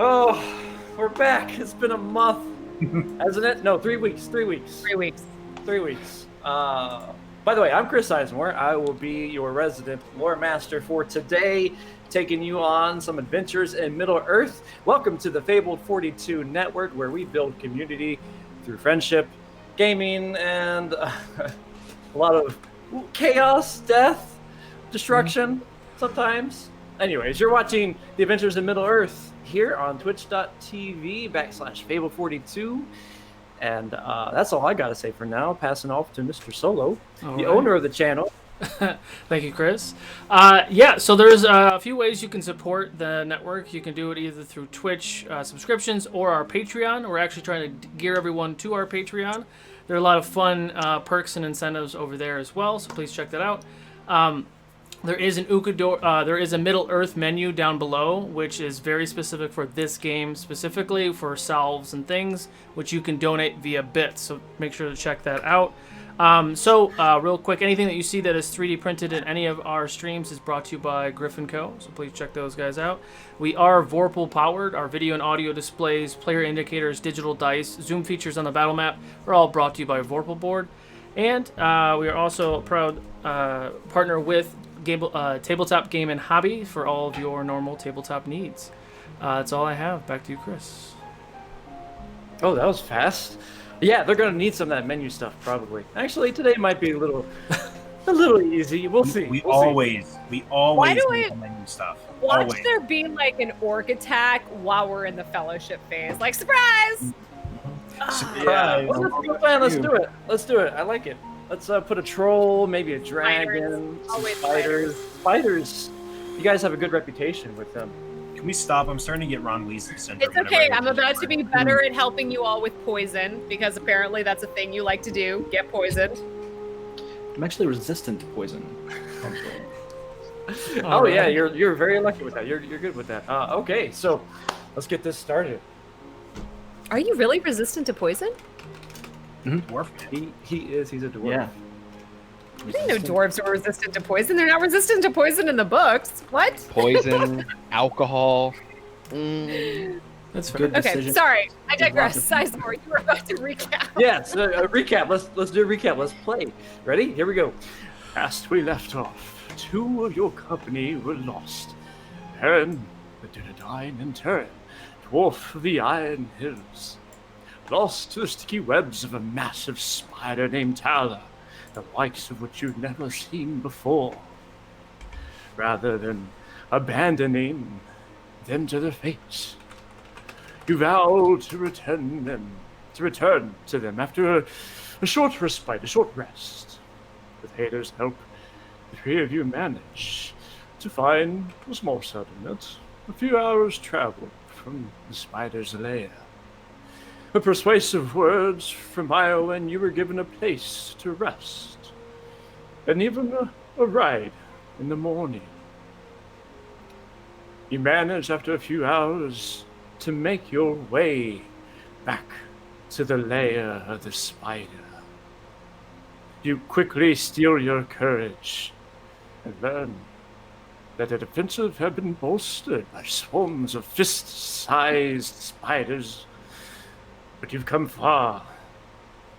Oh, we're back. It's been a month, hasn't it? No, 3 weeks. 3 weeks. 3 weeks. 3 weeks. By the way, I'm Chris Eismore. I will be your resident lore master for today, taking you on some adventures in Middle-earth. Welcome to the Fabled 42 Network, where we build community through friendship, gaming, and a lot of chaos, death, destruction, sometimes. Anyways, you're watching the Adventures in Middle-earth here on twitch.tv/Fable42. And that's all I got to say for now. Passing off to Mr. Solo, the owner of the channel. Thank you, Chris. Yeah, so there's a few ways you can support the network. You can do it either through Twitch subscriptions or our Patreon. We're actually trying to gear everyone to our Patreon. There are a lot of fun perks and incentives over there as well, so please check that out. There is an there is a Middle-earth menu down below, which is very specific for this game, specifically for salves and things, which you can donate via bits. So make sure to check that out. Real quick, anything that you see that is 3D printed in any of our streams is brought to you by Griffin Co. So please check those guys out. We are Vorpal powered. Our video and audio displays, player indicators, digital dice, zoom features on the battle map are all brought to you by Vorpal Board. And we are also a proud partner with Tabletop Game and Hobby for all of your normal tabletop needs. That's all I have. Back to you, Chris. Oh, that was fast. Yeah, they're gonna need some of that menu stuff probably. Actually, today might be a little easy. We'll see. We We'll see. always Why do need I- the menu stuff. Watch Always. there be like an orc attack while we're in the fellowship phase. Like, surprise! Yeah. Well, that's a good plan. Let's do it. Let's do it. I like it. Let's put a troll, maybe a dragon, some Always spiders. Spiders. You guys have a good reputation with them. Can we stop? I'm starting to get Ron Weasley syndrome. It's okay. I'm about to be better at helping you all with poison because apparently that's a thing you like to do. Get poisoned. I'm actually resistant to poison. Oh yeah, you're very lucky with that. You're good with that. Okay, so let's get this started. Are you really resistant to poison? Dwarf. He is. He's a dwarf. Yeah. I didn't know dwarves were resistant to poison. They're not resistant to poison in the books. What? Poison, alcohol. That's fair. Good Okay, decision. sorry. I digress. Sizemore, you were about to recap. Yes. A recap. Let's do a recap. Let's play. Ready? Here we go. Last we left off, 2 of your company were lost. Heron, the Dynadine, and Terran, dwarf of the Iron Hills. Lost to the sticky webs of a massive spider named Tala, the likes of which you've never seen before. Rather than abandoning them to their fates, you vowed to return to them after a short respite, a short rest. With Hader's help, the 3 of you managed to find a small settlement, a few hours' travel from the spider's lair. With persuasive words from Iowan, you were given a place to rest, and even a ride in the morning. You managed, after a few hours, to make your way back to the lair of the spider. You quickly steel your courage and learn that the defensive had been bolstered by swarms of fist-sized spiders. But you've come far.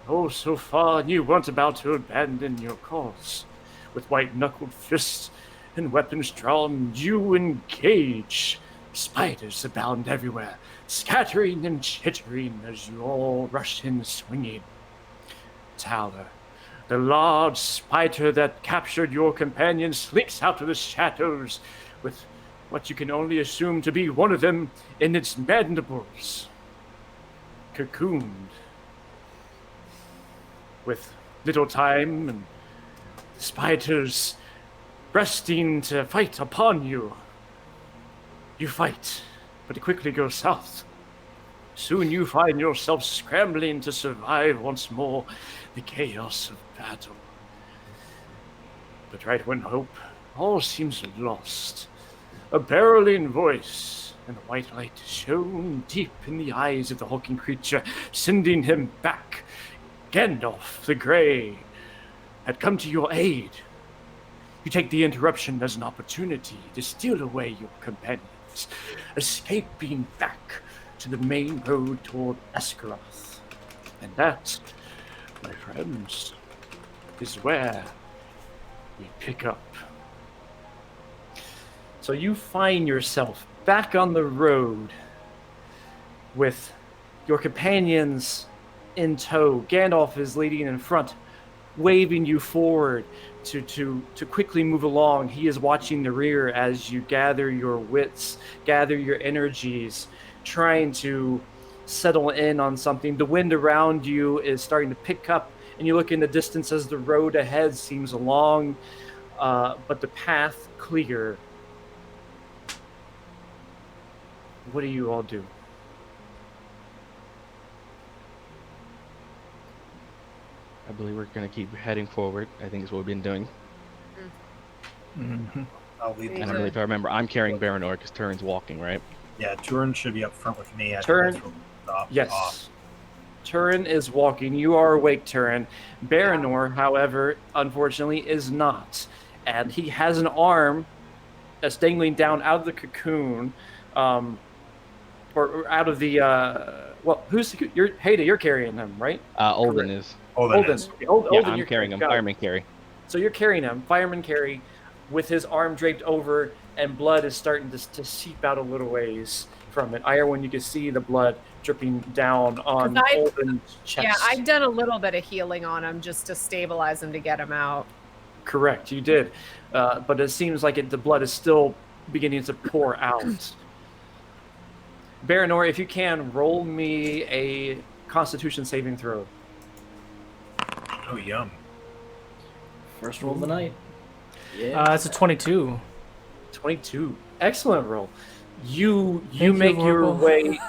Oh, so far, and you weren't about to abandon your cause. With white-knuckled fists and weapons drawn, you engage. Spiders abound everywhere, scattering and chittering as you all rush in swinging. Towler, the large spider that captured your companion, slinks out of the shadows with what you can only assume to be one of them in its mandibles. Cocooned. With little time and spiders resting to fight upon you. You fight, but it quickly goes south. Soon you find yourself scrambling to survive once more the chaos of battle. But right when hope all seems lost, a barreling voice and a white light shone deep in the eyes of the hulking creature, sending him back. Gandalf the Grey had come to your aid. You take the interruption as an opportunity to steal away your companions, escaping back to the main road toward Esgaroth. And that, my friends, is where we pick up. So you find yourself back on the road with your companions in tow. Gandalf is leading in front, waving you forward to quickly move along. He is watching the rear as you gather your wits, gather your energies, trying to settle in on something. The wind around you is starting to pick up, and you look in the distance as the road ahead seems long, but the path clear. What do you all do? I believe we're going to keep heading forward. I think is what we've been doing. I'll lead Me And I the too. believe if I remember, I'm carrying Baranor because Turin's walking, right? Yeah, Turin should be up front with me. I think Turin- that's what we stopped Yes. off. Turin is walking. You are awake, Turin. Baranor, however, unfortunately, is not. And he has an arm that's dangling down out of the cocoon, or out of the. Well, you're Haida? You're carrying him, right? Olden Correct. is. Olden. is. Olden, I'm you're carrying him. got it. Fireman carry. So you're carrying him, fireman carry, with his arm draped over, and blood is starting to seep out a little ways from it. When you can see the blood dripping down on Olden's chest. Yeah, I've done a little bit of healing on him just to stabilize him to get him out. Correct, you did. But it seems like the blood is still beginning to pour out. Baranor, if you can, roll me a Constitution saving throw. Oh, yum. First roll of the night. Yeah. That's a 22. 22. Excellent roll. You Thank you, make your Vorpal. way.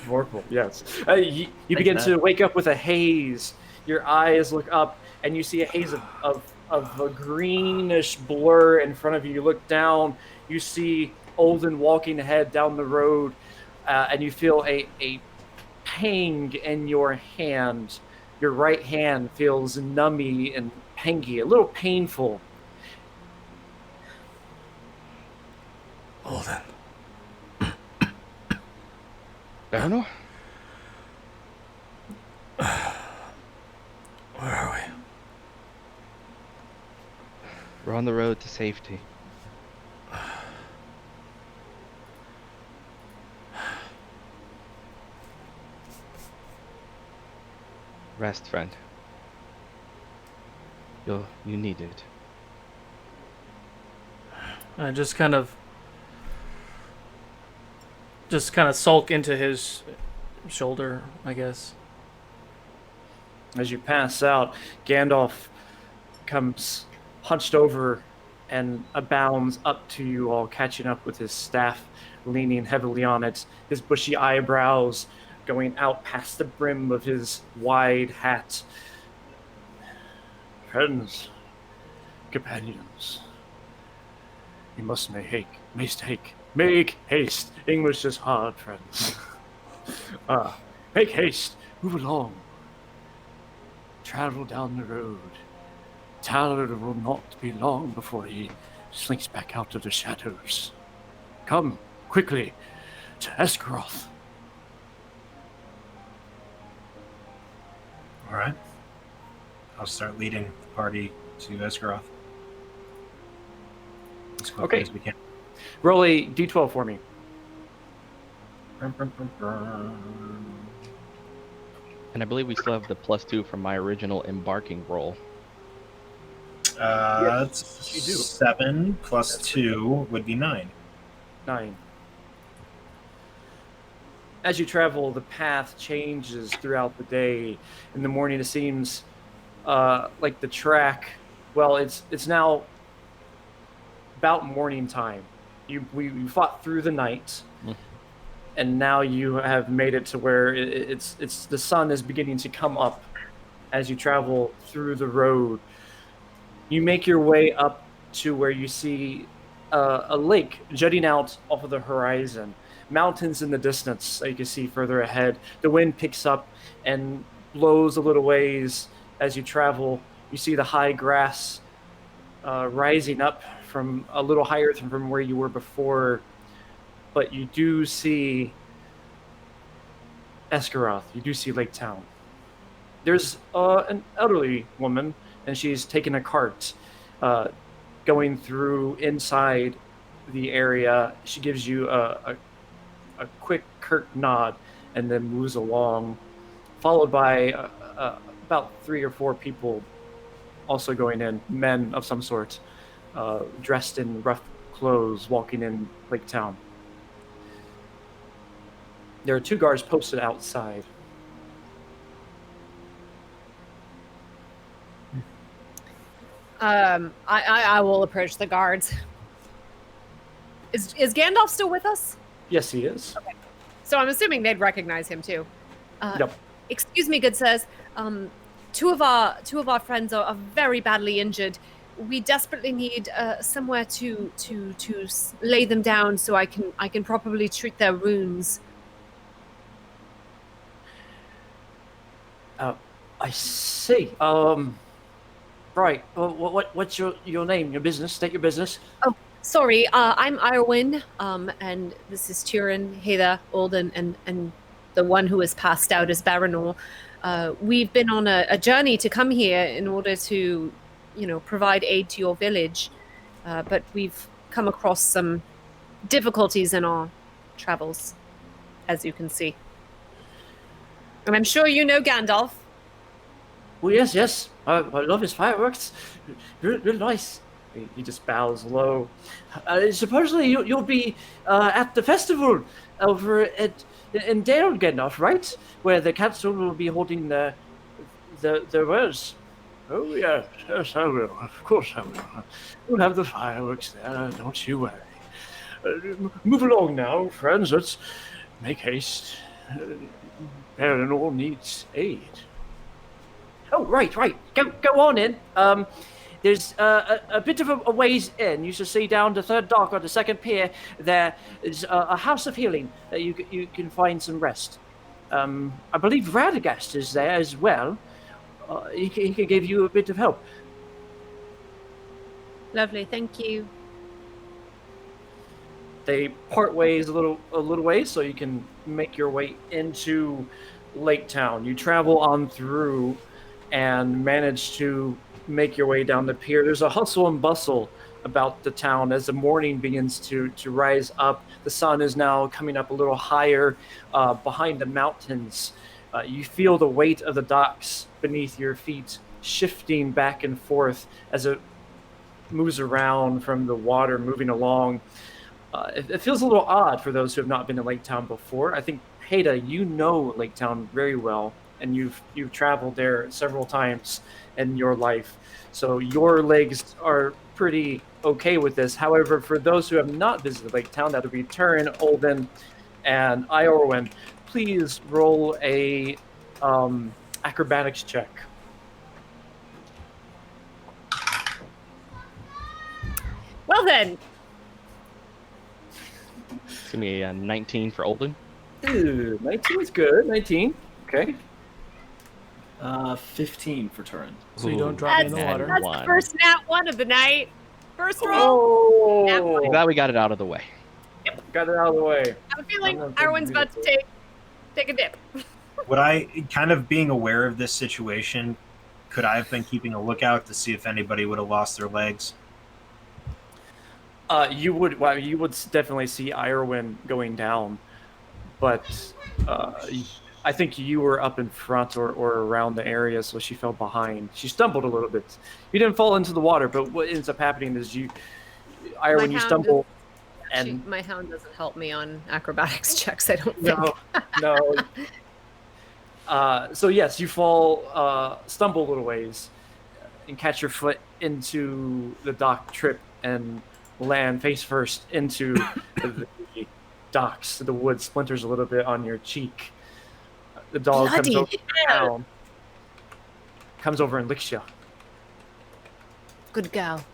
Vorpal, yes. You begin to wake up with a haze. Your eyes look up, and you see a haze of a greenish blur in front of you. You look down. You see Olden walking ahead down the road, and you feel a pang in your hand. Your right hand feels nummy and pangy, a little painful. Olden. Baranor? Where are we? We're on the road to safety. Rest, friend. You need it. I just kind of sulk into his shoulder, I guess. As you pass out, Gandalf comes hunched over and abounds up to you all, catching up with his staff, leaning heavily on it, his bushy eyebrows going out past the brim of his wide hat. Friends, companions, you must make haste. English is hard, friends. Make haste, move along. Travel down the road. Tyler will not be long before he slinks back out of the shadows. Come, quickly, to Esgaroth. All right. I'll start leading the party to Esgaroth as quickly as we can. Roll a d12 for me. And I believe we still have the +2 from my original embarking roll. That's you do. 7 plus 2 would be 9. 9. As you travel, the path changes throughout the day. In the morning, it seems like the track. Well, it's now about morning time. We fought through the night, and now you have made it to where it's the sun is beginning to come up as you travel through the road. You make your way up to where you see a lake jutting out off of the horizon. Mountains in the distance that you can see further ahead. The wind picks up and blows a little ways as you travel. You see the high grass rising up from a little higher than from where you were before. But you do see Esgaroth. You do see Lake Town. There's an elderly woman, and she's taking a cart going through inside the area. She gives you a quick curt nod and then moves along, followed by about 3 or 4 people also going in, men of some sort, dressed in rough clothes, walking in Lake Town. There are 2 guards posted outside. I will approach the guards. Is Gandalf still with us? Yes, he is. Okay. So I'm assuming they'd recognize him too. Yep. Excuse me, good sirs. Two of our friends are very badly injured. We desperately need somewhere to lay them down so I can properly treat their wounds. I see. Right. What's your name? Your business? State your business. Oh, sorry. I'm Irwin. And this is Turin, Heather, Alden, and the one who has passed out is Baranor. We've been on a journey to come here in order to, provide aid to your village. But we've come across some difficulties in our travels, as you can see. And I'm sure you know Gandalf. Well, yes. I love his fireworks. Real nice. He just bows low. Supposedly you'll be at the festival over in Dale, right? Where the council will be holding the words. Oh yes, I will. Of course I will. We'll have the fireworks there. Don't you worry. Move along now, friends. Let's make haste. Baronor needs aid. Oh, right. Go on in. There's a bit of a ways in. You should see down the third dock on the second pier. There is a house of healing that you can find some rest. I believe Radagast is there as well. He can give you a bit of help. Lovely, thank you. They part ways a little ways, so you can make your way into Lake Town. You travel on through and manage to make your way down the pier. There's a hustle and bustle about the town as the morning begins to rise up. The sun is now coming up a little higher behind the mountains. You feel the weight of the docks beneath your feet shifting back and forth as it moves around from the water moving along. It feels a little odd for those who have not been to Lake Town before. I think, Haida, you know Lake Town very well, and you've traveled there several times in your life. So your legs are pretty okay with this. However, for those who have not visited Lake Town, that would be Turin, Olden, and Iorwin. Please roll a acrobatics check. Well then. It's gonna be a 19 for Olden. Ooh, 19 is good. 19. Okay. 15 for Turin. So you don't drop me in the water. That's the first nat 1 of the night. First roll. Oh, I'm glad we got it out of the way. got it out of the way. I have a feeling Arwen's about to take a dip. Would I, kind of being aware of this situation, could I have been keeping a lookout to see if anybody would have lost their legs? You would definitely see Iorwin going down, but I think you were up in front or around the area, so she fell behind. She stumbled a little bit. You didn't fall into the water, but what ends up happening is Iorwin, you stumble. And my hound doesn't help me on acrobatics checks, I don't think. No. So yes, you fall, stumble a little ways, and catch your foot into the dock trip and land face first into the docks. The wood splinters a little bit on your cheek. The dog comes over and licks you. Good girl.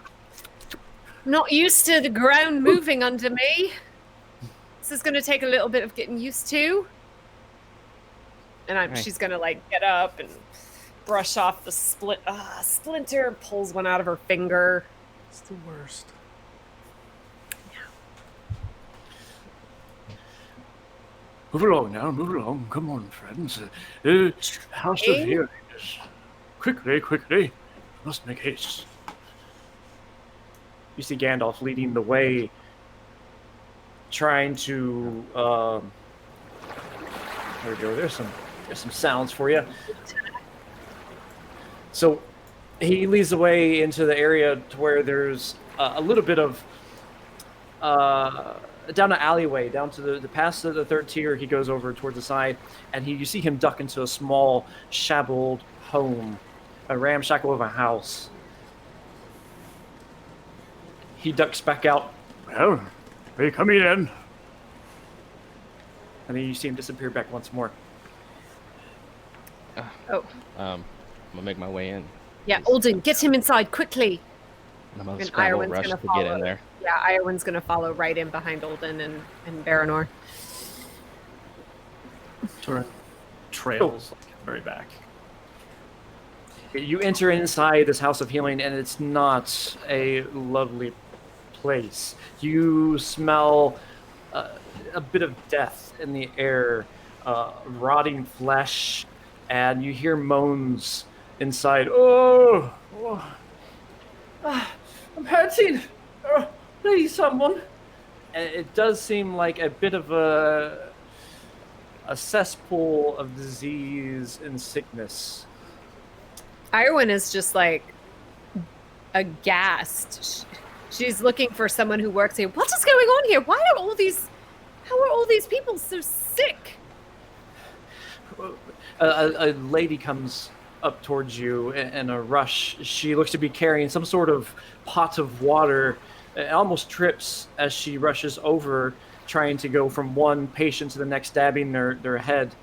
Not used to the ground moving under me. This is going to take a little bit of getting used to. And she's going to get up and brush off the splinter, pulls one out of her finger. It's the worst. Move along now, move along. Come on, friends. House of Healing. Quickly. Must make haste. You see Gandalf leading the way, trying to. There we go. There's some sounds for you. So he leads the way into the area to where there's a little bit of down an alleyway, down to the past the third tier. He goes over towards the side, and you see him duck into a small, shabbled home, a ramshackle of a house. He ducks back out. Well, are you coming in? And then you see him disappear back once more. Oh. I'm gonna make my way in. Yeah, Alden, get him inside quickly. I'm gonna And scramble Iorwin's rush gonna to follow. get in there. Yeah, Iorwin's going to follow right in behind Olden and Baranor. Turin trails very back. You enter inside this house of healing, and it's not a lovely place. You smell a bit of death in the air, rotting flesh, and you hear moans inside. I'm hurting. Please, someone. And it does seem like a bit of a cesspool of disease and sickness. Irwin is just like aghast. She's looking for someone who works here. What is going on here? How are all these people so sick? A lady comes up towards you in a rush. She looks to be carrying some sort of pot of water. It almost trips as she rushes over, trying to go from one patient to the next, dabbing their head,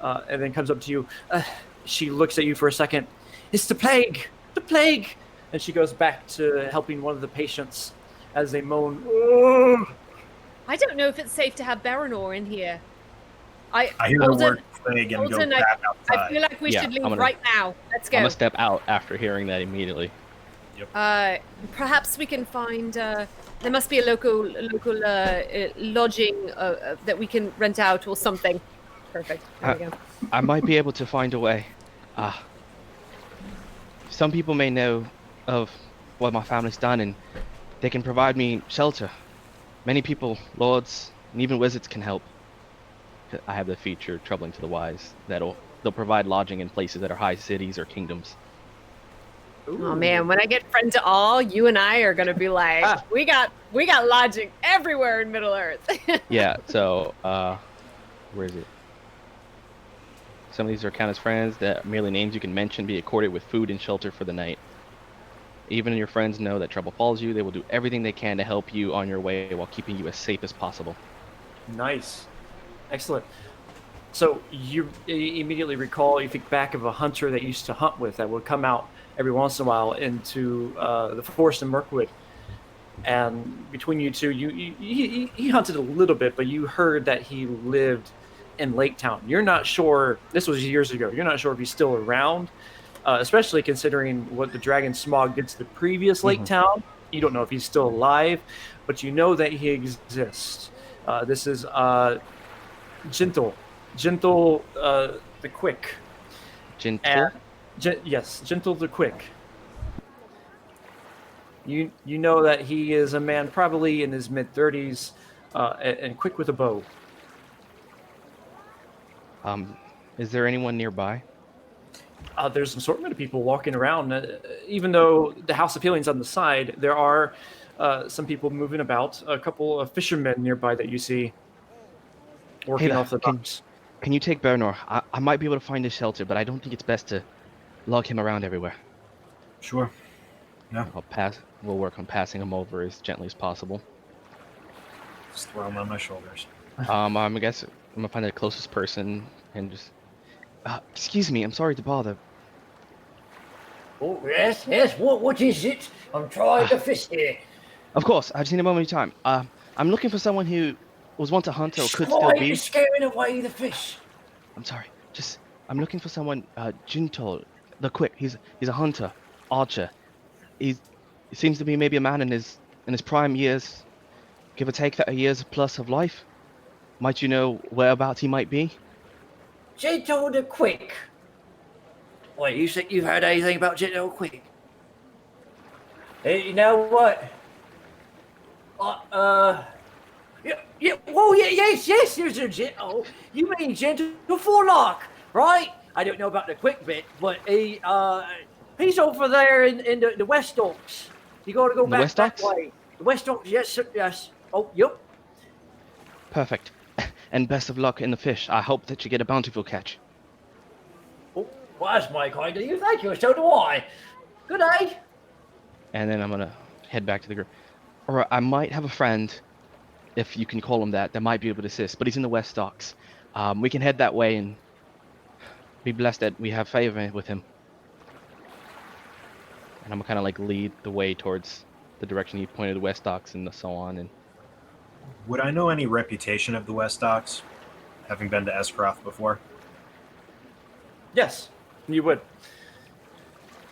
and then comes up to you. She looks at you for a second. It's the plague! The plague! And she goes back to helping one of the patients as they moan. "Oh." I don't know if it's safe to have Baranor in here. I hear the word plague and go back outside. I feel like we should leave right now. Let's go. I'm gonna step out after hearing that immediately. Perhaps we can find. There must be a local lodging that we can rent out or something. Perfect. There we go. I might be able to find a way. Some people may know of what my family's done, and they can provide me shelter. Many people, lords, and even wizards can help. I have the feature, troubling to the wise, they'll provide lodging in places that are high cities or kingdoms. Ooh. Oh man, when I get friend to all, you and I are gonna be like, we got lodging everywhere in Middle Earth. Yeah. So, where is it? Some of these are counted as friends that merely names you can mention, be accorded with food and shelter for the night. Even your friends know that trouble follows you. They will do everything they can to help you on your way while keeping you as safe as possible. Nice. Excellent. So you immediately recall, you think back of a hunter that you used to hunt with that would come out every once in a while into the forest in Mirkwood. And between you two, he hunted a little bit, but you heard that he lived in Lake Town. You're not sure, this was years ago, you're not sure if he's still around, especially considering what the dragon smog did to the previous Lake Town. You don't know if he's still alive, but you know that he exists. This is Gentle the Quick. Gentle? Yes, Gentle the Quick. You know that he is a man probably in his mid-30s and quick with a bow. Is there anyone nearby? There's an assortment of people walking around. Even though the House of Healing's on the side, there are some people moving about. A couple of fishermen nearby that you see working off the docks. Can you take Bernor? I might be able to find a shelter, but I don't think it's best to lug him around everywhere. Sure. Yeah. We'll work on passing him over as gently as possible. Just throw him on my shoulders. I guess I'm gonna find the closest person and just. Excuse me, I'm sorry to bother. Oh, yes. What is it? I'm trying to fish here. Of course, I just need a moment of time. I'm looking for someone who was once a hunter or could still Why are be. you scaring away the fish? I'm sorry. I'm looking for someone, Gentle, the Quick. He's a hunter, archer. He seems to be maybe a man in his prime years, give or take that a years plus of life. Might you know whereabouts he might be? Gentle the Quick. Wait, you think you've heard anything about Gentle the Quick? Hey, you know what? Yes, there's a Gentle. You mean Gentle Forelock, right? I don't know about the Quick bit, but he's over there in the West Docks. You gotta go back that way. The West Docks, yes. Oh, yep. Perfect. And best of luck in the fish. I hope that you get a bountiful catch. Oh, well, that's my kind of you. Thank you. So do I. Good day. And then I'm gonna head back to the group. Or I might have a friend, if you can call him that might be able to assist. But he's in the West Docks. We can head that way and be blessed that we have favor with him. And I'm gonna kind of like lead the way towards the direction he pointed, the West Docks and so on. And would I know any reputation of the West Docks, having been to Esgaroth before? Yes, you would.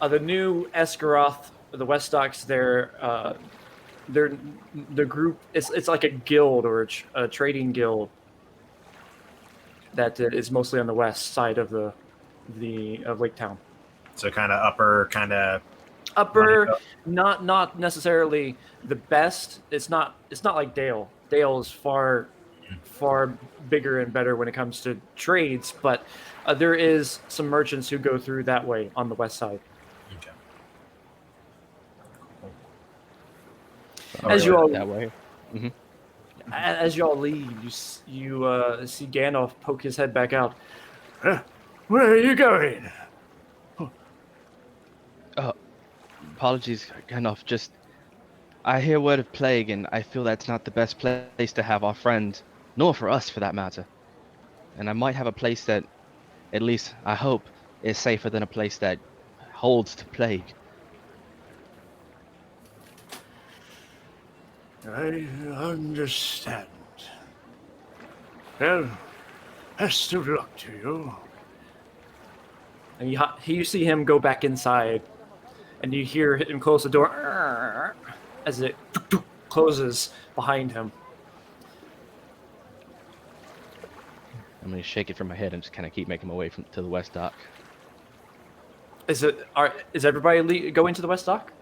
The new Esgaroth, the West Docks, they're the group. It's like a guild or a trading guild that is mostly on the west side of of Lake Town. So kind of upper, kind of Upper, not necessarily the best. It's not like Dale. Dale is far bigger and better when it comes to trades, but there is some merchants who go through that way on the west side. Okay. As you all that way. as you all leave, you see Gandalf poke his head back out. Where are you going? Apologies, Gandalf. Just I hear word of plague, and I feel that's not the best place to have our friends, nor for us for that matter. And I might have a place that, at least I hope, is safer than a place that holds the plague. I understand. Well, best of luck to you. And you see him go back inside, and you hear him close the door as it closes behind him. I'm gonna shake it from my head and just kind of keep making my way to the west dock. Is everybody going to the West Dock?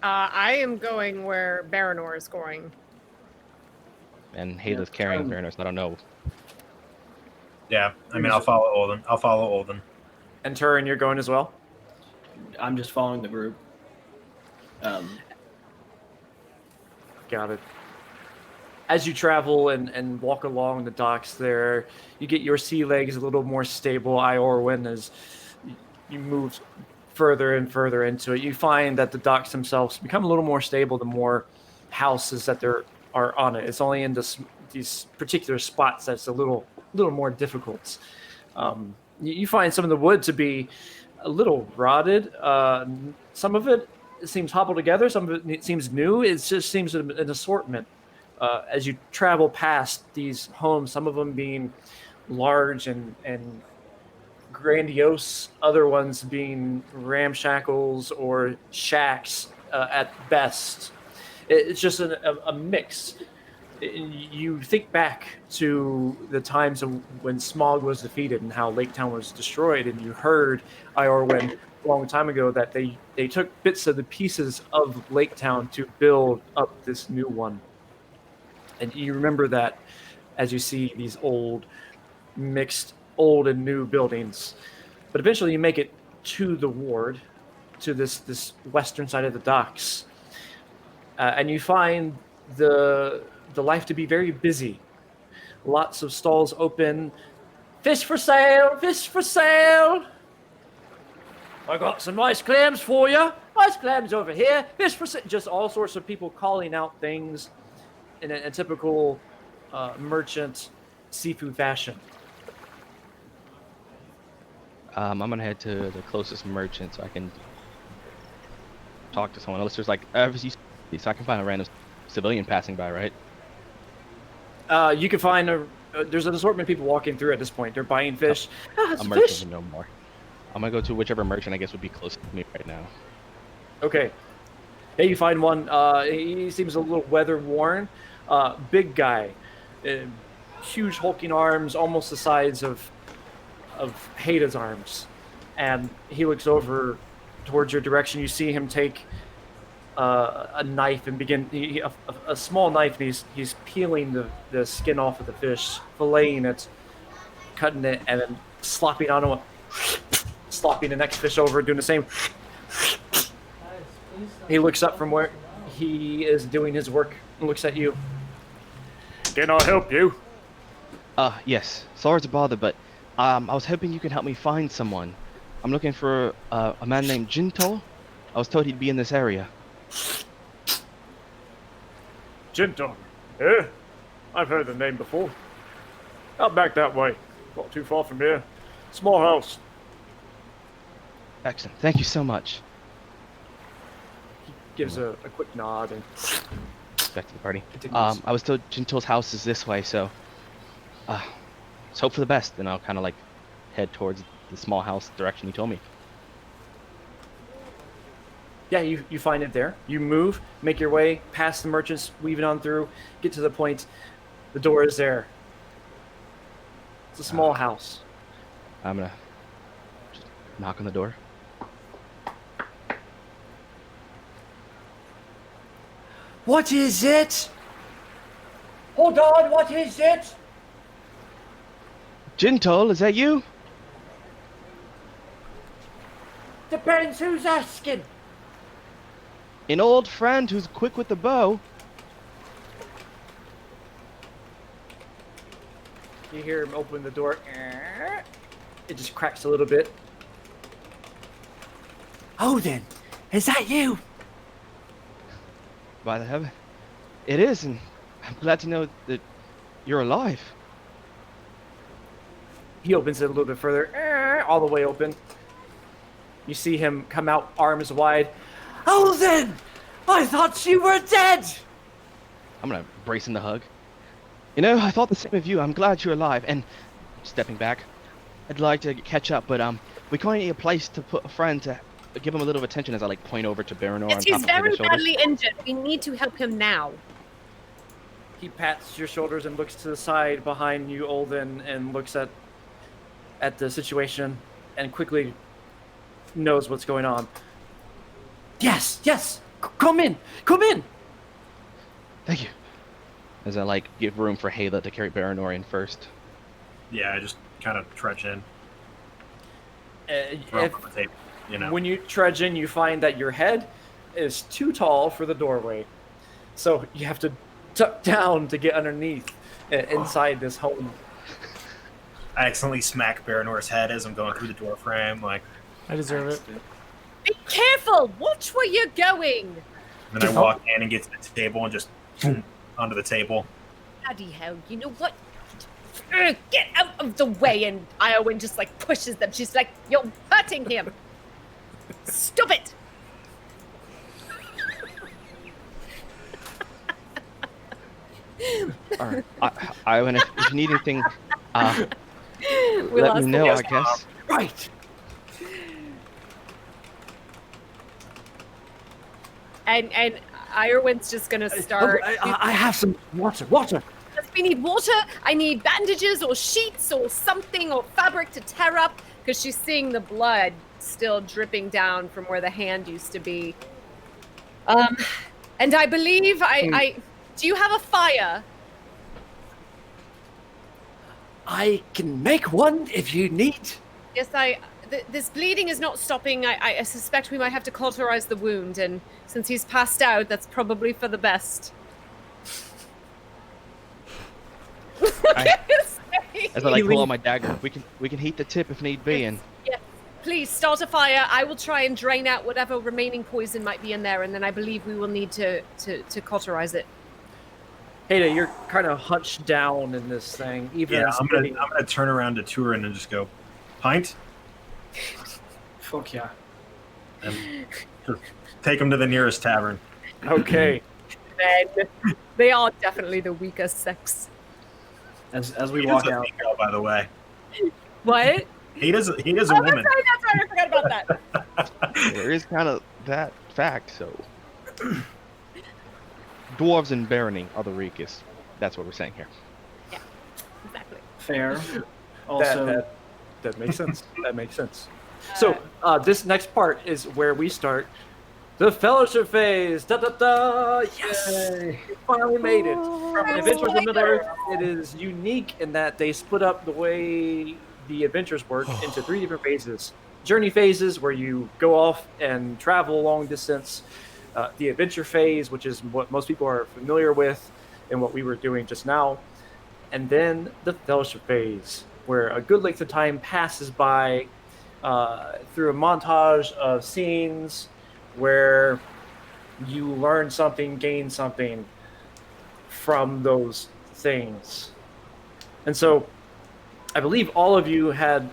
I am going where Baranor is going. And Hala's carrying Baranor, so I don't know. Yeah, I mean, I'll follow Olden. And Turin, you're going as well? I'm just following the group. Got it. As you travel and walk along the docks there, you get your sea legs a little more stable, Iorwin, as you move further and further into it. You find that the docks themselves become a little more stable the more houses that there are on it. It's only in these particular spots that's a little more difficult. You find some of the wood to be a little rotted. Some of it seems hobbled together. Some of it seems new. It just seems an assortment. As you travel past these homes, some of them being large and grandiose, other ones being ramshackles or shacks at best. It's just a mix. You think back to the times when Smog was defeated and how Lake Town was destroyed, and you heard Iorwin a long time ago that they took bits of the pieces of Lake Town to build up this new one. And you remember that as you see these mixed old and new buildings. But eventually you make it to the ward, to this western side of the docks. And you find the life to be very busy. Lots of stalls open. Fish for sale! Fish for sale! I got some nice clams for you. Nice clams over here. Fish for sale. Just all sorts of people calling out things in a typical merchant seafood fashion. I'm gonna head to the closest merchant so I can talk to someone. Unless there's like so I can find a random civilian passing by, right? You can find there's an assortment of people walking through at this point. They're buying fish. A merchant would know more. I'm gonna go to whichever merchant I guess would be close to me right now. Okay. Yeah, you find one. He seems a little weather worn. Big guy, huge hulking arms, almost the size of Hada's arms, and he looks over towards your direction. You see him take a knife and begin a small knife. And he's peeling the skin off of the fish, filleting it, cutting it, and then slopping onto it, slopping the next fish over, doing the same. He looks up from where he is doing his work and looks at you. Can I help you? Yes. Sorry to bother, but I was hoping you could help me find someone. I'm looking for a man named Jinto. I was told he'd be in this area. Jinton, eh? I've heard the name before. Out back that way. Not too far from here. Small house. Excellent. Thank you so much. Gives a quick nod and Back to the party. continues. I was told Jinto's house is this way, so let's hope for the best. And I'll kind of like head towards the small house direction he told me. Yeah, you find it there. You move, make your way past the merchants, weaving on through, get to the point. The door is there. It's a small house. I'm gonna just knock on the door. What is it? Hold on, what is it? Gintol, is that you? Depends who's asking. An old friend who's quick with the bow. You hear him open the door. It just cracks a little bit. Odin, is that you? By the heaven, it is, and I'm glad to know that you're alive. He opens it a little bit further, all the way open. You see him come out, arms wide. Odin, I thought you were dead. I'm gonna brace in the hug. You know, I thought the same of you. I'm glad you're alive. And stepping back, I'd like to catch up, but we kind of need a place to put a friend to give him a little attention as I like point over to Baranor. Yes, he's very badly injured. We need to help him now. He pats your shoulders and looks to the side behind you, Olden, and looks at the situation and quickly knows what's going on. Yes, come in. Thank you. As I like give room for Hala to carry Baranor in first. Yeah, I just kind of trudge in. When you trudge in, you find that your head is too tall for the doorway. So you have to tuck down to get underneath inside this home. I accidentally smack Baranor's head as I'm going through the door frame. Like, I deserve it. Be careful! Watch where you're going! And then I walk in and get to the table and just boom, onto the table. Bloody hell, you know what? Get out of the way! And Iowyn just like pushes them. She's like, you're hurting him! Stop it! Alright, Iwan, if you need anything, We'll let me know, I guess. Right. And Iowyn's just gonna start. I have some water. We need water. I need bandages or sheets or something or fabric to tear up because she's seeing the blood still dripping down from where the hand used to be. And I believe I do you have a fire? I can make one if you need. Yes, this bleeding is not stopping. I suspect we might have to cauterize the wound, and since he's passed out, that's probably for the best. As I like pull out my dagger, we can heat the tip if need be, and yes, please start a fire. I will try and drain out whatever remaining poison might be in there, and then I believe we will need to cauterize it. Hey, you're kind of hunched down in this thing. Even I'm gonna turn around to Turin and just go, pint, Fuck yeah. and just take him to the nearest tavern. Okay. Men, they are definitely the weakest sex. As we He walk is a out, female, by the way. What? He is a Oh, woman. that's right. I forgot about that. there is kind of that fact. So, dwarves and barony are the weakest. That's what we're saying here. Yeah, exactly. fair. Also, that makes sense. That makes sense. So this next part is where we start the fellowship phase. Da da da! Yes, we finally made it. Adventures in Middle-earth. It is unique in that they split up the way the adventures work into 3 different phases. Journey phases, where you go off and travel long distance. The adventure phase, which is what most people are familiar with and what we were doing just now. And then the fellowship phase, where a good length of time passes by through a montage of scenes where you learn something, gain something from those things. And so I believe all of you had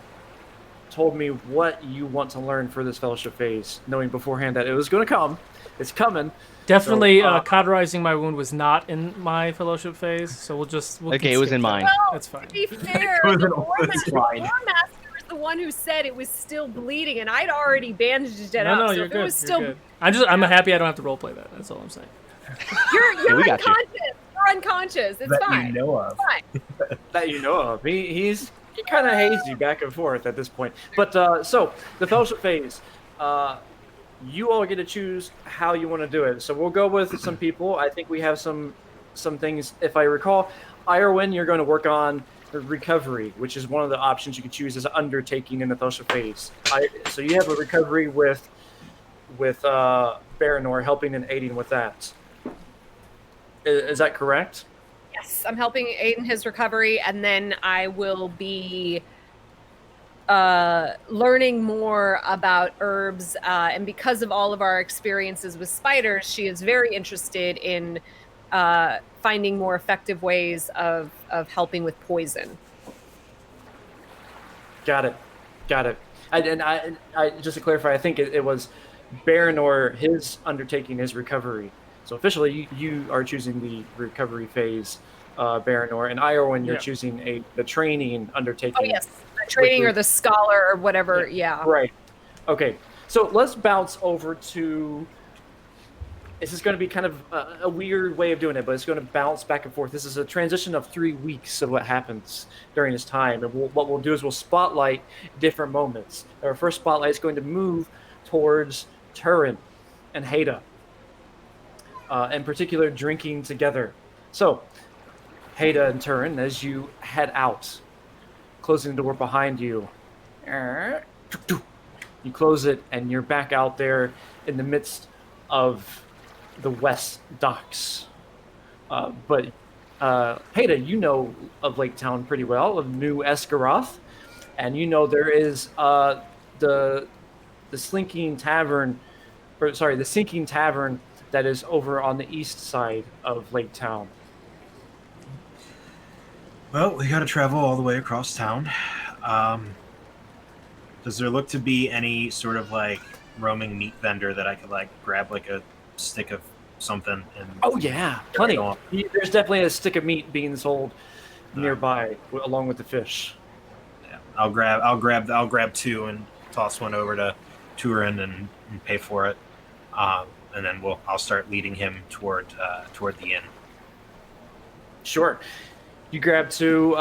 told me what you want to learn for this fellowship phase, knowing beforehand that it was going to come. It's coming. Definitely, cauterizing my wound was not in my fellowship phase, so we'll okay, it was in mine. Well, That's fine. To be fair, It was the an War old Master slide. is the one who said it was still bleeding, and I'd already bandaged it up. No, so you're if good. it was still, You're good. I'm happy I don't have to roleplay that. That's all I'm saying. you're we got you. unconscious. You're unconscious. It's that fine. you know of. It's fine. That you know of. He's kind of hazy back and forth at this point. But so the fellowship phase, you all get to choose how you want to do it. So we'll go with some people. I think we have some things. If I recall, Irwin, you're going to work on the recovery, which is one of the options you can choose as an undertaking in the fellowship phase. So you have a recovery with Baranor helping and aiding with that. Is that correct? Yes, I'm helping aid in his recovery, and then I will be learning more about herbs. And because of all of our experiences with spiders, she is very interested in finding more effective ways of helping with poison. Got it. I just to clarify, I think it was Baranor, his undertaking his recovery. So officially, you are choosing the recovery phase, Baranor, and Irwin, you're choosing the training undertaking. Oh yes, the training or the scholar or whatever. Yeah. Right. Okay. So let's bounce over to. This is going to be kind of a weird way of doing it, but it's going to bounce back and forth. This is a transition of 3 weeks of what happens during this time. And what we'll do is we'll spotlight different moments. Our first spotlight is going to move towards Turin and Haida. In particular, drinking together. So, Haida and Turin, as you head out, closing the door behind you, you close it, and you're back out there in the midst of the West Docks. But Haida, you know of Lake Town pretty well, of New Esgaroth, and you know there is the Sinking Tavern that is over on the east side of Lake Town. Well, we got to travel all the way across town. Does there look to be any sort of like roaming meat vendor that I could like grab like a stick of something? And oh yeah, plenty. There's definitely a stick of meat being sold nearby, along with the fish. Yeah, I'll grab 2 and toss one over to Turin and pay for it. And then I'll start leading him toward the inn. Sure. You grab two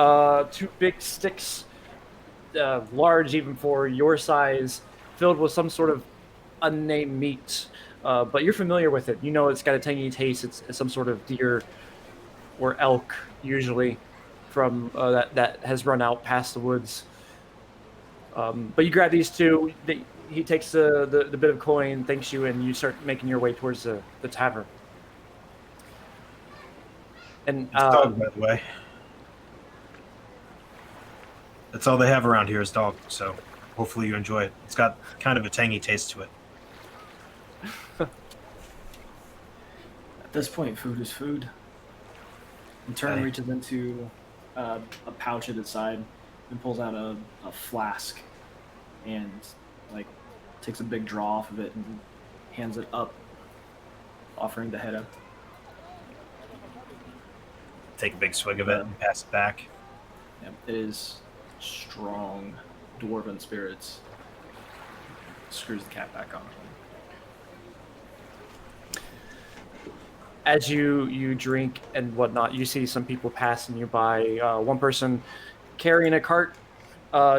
big sticks, large even for your size, filled with some sort of unnamed meat. But you're familiar with it. You know it's got a tangy taste. It's some sort of deer or elk, usually, from that has run out past the woods. But you grab these 2. He takes the bit of coin, thanks you, and you start making your way towards the tavern. And dog, by the way. That's all they have around here is dog, so hopefully you enjoy it. It's got kind of a tangy taste to it. At this point, food is food. And Turn reaches into a pouch at his side and pulls out a flask and like takes a big draw off of it and hands it up, offering to Hedda. Take a big swig of it and pass it back. Yep, it is strong dwarven spirits. Screws the cap back on. As you drink and whatnot, you see some people passing you by. One person carrying a cart,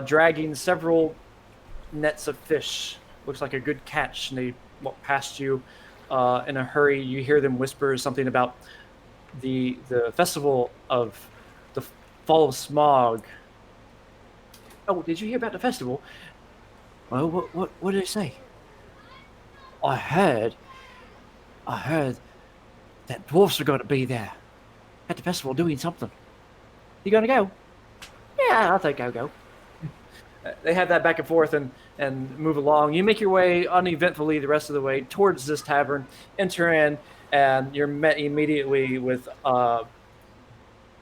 dragging several nets of fish. Looks like a good catch, and they walk past you in a hurry. You hear them whisper something about the festival of the Fall of Smog. Oh, did you hear about the festival? Well, what did it say? I heard that dwarfs are going to be there at the festival doing something. You going to go? Yeah, I think I'll go. They have that back and forth and move along. You make your way uneventfully the rest of the way towards this tavern, enter in, and you're met immediately with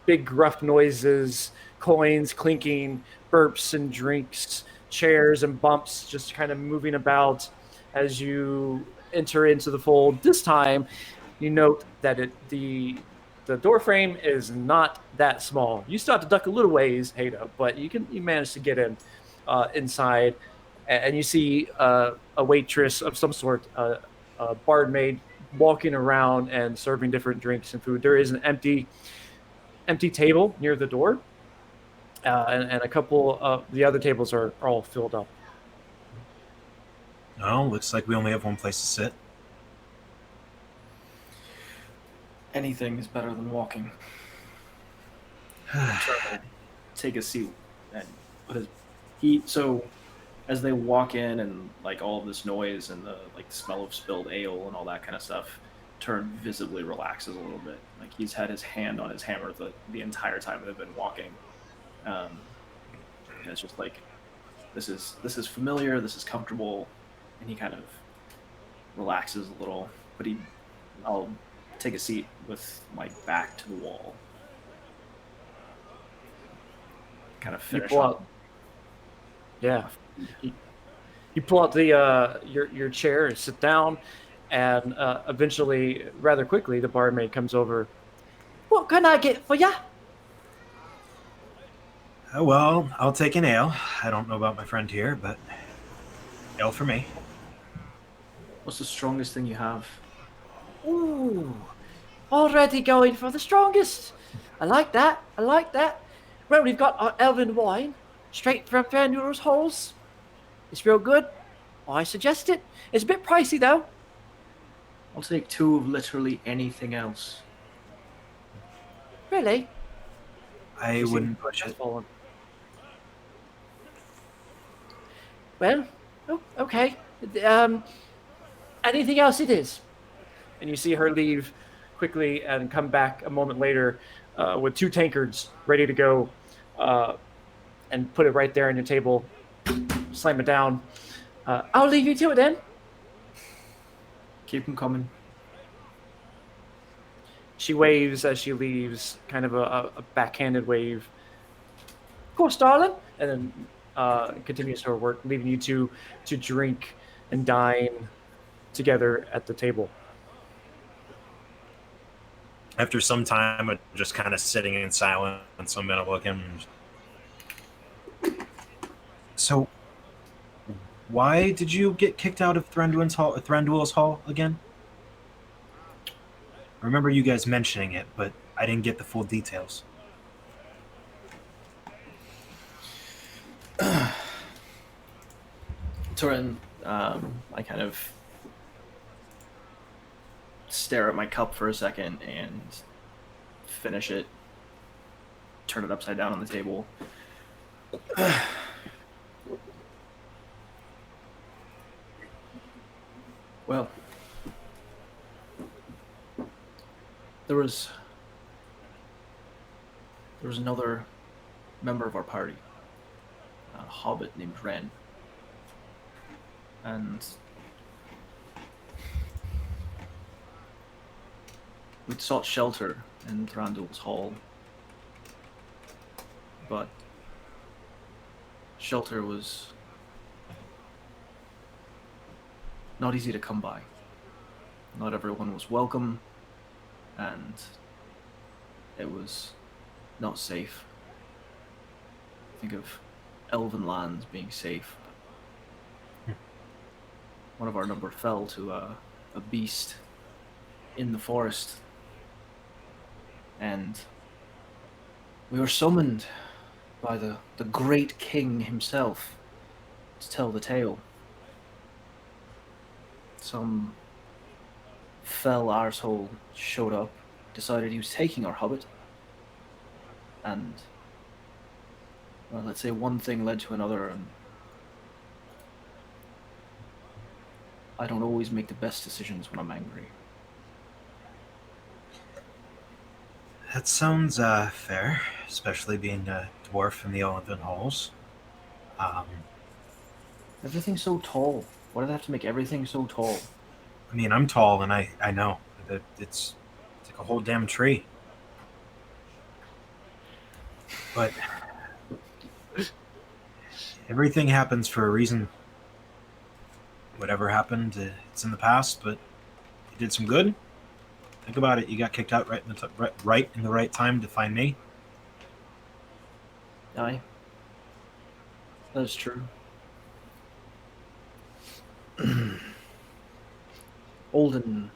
big gruff noises, coins clinking, burps and drinks, chairs and bumps just kind of moving about as you enter into the fold. This time, you note that the door frame is not that small. You still have to duck a little ways, Haida, but you manage to get in. inside, and you see a waitress of some sort, a barmaid, walking around and serving different drinks and food. There is an empty table near the door, and a couple of the other tables are all filled up. No, looks like we only have one place to sit. Anything is better than walking. Take a seat and put so as they walk in and like all of this noise and the like smell of spilled ale and all that kind of stuff, Turn visibly relaxes a little bit. Like he's had his hand on his hammer the entire time they've been walking. And it's just like this is familiar, this is comfortable, and he kind of relaxes a little. But I'll take a seat with my back to the wall. Kind of finish up. Yeah. You pull out the your chair, sit down, and eventually, rather quickly, the barmaid comes over. What can I get for ya? Well, I'll take an ale. I don't know about my friend here, but ale for me. What's the strongest thing you have? Ooh, already going for the strongest. I like that. I like that. Well, we've got our elven wine, straight from Thranduil's halls. It's real good. I suggest it. It's a bit pricey, though. I'll take 2 of literally anything else. Really? I wouldn't push it. Well, okay. Anything else it is? And you see her leave quickly and come back a moment later with 2 tankards ready to go, and put it right there on your table, slam it down. I'll leave you to it then. Keep them coming. She waves as she leaves, kind of a backhanded wave. Of course, darling. And then continues her work, leaving you two to drink and dine together at the table. After some time of just kind of sitting in silence, I'm gonna look him. So, why did you get kicked out of Thranduil's Hall again? I remember you guys mentioning it, but I didn't get the full details. Turin, I kind of stare at my cup for a second and finish it, turn it upside down on the table. Well, there was another member of our party, a hobbit named Ren, and we'd sought shelter in Thranduil's Hall, but shelter was not easy to come by. Not everyone was welcome, and it was not safe. Think of elven lands being safe. One of our number fell to a beast in the forest, and we were summoned by the great king himself to tell the tale. Some fell arsehole showed up, decided he was taking our hobbit, and, well, let's say one thing led to another, and I don't always make the best decisions when I'm angry. That sounds fair, especially being a dwarf in the Elven Halls. Everything's so tall. Why do they have to make everything so tall? I mean, I'm tall, and I know that it's like a whole damn tree. But everything happens for a reason. Whatever happened, it's in the past, but you did some good. Think about it. You got kicked out right in the right time to find me. Aye. That's true. Olden,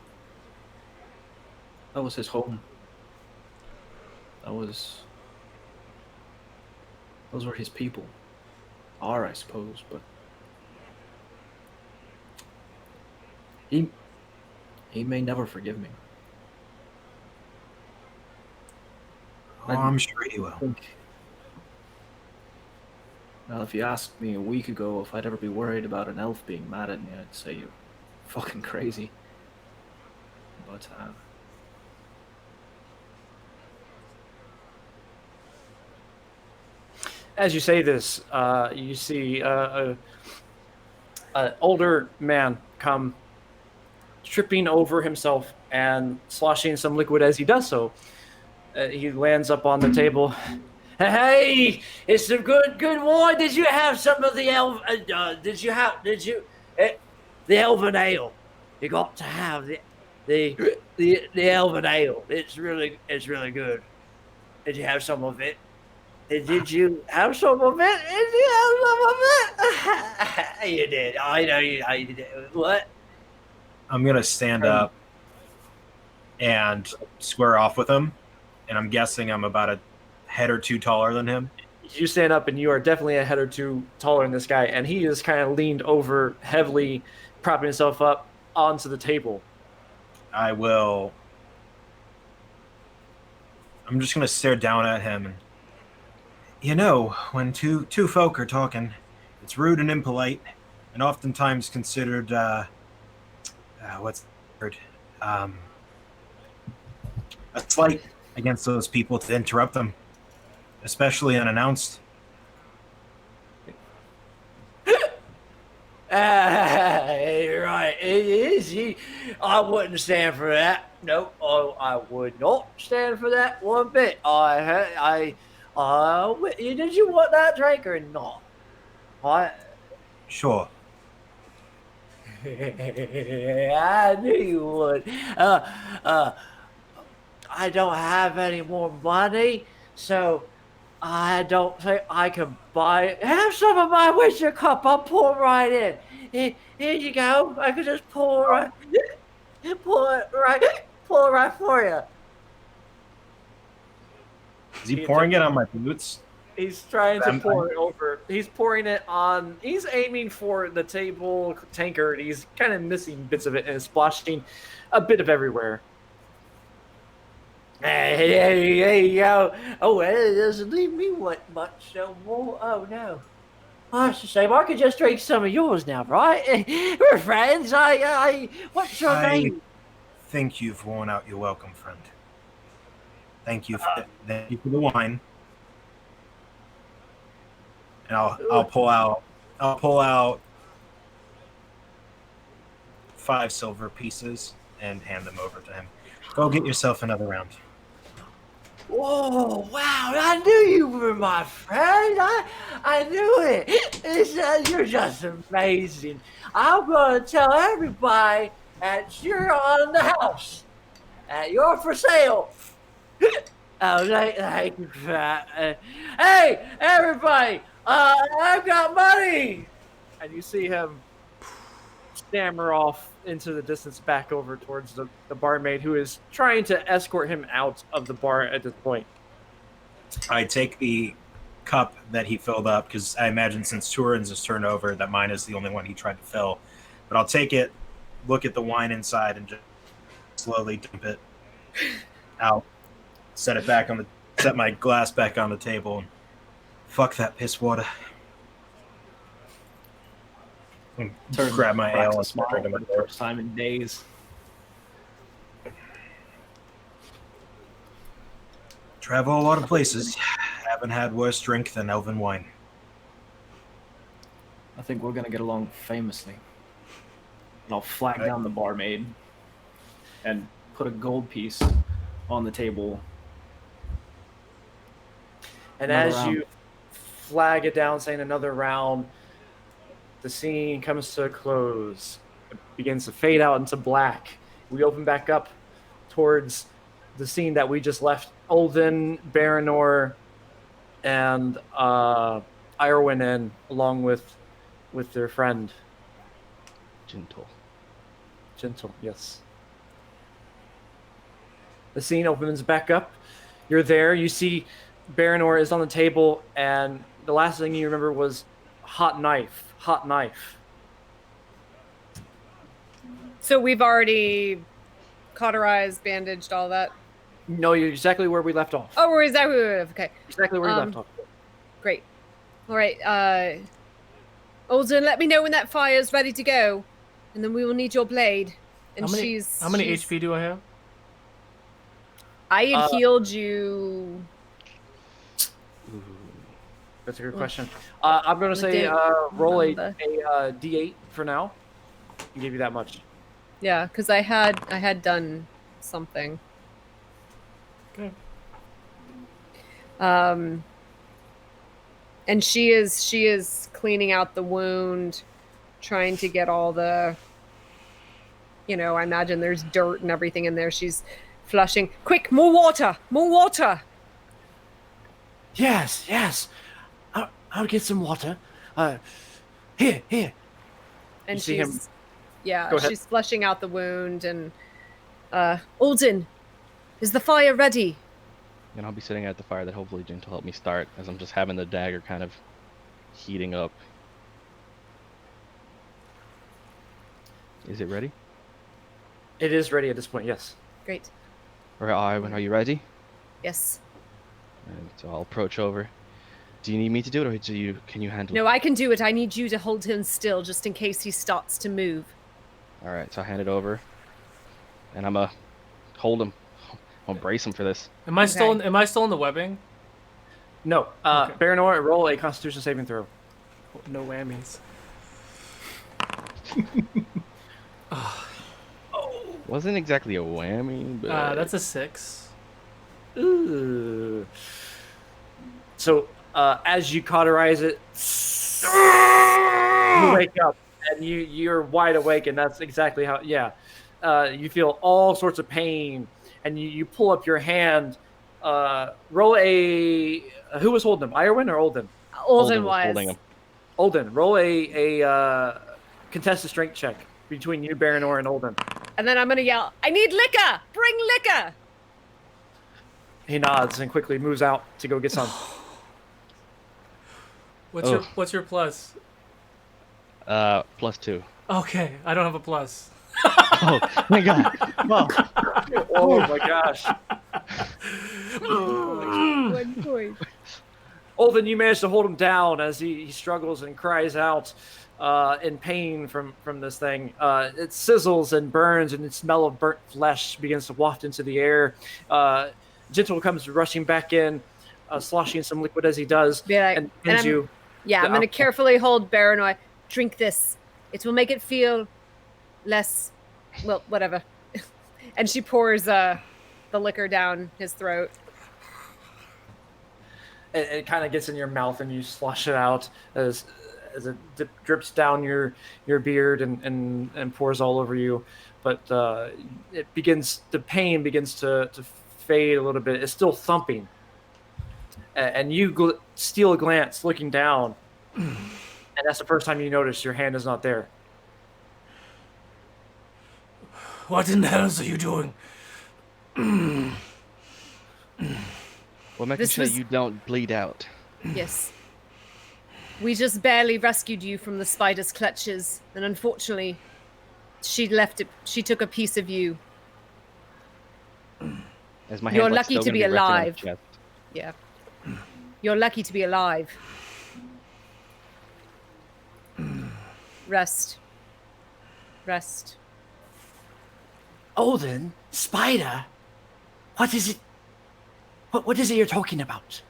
that was his home. Those were his people. Are, I suppose, but he may never forgive me. Oh, I'm sure he will. Well, if you asked me a week ago if I'd ever be worried about an elf being mad at me, I'd say you're fucking crazy. But, As you say this, you see an older man come tripping over himself and sloshing some liquid as he does so. He lands up on the table. Hey, it's some good wine. Did you have some of the the elven ale? You got to have the elven ale. It's really good. Did you have some of it? Did you have some of it? Did you have some of it? You did. I know you did. What? I'm gonna stand up and square off with him, and I'm guessing I'm about a head or two taller than him. You stand up, and you are definitely a head or two taller than this guy, and he is kind of leaned over heavily, propping himself up onto the table. I'm just gonna stare down at him, and when two folk are talking, it's rude and impolite, and oftentimes considered what's the word? A slight against those people to interrupt them, especially unannounced. You're right. It is. I wouldn't stand for that. No, I would not stand for that one bit. Did you want that drink or not? Sure. I knew you would. I don't have any more money, so I don't think I can buy it. Have some of my Witcher cup. I'll pour right in. Here you go. I can just pour right for you. Is he pouring it on my boots? He's trying to pour it over. He's pouring it on. He's aiming for the table tankard. He's kind of missing bits of it and splashing a bit of everywhere. Hey, you go. Oh, it doesn't leave me much no more. Oh, no. Oh, that's a shame. I could just drink some of yours now, right? We're friends. What's your name? I think you've worn out your welcome, friend. Thank you for the wine. And I'll pull out 5 silver pieces and hand them over to him. Go get yourself another round. Whoa, wow, I knew you were my friend. I knew it. You're just amazing. I'm going to tell everybody that you're on the house. You're for sale. Oh, thank you for that. Hey, everybody, I've got money. And you see him stammer off into the distance back over towards the barmaid, who is trying to escort him out of the bar at this point. I take the cup that he filled up, because I imagine since Turin's is turned over, that mine is the only one he tried to fill. But I'll take it, look at the wine inside, and just slowly dump it out. Set my glass back on the table, and fuck that piss water. And grab my ale and smile drink for the first time in days. Travel a lot of places. Haven't had worse drink than elven wine. I think we're gonna get along famously. And I'll flag down the barmaid and put a gold piece on the table. And as you flag it down, saying another round, the scene comes to a close. It begins to fade out into black. We open back up towards the scene that we just left. Olden, Baranor, and Irwin in along with their friend. Gentle. Gentle, yes. The scene opens back up. You're there. You see Baranor is on the table, and the last thing you remember was hot knife. Hot knife. So we've already cauterized, bandaged, all that. No, you're exactly where we left off. Oh, we're exactly okay. Exactly where you left off. Great. All right. Alden, let me know when that fire's ready to go, and then we will need your blade. And How many HP do I have? I had healed you. That's a good question. I'm going to say roll a D8 for now. I'll give you that much. Yeah, because I had done something. Okay. And she is cleaning out the wound, trying to get all the, I imagine there's dirt and everything in there. She's flushing. Quick, more water, more water. Yes. I'll get some water. Here. And you see him. Yeah, Go ahead. she's flushing out the wound. And Alden, is the fire ready? And I'll be sitting at the fire that hopefully Gentle helped me start, as I'm just having the dagger kind of heating up. Is it ready? It is ready at this point, yes. Great. All right, Iwan, are you ready? Yes. And so I'll approach over. Do you need me to do it, or can you handle it? No, I can do it. I need you to hold him still, just in case he starts to move. All right, so I hand it over, and I'm gonna hold him. I'm gonna brace him for this. Am I still in the webbing? No. Okay. Baranor, roll a Constitution saving throw. No whammies. Wasn't exactly a whammy, but That's a 6. Ooh. So, as you cauterize it, you wake up and you're wide awake, and that's exactly how. Yeah, you feel all sorts of pain, and you pull up your hand. Roll a. Who was holding him? Irwin or Olden? Olden was was. holding him. Olden. Roll a contested strength check between you, Baranor, and Olden. And then I'm gonna yell, "I need liquor! Bring liquor!" He nods and quickly moves out to go get some. What's your plus? +2. Okay, I don't have a plus. Oh my god! Well, Oh my gosh. 1 point. Olden, you manage to hold him down as he struggles and cries out in pain from this thing. It sizzles and burns, and the smell of burnt flesh begins to waft into the air. Gentle comes rushing back in, sloshing some liquid as he does, Be like, and hands you. Yeah, I'm gonna carefully hold Baranor. Drink this. It will make it feel less, well, whatever. And she pours the liquor down his throat. It kind of gets in your mouth, and you slosh it out as it drips down your beard and pours all over you. But the pain begins to fade a little bit. It's still thumping, and you steal a glance, looking down, and that's the first time you notice your hand is not there. What in the hell are you doing? we're making sure you don't bleed out. Yes. We just barely rescued you from the spider's clutches, and unfortunately, she took a piece of you. As my You're hand's, like, lucky still to gonna be resting on his alive. chest. Yeah. You're lucky to be alive. Rest. Olden, spider? What is it? What is it you're talking about?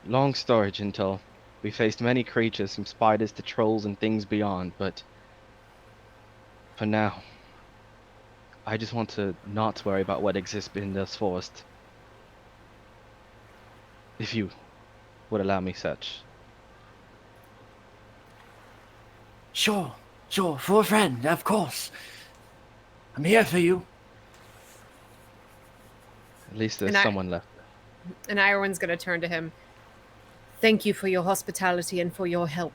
Long story, Gentle. We faced many creatures, from spiders to trolls and things beyond, but for now, I just want to not worry about what exists in this forest. If you would allow me such. Sure, for a friend, of course. I'm here for you. At least there's And someone left. And Irwin's gonna turn to him. Thank you for your hospitality and for your help.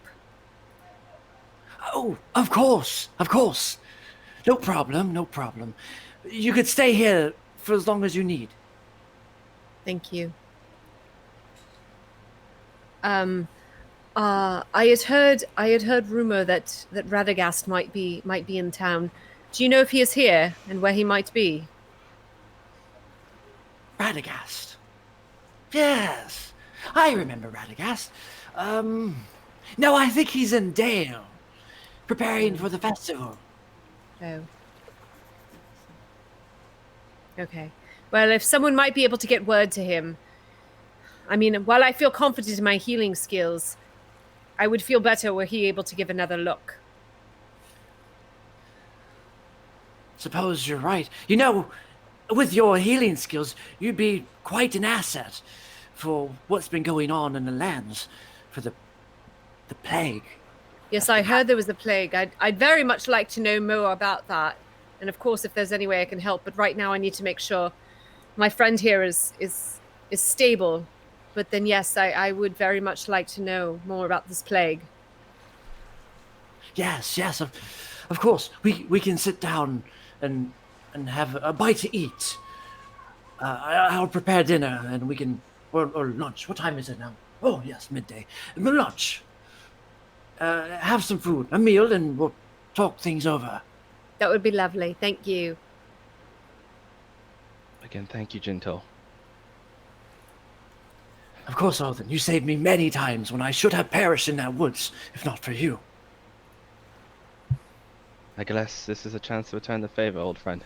Oh, of course, of course. No problem, no problem. You could stay here for as long as you need. Thank you. I had heard rumor that Radagast might be in town. Do you know if he is here and where he might be? Radagast. Yes, I remember Radagast. No, I think he's in Dale, preparing for the festival. Oh. Okay. Well, if someone might be able to get word to him. I mean, while I feel confident in my healing skills, I would feel better were he able to give another look. Suppose you're right. You know, with your healing skills, you'd be quite an asset for what's been going on in the lands, for the plague. Yes, I heard there was a plague. I'd very much like to know more about that. And of course, if there's any way I can help. But right now I need to make sure my friend here is stable. But then, yes, I would very much like to know more about this plague. Yes, of course. We can sit down and have a bite to eat. I'll prepare dinner and we can, or lunch. What time is it now? Oh, yes, midday. Lunch. Have some food, a meal, and we'll talk things over. That would be lovely. Thank you. Again, thank you, Jinto. Of course, Alden. You saved me many times when I should have perished in that woods, if not for you. I guess this is a chance to return the favor, old friend.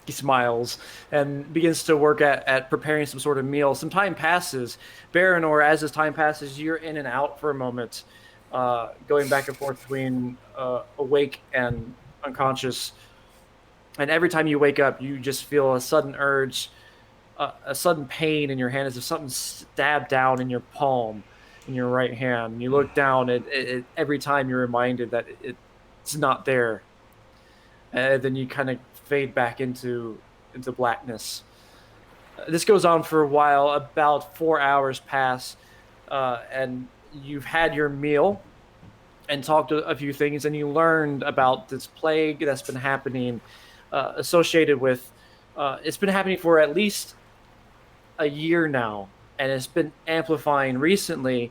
He smiles and begins to work at preparing some sort of meal. Some time passes. Baranor, as this time passes, you're in and out for a moment, going back and forth between awake and unconscious. And every time you wake up, you just feel a sudden urge, a sudden pain in your hand, as if something stabbed down in your palm, in your right hand. You look down, every time you're reminded that it's not there. And then you kind of fade back into blackness. This goes on for a while. About 4 hours pass, and you've had your meal and talked a few things, and you learned about this plague that's been happening, associated with. It's been happening for at least a year now, and it's been amplifying recently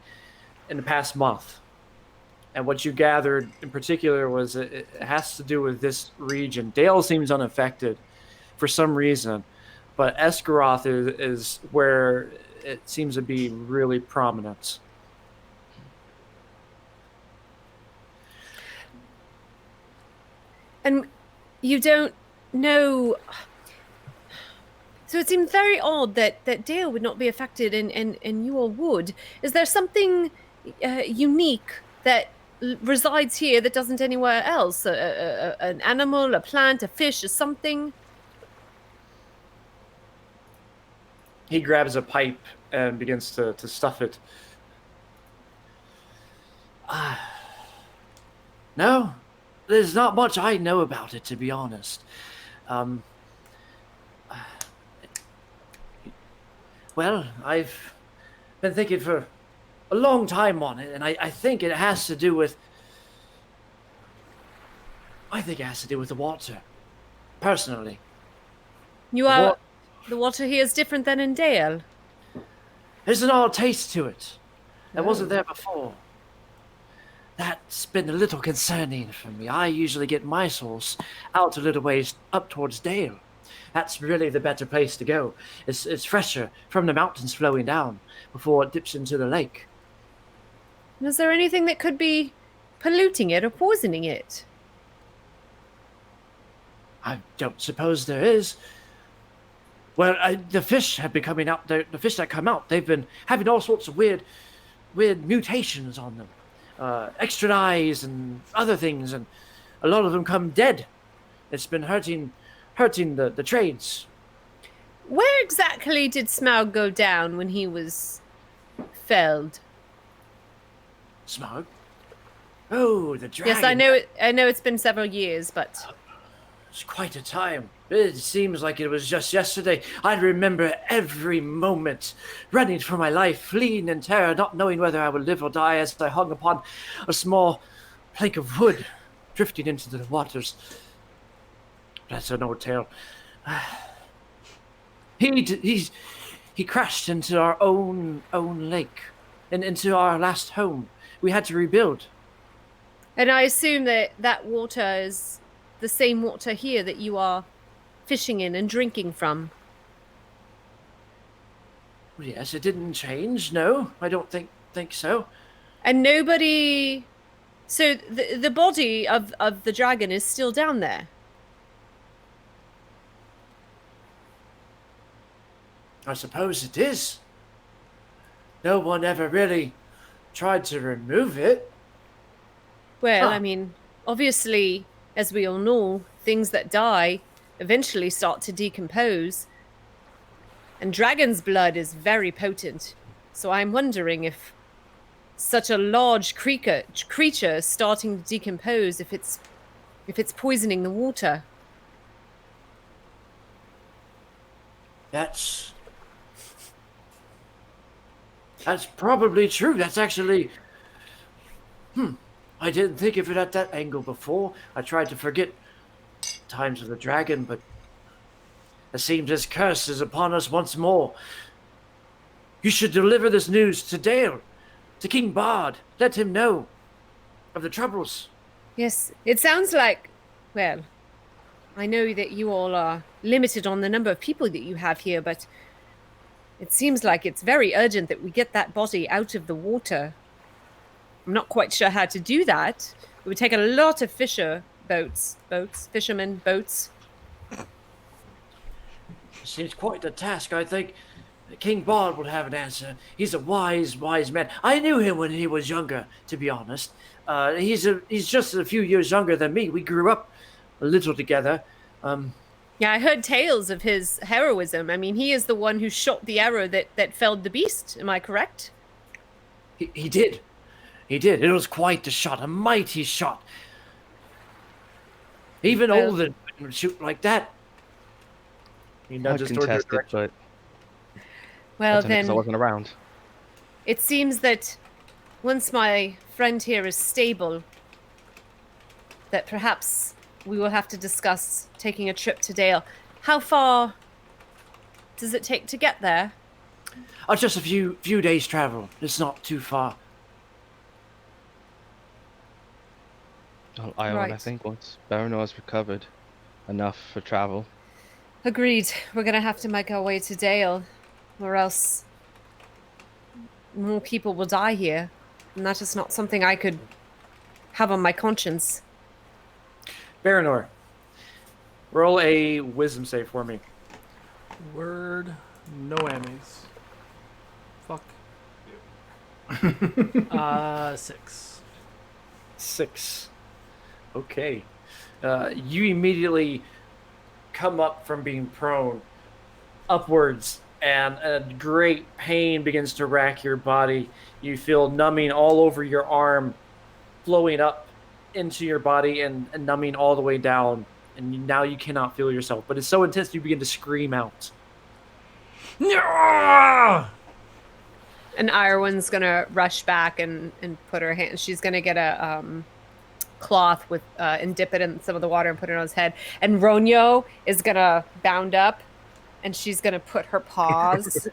in the past month. And what you gathered in particular was it has to do with this region. Dale seems unaffected for some reason, but Esgaroth is where it seems to be really prominent. And you don't know. So it seemed very odd that Dale would not be affected and you all would. Is there something unique that resides here that doesn't anywhere else? An animal, a plant, a fish, or something? He grabs a pipe and begins to stuff it. No, there's not much I know about it, to be honest. Well, I've been thinking for a long time on it, and I think it has to do with... I think it has to do with the water, personally. The water here is different than in Dale. There's an odd taste to it that wasn't there before. That's been a little concerning for me. I usually get my source out a little ways up towards Dale. That's really the better place to go. It's fresher from the mountains flowing down before it dips into the lake. Is there anything that could be polluting it or poisoning it? I don't suppose there is. Well, the fish have been coming out. The fish that come out, they've been having all sorts of weird mutations on them. Extra eyes and other things, and a lot of them come dead. It's been hurting the trades. Where exactly did Smaug go down when he was felled? Smaug? Oh, the dragon. Yes, I know it's been several years, but was quite a time. It seems like it was just yesterday. I remember every moment, running for my life, fleeing in terror, not knowing whether I would live or die as I hung upon a small plank of wood, drifting into the waters. That's an old tale. He crashed into our own lake and into our last home. We had to rebuild. And I assume that that water is the same water here that you are fishing in and drinking from. Well, yes, it didn't change. No, I don't think so. And nobody. So the body of the dragon is still down there. I suppose it is. No one ever really tried to remove it. Well, Huh. I mean, obviously, as we all know, things that die eventually start to decompose. And dragon's blood is very potent. So I'm wondering if such a large creature is starting to decompose, if it's poisoning the water. That's probably true. That's actually. I didn't think of it at that angle before. I tried to forget times of the dragon, but it seems his curse is upon us once more. You should deliver this news to Dale, to King Bard. Let him know of the troubles. Yes, it sounds like, well, I know that you all are limited on the number of people that you have here, but it seems like it's very urgent that we get that body out of the water. I'm not quite sure how to do that. It would take a lot of fishermen boats. Seems quite a task. I think King Bard would have an answer. He's a wise man. I knew him when he was younger, to be honest. He's just a few years younger than me. We grew up a little together. Yeah, I heard tales of his heroism. I mean, he is the one who shot the arrow that felled the beast. Am I correct? He did. He did. It was quite a shot, a mighty shot. Even Well- Olden would shoot like that. He I nudges toward your contested, direction. but Well, that's only 'cause I then wasn't around. it seems that once my friend here is stable, that perhaps we will have to discuss taking a trip to Dale. How far does it take to get there? Just a few days' travel. It's not too far. I Right. think once Baranor has recovered enough for travel. Agreed. We're gonna have to make our way to Dale, or else more people will die here. And that is not something I could have on my conscience. Baranor, roll a wisdom save for me. Word, no amends. Fuck. 6. 6. Okay. You immediately come up from being prone upwards, and a great pain begins to rack your body. You feel numbing all over your arm, flowing up into your body and numbing all the way down. And now you cannot feel yourself. But it's so intense you begin to scream out. And Irwin's gonna rush back and put her hand. She's gonna get a cloth with and dip it in some of the water and put it on his head. And Ronyo is gonna bound up, and she's gonna put her paws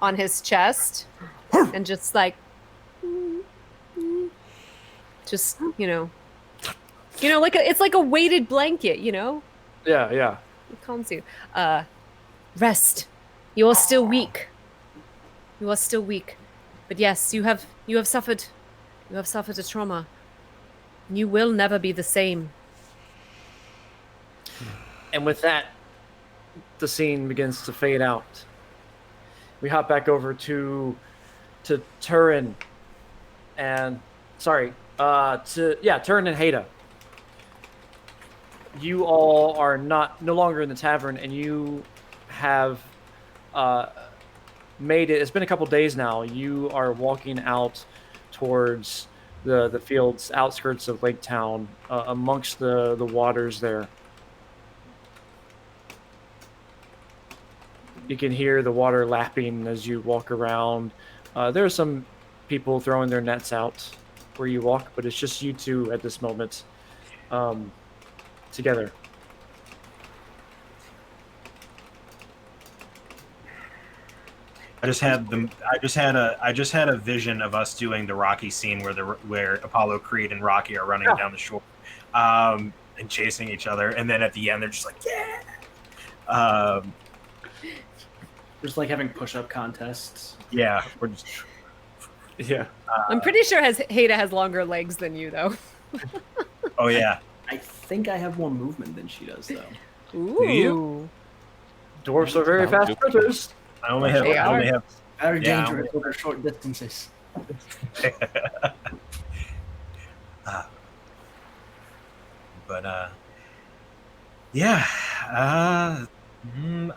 on his chest and just like, just like it's like a weighted blanket, Yeah. It calms you. Rest. You are still weak. You are still weak. But yes, you have suffered a trauma. You will never be the same. And with that, the scene begins to fade out. We hop back over to Turin and Turin and Haida. You all are no longer in the tavern, and you have made it. It's been a couple days now. You are walking out towards the fields, outskirts of Lake Town, amongst the waters there. You can hear the water lapping as you walk around. There are some people throwing their nets out where you walk, but it's just you two at this moment together. I just had a vision of us doing the Rocky scene where Apollo Creed and Rocky are running down the shore, and chasing each other, and then at the end they're just like, yeah. Just like having push-up contests. Yeah, we're just. Yeah. I'm pretty sure Haida has longer legs than you, though. Oh yeah. I think I have more movement than she does, though. Ooh. Do you? Dwarves are very fast sprinters. I only have. Very Yeah, dangerous over short distances. But yeah.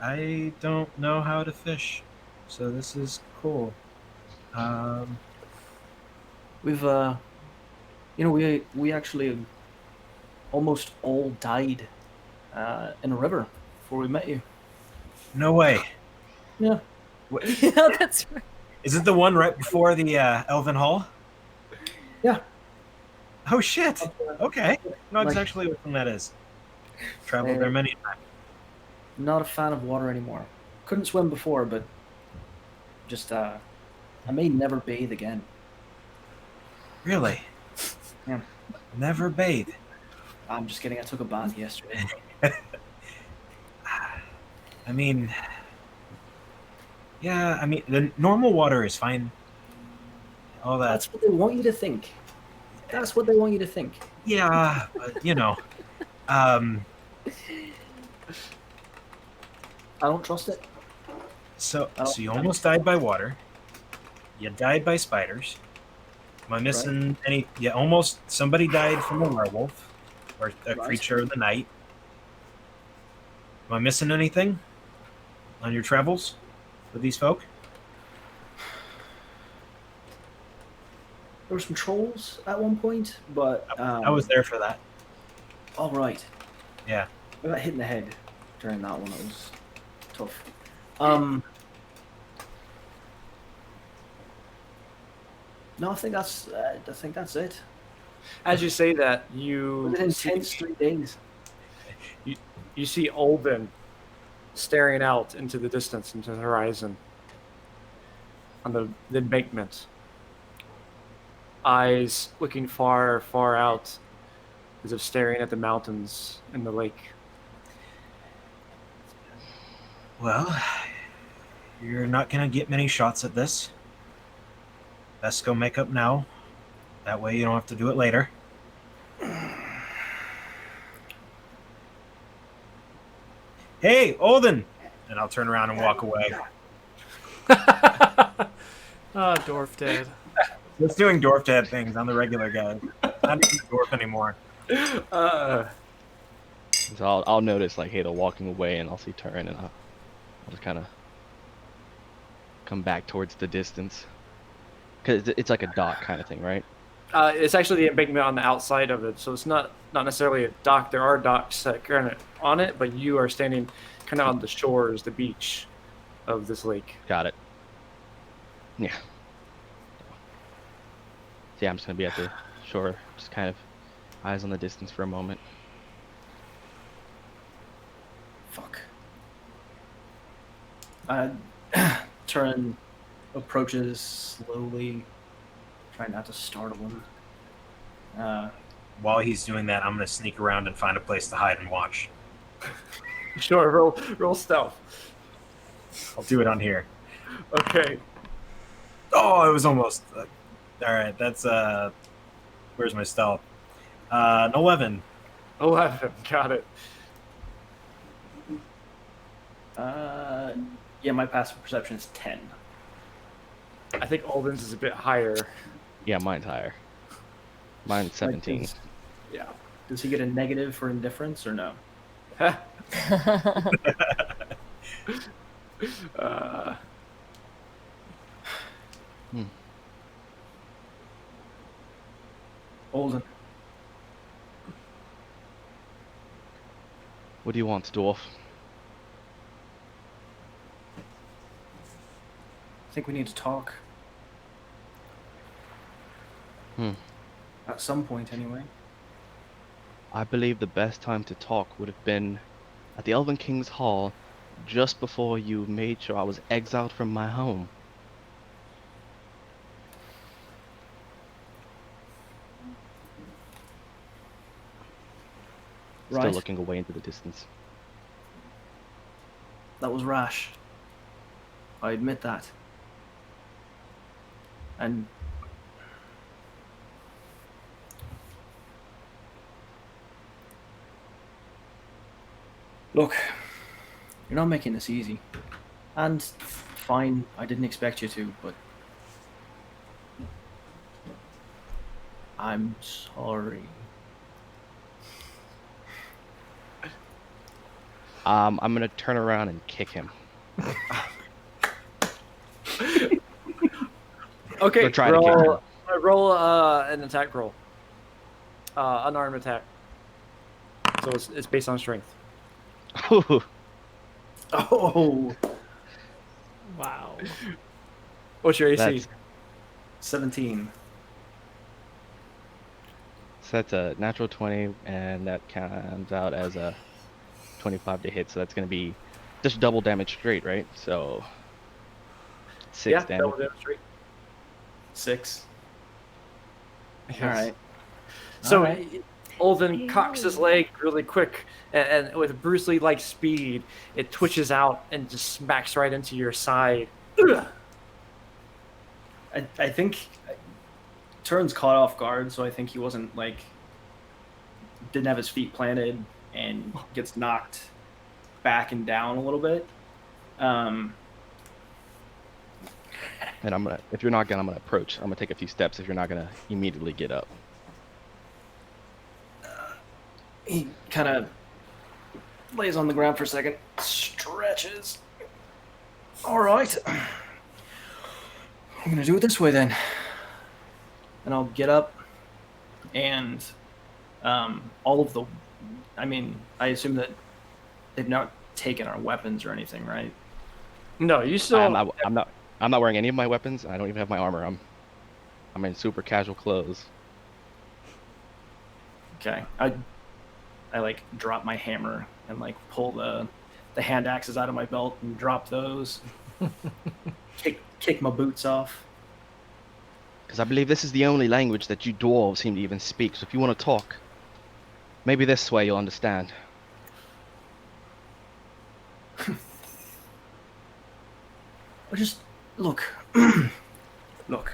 I don't know how to fish, so this is cool. We've we actually almost all died in a river before we met you. No way. Yeah. Yeah, that's right. Is it the one right before the Elven Hall? Yeah. Oh shit. Okay. No, Like- exactly what that is. Traveled there many times. Not a fan of water anymore. Couldn't swim before, but just I may never bathe again. Really? Yeah. Never bathe. I'm just kidding. I took a bath yesterday. I mean, yeah. I mean, the normal water is fine. All that. That's what they want you to think. That's what they want you to think. Yeah, but, you know. I don't trust it. So you almost died by water. You died by spiders. Am I missing any? Yeah, almost. Somebody died from a werewolf or a creature of the night. Am I missing anything on your travels with these folk? There were some trolls at one point, but I was there for that. all right. Yeah. I got hit in the head during that one. It was tough. No, I think that's it. As you say that, It you was an intense 3 days. you see Olden staring out into the distance, into the horizon, on the embankment. Eyes looking far, far out, as if staring at the mountains and the lake. Well, you're not gonna get many shots at this. Best go make up now. That way you don't have to do it later. Hey, Olden! And I'll turn around and walk away. Ah, Dwarf dead. Just doing dwarf dad things. I'm the regular guy. Not even a dwarf anymore. So I'll notice like Halo walking away, and I'll see Turin, and I'll just kind of come back towards the distance, because it's like a dock kind of thing, right? It's actually the embankment on the outside of it, so it's not necessarily a dock. There are docks that kind of on it, but you are standing kind of on the shores, the beach of this lake. Got it. Yeah. So yeah, I'm just gonna be at the shore, just kind of eyes on the distance for a moment. Fuck. Turin approaches slowly, trying not to startle him. While he's doing that, I'm going to sneak around and find a place to hide and watch. Sure, roll stealth. I'll do it on here. Okay. Oh, it was almost. All right, that's where's my stealth? An 11. 11. Got it. Yeah, my passive perception is 10. I think Olden's is a bit higher. Yeah, mine's higher. Mine's 17. Yeah. Does he get a negative for indifference or no? Olden. What do you want, dwarf? think we need to talk. At some point, anyway. I believe the best time to talk would have been at the Elven King's Hall just before you made sure I was exiled from my home. Still Right. looking away into the distance. That was rash. I admit that. And look, you're not making this easy. And fine, I didn't expect you to, but I'm sorry. I'm gonna turn around and kick him. Okay, Or try to kick roll an attack roll. Unarmed attack. So it's based on strength. him. Oh, Wow. What's your AC? That's- 17. So that's a natural 20, and that comes out as a 25 to hit. So that's gonna be just double damage straight, right? So 6 yeah, damage. double damage straight. 6. Yes. All right. So All right. Olden cocks his leg really quick, and with Bruce Lee-like speed, it twitches out and just smacks right into your side. Ugh. I think Turn's caught off guard, so I think he wasn't didn't have his feet planted and gets knocked back and down a little bit. And if you're not gonna, I'm gonna approach. I'm gonna take a few steps if you're not gonna immediately get up. He kind of lays on the ground for a second, stretches. All right. I'm going to do it this way then. And I'll get up and all of the... I mean, I assume that they've not taken our weapons or anything, right? No, you still. I'm not wearing any of my weapons. I don't even have my armor. I'm in super casual clothes. Okay. I drop my hammer and pull the hand axes out of my belt and drop those. kick my boots off. Because I believe this is the only language that you dwarves seem to even speak. So if you want to talk, maybe this way you'll understand. Just look. Look.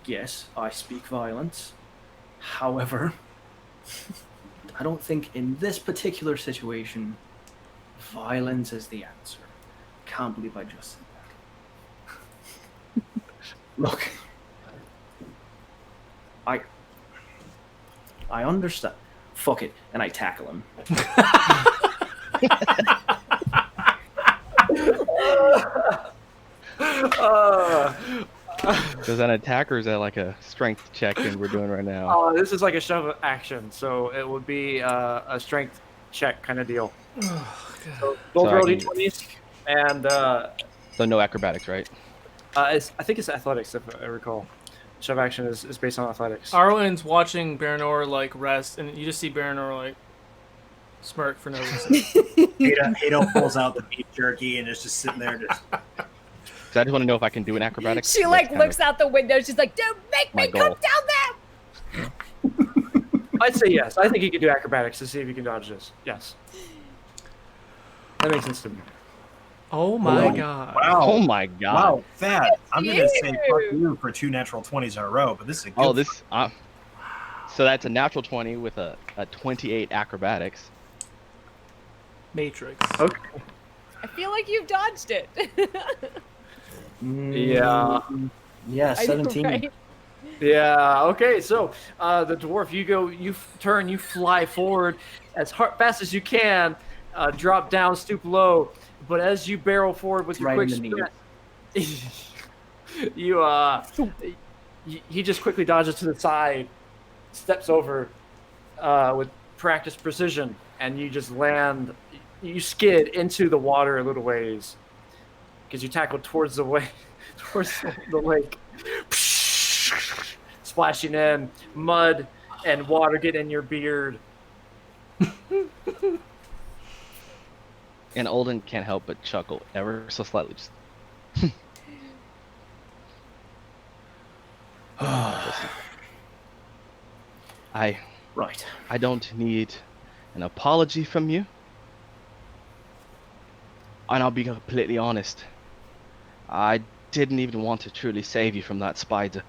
Yes, I speak violence. However, I don't think in this particular situation, violence is the answer. Can't believe I just said that. Look, I understand. Fuck it, and I tackle him. Does an attacker, is that like a strength check and we're doing right now? This is like a shove action, so it would be a strength check kind of deal. So both So I roll can- d20s, and So no acrobatics, right? I think it's athletics, if I recall. Shove action is based on athletics. Arwen's watching Baranor rest, and you just see Baranor smirk for no reason. Hato pulls out the beef jerky and is just sitting there just... So I just want to know if I can do an acrobatics. She That's kind looks of out the window. She's like, "Don't make my me come goal. down there." I'd say yes. I think you can do acrobatics to see if you can dodge this. Yes. That makes sense to me. Oh my Oh, god. Wow. Oh my god. Wow, Thad. I'm going to say you. fuck you for 2 natural 20s in a row, but this is a good Oh, this. So that's a natural 20 with a 28 acrobatics. Matrix. Okay. I feel like you've dodged it. Yeah. Yeah, I know, 17. right? Yeah. Okay. So the dwarf, you turn, you fly forward as fast as you can, drop down, stoop low. But as you barrel forward with your Right quick in the sprint, he just quickly dodges to the side, steps over with practiced precision, and you just land you skid into the water a little ways because you tackled towards the lake, splashing in mud and water get in your beard. And Olden can't help but chuckle ever so slightly. Just listen, Right. I don't need an apology from you. And I'll be completely honest. I didn't even want to truly save you from that spider.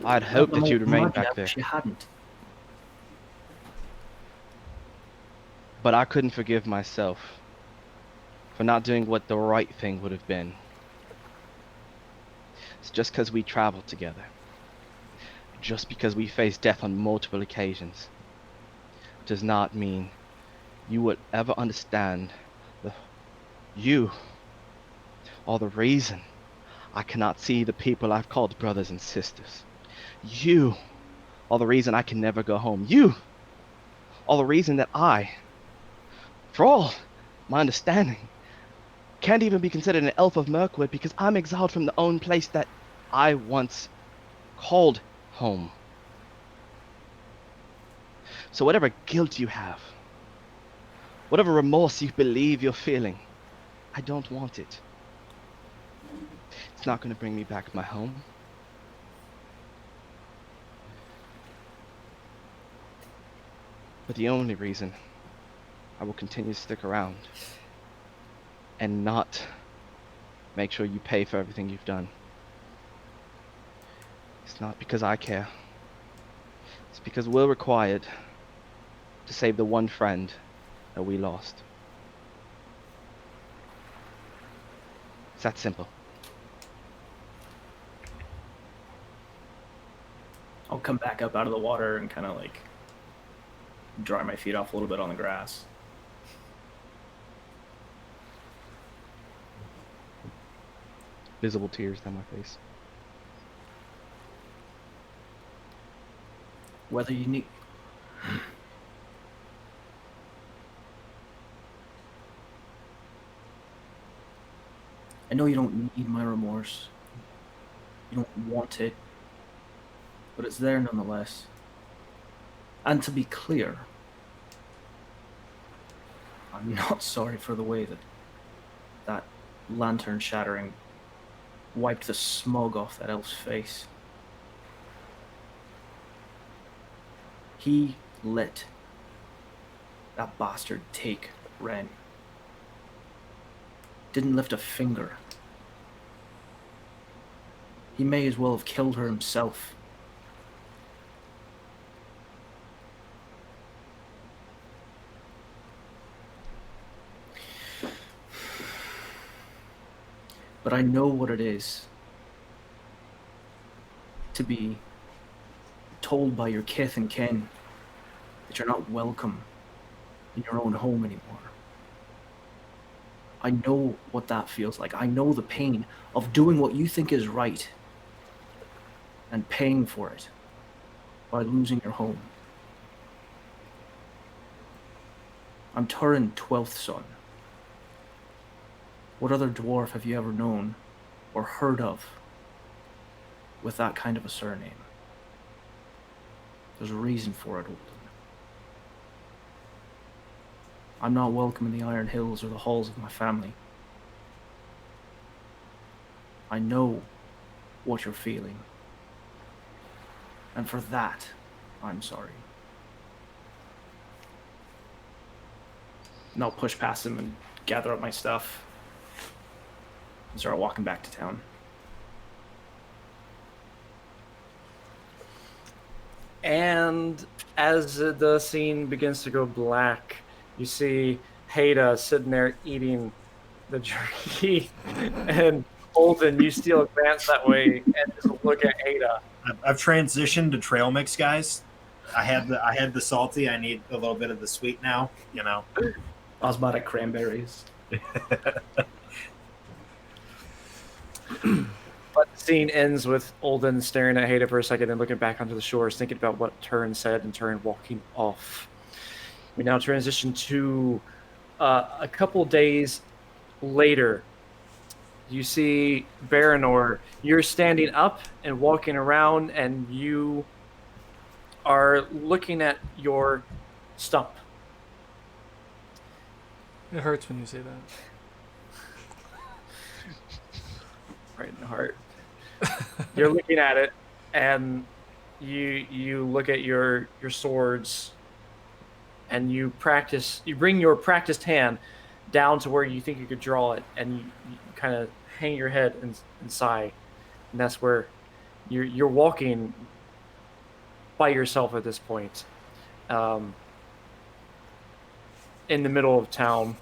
I'd hoped that you'd remain back there. She hadn't. But I couldn't forgive myself for not doing what the right thing would have been. It's just because we traveled together. Just because we faced death on multiple occasions does not mean you would ever understand you are the reason I cannot see the people I've called brothers and sisters. You are the reason I can never go home. You are the reason that I, for all my understanding, can't even be considered an elf of Mirkwood because I'm exiled from the own place that I once called home. So whatever guilt you have, whatever remorse you believe you're feeling, I don't want it. It's not going to bring me back my home. But the only reason I will continue to stick around and not make sure you pay for everything you've done, it's not because I care. It's because we're required to save the one friend that we lost. It's that simple. I'll come back up out of the water and kind of like dry my feet off a little bit on the grass. Visible tears down my face. Whether you need... I know you don't need my remorse. You don't want it. But it's there nonetheless. And to be clear, I'm not sorry for the way that lantern shattering wiped the smug off that elf's face. He let that bastard take Ren. Didn't lift a finger. He may as well have killed her himself. But I know what it is to be told by your kith and kin that you're not welcome in your own home anymore. I know what that feels like. I know the pain of doing what you think is right and paying for it by losing your home. I'm Turin 12th son. What other dwarf have you ever known or heard of with that kind of a surname? There's a reason for it, Olden. I'm not welcome in the Iron Hills or the halls of my family. I know what you're feeling. And for that, I'm sorry. And I'll push past him and gather up my stuff and start walking back to town. And as the scene begins to go black, you see Haida sitting there eating the jerky, and Olden, you still advance that way and just look at Haida. I've transitioned to trail mix, guys. I had the salty. I need a little bit of the sweet now. You know, Osmotic cranberries. But the scene ends with Olden staring at Haida for a second and looking back onto the shores, thinking about what Turin said and Turin walking off. We now transition to a couple days later. You see Baranor. You're standing up and walking around, and you are looking at your stump. It hurts when you say that. Right in the heart. You're looking at it, and you look at your swords, and you practice. You bring your practiced hand down to where you think you could draw it, and you kind of hang your head and sigh, and that's where you're walking by yourself at this point, in the middle of town.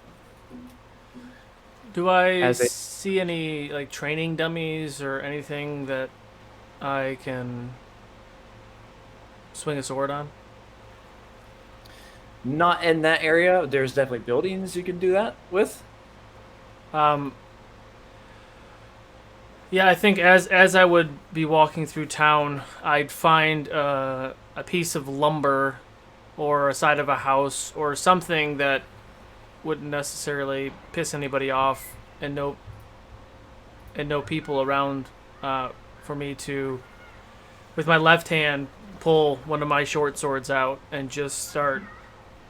Do I see any like training dummies or anything that I can swing a sword on? Not in that area. There's definitely buildings you can do that with. Yeah, I think as I would be walking through town, I'd find a piece of lumber or a side of a house or something that wouldn't necessarily piss anybody off, and no people around for me to, with my left hand, pull one of my short swords out and just start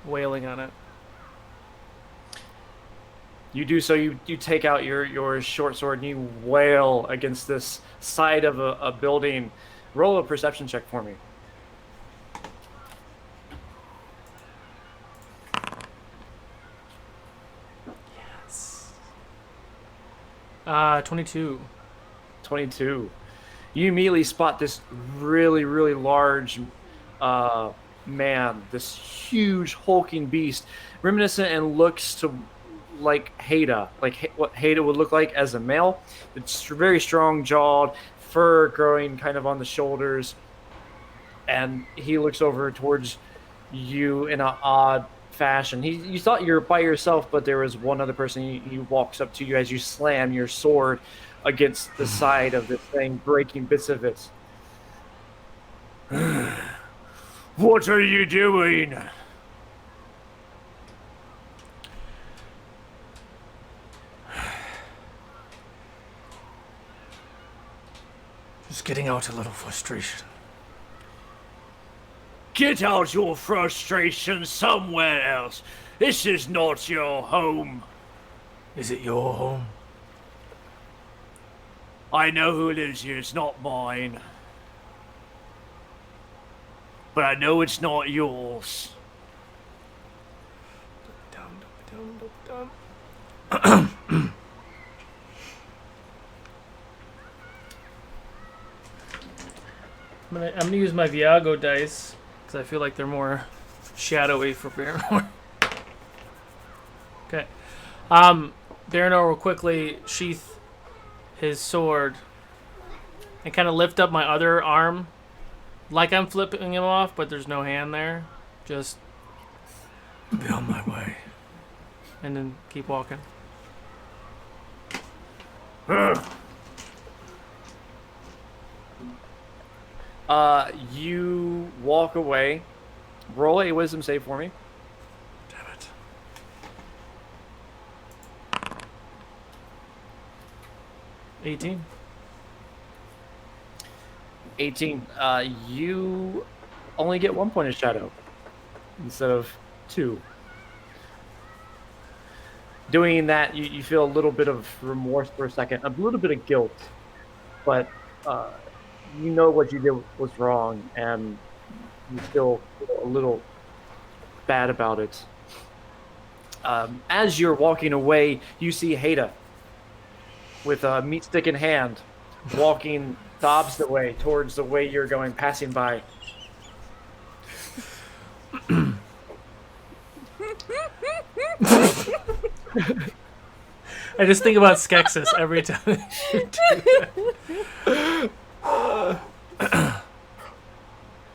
wailing on it. You do so. You take out your short sword and you wail against this side of a building. Roll a perception check for me. Yes. 22. 22. You immediately spot this really, really large man, this huge hulking beast, reminiscent and looks to like Haida, like what Haida would look like as a male. It's very strong jawed, fur growing kind of on the shoulders, and he looks over towards you in an odd fashion. You thought you were by yourself, but there was one other person. He walks up to you as you slam your sword against the side of this thing, breaking bits of it. What are you doing? Just getting out a little frustration. Get out your frustration somewhere else. This is not your home. Is it your home? I know who lives here. It's not mine. But I know it's not yours. I'm gonna use my Viago dice because I feel like they're more shadowy for Baranor. Okay. Baranor will quickly sheath his sword and kind of lift up my other arm like I'm flipping him off, but there's no hand there. Just be on my way. And then keep walking. You walk away. Roll a wisdom save for me. Damn it. 18. 18. You only get 1 point of shadow instead of 2. Doing that, you feel a little bit of remorse for a second, a little bit of guilt, but you know what you did was wrong, and you still feel a little bad about it. As you're walking away, you see Haida with a meat stick in hand, walking the opposite way towards the way you're going, passing by. I just think about Skeksis every time.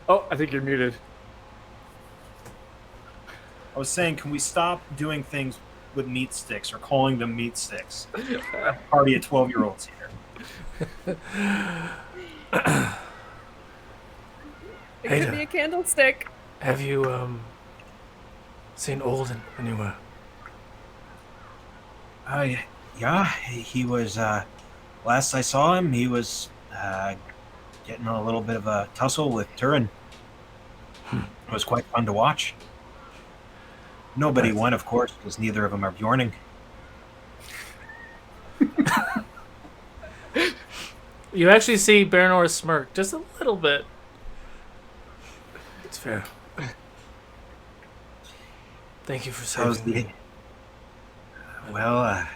Oh, I think you're muted. I was saying, can we stop doing things with meat sticks or calling them meat sticks? Party of 12-year-olds here. It could be a candlestick. Have you St. Olden anywhere? Yeah, he was, last I saw him, he was, getting a little bit of a tussle with Turin. It was quite fun to watch. Nobody won, of course, because neither of them are Bjorning. You actually see Baranor smirk just a little bit. It's fair. Thank you for saving me. Well,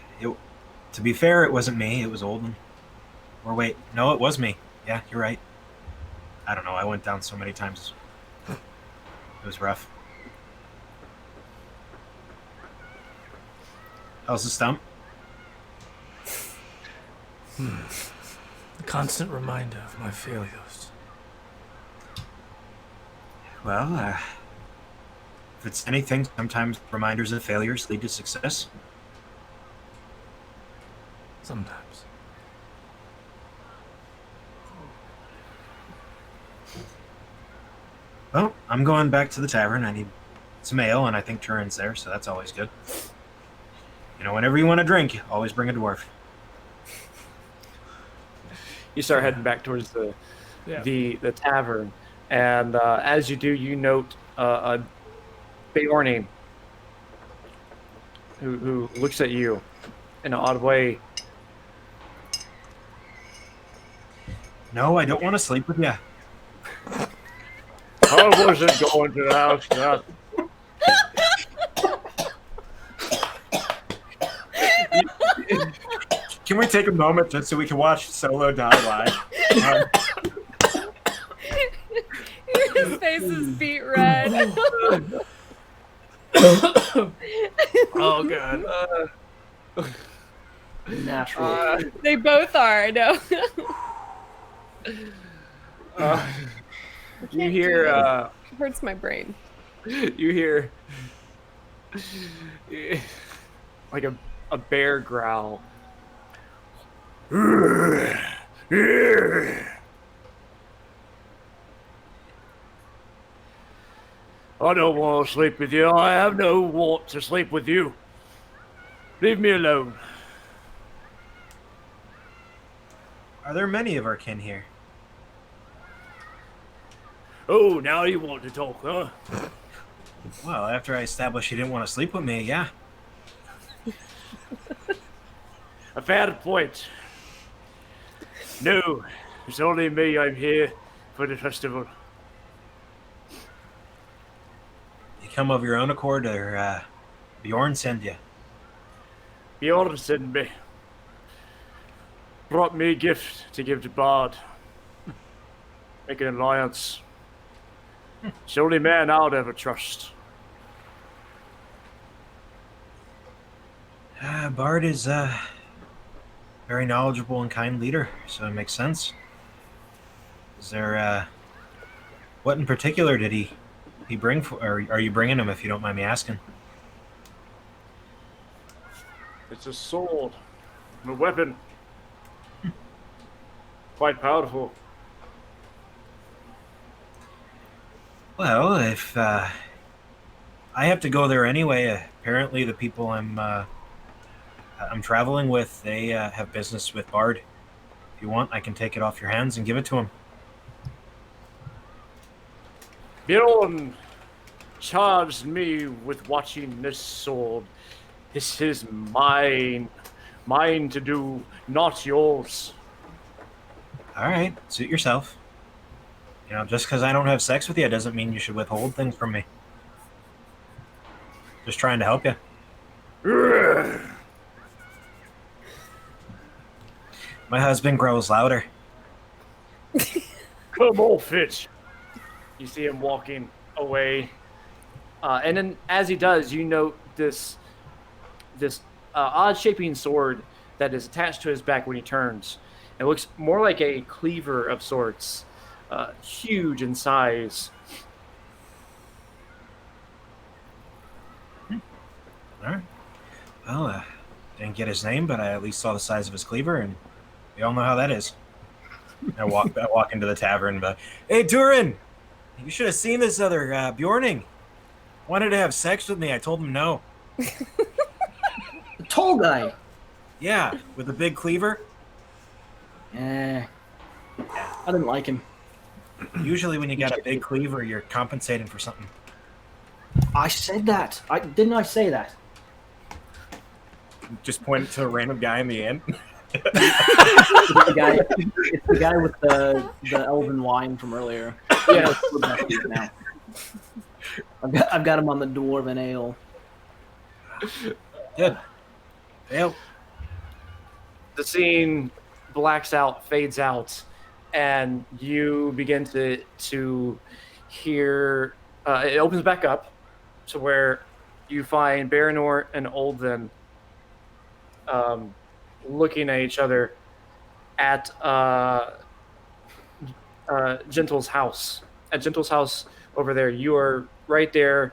to be fair, it wasn't me. It was Olden. Or wait, no, it was me. Yeah, you're right. I don't know. I went down so many times. It was rough. How's the stump? A constant reminder of my failures. Well, if it's anything, sometimes reminders of failures lead to success. Sometimes. Well, I'm going back to the tavern. I need some ale, and I think Turin's there, so that's always good. You know, whenever you want to drink, always bring a dwarf. You start heading back towards the tavern, and as you do, you note a Bjorning who looks at you in an odd way. No, I don't want to sleep with you. I wasn't going to the house. Now. Can we take a moment just so we can watch Solo die live? His face is beet red. Oh god. Natural. They both are, I know. You hear Hurts my brain. you hear like a bear growl. I don't want to sleep with you. I have no want to sleep with you. Leave me alone. Are there many of our kin here? Oh, now you want to talk, huh? Well, after I established you didn't want to sleep with me, yeah. A fair point. No, it's only me. I'm here for the festival. You come of your own accord, or Bjorn send you? Bjorn sent me. Brought me a gift to give to Bard. Make an alliance. It's the only man I'll ever trust. Bard is a very knowledgeable and kind leader, so it makes sense. Is there, what in particular did he bring, or are you bringing him, if you don't mind me asking? It's a sword. A weapon. Quite powerful. Well, if I have to go there anyway, apparently the people I'm traveling with, they have business with Bard. If you want, I can take it off your hands and give it to him. Bjorn charged me with watching this sword. This is mine. Mine to do, not yours. All right, suit yourself. You know, just because I don't have sex with you doesn't mean you should withhold things from me. Just trying to help you. My husband grows louder. Come on, Fitch. You see him walking away, and then as he does, you note this odd-shaping sword that is attached to his back when he turns. It looks more like a cleaver of sorts, huge in size. All right. Well, didn't get his name, but I at least saw the size of his cleaver, and we all know how that is. I walk into the tavern, but hey, Turin, you should have seen this other Bjorning. wanted to have sex with me. I told him no. The tall guy. Yeah, with a big cleaver. Eh. I didn't like him. Usually when you got a big cleaver, you're compensating for something. I said that. Didn't I say that? Just pointed to a random guy in the inn. It's the guy with the elven wine from earlier. Yeah. Now. I've got him on the dwarven ale. Good. Yeah. The scene blacks out, fades out, and you begin to hear. It opens back up to where you find Baranor and Olden looking at each other at Gentle's house. At Gentle's house over there, you are right there,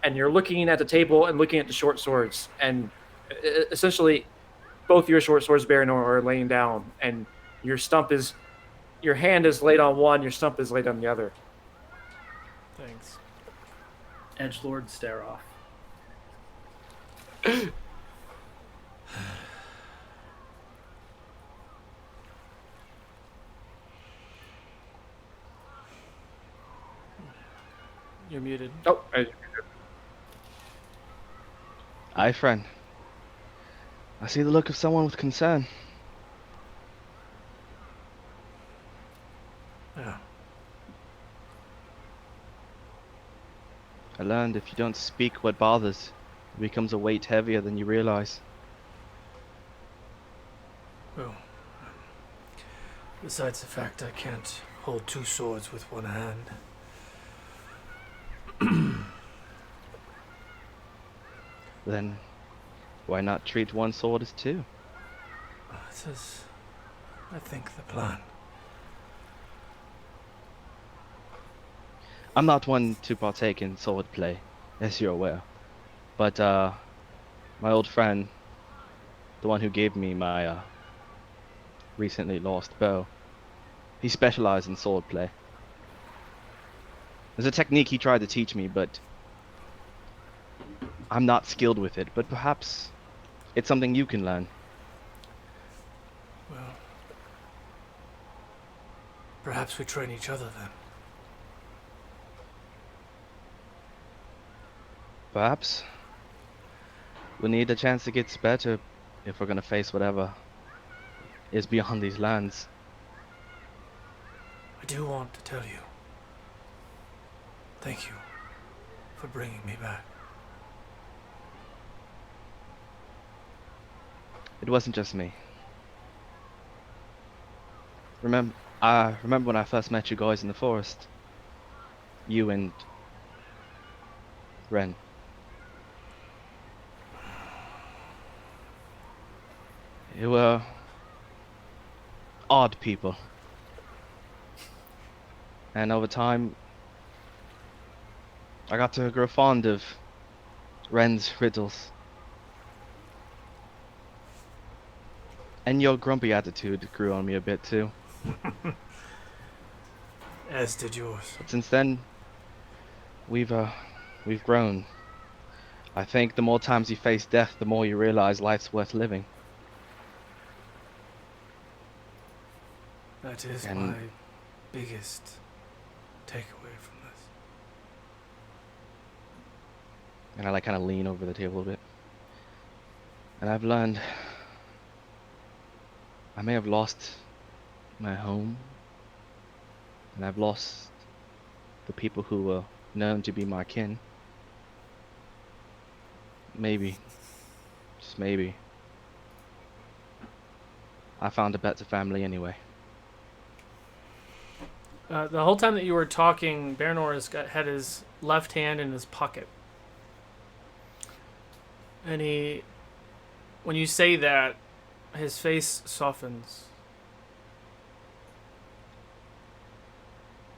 and you're looking at the table and looking at the short swords, and essentially, both your short swords, Baranor, are laying down, and your hand is laid on one, your stump is laid on the other. Thanks. Edgelord stare off. You're muted. Oh, Aye, friend. I see the look of someone with concern. Yeah. I learned if you don't speak what bothers, it becomes a weight heavier than you realize. Well, besides the fact I can't hold two swords with one hand. Then why not treat one sword as two? This is, I think, the plan. I'm not one to partake in sword play, as you're aware. But my old friend, the one who gave me my recently lost bow, he specialized in sword play. There's a technique he tried to teach me, but I'm not skilled with it. But perhaps it's something you can learn. Well, perhaps we train each other then. Perhaps we need a chance to get better if we're gonna face whatever is beyond these lands. I do want to tell you, thank you for bringing me back. It wasn't just me. I remember when I first met you guys in the forest. You and Ren. You were odd people. And over time, I got to grow fond of Ren's riddles. And your grumpy attitude grew on me a bit too. As did yours. But since then, we've grown. I think the more times you face death, the more you realize life's worth living. That is And- my biggest takeaway from this. And I kind of lean over the table a bit. And I've learned I may have lost my home, and I've lost the people who were known to be my kin. Maybe, just maybe, I found a better family anyway. The whole time that you were talking, Baranor had his left hand in his pocket. And when you say that, his face softens.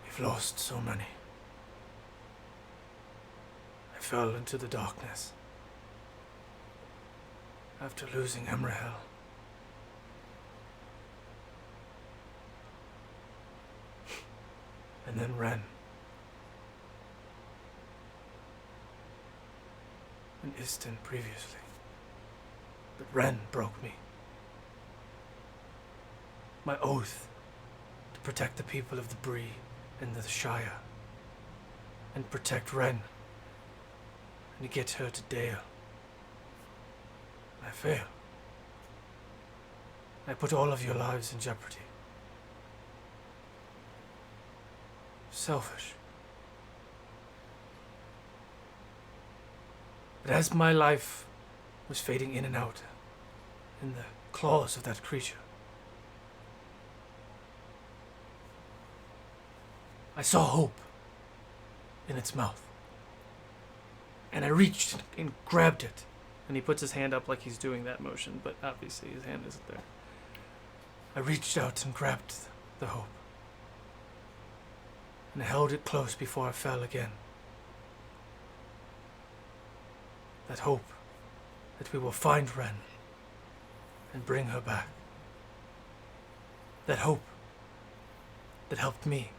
We've lost so many. I fell into the darkness after losing Emrahel. And then Ren. and Istin previously. But Ren broke me. My oath to protect the people of the Bree and the Shire, and protect Ren, and to get her to Dale. I failed. I put all of your lives in jeopardy. Selfish. But as my life was fading in and out, in the claws of that creature, I saw hope in its mouth. And I reached and grabbed it. And he puts his hand up like he's doing that motion, but obviously his hand isn't there. I reached out and grabbed the hope. And I held it close before I fell again. That hope that we will find Ren and bring her back. That hope that helped me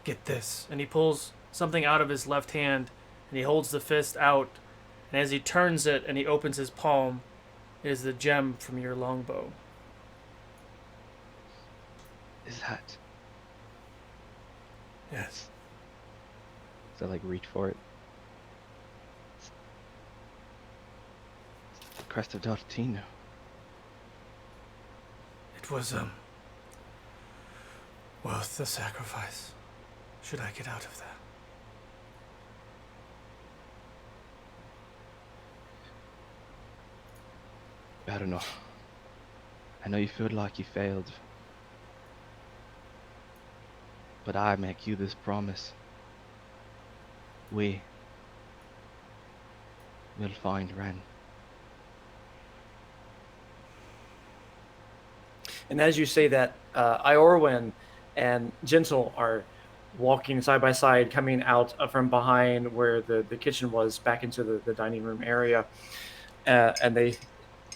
get this. And he pulls something out of his left hand and he holds the fist out. And as he turns it and he opens his palm, it is the gem from your longbow. Is that? Yes. So like reach for it. It's the crest of Dartino. It was, worth the sacrifice. Should I get out of there? I don't know. I know you feel like you failed. But I make you this promise. We will find Ren. And as you say that, Iorwin and Gentle are walking side by side, coming out from behind where the kitchen was, back into the dining room area. And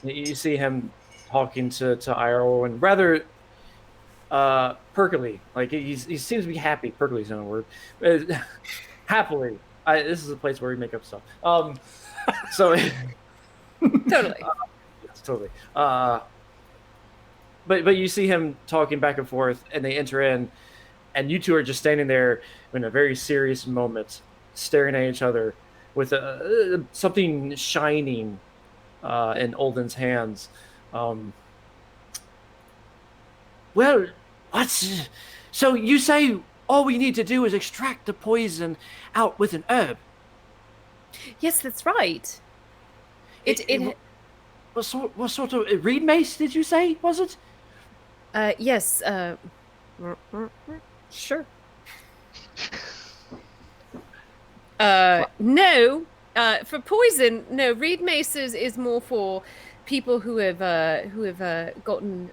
you see him talking to Iorwin rather perkily. Like he seems to be happy. Perkily is not a word. Happily. This is a place where we make up stuff. So Totally. yes, totally. But you see him talking back and forth, and they enter in, and you two are just standing there in a very serious moment, staring at each other with something shining in Olden's hands. Well, what's... So you say all we need to do is extract the poison out with an herb? Yes, that's right. What sort of... reed mace, did you say, was it? Yes, sure. No, for poison, no. Reed mace is more for people who have gotten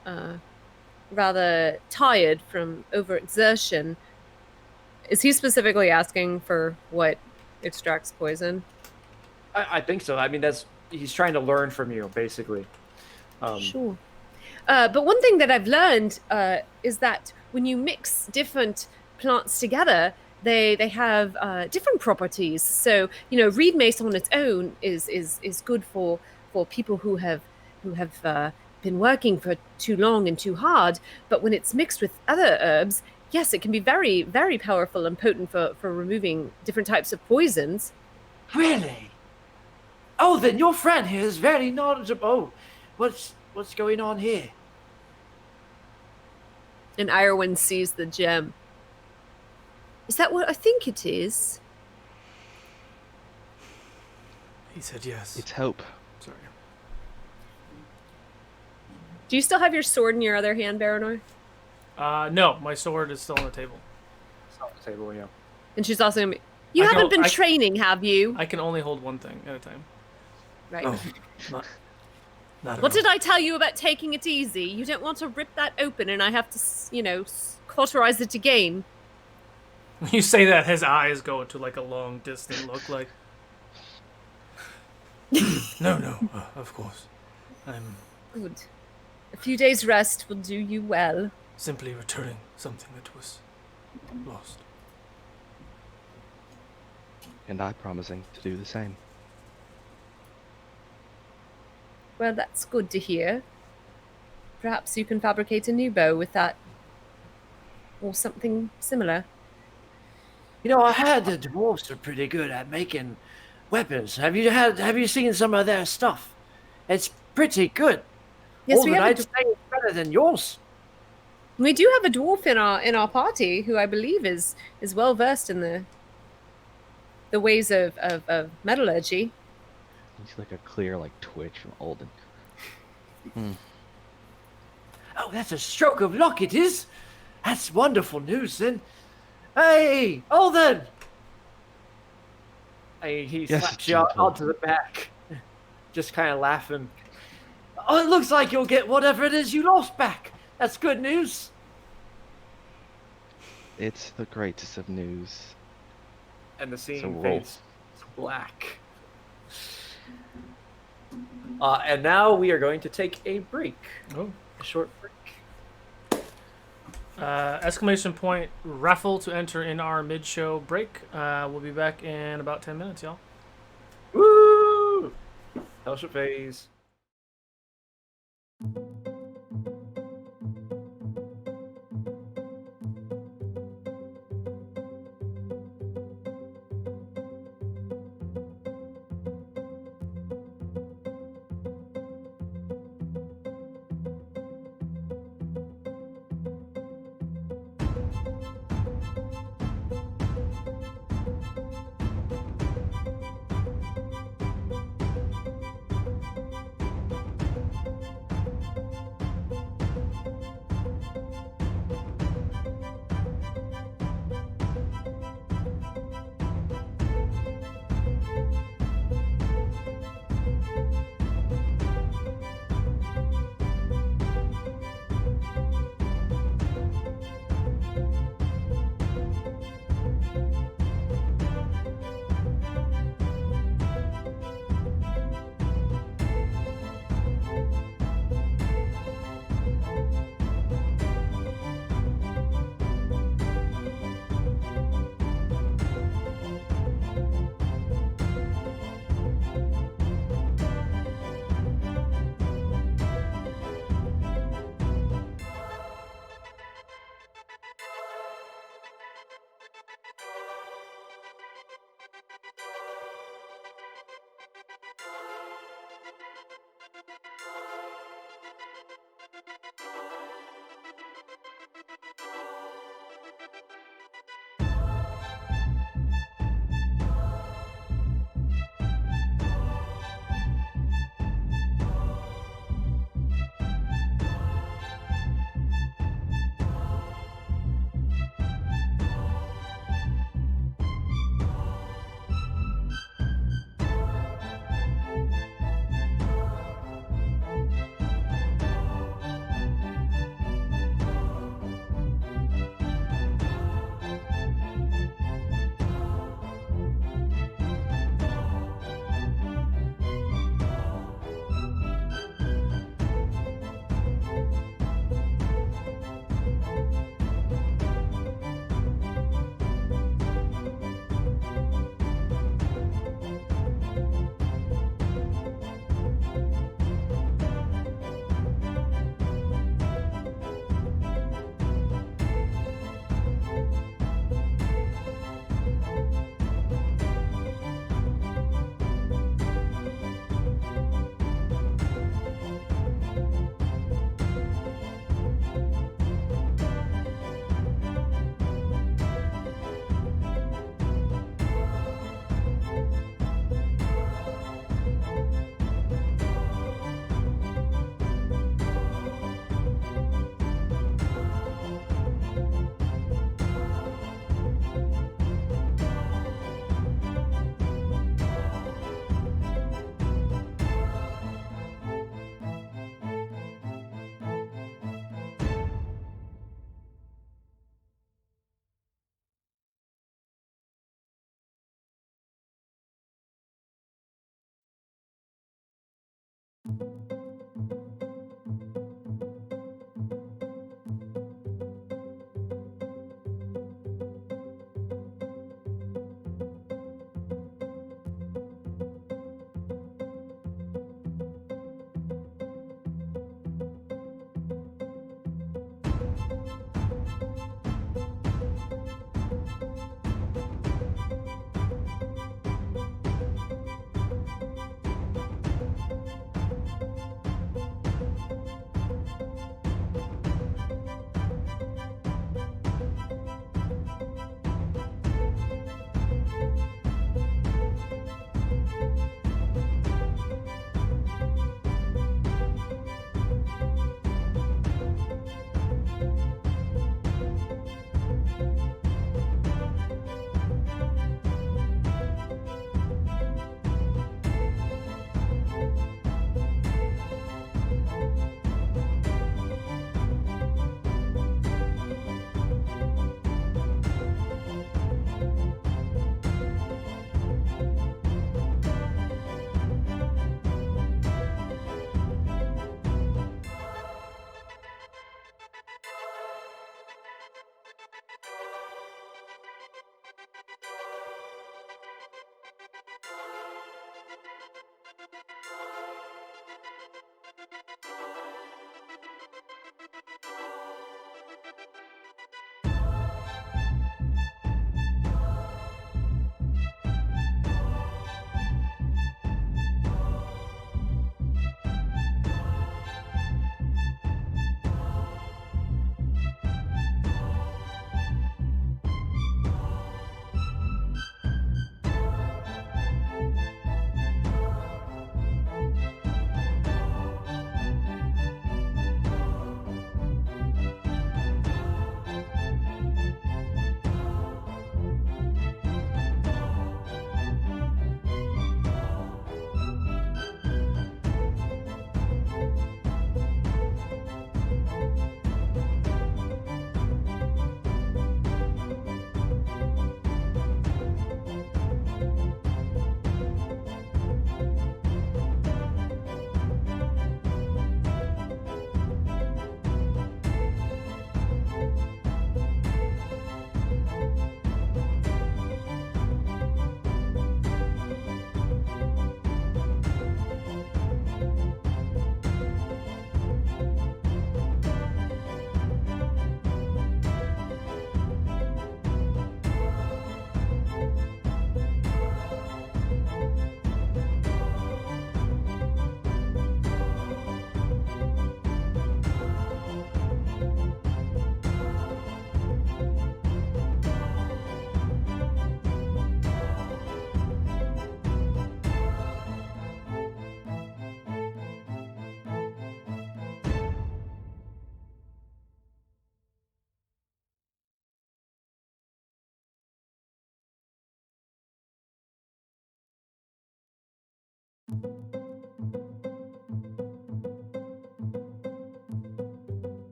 rather tired from overexertion. Is he specifically asking for what extracts poison? I think so. I mean, he's trying to learn from you, basically. Sure. But one thing that I've learned is that when you mix different plants together, they have different properties. So, reed mace on its own is good for people who have been working for too long and too hard. But when it's mixed with other herbs, yes, it can be very, very powerful and potent for removing different types of poisons. Really? Oh, then your friend here is very knowledgeable. What's going on here? And Iorwin sees the gem. Is that what I think it is? He said yes. It's hope. Sorry. Do you still have your sword in your other hand, Baranor? No, my sword is still on the table. It's on the table, yeah. And she's also gonna be... You haven't been training, have you? I can only hold one thing at a time. Right. Oh, not What did I tell you about taking it easy? You don't want to rip that open and I have to, cauterize it again. When you say that, his eyes go into like a long, distant look like... No, of course. I'm Good. A few days' rest will do you well. simply returning something that was lost. And I promising to do the same. Well, that's good to hear. Perhaps you can fabricate a new bow with that, or something similar. You know, I heard the dwarves are pretty good at making weapons. Have you seen some of their stuff? It's pretty good. Yes, we Olden, have. I'd say it's better than yours. We do have a dwarf in our party who I believe is well versed in the ways of metallurgy. He's like a clear like twitch from Olden. Oh, that's a stroke of luck, it is. That's wonderful news, then. Hey, Olden! He Yes, slaps you gentle. onto the back, just kind of laughing. Oh, it looks like you'll get whatever it is you lost back. That's good news. It's the greatest of news. And the scene So roll. fades to black. And now we are going to take a break. Oh. A short break. Exclamation point raffle to enter in our mid-show break. We'll be back in about 10 minutes, y'all. Woo! Fellowship phase.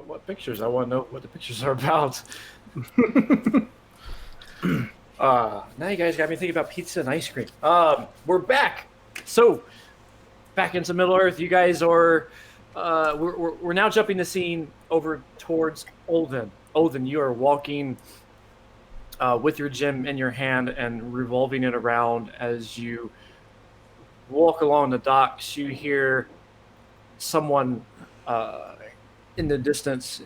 What pictures? I want to know what the pictures are about. Now you guys got me thinking about pizza and ice cream. We're back. So, back into Middle Earth. You guys are. We're now jumping the scene over towards Olden. Olden, you are walking with your gem in your hand and revolving it around as you walk along the docks. You hear someone in the distance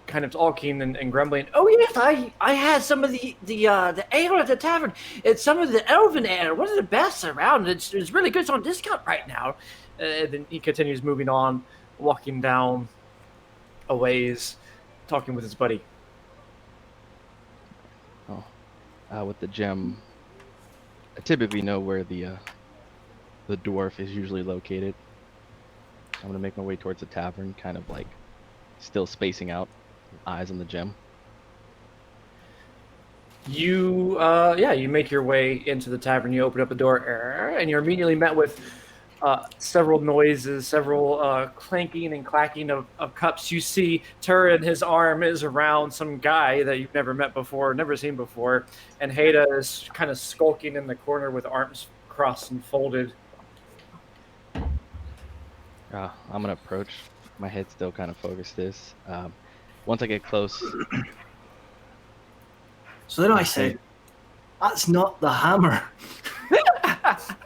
kind of talking and grumbling. Oh yes, I had some of the ale at the tavern. It's some of the elven ale, one of the best around. It's really good. It's on discount right now. Then he continues moving on, walking down a ways, talking with his buddy. With the gem, I typically know where the dwarf is usually located. I'm gonna make my way towards the tavern, kind of like still spacing out, eyes on the gem. You you make your way into the tavern. You open up the door, and you're immediately met with several noises, several clanking and clacking of cups. You see Turin, his arm is around some guy that you've never met before, never seen before, and Haida is kind of skulking in the corner with arms crossed and folded. I'm gonna approach. My head's still kind of focused. Once I get close. So then I say, "That's not the hammer."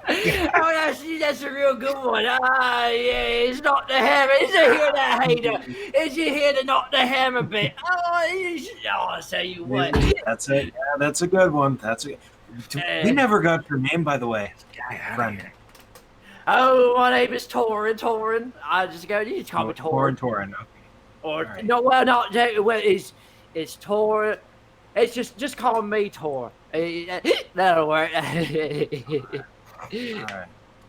Oh, that's a real good one. Yeah, it's not the hammer. Is it here that hater? Is it here to knock the hammer bit? I'll tell you what. That's it. Yeah, that's a good one. We never got your name, by the way. Friend. Oh, my name is Torin. I just go. You just call me Torin. Torin. Okay. Or right. no, well, not well. It's Torin. It's just call me Tor. That'll work. All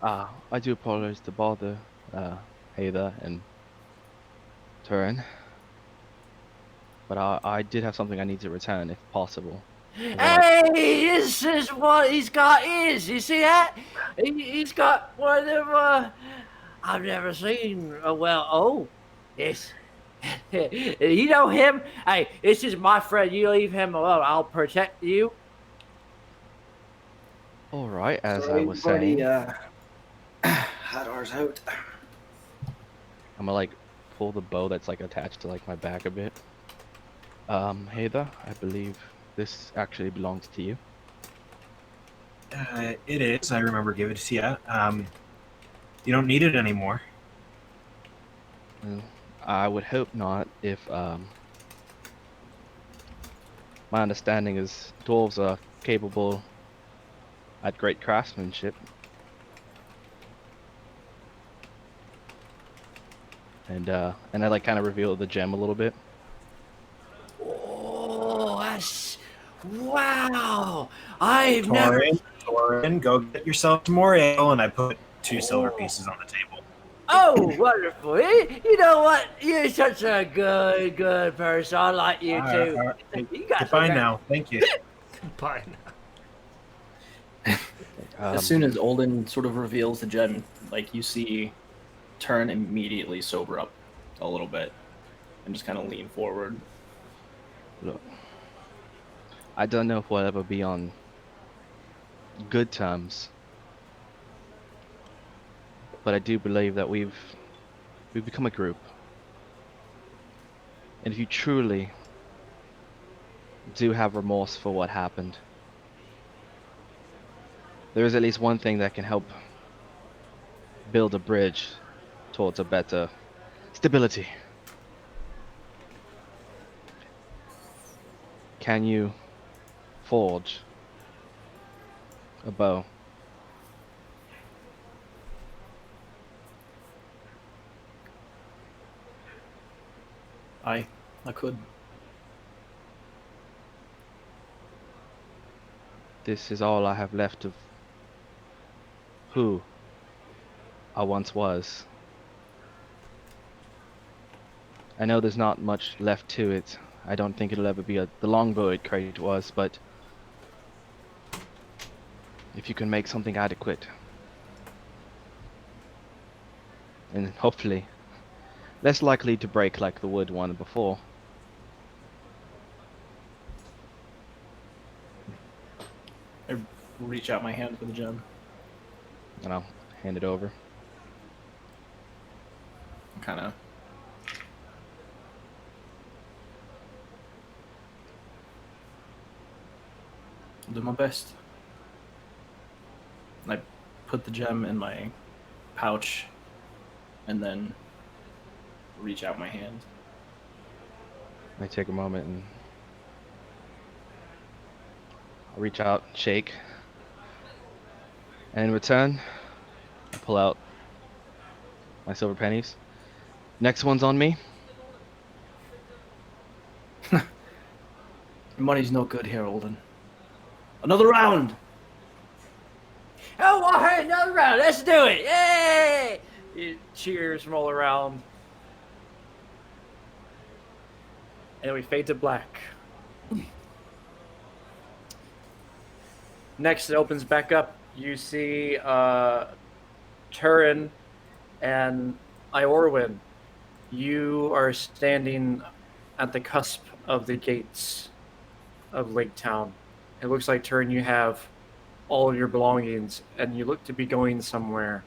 right. I do apologize to bother Haida and Turin, but I did have something I need to return if possible. Hey, this is what he's got. You see that? He's got one of them. I've never seen. Yes. You know him? Hey, this is my friend. You leave him alone. I'll protect you. All right, as I Sorry, was we've already saying, had ours out. I'm gonna like pull the bow that's like attached to like my back a bit. Heather, I believe this actually belongs to you. It is. I remember giving it to you. You don't need it anymore. Well, I would hope not. If my understanding is dwarves are capable at great craftsmanship, and I like kind of reveal the gem a little bit. Oh, that's wow! I've never. Torin, go get yourself some more ale, and I put 2 silver pieces on the table. Oh, wonderful! You know what? You're such a good person. I like you too. All right. You got Goodbye some. now. Thank you. Fine. As soon as Olden sort of reveals the gem, like you see Turn immediately sober up a little bit and just kind of lean forward. Look, I don't know if we'll ever be on good terms, but I do believe that we've become a group. And if you truly do have remorse for what happened, there is at least one thing that can help build a bridge towards a better stability. Can you forge a bow? I could. This is all I have left of who I once was. I know there's not much left to it. I don't think it'll ever be the longbow it was, but if you can make something adequate, and hopefully less likely to break like the wood one before. I reach out my hand for the gem. And I'll hand it over. Kind of do my best. I put the gem in my pouch and then reach out my hand. I take a moment and I'll reach out, shake, and in return, I pull out my silver pennies. Next one's on me. Money's no good here, Olden. Another round! Oh, I heard another round. Let's do it! Yay! Cheers from all around. And we fade to black. Next, it opens back up. You see Turin and Iorwin. You are standing at the cusp of the gates of Lake Town. It looks like, Turin, you have all of your belongings, and you look to be going somewhere.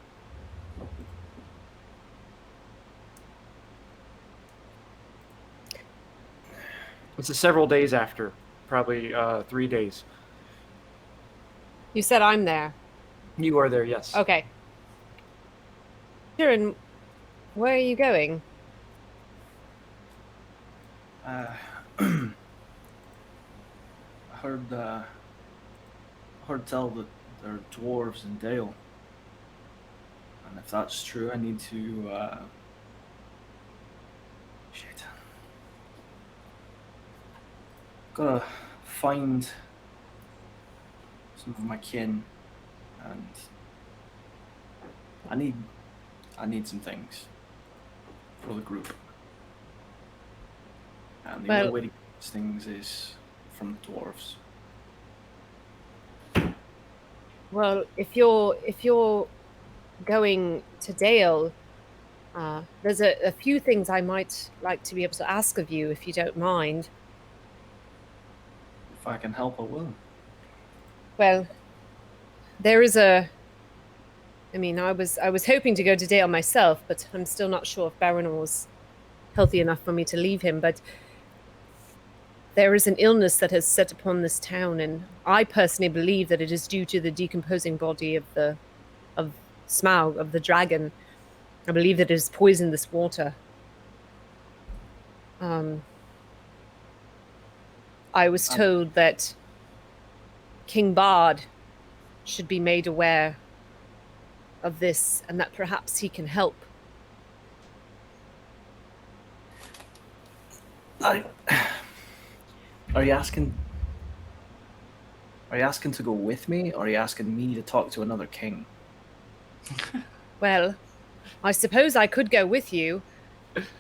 It's several days after, probably 3 days. You said I'm there. You are there, yes. Okay. Kieran, where are you going? I heard tell that there are dwarves in Dale. And if that's true, I need to, shit. Gotta find some of my kin, and I need some things for the group. And the only way to get these things is from the dwarves. Well, if you're going to Dale, There's a few things I might like to be able to ask of you, if you don't mind. If I can help, I will. Well, there is a. I mean, I was hoping to go to Dale myself, but I'm still not sure if Baranor healthy enough for me to leave him. But there is an illness that has set upon this town, and I personally believe that it is due to the decomposing body of Smaug, of the dragon. I believe that it has poisoned this water. I was told that King Bard should be made aware of this, and that perhaps he can help. Are you asking to go with me, or are you asking me to talk to another king? Well, I suppose I could go with you.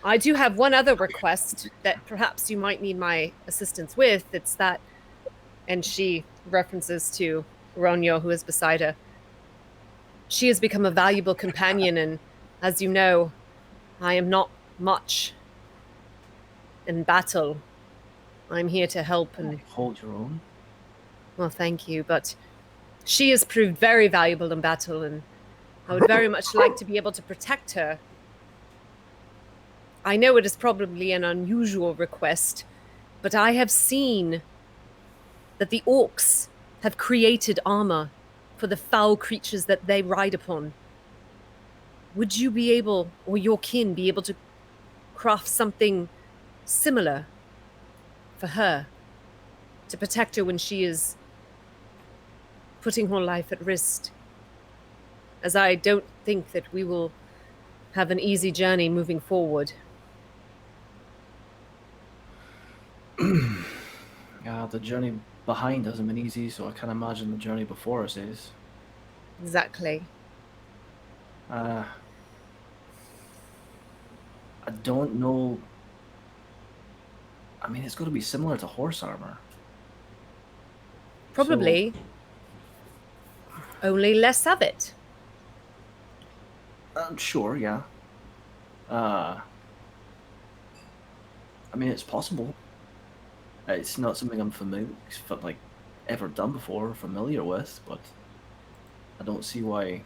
I do have one other request that perhaps you might need my assistance with. It's that, and she references to Ronyo, who is beside her. She has become a valuable companion, and as you know, I am not much in battle. I'm here to help and hold your own. Well, thank you, but she has proved very valuable in battle, and I would very much like to be able to protect her. I know it is probably an unusual request, but I have seen that the orcs have created armor for the foul creatures that they ride upon. Would you be able, or your kin, be able to craft something similar for her, to protect her when she is putting her life at risk? As I don't think that we will have an easy journey moving forward. The journey behind hasn't been easy, so I can't imagine the journey before us is. Exactly. I don't know. I mean, it's got to be similar to horse armor. Probably. Only less of it. Sure, yeah. I mean, it's possible. It's not something I'm ever done before or familiar with, but I don't see why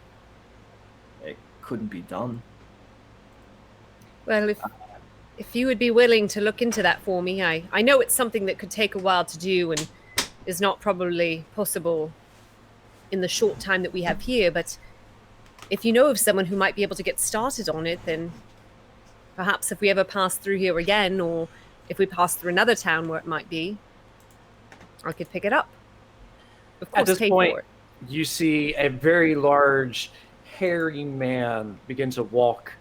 it couldn't be done. Well, if you would be willing to look into that for me, I know it's something that could take a while to do and is not probably possible in the short time that we have here, but if you know of someone who might be able to get started on it, then perhaps if we ever pass through here again, or if we pass through another town where it might be, I could pick it up. Of course, at this pay point, for it. you see a very large, hairy man begin to walk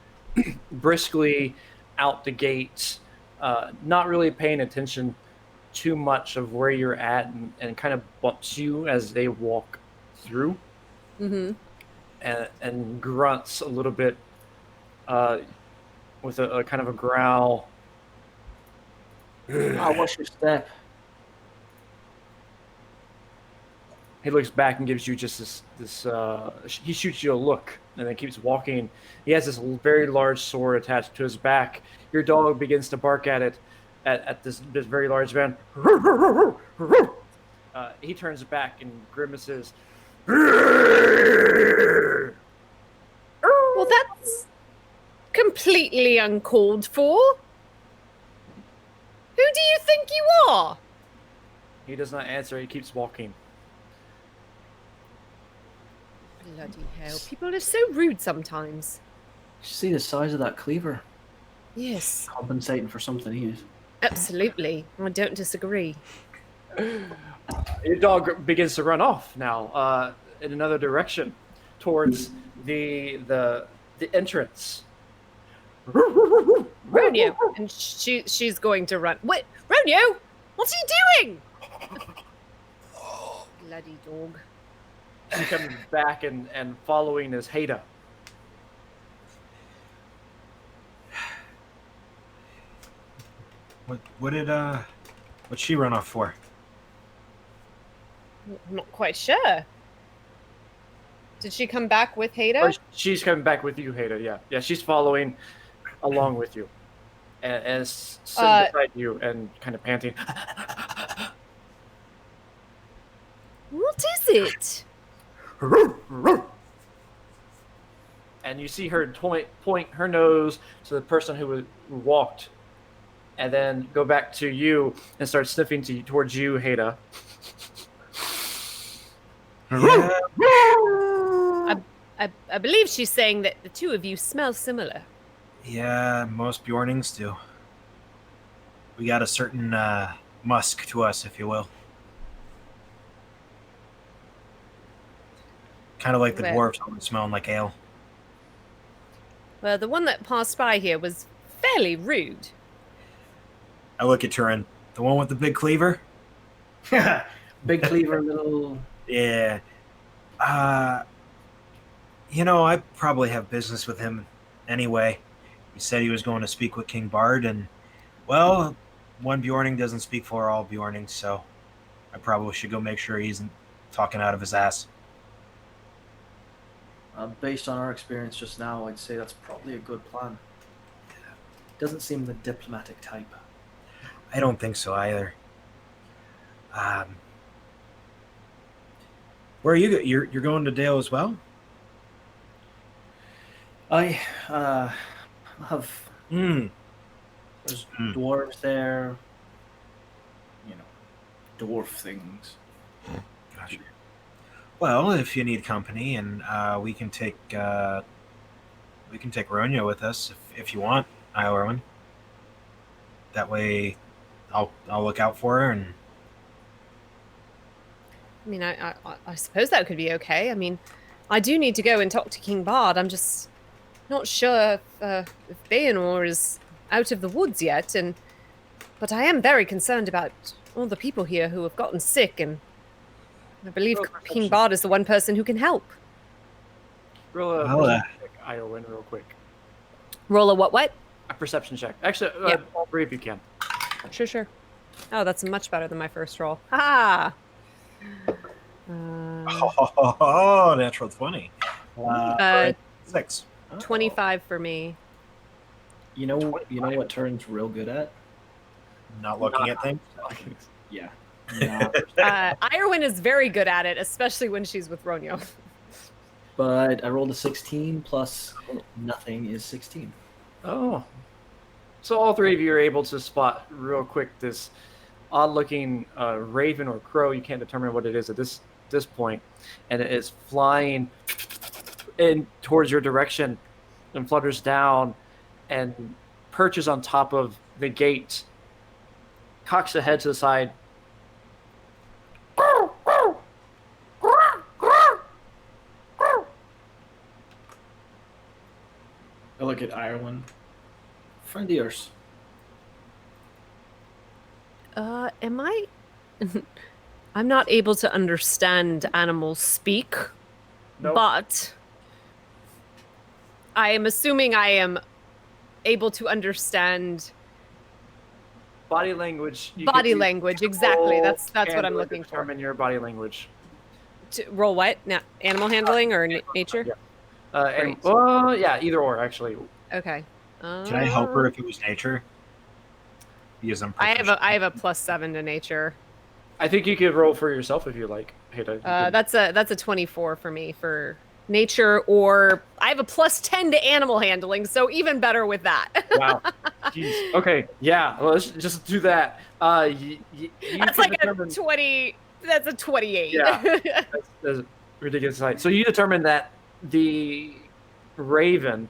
briskly out the gates, not really paying attention too much of where you're at, and kind of bumps you as they walk through. Mm-hmm. And grunts a little bit with a kind of a growl. Watch your step. He looks back and gives you just this he shoots you a look and then keeps walking. He has this very large sword attached to his back. Your dog begins to bark at it, at this very large man. He turns back and grimaces. Well, that's completely uncalled for. Who do you think you are? He does not answer. He keeps walking. Bloody hell. People are so rude sometimes. Did you see the size of that cleaver? Yes. Compensating for something he is. Absolutely. I don't disagree. Your dog begins to run off now in another direction towards the entrance. Ronyo! And she's going to run. Wait, Ronyo! What's he doing? Bloody dog. She comes back and following is Haida. What'd she run off for? I'm not quite sure. Did she come back with Haida? She's coming back with you, Haida. Yeah, she's following along with you, and sitting beside you and kind of panting. What is it? And you see her point her nose to the person who walked, and then go back to you and start sniffing towards you, Haida. I believe she's saying that the two of you smell similar. Yeah, most Bjornings do. We got a certain musk to us, if you will. Kind of like the dwarves always smelling like ale. Well, the one that passed by here was fairly rude. I look at Turin. The one with the big cleaver? Big cleaver, little... Yeah. I probably have business with him anyway. He said he was going to speak with King Bard, and, well, one Bjorning doesn't speak for all Bjornings, so I probably should go make sure he isn't talking out of his ass. Based on our experience just now, I'd say that's probably a good plan. Doesn't seem the diplomatic type. I don't think so either. Where are you? You're going to Dale as well? I have. There's dwarves there. Dwarf things. Gotcha. Well, if you need company, and we can take Ronya with us if you want, Iorwin. That way, I'll look out for her. And I mean, I suppose that could be okay. I mean, I do need to go and talk to King Bard. I'm just not sure if Bayanor is out of the woods yet, but I am very concerned about all the people here who have gotten sick, and I believe King Bard is the one person who can help. Roll a perception check, Iowin, real quick. Roll a what? A perception check. Actually, all three if you can. Sure. Oh, that's much better than my first roll. Ha! Natural 20. 6. 25 for me. You know what Turin's real good at? Not looking at things? Yeah. Iorwin is very good at it, especially when she's with Ronyo. But I rolled a 16 plus nothing is 16. Oh. So all three of you are able to spot real quick this odd-looking raven or crow. You can't determine what it is at this point. And it is flying in towards your direction and flutters down and perches on top of the gate, cocks the head to the side. I look at Ireland. Friend of yours. Am I? I'm not able to understand animals speak, Nope. but I am assuming I am able to understand Body language. body language. Exactly. That's what I'm looking for. Determine your body language. To roll what? Now, animal handling or nature? Yeah. Great. Either or actually. Okay. Can I help her if it was nature? Because I'm I proficient. have a +7 to nature. I think you could roll for yourself if you like. That's a 24 for me for nature, or I have a +10 to animal handling, so even better with that. Wow. Jeez. Okay. Yeah. Well, let's just do that. That's like a 20. That's a 28. Yeah. That's ridiculous sight. So you determine that the raven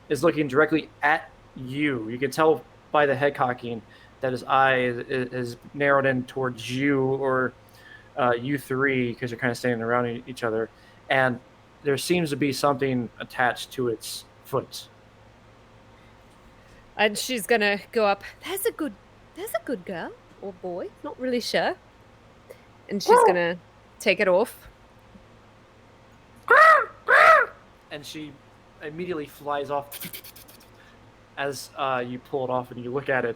is looking directly at you. You can tell by the head cocking that his eye is narrowed in towards you, or you three, because you're kind of standing around each other, and there seems to be something attached to its foot. And she's gonna go up. There's a good girl or boy, not really sure. And she's gonna take it off. And she immediately flies off as you pull it off and you look at it.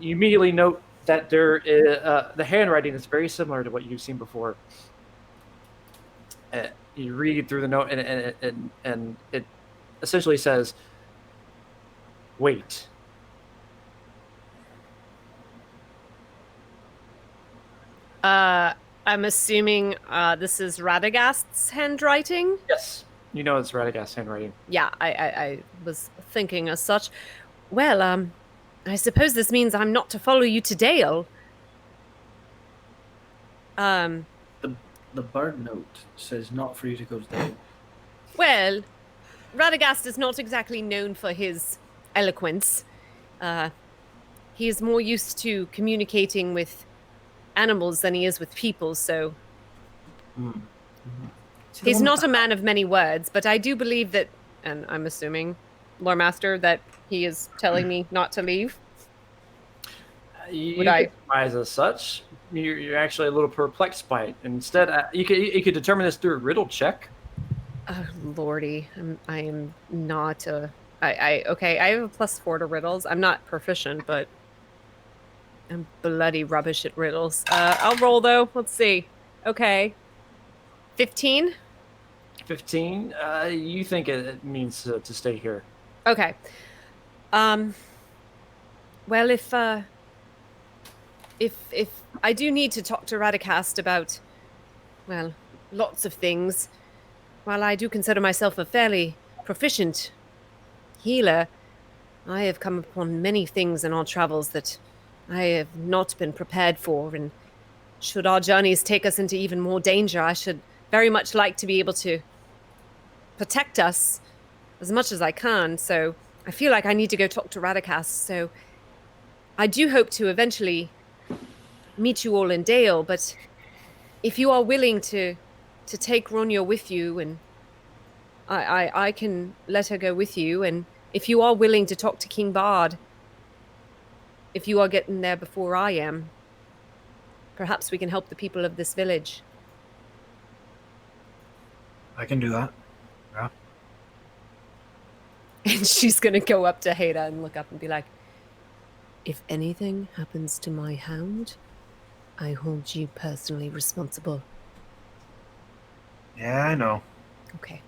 You immediately note that there is, the handwriting is very similar to what you've seen before. you read through the note, and it essentially says, "Wait." I'm assuming this is Radagast's handwriting. Yes, you know it's Radagast's handwriting. Yeah, I was thinking as such. Well, I suppose this means I'm not to follow you to Dale. The bard note says not for you to go to Dale. Well, Radagast is not exactly known for his eloquence. He is more used to communicating with animals than he is with people, so he's not a man of many words, but I do believe that, and I'm assuming, Lore Master, that he is telling me not to leave. You Would I- could surmise as such. You're actually a little perplexed by it. Instead, you could determine this through a riddle check. Oh, Lordy, I am not a. Okay, I have a +4 to riddles. I'm not proficient, but I'm bloody rubbish at riddles. I'll roll though. Let's see. Okay, 15. 15. You think it means to stay here? Okay. Well, if I do need to talk to Radagast about, well, lots of things. While I do consider myself a fairly proficient healer, I have come upon many things in our travels that I have not been prepared for, and should our journeys take us into even more danger, I should very much like to be able to protect us as much as I can. So I feel like I need to go talk to Radagast. So I do hope to eventually meet you all in Dale, but if you are willing to take Ronya with you, and I can let her go with you, and if you are willing to talk to King Bard, if you are getting there before I am, perhaps we can help the people of this village. I can do that. Yeah. And she's gonna go up to Haida and look up and be like, if anything happens to my hound, I hold you personally responsible. Yeah, I know. Okay.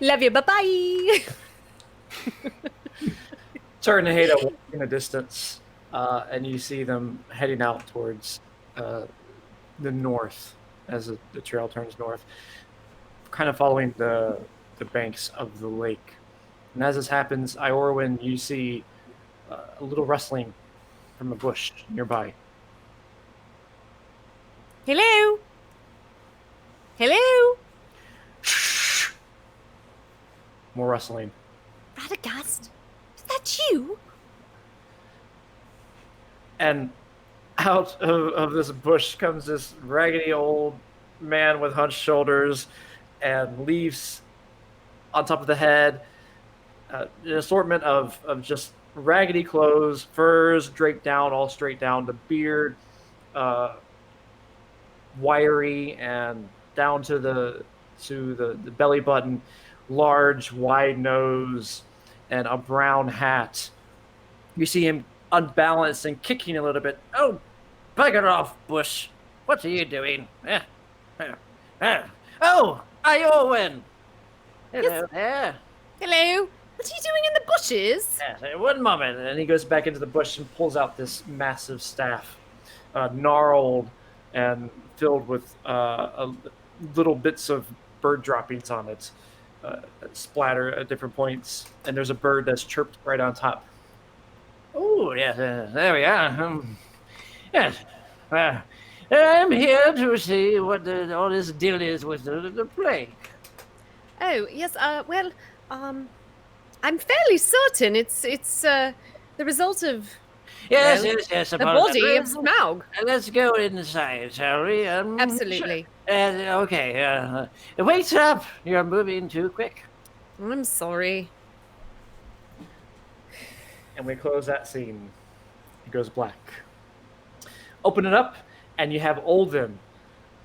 Love you. Bye-bye. Turn to Hada in the distance, and you see them heading out towards the north as the trail turns north, kind of following the banks of the lake. And as this happens, Iorwin, you see a little rustling from a bush nearby. Hello? Hello? More rustling. Radagast? Is that you? And out of this bush comes this raggedy old man with hunched shoulders and leaves on top of the head. An assortment of just raggedy clothes, furs draped down, all straight down, the beard wiry and down to the belly button, large, wide nose, and a brown hat. You see him unbalanced and kicking a little bit. Oh, bugger off, Bush. What are you doing? Oh, Iorwin. Hello there. Hello? What are you doing in the bushes? Yes, one moment. And he goes back into the bush and pulls out this massive staff, gnarled and filled with little bits of bird droppings on it, splatter at different points. And there's a bird that's chirped right on top. Oh, yes, there we are. Yes. I'm here to see what all this deal is with the plague. Oh, yes, well, I'm fairly certain it's the result of Yes, well, yes. the body of Smaug. Let's go inside, shall we? Absolutely. Okay. Wait up! You're moving too quick. I'm sorry. And we close that scene. It goes black. Open it up, and you have Olden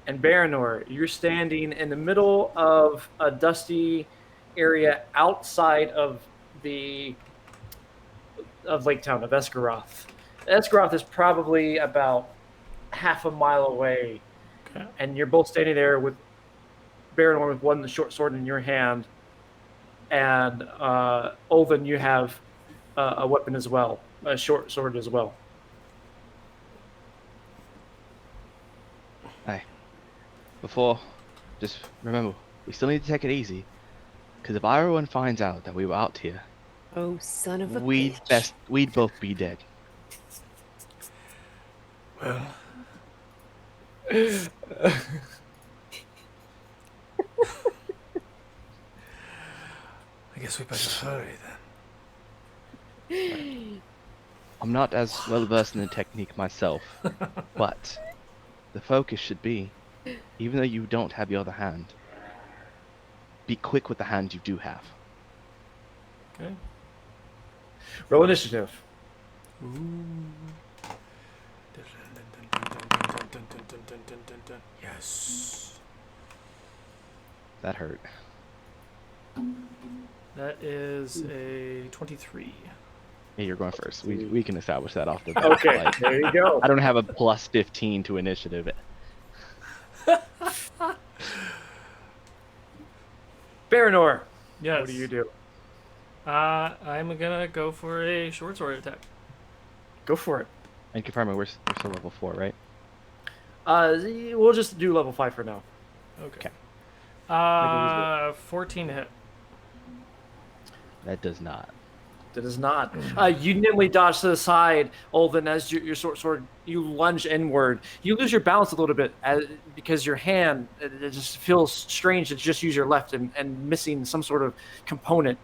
and Baranor. You're standing in the middle of a dusty area outside of Lake Town of Esgaroth. Esgaroth is probably about half a mile away, Okay. and you're both standing there with Baron with one short sword in your hand, and Olden, you have a weapon as well, a short sword as well. Hey, before, just remember, we still need to take it easy. Because if everyone finds out that we were out here, Oh, son of a we'd bitch. both be dead. Well. I guess we better hurry then. I'm not as well versed in the technique myself, but the focus should be, even though you don't have your other hand, be quick with the hand you do have. Okay. Roll initiative. Yes. That hurt. That is a 23. Yeah, you're going first. We can establish that off the bat. Okay, Like, there you go. I don't have a plus 15 to initiative. Baranor, Yes. what do you do? I'm gonna go for a short sword attack. Go for it. And confirm, we're still level 4, right? We'll just do level 5 for now. Okay. Make 14 to hit. That does not. That is not. You nimbly dodge to the side, Olden, as your short sword, you lunge inward. You lose your balance a little bit because your hand, it just feels strange to just use your left and missing some sort of component.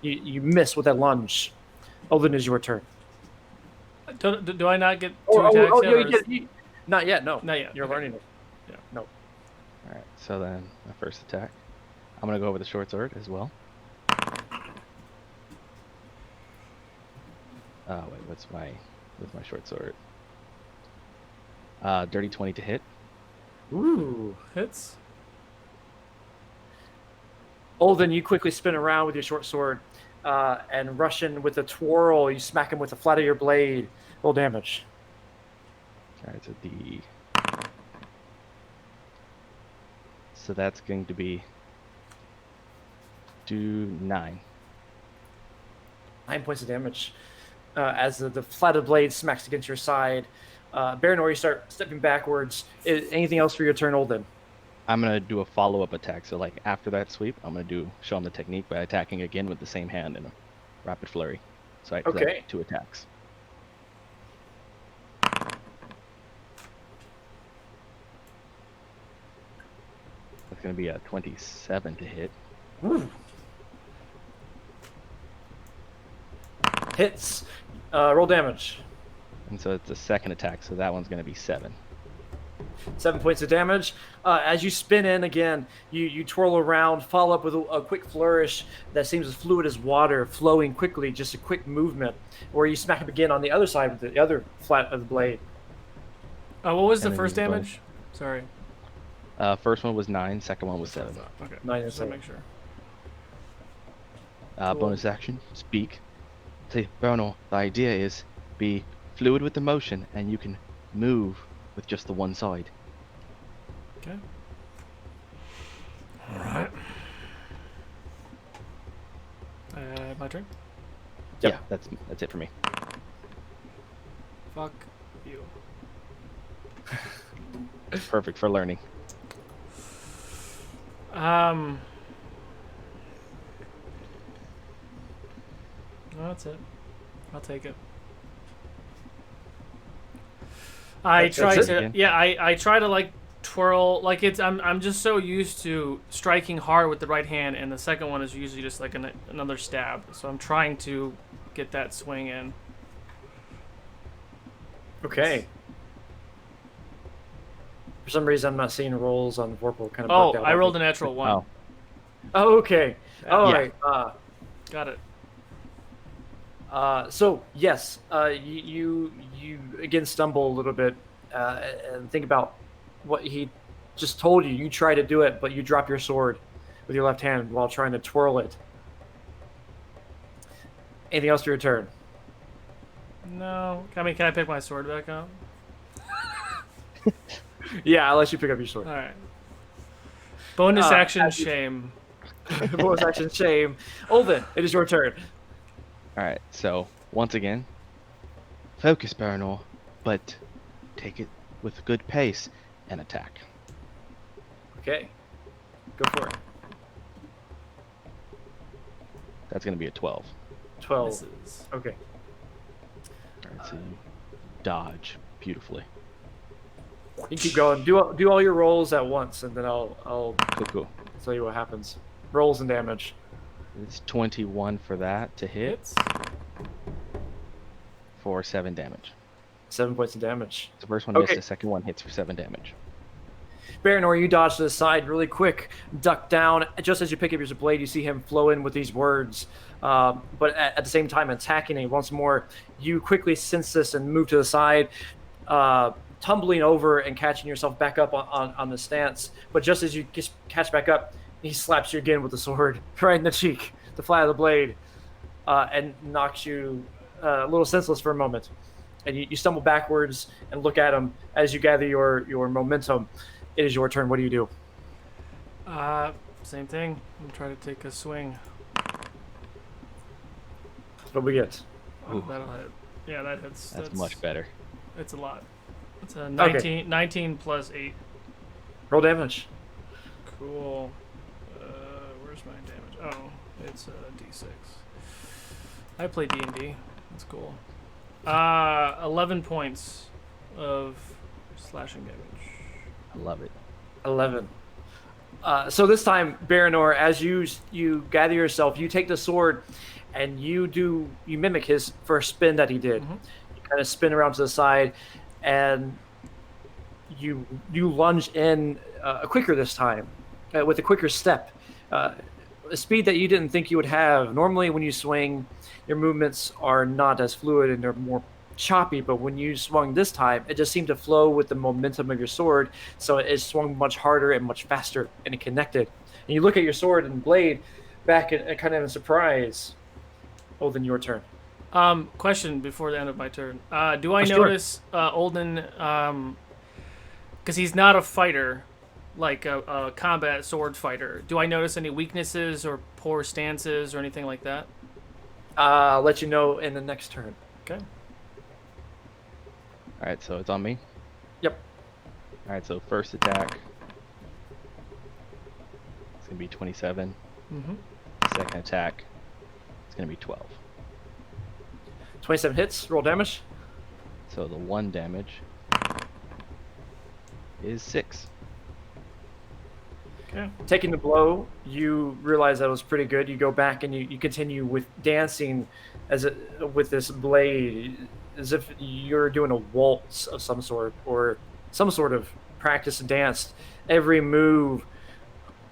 You miss with that lunge. Olden, is your turn. Do I not get two attacks yet? Yeah, or is- not yet, no. Not yet. You're Okay. learning it. Yeah. No. Alright, so then my first attack. I'm going to go with the short sword as well. Wait, what's my short sword? Dirty 20 to hit. Ooh. Hits. Olden, you quickly spin around with your short sword and rush in with a twirl. You smack him with the flat of your blade. Roll damage. Alright, so so that's going to be 9. 9 points of damage as the flatted blade smacks against your side. Baranor, you start stepping backwards. Anything else for your turn, Olden? I'm going to do a follow-up attack. So like after that sweep, I'm going to show him the technique by attacking again with the same hand in a rapid flurry. So I have 2 attacks. That's going to be a 27 to hit. Ooh. Hits. Roll damage. And so it's a second attack, so that one's going to be 7. 7 points of damage. As you spin in again, you twirl around, follow up with a quick flourish that seems as fluid as water, flowing quickly, just a quick movement, where you smack him again on the other side with the other flat of the blade. What was And the then first he's going- damage? Sorry. First one was 9, second one was 7. Okay. 9 and Just to 7. make sure. Bonus action, speak. Say, Bernal, the idea is be fluid with the motion, and you can move with just the one side. Okay. All right. My turn. Yep. Yeah, that's it for me. Fuck you. Perfect for learning. No, that's it. I'll take it. I That's try it? to, yeah. I try to like twirl, like I'm just so used to striking hard with the right hand, and the second one is usually just like another stab. So I'm trying to get that swing in. Okay. For some reason, I'm not seeing rolls on Vorpal. Kind of. Oh, bugged out I on rolled a me. natural 1. Oh. Oh, okay. All Yeah. right. Got it. So yes, you again stumble a little bit and think about what he just told you. You try to do it, but you drop your sword with your left hand while trying to twirl it. Anything else to your turn? No. I mean, can I pick my sword back up? Yeah, I'll let you pick up your sword. All right. Bonus Uh, action as you- shame. Bonus action shame. Olden, it is your turn. All right. So once again, focus, Baranor, but take it with good pace and attack. Okay, go for it. That's gonna be a 12. 12. Misses. Okay. All right. So you dodge beautifully. You keep going. Do all your rolls at once, and then I'll Cool. tell you what happens. Rolls and damage. It's 21 for that to hit Hits. for 7 damage. 7 points of damage. The first one Okay. missed. The second one hits for 7 damage. Baranor, you dodge to the side really quick, duck down. Just as you pick up your blade, you see him flow in with these words. But at the same time, attacking him once more. You quickly sense this and move to the side, tumbling over and catching yourself back up on the stance. But just as you catch back up, he slaps you again with the sword right in the cheek, the flat of the blade, and knocks you a little senseless for a moment. And you stumble backwards and look at him as you gather your momentum. It is your turn. What do you do? Same thing. I'm trying to take a swing. What do we get? Ooh. That'll hit. Yeah, that hits. That's much better. It's a lot. It's a 19, 19 plus 8. Roll damage. Cool. Where's my damage? Oh, it's a D6. I play D&D. That's cool. 11 points of slashing damage. I love it. 11. So this time, Baranor, as you gather yourself, you take the sword, and you mimic his first spin that he did. Mm-hmm. You kind of spin around to the side, and you lunge in quicker this time, with a quicker step, a speed that you didn't think you would have. Normally, when you swing, your movements are not as fluid and they're more choppy, but when you swung this time, it just seemed to flow with the momentum of your sword, so it swung much harder and much faster, and it connected. And you look at your sword and blade back and kind of in surprise. Oh, then your turn. Question before the end of my turn. Do I Sure. notice Olden, because he's not a fighter, like a combat sword fighter, do I notice any weaknesses or poor stances or anything like that? I'll let you know in the next turn. Okay. All right, so it's on me. Yep. All right, so first attack. It's gonna be 27. Mm-hmm. Second attack. It's gonna be 12. 27 hits. Roll damage. So the 1 damage is 6. Okay. Taking the blow, you realize that was pretty good. You go back and you continue with dancing with this blade, as if you're doing a waltz of some sort or some sort of practice dance. Every move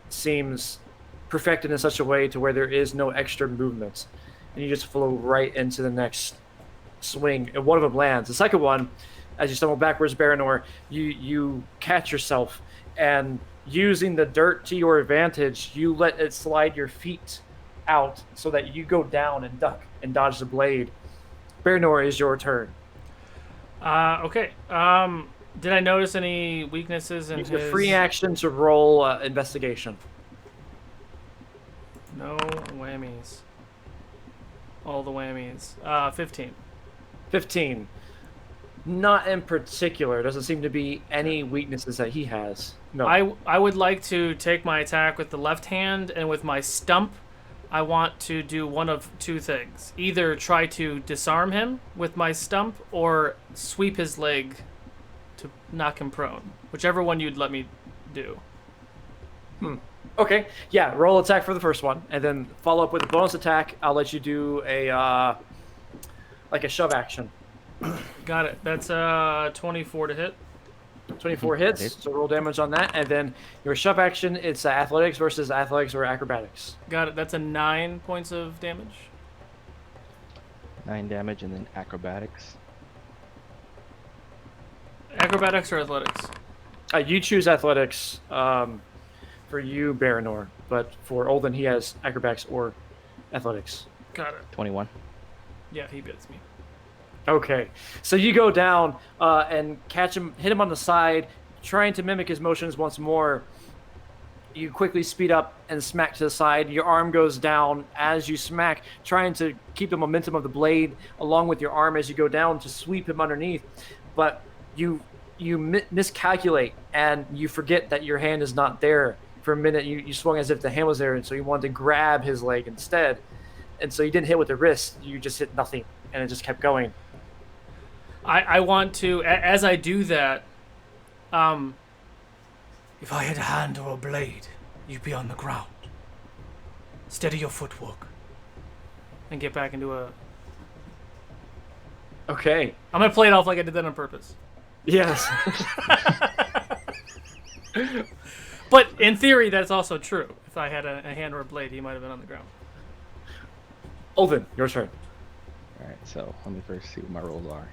seems perfected in such a way to where there is no extra movement, and you just flow right into the next swing, and one of them lands. The second one, as you stumble backwards, Baranor, you catch yourself, and using the dirt to your advantage, you let it slide your feet out so that you go down and duck and dodge the blade. Baranor, is your turn. Okay. Did I notice any weaknesses in Use his... the free action to roll investigation. No whammies. All the whammies. 15. 15. Not in particular. Doesn't seem to be any weaknesses that he has. No. I would like to take my attack with the left hand, and with my stump, I want to do one of two things. Either try to disarm him with my stump, or sweep his leg to knock him prone. Whichever one you'd let me do. Okay. Yeah, roll attack for the first one, and then follow up with a bonus attack. I'll let you do a like a shove action. Got it. That's 24 to hit. 24 hits, so roll damage on that, and then your shove action, it's athletics versus athletics or acrobatics. Got it. That's a 9 points of damage. 9 damage, and then acrobatics. Acrobatics or athletics? You choose athletics for you, Baranor, but for Olden, he has acrobatics or athletics. Got it. 21. Yeah, he beats me. Okay, so you go down and catch him, hit him on the side, trying to mimic his motions once more. you quickly speed up and smack to the side. Your arm goes down as you smack, trying to keep the momentum of the blade along with your arm as you go down to sweep him underneath. But you miscalculate and you forget that your hand is not there. For a minute, you swung as if the hand was there, and so you wanted to grab his leg instead. And so you didn't hit with the wrist, you just hit nothing, and it just kept going. I want to, as I do that, if I had a hand or a blade, you'd be on the ground. Steady your footwork. And get back into a... Okay. I'm going to play it off like I did that on purpose. Yes. But in theory, that's also true. If I had a hand or a blade, he might have been on the ground. Olden, your turn. Alright, so let me first see what my rolls are.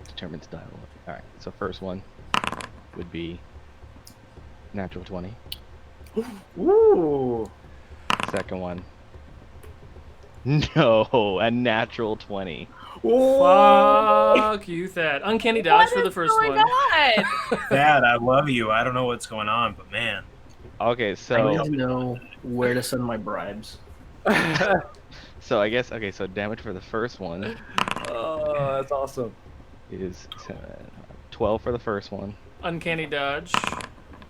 Determines dialogue. Alright, so first one would be natural 20. Ooh. Second one. No, a natural 20. Fuck you, Thad. Uncanny dodge for the first one. Dad, I love you. I don't know what's going on, but man. Okay, I so need to know where to send my bribes. so I guess so damage for the first one Oh, that's awesome. is 12 for the first one. Uncanny dodge.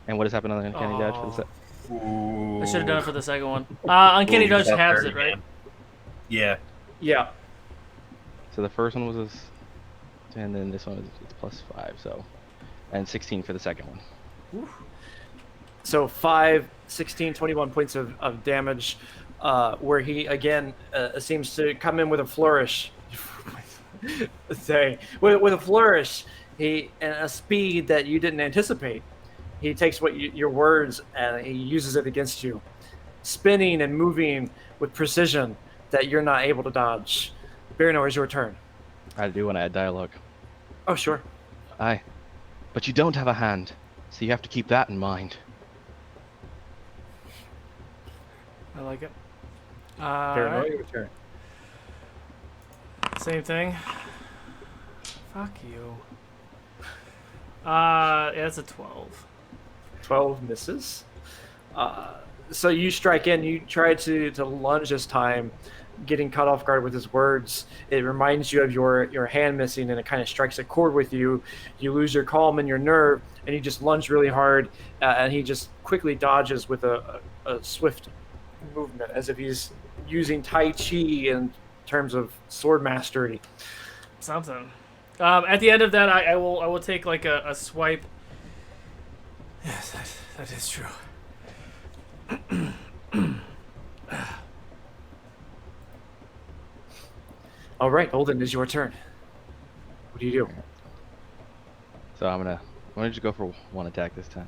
And what has happened on the uncanny dodge for the second? I should have done it for the second one. Uncanny dodge Ooh, halves it, right? Yeah. Yeah. So the first one was and then this one is it's +5, so and 16 for the second one. So 5, 16, 21 points of damage, where he, again, seems to come in with a flourish. With a flourish, and a speed that you didn't anticipate. He takes your words and he uses it against you, spinning and moving with precision that you're not able to dodge. Baranor, is your turn. I do want to add dialogue. Oh, sure. Aye. But you don't have a hand, so you have to keep that in mind. I like it. Baranor, your turn. Same thing. Fuck you. Yeah, it's a 12. 12 misses. So you strike in. You try to lunge this time, getting caught off guard with his words. It reminds you of your hand missing, and it kind of strikes a chord with you. You lose your calm and your nerve, and you just lunge really hard, and he just quickly dodges with a swift movement, as if he's using Tai Chi in terms of sword mastery. Something. At the end of that, I will take like a swipe. Yes, that is true. All right, Olden, is your turn. What do you do? So I'm gonna just go for one attack this time.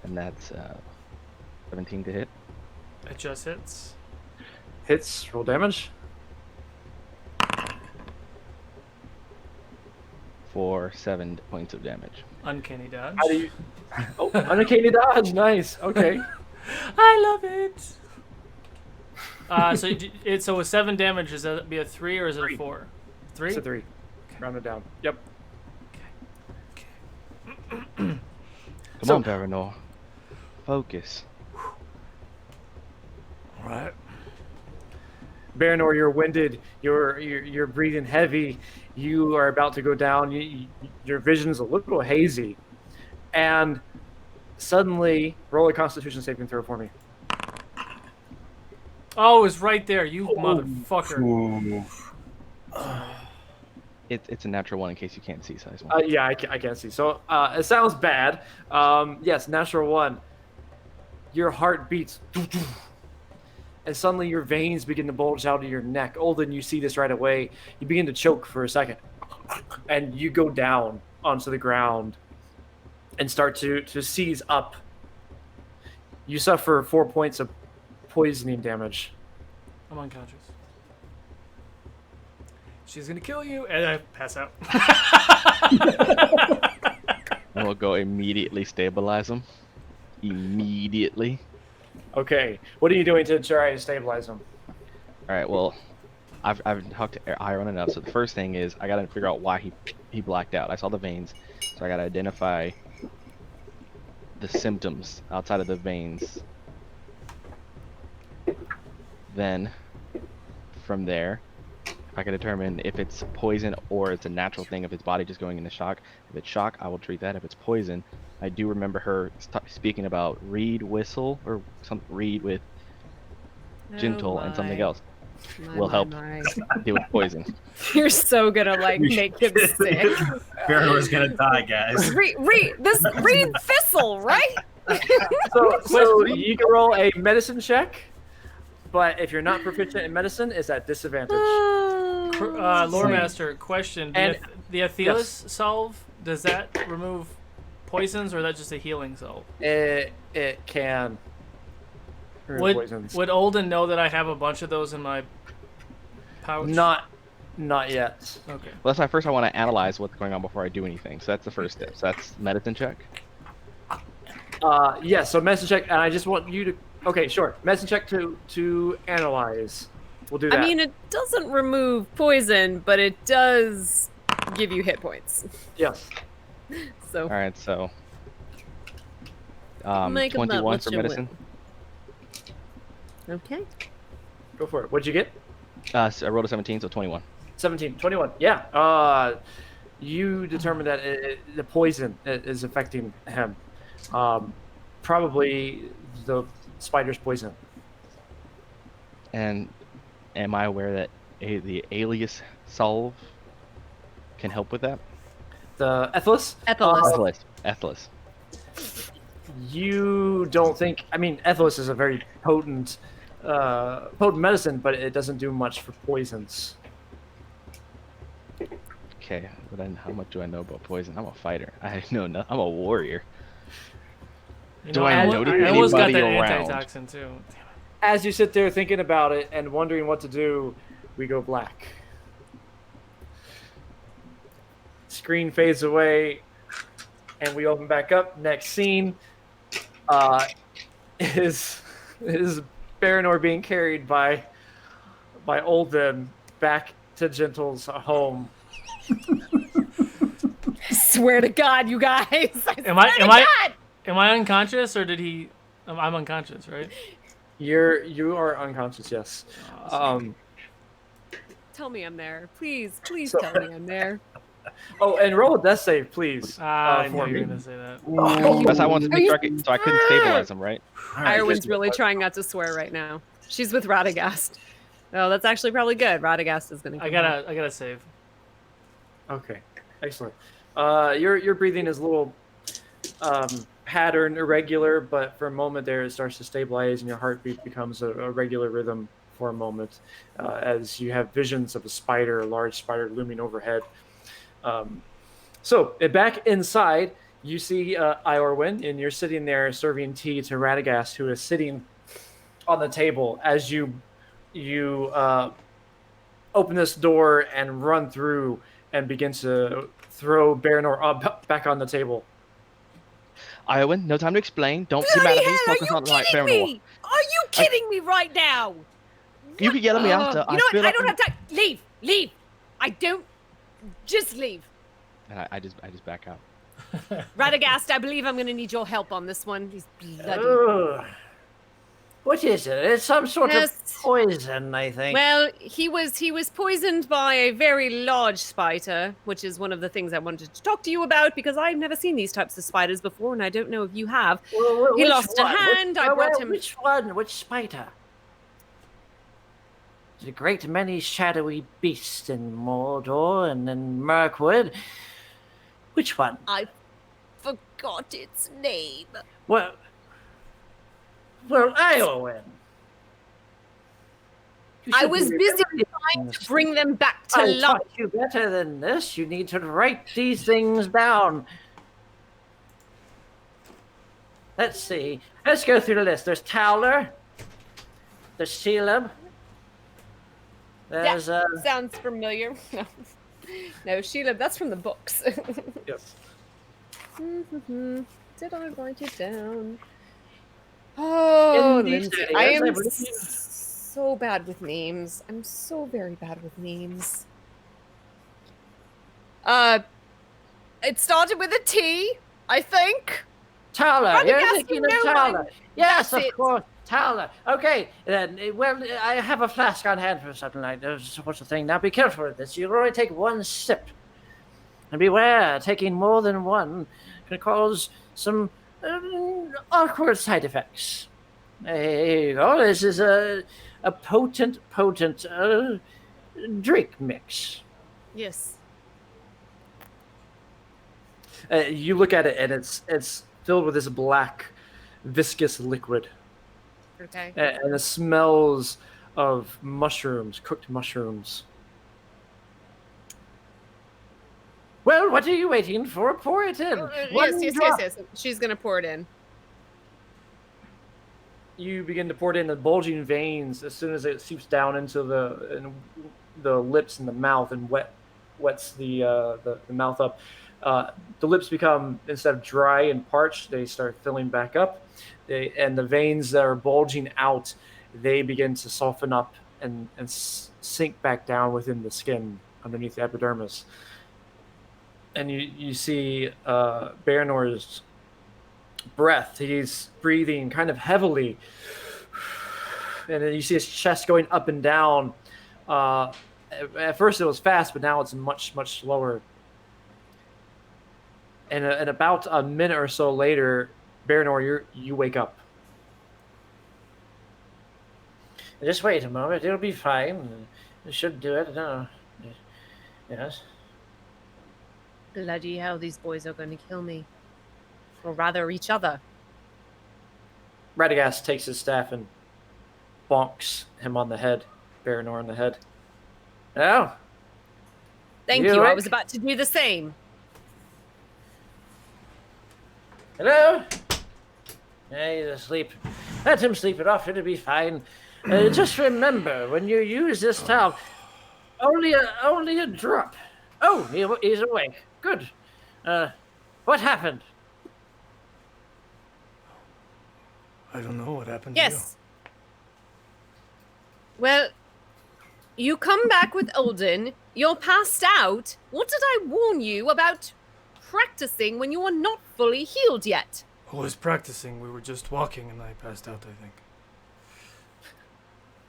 And that's 17 to hit. It just hits. Hits, roll damage. For 7 points of damage. Uncanny dodge. How do you... Oh, uncanny dodge, nice. Okay. I love it. So with 7 damage, is that be a 3 or is it a 4? 3? It's a 3. Round it down. Yep. Come on, Baranor. Focus. All right. Baranor, you're winded. You're breathing heavy. You are about to go down. Your vision's a little hazy, and suddenly, roll a Constitution saving throw for me. Oh, it was right there, you motherfucker. It's a natural 1 in case you can't see size 1. Yeah, I can't see. So it sounds bad. Yes, natural 1. Your heart beats. And suddenly your veins begin to bulge out of your neck. Olden, you see this right away. You begin to choke for a second. And you go down onto the ground and start to seize up. You suffer 4 points of poisoning damage. I'm unconscious. She's gonna kill you, and I pass out. And we'll go immediately stabilize him. Immediately. Okay, what are you doing to try to stabilize him? Alright, well, I've talked to Iron enough. So the first thing is I gotta figure out why he blacked out. I saw the veins, so I gotta identify the symptoms outside of the veins. Then from there, I can determine if it's poison or it's a natural thing, if his body just going into shock. If it's shock, I will treat that. If it's poison, I do remember her speaking about reed whistle or some reed with gentle and something else will help deal with poison. You're so gonna like make him sick. Baranor's gonna die, guys. Reed thistle, right? So you can roll a medicine check, but if you're not proficient in medicine, it's at disadvantage. Lore Master, question: And- the Athelis salve, does that remove poisons, or is that just a healing salve? It can. remove poisons. Would Olden know that I have a bunch of those in my pouch? Not yet. Okay. Well, that's why first I want to analyze what's going on before I do anything. So that's the first step. So that's medicine check. Yeah. So medicine check, and I just want you to. Okay, sure. Medicine check to analyze. We'll do that. I mean, it doesn't remove poison, but it does give you hit points. Yes. So. All right. So. Make 'em that 21 much for to medicine. Okay. Go for it. What'd you get? So I rolled a 17, so 21. 17, 21. Yeah. You determine that the poison is affecting him. Probably the spider's poison. And am I aware that the alias solve can help with that? The Ethelis? Ethelis. You don't think? I mean, Ethelis is a very potent medicine, but it doesn't do much for poisons. Okay, but then how much do I know about poison? I'm a fighter. I know nothing. I'm a warrior. Do I know I almost got that anybody around? antitoxin too. As you sit there thinking about it and wondering what to do, we go black. Screen fades away, and we open back up. Next scene is Baranor being carried by Olden back to Gentle's home. I swear to God, you guys. Am I unconscious, or did he? I'm unconscious, right? You are unconscious, yes. Tell me I'm there. Please So- tell me I'm there. Oh, and roll a death save, please. I knew for you were me. gonna say that. That's I wanted to make sure so I couldn't stabilize him, right? Irwin's really trying not to swear right now. She's with Radagast. Oh, that's actually probably good. Radagast is gonna. I gotta save. Okay, excellent. Your breathing is a little patterned, irregular, but for a moment there it starts to stabilize, and your heartbeat becomes a regular rhythm for a moment as you have visions of a large spider looming overhead. So back inside, you see Iorwin, and you're sitting there serving tea to Radagast, who is sitting on the table as you open this door and run through and begin to throw Baranor up back on the table. Iowan, no time to explain. Don't be mad at me. Focus on the right kidding Baranor. me? Are you kidding me right now? You can yell at me after. You know what? I don't have time. Leave. I don't. Just leave. And I just back out. Radagast, I believe I'm going to need your help on this one. He's bloody. Ugh. What is it? It's some sort Yes. of poison, I think. Well, he was poisoned by a very large spider, which is one of the things I wanted to talk to you about because I've never seen these types of spiders before, and I don't know if you have. Well, He which lost a one? hand, I brought him- Which one? Which spider? There's a great many shadowy beasts in Mordor and in Mirkwood. Which one? I forgot its name. Well, Iorwin. I was busy trying to bring them back to I life. taught you better than this. You need to write these things down. Let's see. Let's go through the list. There's Towler. There's Shelob. There's Sounds familiar. No, Sheila, that's from the books. Yes. Did I write it down? Oh, In these Lindsay, areas, I I am believe- so bad with names. I'm so very bad with names. It started with a T, I think. Towler. You're Radagast, thinking you of know Towler. one. Yes, That's of it. course. Towler. Okay, then. Well, I have a flask on hand for something like this sort of thing. Now, be careful with this. You'll only take one sip. And beware, taking more than one can cause some awkward side effects. There you go. This is a potent drink mix. Yes. You look at it, and it's filled with this black, viscous liquid, Okay. and it smells of mushrooms, cooked mushrooms. Well, what are you waiting for? Pour it in. Yes. She's gonna pour it in. You begin to pour it in the bulging veins as soon as it seeps down into the lips and the mouth and wets the mouth up. The lips become, instead of dry and parched, they start filling back up. And the veins that are bulging out, they begin to soften up and sink back down within the skin underneath the epidermis. And you see Baranor's breath. He's breathing kind of heavily. And then you see his chest going up and down. At first it was fast, but now it's much, much slower. And about a minute or so later, Baranor, you wake up. Just wait a moment. It'll be fine. It should do it. No. Yes. Bloody hell, these boys are going to kill me. Or rather, each other. Radagast takes his staff and bonks him on the head, Baranor on the head. Oh. Thank you. I was about to do the same. Hello? Yeah, he's asleep. Let him sleep it off. It'll be fine. Just remember, when you use this towel, only a drop. Oh, he's awake. Good. What happened? I don't know what happened Yes. Well, you come back with Olden. You're passed out. What did I warn you about practicing when you are not fully healed yet? to you. I was practicing. We were just walking and I passed out, I think.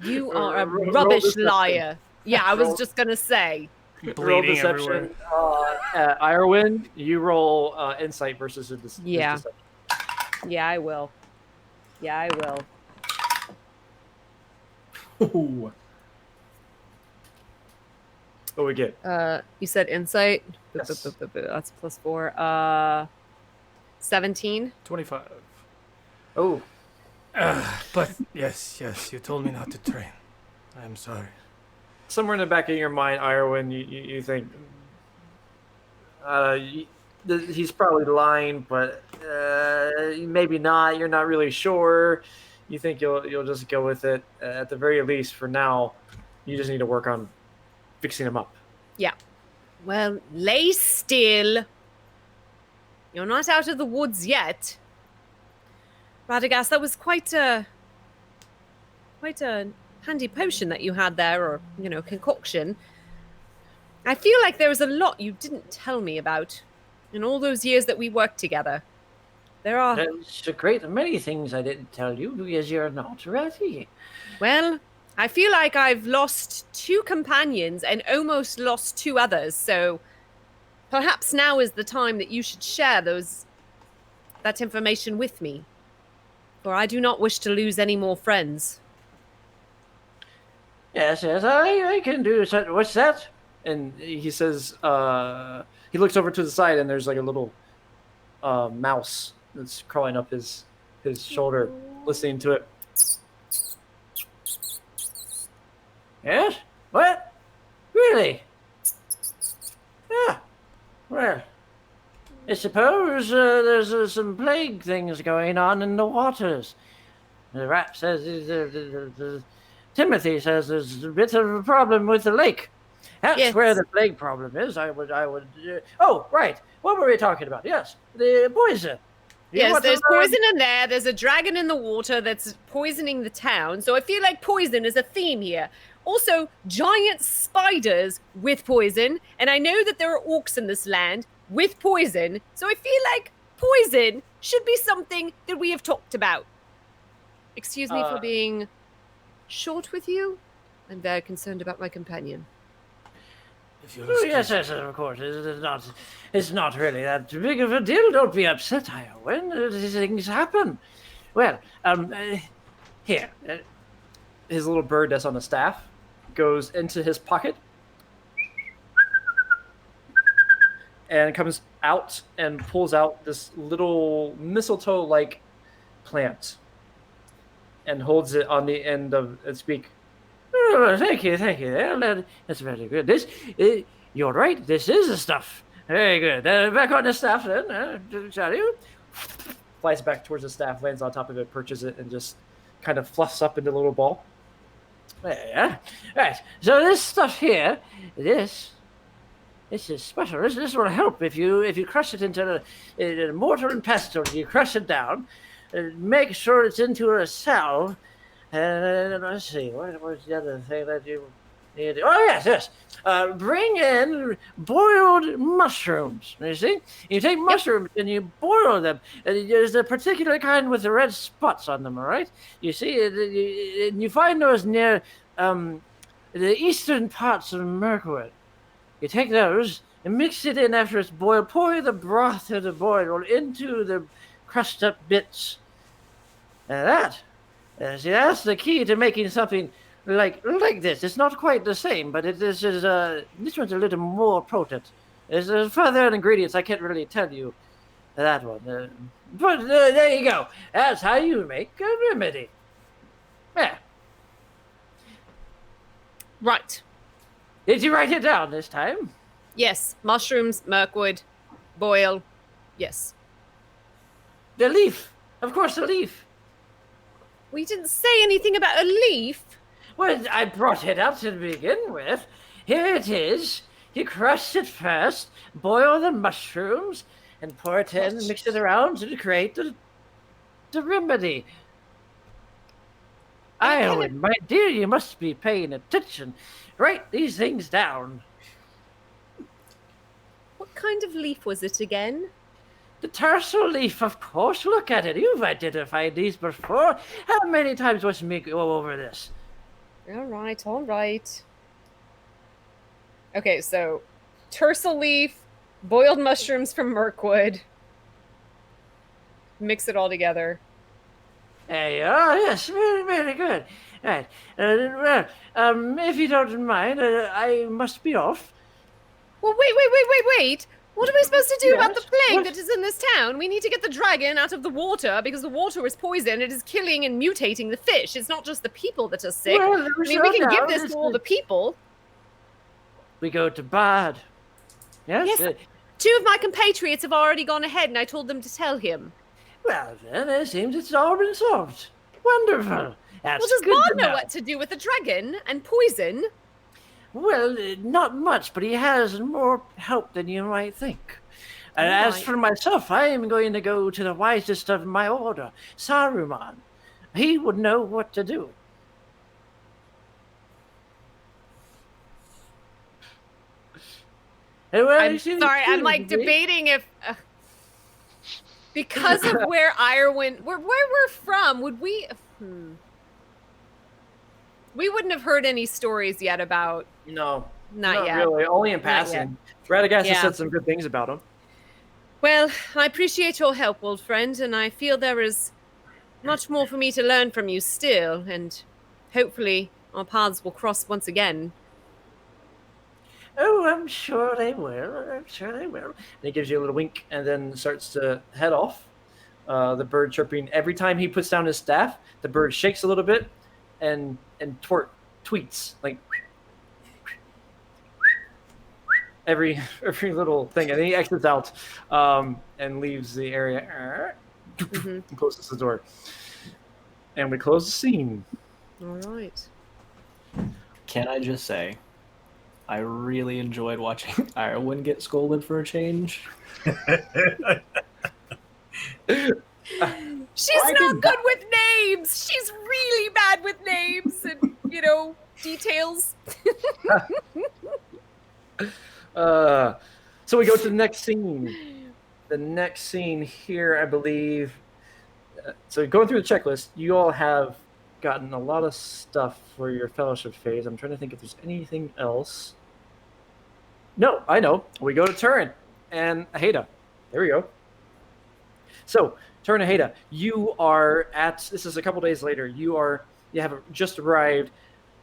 You are a Roll rubbish deception. liar. Yeah, I was Roll- just going to say. Roll Bleeding everywhere. deception. Irwin, you roll insight versus his Yeah. deception. Yeah, I will. Yeah, I will. Ooh. What we get? You said insight? Yes. That's +4. 17? 25. Oh, But yes, you told me not to train. I'm sorry. somewhere in the back of your mind, Irwin, you think he's probably lying, but maybe not. You're not really sure. You think you'll just go with it. At the very least, for now, you just need to work on fixing him up. Yeah. Well, lay still. You're not out of the woods yet. Radagast, that was quite a handy potion that you had there, or, concoction. I feel like there was a lot you didn't tell me about in all those years that we worked together. There are... There's a great many things I didn't tell you because you're not ready. Well, I feel like I've lost 2 companions and almost lost 2 others, so perhaps now is the time that you should share that information with me. For I do not wish to lose any more friends. Yes, I can do so. What's that? And he says, he looks over to the side, and there's like a little mouse that's crawling up his shoulder, listening to it. Yes? What? Really? Yeah. Well, I suppose there's some plague things going on in the waters. The rat says, Timothy says there's a bit of a problem with the lake. That's Yes. where the plague problem is. I would. Oh, right. What were we talking about? Yes, the poison. Yes, there's poison in there. There's a dragon in the water that's poisoning the town. So I feel like poison is a theme here. Also, giant spiders with poison. And I know that there are orcs in this land with poison. So I feel like poison should be something that we have talked about. Excuse me for being short with you. I'm very concerned about my companion. Yes, of course. It's not really that big of a deal. Don't be upset, Iowin. These things happen. Well, here. His little bird that's on the staff goes into his pocket and comes out and pulls out this little mistletoe-like plant and holds it on the end of its beak. Oh, thank you. That's very good. You're right. This is the stuff. Very good. Back on the staff then. Shall you? Flies back towards the staff, lands on top of it, perches it, and just kind of fluffs up into a little ball. Yeah. Right. So this stuff here, this is special. This will help if you crush it into a mortar and pestle. You crush it down, make sure it's into a salve. Let's see, what was the other thing that you need? Oh, yes. Bring in boiled mushrooms. You see? You take mushrooms and you boil them. There's a particular kind with the red spots on them, all right? You see, you find those near the eastern parts of Mirkwood. You take those and mix it in after it's boiled. Pour the broth of the boil into the crushed up bits. And that. See, that's the key to making something like this. It's not quite the same, but this one's a little more potent. There's further ingredients I can't really tell you that one. But there you go. That's how you make a remedy. Yeah. Right. Did you write it down this time? Yes. Mushrooms, Mirkwood, boil. Yes. The leaf. Of course, the leaf. We didn't say anything about a leaf. Well, I brought it up to begin with. Here it is. You crush it first, boil the mushrooms, and pour it in and mix it around to create the remedy. Iowin, my dear, you must be paying attention. Write these things down. What kind of leaf was it again? The tarsal leaf, of course. Look at it. You've identified these before. How many times must we go over this? All right. Okay, so tarsal leaf, boiled mushrooms from Mirkwood. Mix it all together. There you are. Yes, very, very good. Right. If you don't mind, I must be off. Well, wait. What are we supposed to do about the plague that is in this town? We need to get the dragon out of the water because the water is poison. It is killing and mutating the fish. It's not just the people that are sick. Well, we can give this to all the people. We go to Bard. Yes? Two of my compatriots have already gone ahead and I told them to tell him. Well, then it seems it's all been solved. Wonderful. That's well, does good Bard to know what to do with the dragon and poison? Well, not much, but he has more help than you might think. And as for myself, I am going to go to the wisest of my order, Saruman. He would know what to do. I'm sorry, I'm like debating if... because of where Iowin... where we're from, would we... We wouldn't have heard any stories yet about... No. Not yet. Really. Only in passing. Radagast has said some good things about him. Well, I appreciate your help, old friend, and I feel there is much more for me to learn from you still, and hopefully our paths will cross once again. Oh, I'm sure they will. And he gives you a little wink and then starts to head off. The bird chirping. Every time he puts down his staff, the bird shakes a little bit and tweets like every little thing, and then he exits out and leaves the area and closes the door, and we close the scene. All right. Can I just say, I really enjoyed watching Iowin get scolded for a change. She's not good with names. She's really bad with names and, details. So we go to the next scene. The next scene here, I believe. So going through the checklist, you all have gotten a lot of stuff for your fellowship phase. I'm trying to think if there's anything else. No, I know. We go to Turin and Haida. There we go. So, Turin and Haida, you are at. This is a couple days later. You have just arrived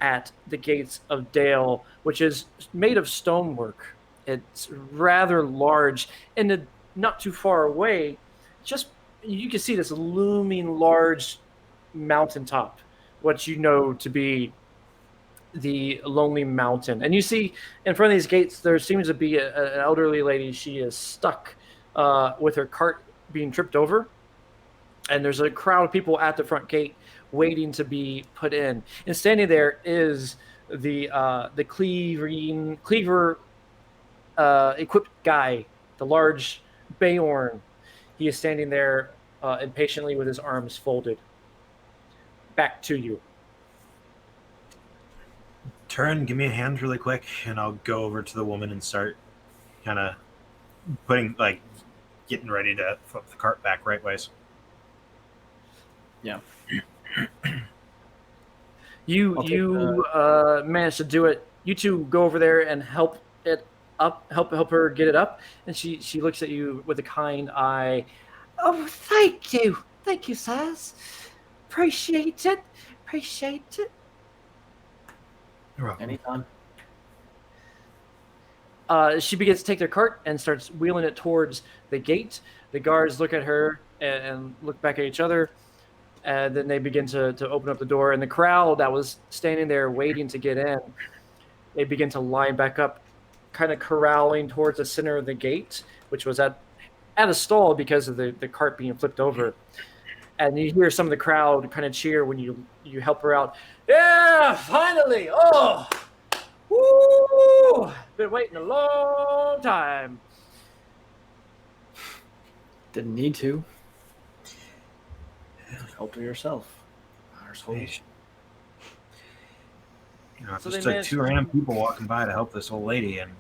at the gates of Dale, which is made of stonework. It's rather large, and not too far away, just you can see this looming large mountaintop, what you know to be the Lonely Mountain. And you see in front of these gates, there seems to be an elderly lady. She is stuck with her cart being tripped over. And there's a crowd of people at the front gate waiting to be put in. And standing there is the cleaver equipped guy, the large Bayorn. He is standing there impatiently with his arms folded. Back to you. Turin, give me a hand really quick, and I'll go over to the woman and start kind of getting ready to flip the cart back right ways. Yeah. You managed to do it. You two go over there and help it up, help her get it up, and she looks at you with a kind eye. Oh, thank you, sirs. Appreciate it. You're welcome. Anytime. She begins to take their cart and starts wheeling it towards the gate. The guards look at her and look back at each other, and then they begin to open up the door. And the crowd that was standing there waiting to get in, they begin to line back up, kind of corralling towards the center of the gate, which was at a stall because of the cart being flipped over. And you hear some of the crowd kind of cheer when you help her out. Yeah, finally! Oh, woo! Been waiting a long time. Didn't need to. Help her yourself. So just they took two random people walking by to help this old lady, and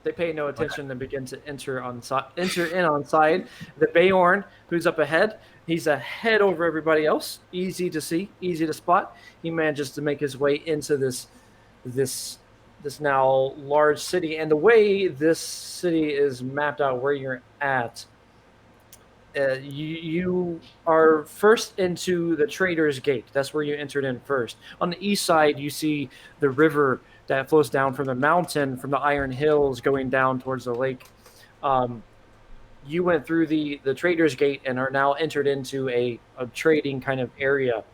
they pay no attention and begin to enter in on side. The Bayorn, who's up ahead, he's ahead over everybody else. Easy to see, easy to spot. He manages to make his way into this now large city. And the way this city is mapped out, where you're at, you are first into the Trader's Gate. That's where you entered in first. On the east side, you see the river that flows down from the mountain, from the Iron Hills, going down towards the lake. You went through the Trader's Gate and are now entered into a trading kind of area.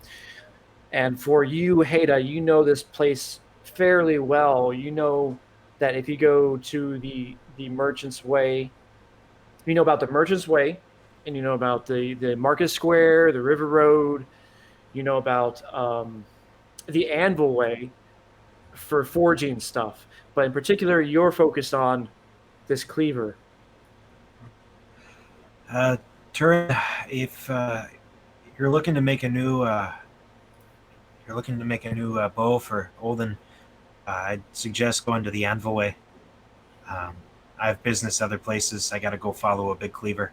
And for you, Haida, you know this place fairly well. You know that if you go to the Merchant's Way, you know about the Merchant's Way, and you know about the Market Square, the River Road. You know about the Anvil Way for forging stuff. But in particular, you're focused on this cleaver. Turin, if you're looking to make a new bow for Olden, I'd suggest going to the Anvil Way. I have business other places. I got to go follow a big cleaver.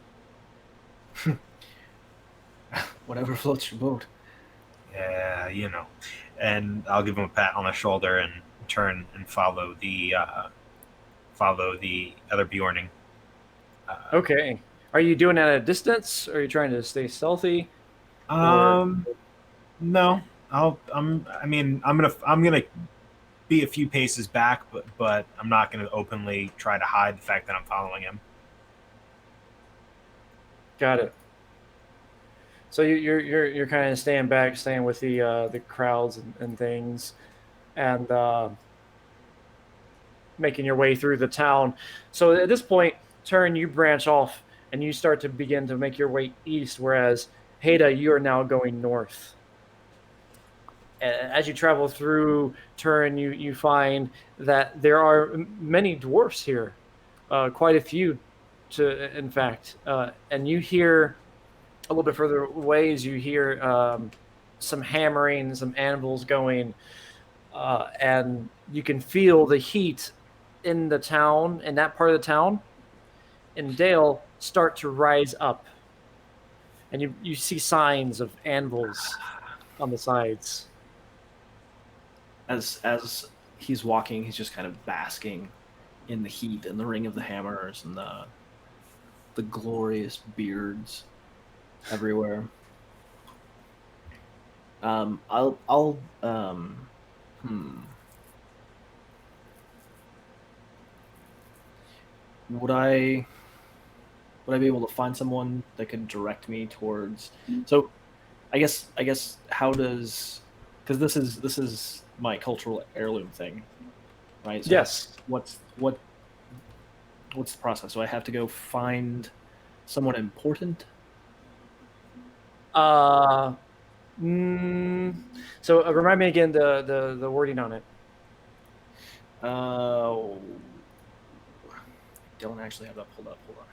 Whatever floats your boat. Yeah, And I'll give him a pat on the shoulder and turn and follow the other Bjorning. Okay. Are you doing it at a distance? Or are you trying to stay stealthy? No. I'm gonna be a few paces back, but I'm not gonna openly try to hide the fact that I'm following him. Got it. So you're kind of staying back, staying with the crowds and things, and making your way through the town. So at this point, Turin, you branch off and you start to begin to make your way east, whereas Haida, you are now going north. As you travel through Turin, you find that there are many dwarfs here, quite a few, in fact, and you hear a little bit further away, as you hear some hammering, some anvils going, and you can feel the heat in the town, in that part of the town, in Dale, start to rise up. And you see signs of anvils on the sides. As he's walking, he's just kind of basking in the heat and the ring of the hammers and the glorious beards everywhere. I'll would I be able to find someone that could direct me towards? So, I guess how does, because this is my cultural heirloom thing, right? So Yes. What's the process? So I have to go find someone important. So remind me again the wording on it. Don't actually have that pulled up. Hold on.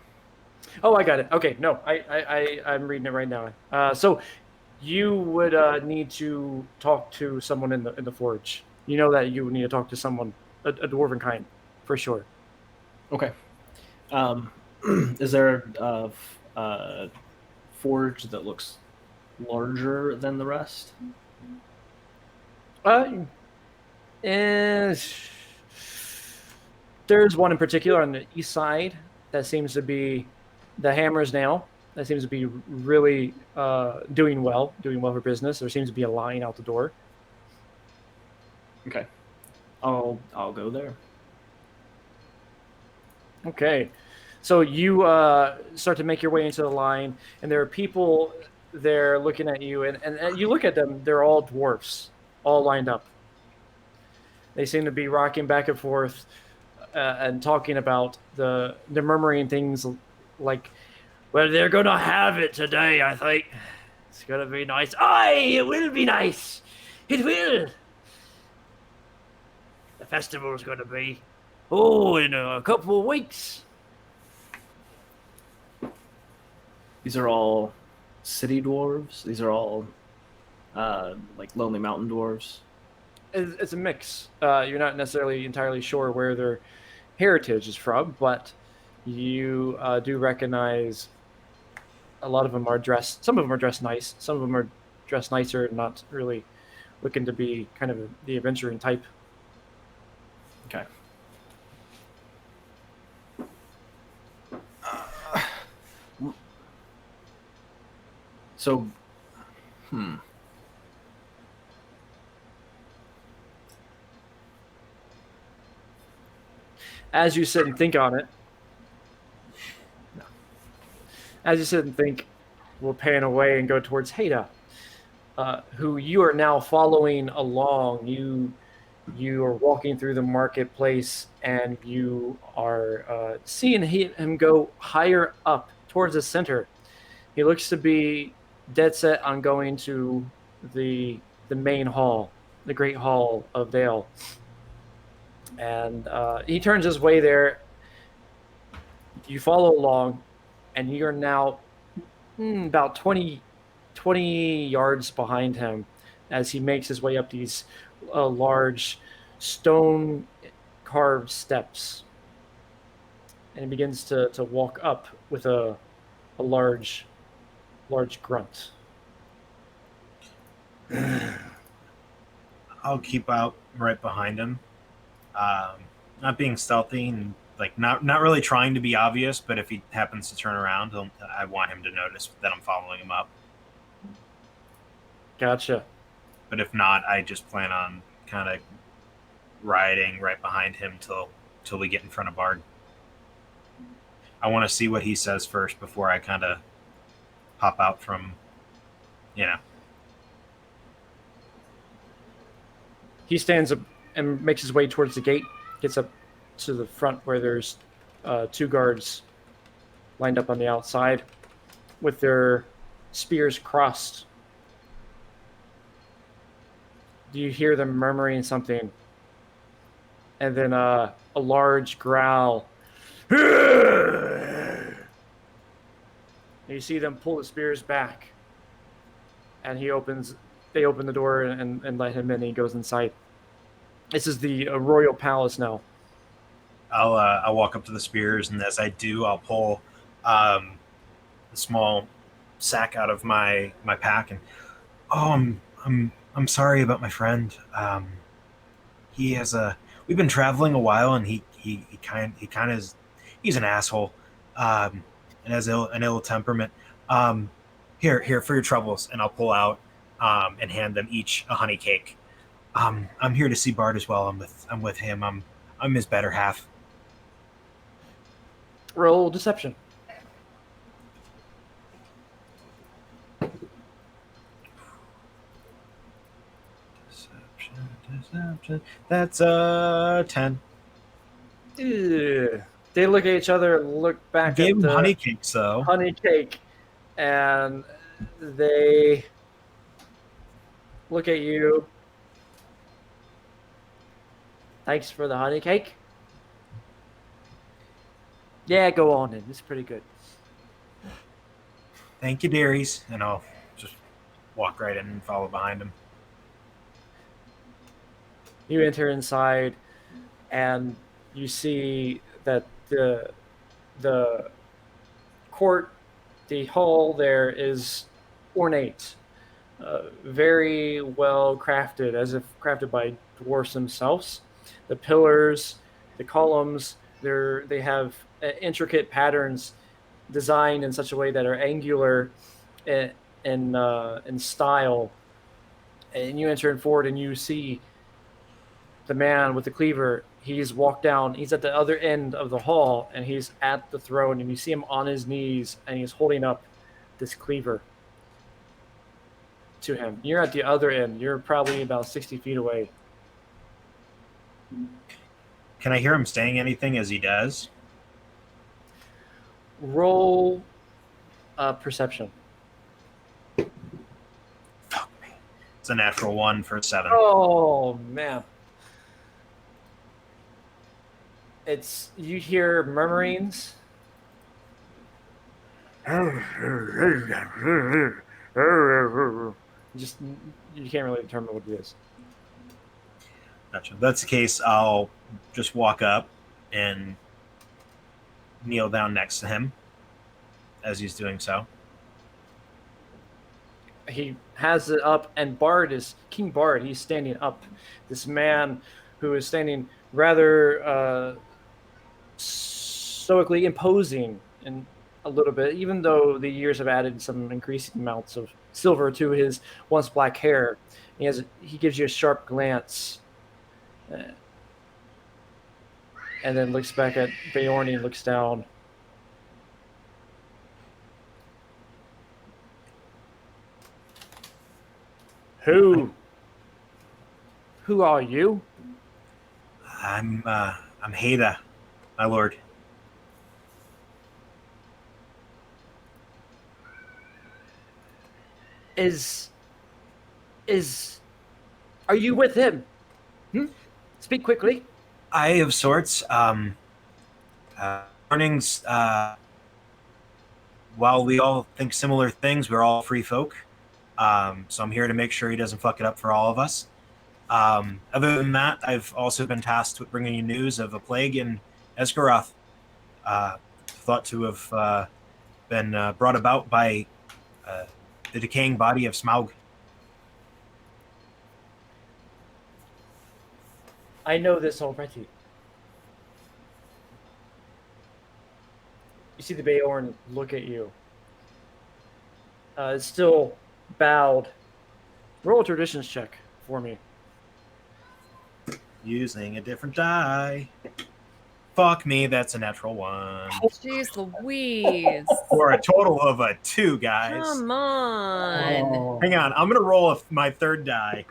Oh, I got it. Okay, no, I'm reading it right now. So you would need to talk to someone in the forge. You know that you would need to talk to someone, a dwarven kind, for sure. Okay. Is there a forge that looks larger than the rest? Is there's one in particular on the east side that seems to be the Hammer's Nail. That seems to be really doing well for business. There seems to be a line out the door. Okay. I'll go there. Okay. So you start to make your way into the line, and there are people there looking at you, and you look at them, they're all dwarfs, all lined up. They seem to be rocking back and forth and talking about they're murmuring things like, well, they're going to have it today, I think. It's going to be nice. Aye, it will be nice. It will. The festival is going to be, in a couple of weeks. These are all city dwarves. These are all like Lonely Mountain dwarves. It's a mix. You're not necessarily entirely sure where their heritage is from, but you do recognize a lot of them are dressed. Some of them are dressed nice. Some of them are dressed nicer, not really looking to be kind of the adventuring type. Okay. So, As you sit and think on it, as you sit and think, we'll pan away and go towards Haida, who you are now following along. You are walking through the marketplace, and you are seeing him go higher up towards the center. He looks to be dead set on going to the main hall, the Great Hall of Dale. And he turns his way there. You follow along, and you're now about 20 yards behind him as he makes his way up these large stone carved steps. And he begins to walk up with a large grunt. I'll keep out right behind him, not being stealthy and like not really trying to be obvious. But if he happens to turn around, I want him to notice that I'm following him up. Gotcha. But if not, I just plan on kind of riding right behind him till we get in front of Bard. I want to see what he says first before I kind of pop out from, He stands up and makes his way towards the gate, gets up to the front where there's 2 guards lined up on the outside with their spears crossed. Do you hear them murmuring something? And then a large growl. And And you see them pull the spears back. And they open the door and let him in, and he goes inside. This is the royal palace now. I'll walk up to the spears, and as I do, I'll pull a small sack out of my pack, and I'm sorry about my friend. He has we've been traveling a while, and he kind of is, he's an asshole, and has an ill temperament. Here for your troubles, and I'll pull out and hand them each a honey cake. I'm here to see Bart as well. I'm with him. I'm his better half. Roll deception. Deception. That's 10. Ew. They look at each other and look back Gave at him the honey cake, so honey cake, and they look at you. Thanks for the honey cake. Yeah, go on in. It's pretty good. thank you, dearies, and I'll just walk right in and follow behind him. You enter inside, and you see that the court, the hall there is ornate, very well crafted, as if crafted by dwarfs themselves. The pillars, the columns, they have intricate patterns designed in such a way that are angular in style. And you enter forward, and you see the man with the cleaver. He's walked down. He's at the other end of the hall, and he's at the throne. And you see him on his knees, and he's holding up this cleaver to him. You're at the other end. You're probably about 60 feet away. Can I hear him saying anything as he does? Roll perception. Fuck me. It's a natural 1 for 7. Oh man. You hear murmurings. Just you can't really determine what it is. Gotcha. If that's the case, I'll just walk up and kneel down next to him as he's doing so. He has it up, and King Bard. He's standing up. This man who is standing rather stoically imposing in a little bit, even though the years have added some increasing amounts of silver to his once black hair. He gives you a sharp glance, and then looks back at Beorn and looks down. Who are you? I'm Haida, my lord. Are you with him? Speak quickly. I of sorts. Mornings. While we all think similar things, we're all free folk. So I'm here to make sure he doesn't fuck it up for all of us. Other than that, I've also been tasked with bringing you news of a plague in Esgaroth, thought to have been brought about by the decaying body of Smaug. I know this already. You see the Beorn look at you. It's still bowed. Roll a traditions check for me. Using a different die. Fuck me, that's a natural 1. Jeez Louise. For a total of a 2, guys. Come on. Hang on, I'm gonna roll my third die.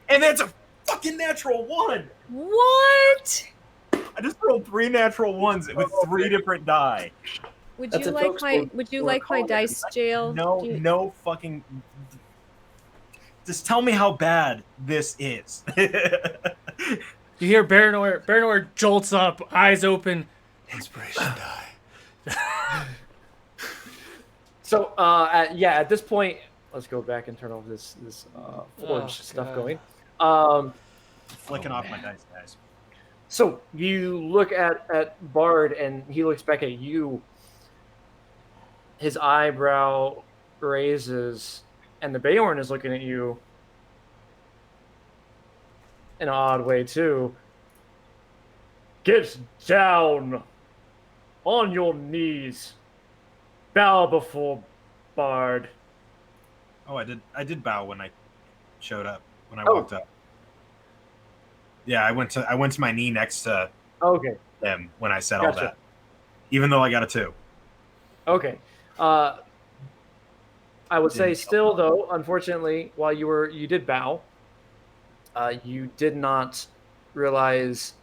And that's a fucking natural 1! What? I just rolled 3 natural 1s with 3 different die. Would That's you a like joke my sport would you or like my college. dice jail? No fucking... Just tell me how bad this is. You hear Baranor. Baranor jolts up, eyes open. Inspiration die. So, at this point, let's go back and turn off this forge stuff God. going. Flicking off my dice, guys. So you look at Bard, and he looks back at you. His eyebrow raises, and the Beorn is looking at you in an odd way too. Get down on your knees. Bow before Bard. Oh, I did bow when I showed up, when I Oh. walked up. Yeah, I went to my knee next to Okay. them when I said all Gotcha. that. Even though I got a 2. Okay. I would say still though, unfortunately, while you did bow, you did not realize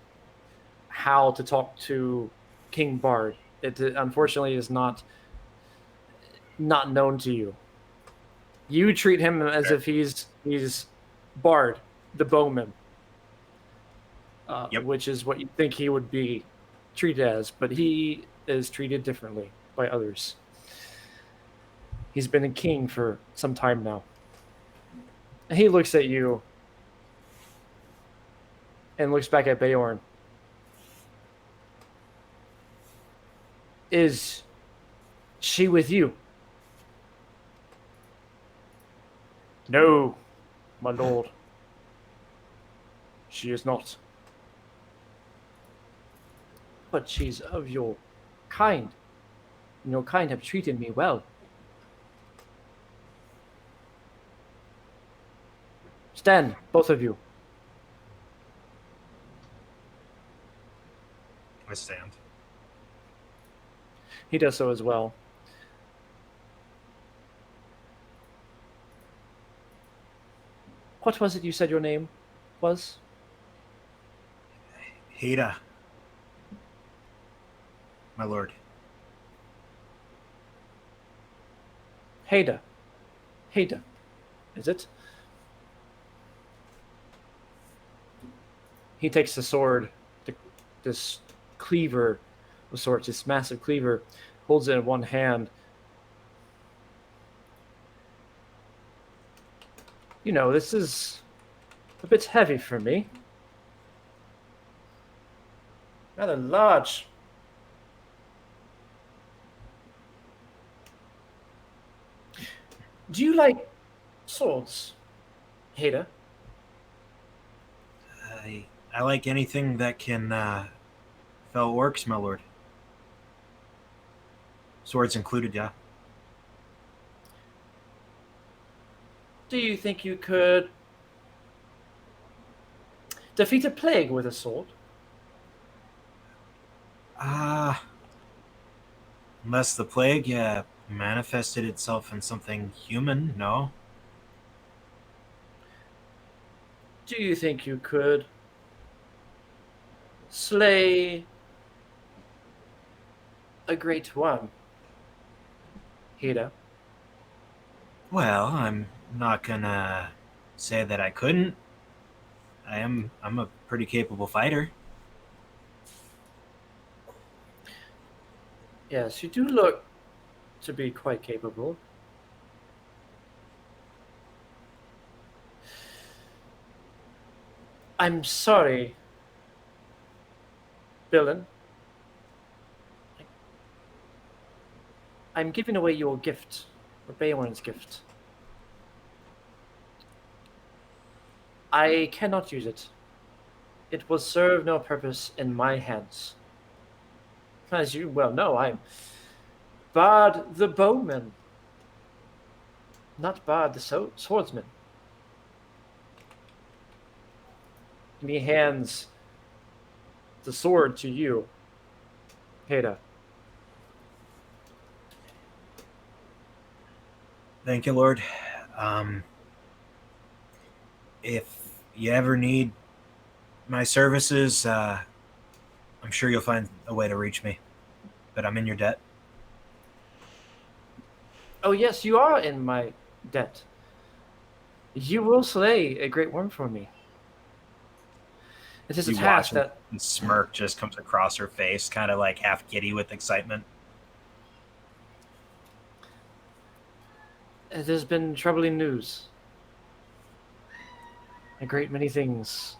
how to talk to King Bard. It unfortunately is not known to you. You treat him as if he's Bard, the bowman, which is what you think he would be treated as, but he is treated differently by others. He's been a king for some time now. And he looks at you and looks back at Beorn. Is she with you? No, my lord. She is not. But she's of your kind. And your kind have treated me well. Stand, both of you. I stand. He does so as well. What was it you said your name was? Heda. My lord. Heda. Heda. Is it? He takes the sword, this cleaver of sorts, this massive cleaver, holds it in one hand. You know, this is a bit heavy for me. Rather large. Do you like swords, Heda? I like anything that can fell orcs, my lord. Swords included, yeah. Do you think you could defeat a plague with a sword? Unless the plague, manifested itself in something human, no. Do you think you could slay a great one, Heda? Well, I'm not gonna say that I couldn't. I'm a pretty capable fighter. Yes, you do look to be quite capable. I'm sorry, villain. I'm giving away your gift, or Beorn's gift. I cannot use it. It will serve no purpose in my hands. As you well know, I'm Bard the bowman, not Bard the swordsman. And he hands the sword to you, Heda. Thank you, Lord. If you ever need my services, I'm sure you'll find a way to reach me. But I'm in your debt. Oh yes, you are in my debt. You will slay a great worm for me. It is a You task watch that and smirk just comes across her face, kind of like half giddy with excitement. there's been troubling news. A great many things,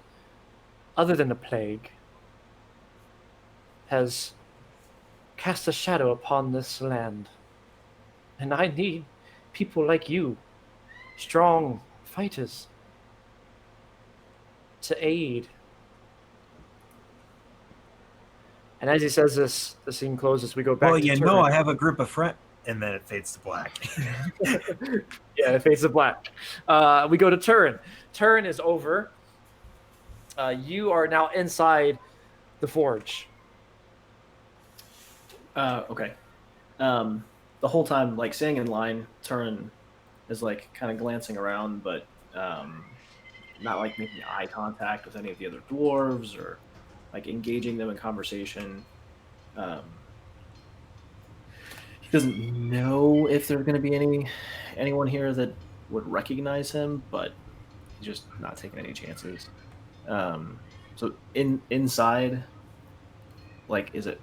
other than the plague, has cast a shadow upon this land. And I need people like you, strong fighters, to aid. And as he says this, the scene closes. We go back to Turin. I have a group of friends. And then it fades to black. Yeah, it fades to black. We go to Turin. Turin is over. You are now inside the forge. Okay. The whole time, like, staying in line, Turin is, like, kind of glancing around, but not, like, making eye contact with any of the other dwarves or, like, engaging them in conversation. He doesn't know if there's going to be anyone here that would recognize him, but he's just not taking any chances. So inside, like, is there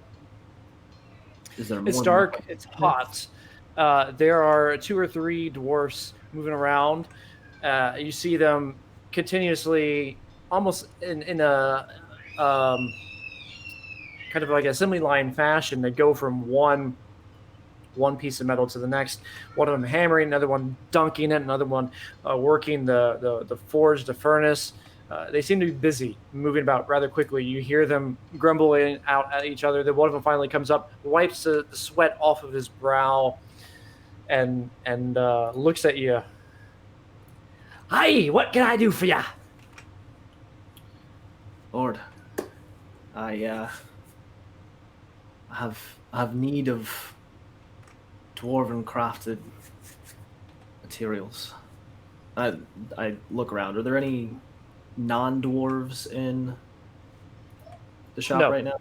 more? It's dark. It's hot. There are 2 or 3 dwarfs moving around. You see them continuously, almost in a kind of like assembly line fashion. They go from one piece of metal to the next. One of them hammering, another one dunking it, another one working the forge, the furnace. They seem to be busy, moving about rather quickly. You hear them grumbling out at each other. Then one of them finally comes up, wipes the sweat off of his brow, and looks at you. Hi, what can I do for ya? Lord, I have need of dwarven crafted materials. I look around. Are there any non-dwarves in the shop right now?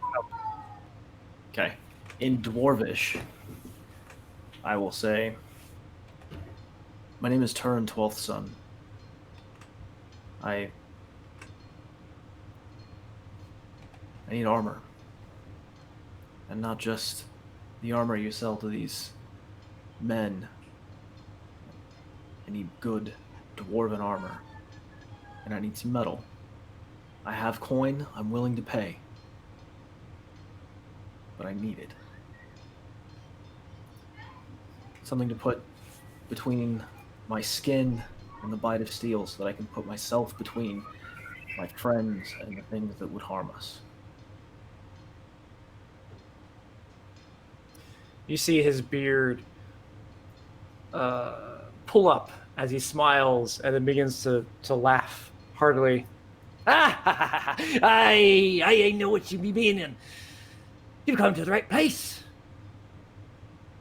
No. Okay. In Dwarvish, I will say, my name is Turin 12th Son. I need armor. And not just the armor you sell to these men. I need good dwarven armor. And I need some metal. I have coin, I'm willing to pay. But I need it. Something to put between my skin and the bite of steel so that I can put myself between my friends and the things that would harm us. You see his beard pull up as he smiles and then begins to laugh heartily. I know what you be meaning. You've come to the right place.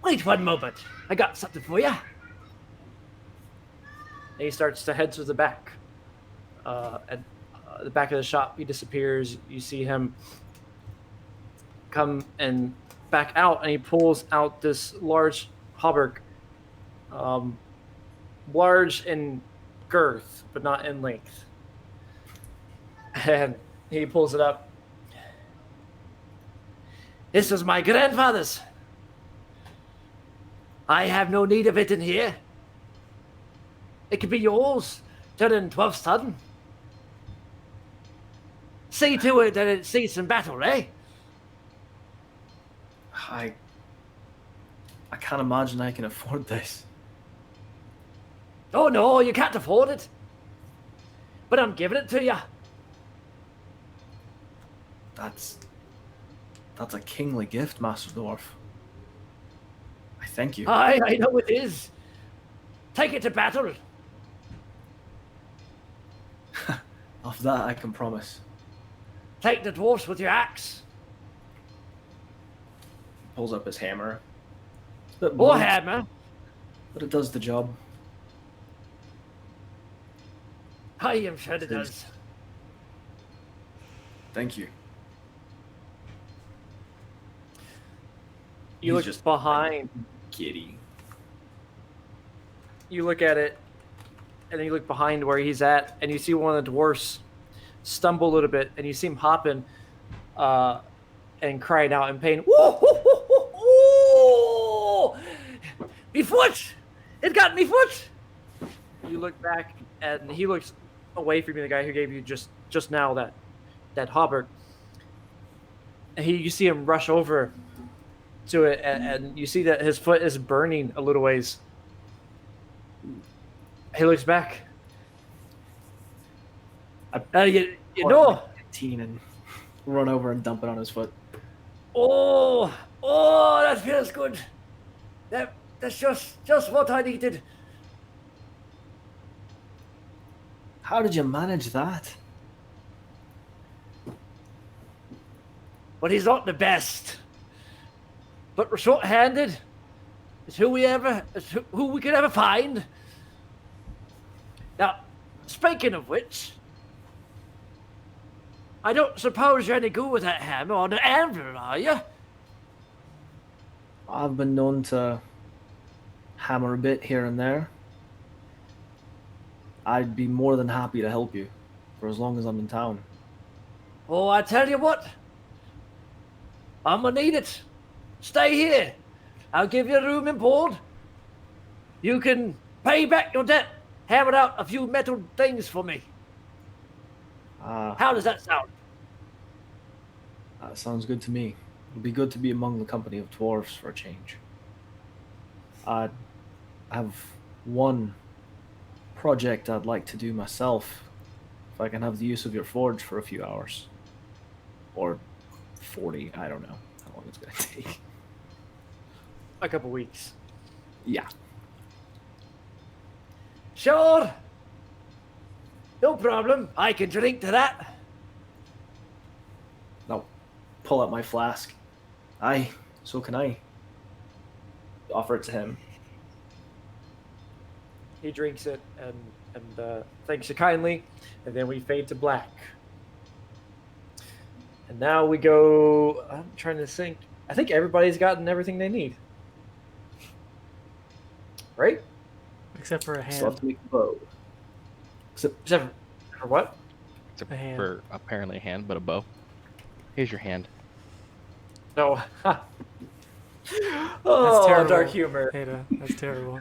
Wait one moment. I got something for you. And he starts to head to the back. At the back of the shop, he disappears. You see him come and back out, and he pulls out this large hauberk. Large in girth, but not in length. And he pulls it up. This was my grandfather's. I have no need of it in here. It could be yours, Turin 12th Son. See to it that it sees some battle, eh? I can't imagine I can afford this. Oh no, you can't afford it. But I'm giving it to you. That's a kingly gift, Master Dwarf. I thank you. I know it is. Take it to battle. Of that I can promise. Take the dwarfs with your axe. Pulls up his hammer. It's a bit Or blunt, hammer. but it does the job. I am sure it does. Thank you. You He's look just behind. Giddy. You look at it, and then you look behind where he's at, and you see one of the dwarfs stumble a little bit, and you see him hopping and crying out in pain. Whoa! Me foot! It got me foot. You look back, and he looks away from you, the guy who gave you just now that hauberk. And you see him rush over to it, and you see that his foot is burning a little ways. He looks back. You know. Teen and run over and dump it on his foot. Oh, that feels good. That's just what I needed. How did you manage that? But he's not the best. But we're short-handed. It's who we could ever find. Now, speaking of which, I don't suppose you're any good with that hammer or the anvil, are you? I've been known to hammer a bit here and there. I'd be more than happy to help you for as long as I'm in town. Oh, I tell you what. I'm gonna need it. Stay here. I'll give you room and board. You can pay back your debt. Hammer out a few metal things for me. How does that sound? That sounds good to me. It'd be good to be among the company of dwarves for a change. I have one project I'd like to do myself. If I can have the use of your forge for a few hours. Or 40, I don't know how long it's going to take. A couple weeks. Yeah. Sure. No problem. I can drink to that. Now, pull out my flask. Aye, so can I. Offer it to him. He drinks it and thanks you kindly, and then we fade to black. And now we go. I'm trying to think. I think everybody's gotten everything they need, right? Except for a hand. Still have to make a bow. Except for what? Except A hand. for apparently a hand, but a bow. Here's your hand. No. That's Oh, terrible. dark humor. Ada, that's terrible.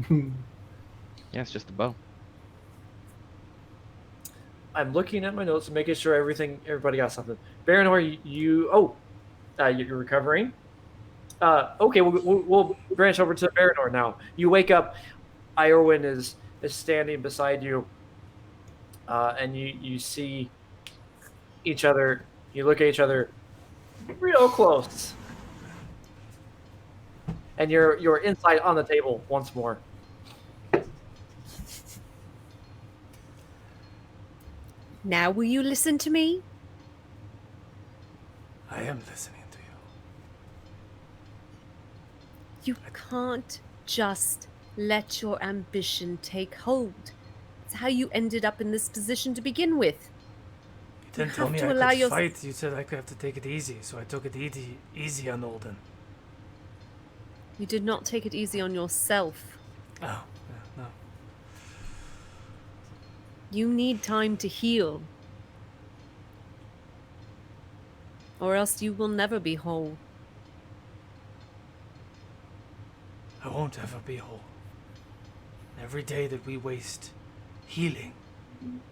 Yeah, it's just a bow. I'm looking at my notes and making sure everybody got something. Baranor, you're recovering. Okay, we'll branch over to Baranor now. You wake up. Iorwin is standing beside you, and you see each other. You look at each other real close, and you're inside on the table once more. Now will you listen to me? I am listening to you. You can't just let your ambition take hold. It's how you ended up in this position to begin with. You didn't tell have me to I allow could your- fight. You said I could have to take it easy, so I took it easy on Olden. You did not take it easy on yourself. Oh, yeah, no. You need time to heal. Or else you will never be whole. I won't ever be whole. Every day that we waste healing,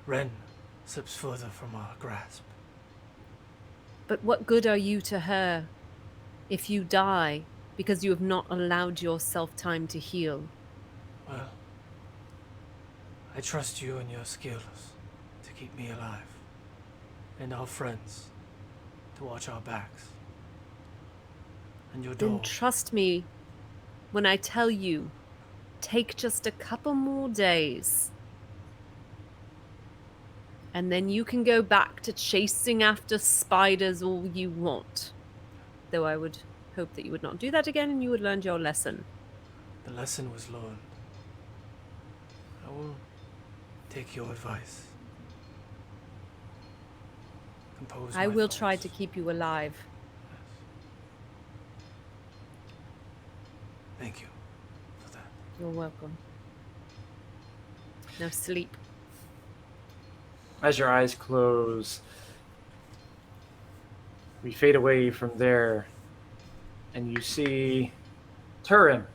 Ren slips further from our grasp. But what good are you to her if you die because you have not allowed yourself time to heal? Well, I trust you and your skills to keep me alive, and our friends to watch our backs. And your Then door. trust me when I tell you, take just a couple more days. And then you can go back to chasing after spiders all you want. Though I would hope that you would not do that again and you would learn your lesson. The lesson was learned. I will take your advice. Compose I my will try to thoughts. keep you alive. Yes. Thank you for that. You're welcome. Now sleep. As your eyes close, we fade away from there, and you see Turin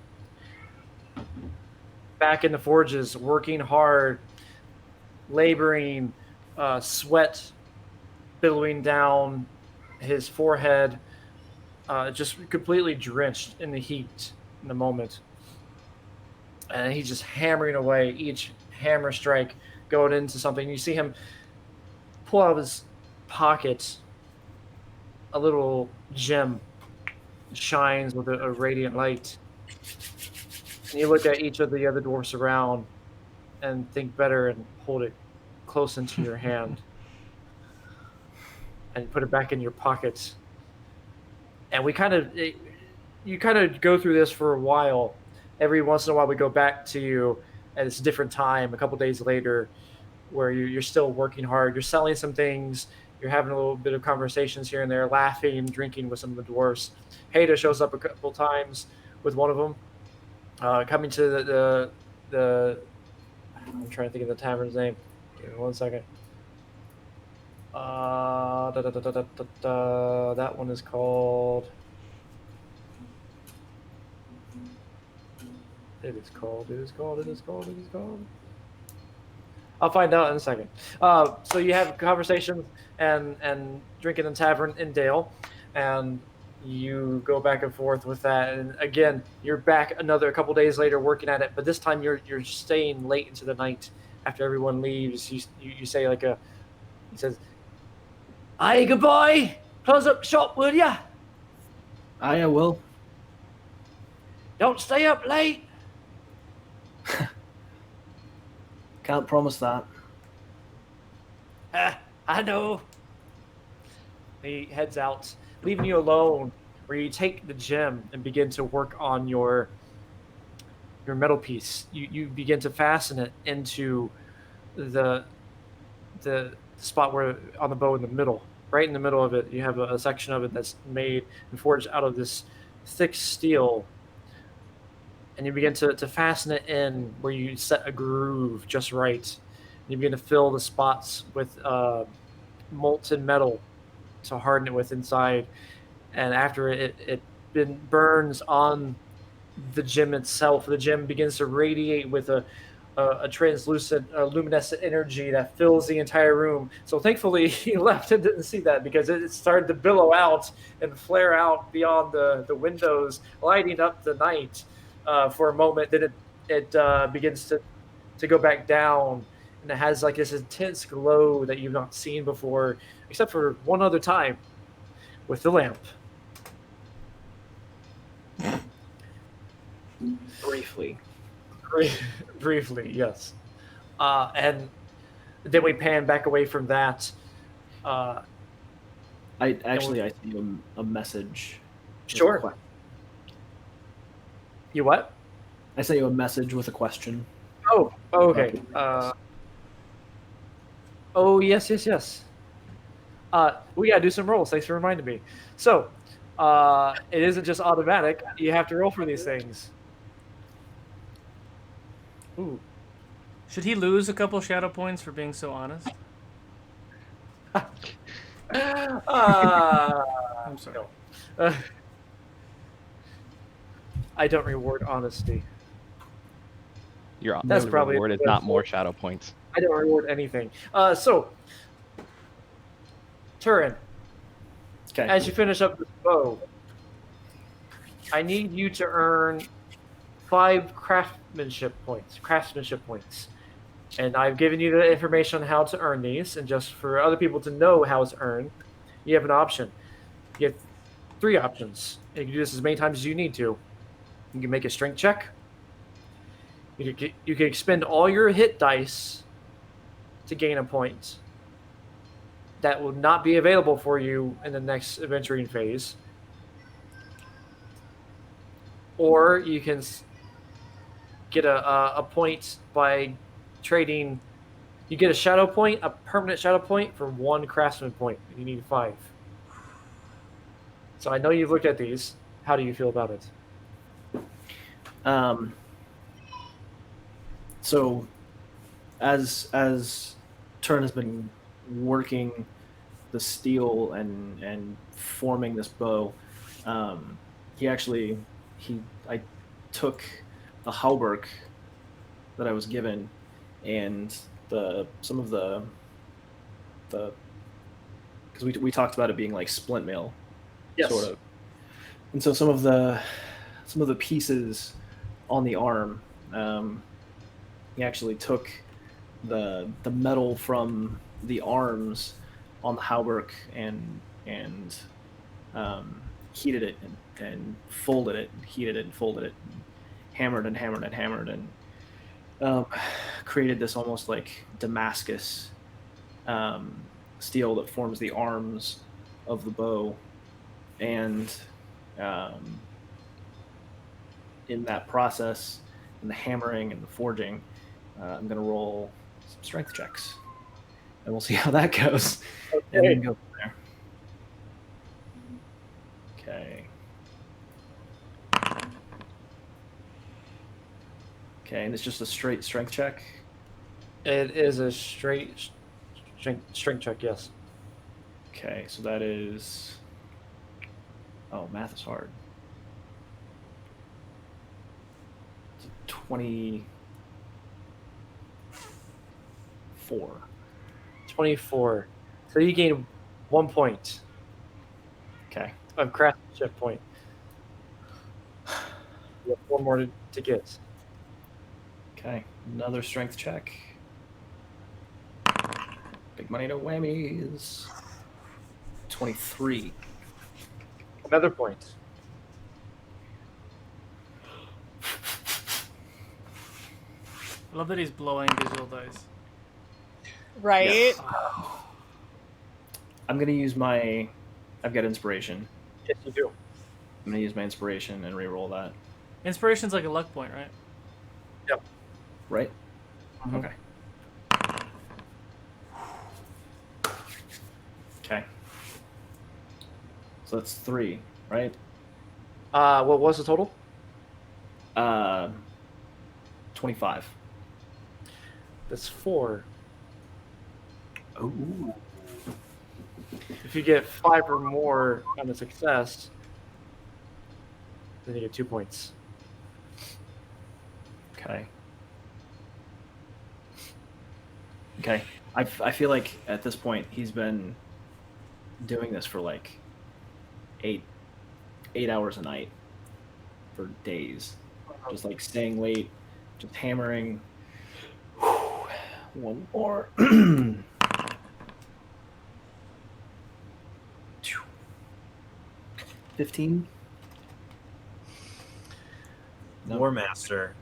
back in the forges, working hard, laboring, sweat billowing down his forehead, just completely drenched in the heat in the moment. And he's just hammering away, each hammer strike going into something. You see him pull out of his pocket a little gem, shines with a radiant light. And you look at each of the other dwarfs around and think better and hold it close into your hand and put it back in your pocket. And you kind of go through this for a while. Every once in a while, we go back to you at a different time, a couple days later, where you're still working hard. You're selling some things. You're having a little bit of conversations here and there, laughing, drinking with some of the dwarfs. Haida shows up a couple times with one of them, coming to the I'm trying to think of the tavern's name. Give me 1 second. That one is called. It is called. I'll find out in a second. So you have conversations and drinking in the tavern in Dale, and you go back and forth with that. And again, you're back a couple days later working at it, but this time you're staying late into the night after everyone leaves. You say he says, "Aye, goodbye. Close up shop, will ya? I will. Don't stay up late." Can't promise that. I know. He heads out, leaving you alone, where you take the gem and begin to work on your metal piece. You begin to fasten it into the spot where on the bow in the middle. Right in the middle of it, you have a section of it that's made and forged out of this thick steel. And you begin to fasten it in where you set a groove just right. And you begin to fill the spots with molten metal to harden it with inside. And after it burns on the gem itself, the gem begins to radiate with a translucent, luminescent energy that fills the entire room. So thankfully, he left and didn't see that, because it started to billow out and flare out beyond the windows, lighting up the night for a moment. Then it begins to go back down, and it has like this intense glow that you've not seen before, except for one other time with the lamp. Briefly, yes. And then we pan back away from that. I sent you a message. Sure. You what? I sent you a message with a question. Oh, okay. Yes. We gotta do some rolls. Thanks for reminding me. So, it isn't just automatic. You have to roll for these things. Ooh. Should he lose a couple shadow points for being so honest? I'm sorry. No. I don't reward honesty. That's probably reward is not more shadow points. I don't reward anything. So, Turin, Okay. as you finish up this bow, I need you to earn 5 craftsmanship points. And I've given you the information on how to earn these, and just for other people to know how it's earned, you have an option. You have 3 options. You can do this as many times as you need to. You can make a strength check. You can expend all your hit dice to gain a point. That will not be available for you in the next adventuring phase. Or you can get a point by trading. You get a shadow point, a permanent shadow point, for 1 craftsman point. You need 5. So I know you've looked at these. How do you feel about it? So, as Turin has been working the steel and forming this bow, I took a hauberk that I was given, and some of the because we talked about it being like splint mail, Yes. sort of, and so some of the pieces on the arm, he actually took the metal from the arms on the hauberk and heated it and folded it, and heated it and folded it, and hammered and hammered and hammered, and created this almost like Damascus steel that forms the arms of the bow. And in that process, in the hammering and the forging, I'm going to roll some strength checks, and we'll see how that goes. Okay. And then go from there. Okay. Okay, and it's just a straight strength check. It is a straight strength check, yes. Okay, so that is. Oh, math is hard. It's 24. 24. So you gain 1 point Okay. of craftsmanship point. You have 4 more to get. Okay, another strength check. Big money, no whammies. 23. Another point. I love that he's blowing digital dice. Right? Yes. I'm gonna use my. I've got inspiration. Yes, you do. I'm gonna use my inspiration and re-roll that. Inspiration's like a luck point, right? Yep. Right? Mhm. Okay. Okay. So that's 3, right? What was the total? 25. That's 4. Oh. If you get 5 or more on a success, then you get 2 points. Okay. Okay. I feel like at this point he's been doing this for like 8 hours a night for days. Just like staying late, just hammering. One more. 15. No. War Master.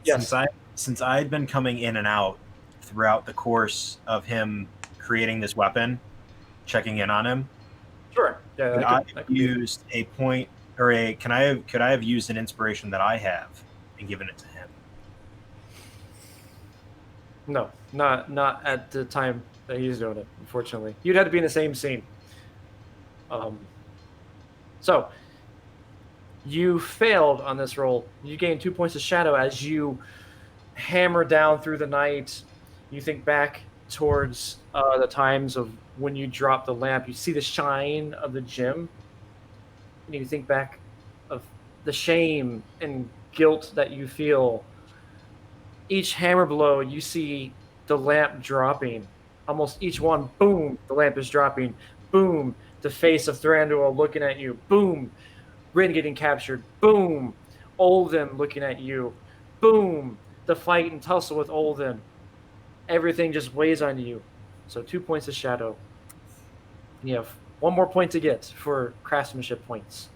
Yes. Since I'd been coming in and out throughout the course of him creating this weapon, checking in on him, Sure. Yeah, could that I could have be. used a point or a could I have used an inspiration that I have and given it to him? No, not at the time that he's doing it, unfortunately. You'd have to be in the same scene. So you failed on this roll. You gain 2 points of shadow as you hammer down through the night. You think back towards the times of when you dropped the lamp. You see the shine of the gem, and you think back of the shame and guilt that you feel. Each hammer blow, you see the lamp dropping. Almost each one, boom, the lamp is dropping. Boom, the face of Thranduil looking at you. Boom, Rin getting captured. Boom, Olden looking at you. Boom, the fight and tussle with Olden. Everything just weighs on you. So 2 points of shadow. You have 1 more point to get for craftsmanship points.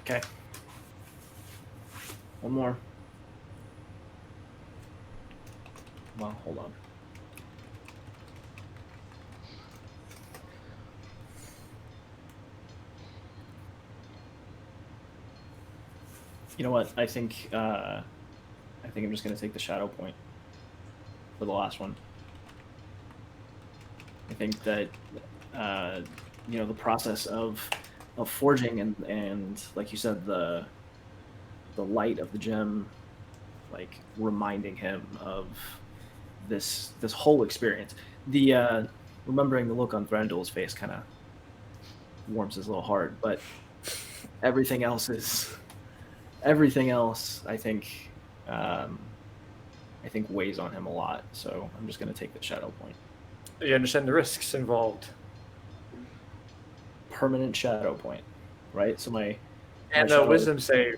Okay. One more. Well, hold on. You know what? I think I'm just gonna take the shadow point for the last one. I think that the process of forging and like you said, the light of the gem, like reminding him of this whole experience. The remembering the look on Thranduil's face kind of warms his little heart, but everything else, I think, weighs on him a lot. So I'm just going to take the shadow point. You understand the risks involved. Permanent shadow point, right? So my And shadow- a wisdom save.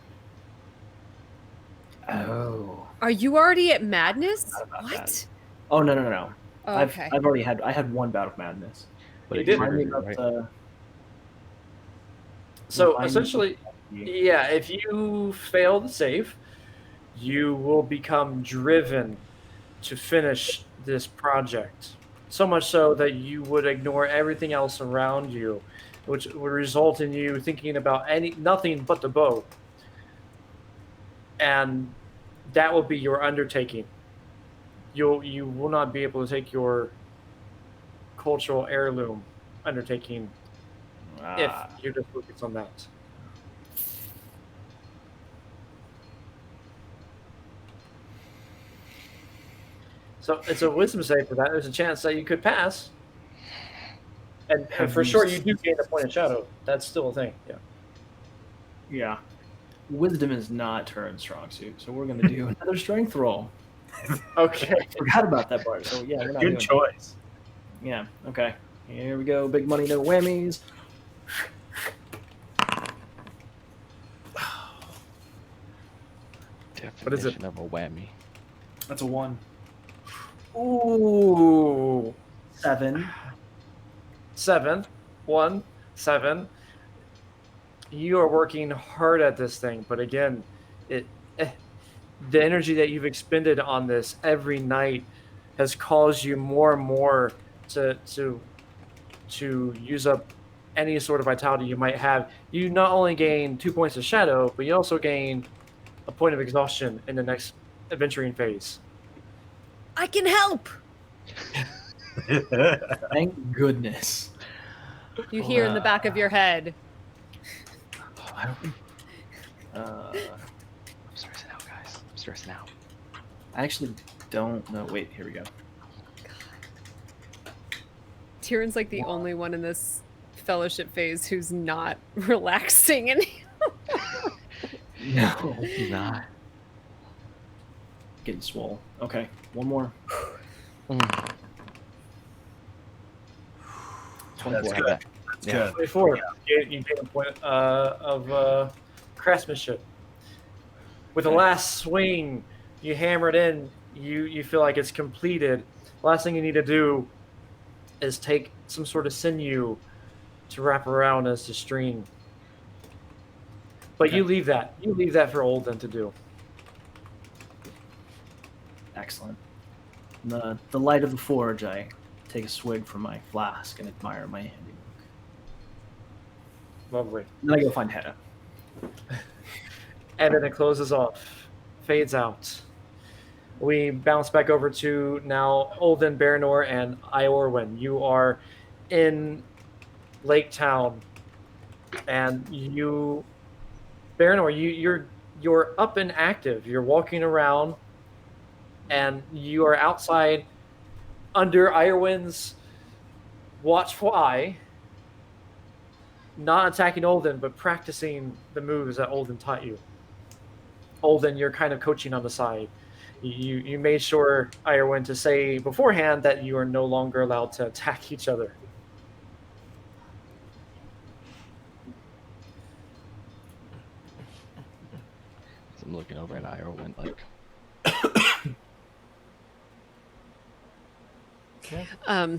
Oh. Are you already at madness? About What? that. Oh no. Oh, okay. I've already had one bout of madness. But You it did. triggers Remind me it, about right? So remind me essentially, about yeah, if you fail the save, you will become driven to finish this project. So much so that you would ignore everything else around you, which would result in you thinking about nothing but the bow. And that will be your undertaking. You will not be able to take your cultural heirloom undertaking if you're just focused on that. So it's a wisdom save for that. There's a chance that you could pass. And for sure, you do gain a point of shadow. That's still a thing. Yeah. Yeah. Wisdom is not Turin's strong suit, so we're going to do another strength roll. Okay. Forgot about that part. So yeah, we're not Good doing choice. that. Yeah. Okay. Here we go. Big money, no whammies. What is it? Definition of a whammy. That's a 1. Ooh. 7. 7. 1. 7. You are working hard at this thing, but again, the energy that you've expended on this every night has caused you more and more to use up any sort of vitality you might have. You not only gain 2 points of shadow, but you also gain a point of exhaustion in the next adventuring phase. I can help. Thank goodness. You hear in the back of your head. I'm stressing out, guys. I'm stressing out. I actually don't know. Wait, here we go. Tyrion's like the only one in this fellowship phase who's not relaxing any. No. He's not. Getting swole. Okay, one more. 24. That's good. That's good. 24. You gain a point of craftsmanship. With the last swing, you hammer it in. You feel like it's completed. Last thing you need to do is take some sort of sinew to wrap around as the string. But Okay. you leave that. You leave that for Olden to do. Excellent. In the light of the forge, I take a swig from my flask and admire my handiwork. Lovely. Then I go find Hedda. And then it closes off, fades out. We bounce back over to now Olden, Baranor, and Iorwin. You are in Lake Town, and you, Baranor, you're up and active. You're walking around, and you are outside under Iorwin's watchful eye, not attacking Olden, but practicing the moves that Olden taught you. Olden, you're kind of coaching on the side. You made sure, Iorwin, to say beforehand that you are no longer allowed to attack each other. So I'm looking over at Iorwin like, Um,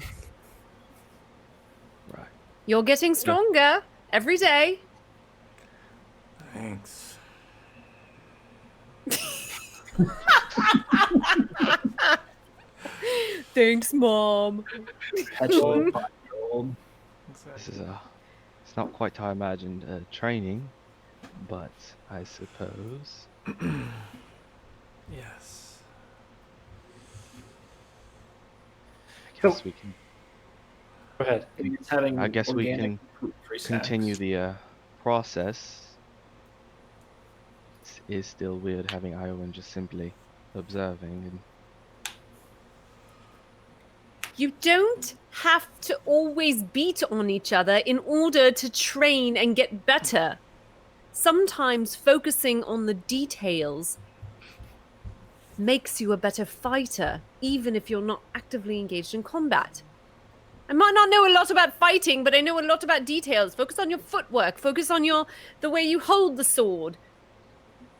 right. you're getting stronger every day. Thanks. Thanks, Mom. Petulant 5-year-old. This is it's not quite how I imagined training, but I suppose. Yes. I guess we can Go ahead. It's having I guess we organic can fruit-free continue snacks. the process. It is still weird having Iorwin just simply observing and You don't have to always beat on each other in order to train and get better. Sometimes focusing on the details makes you a better fighter, even if you're not actively engaged in combat. I might not know a lot about fighting, but I know a lot about details. Focus on your footwork. Focus on the way you hold the sword.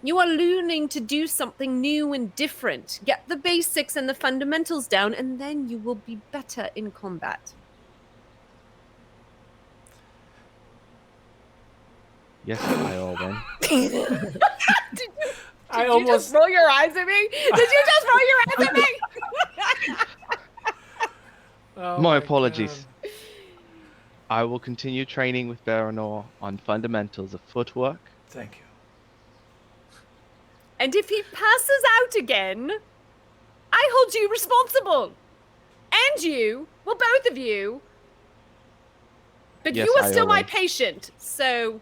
You are learning to do something new and different. Get the basics and the fundamentals down, and then you will be better in combat. Yes, I all win. Did you just roll your eyes at me? Did you just roll your eyes at me? Oh My apologies. God. I will continue training with Baranor on fundamentals of footwork. Thank you. And if he passes out again, I hold you responsible. And you, well, both of you. But Yes, you are I still my always- patient, so...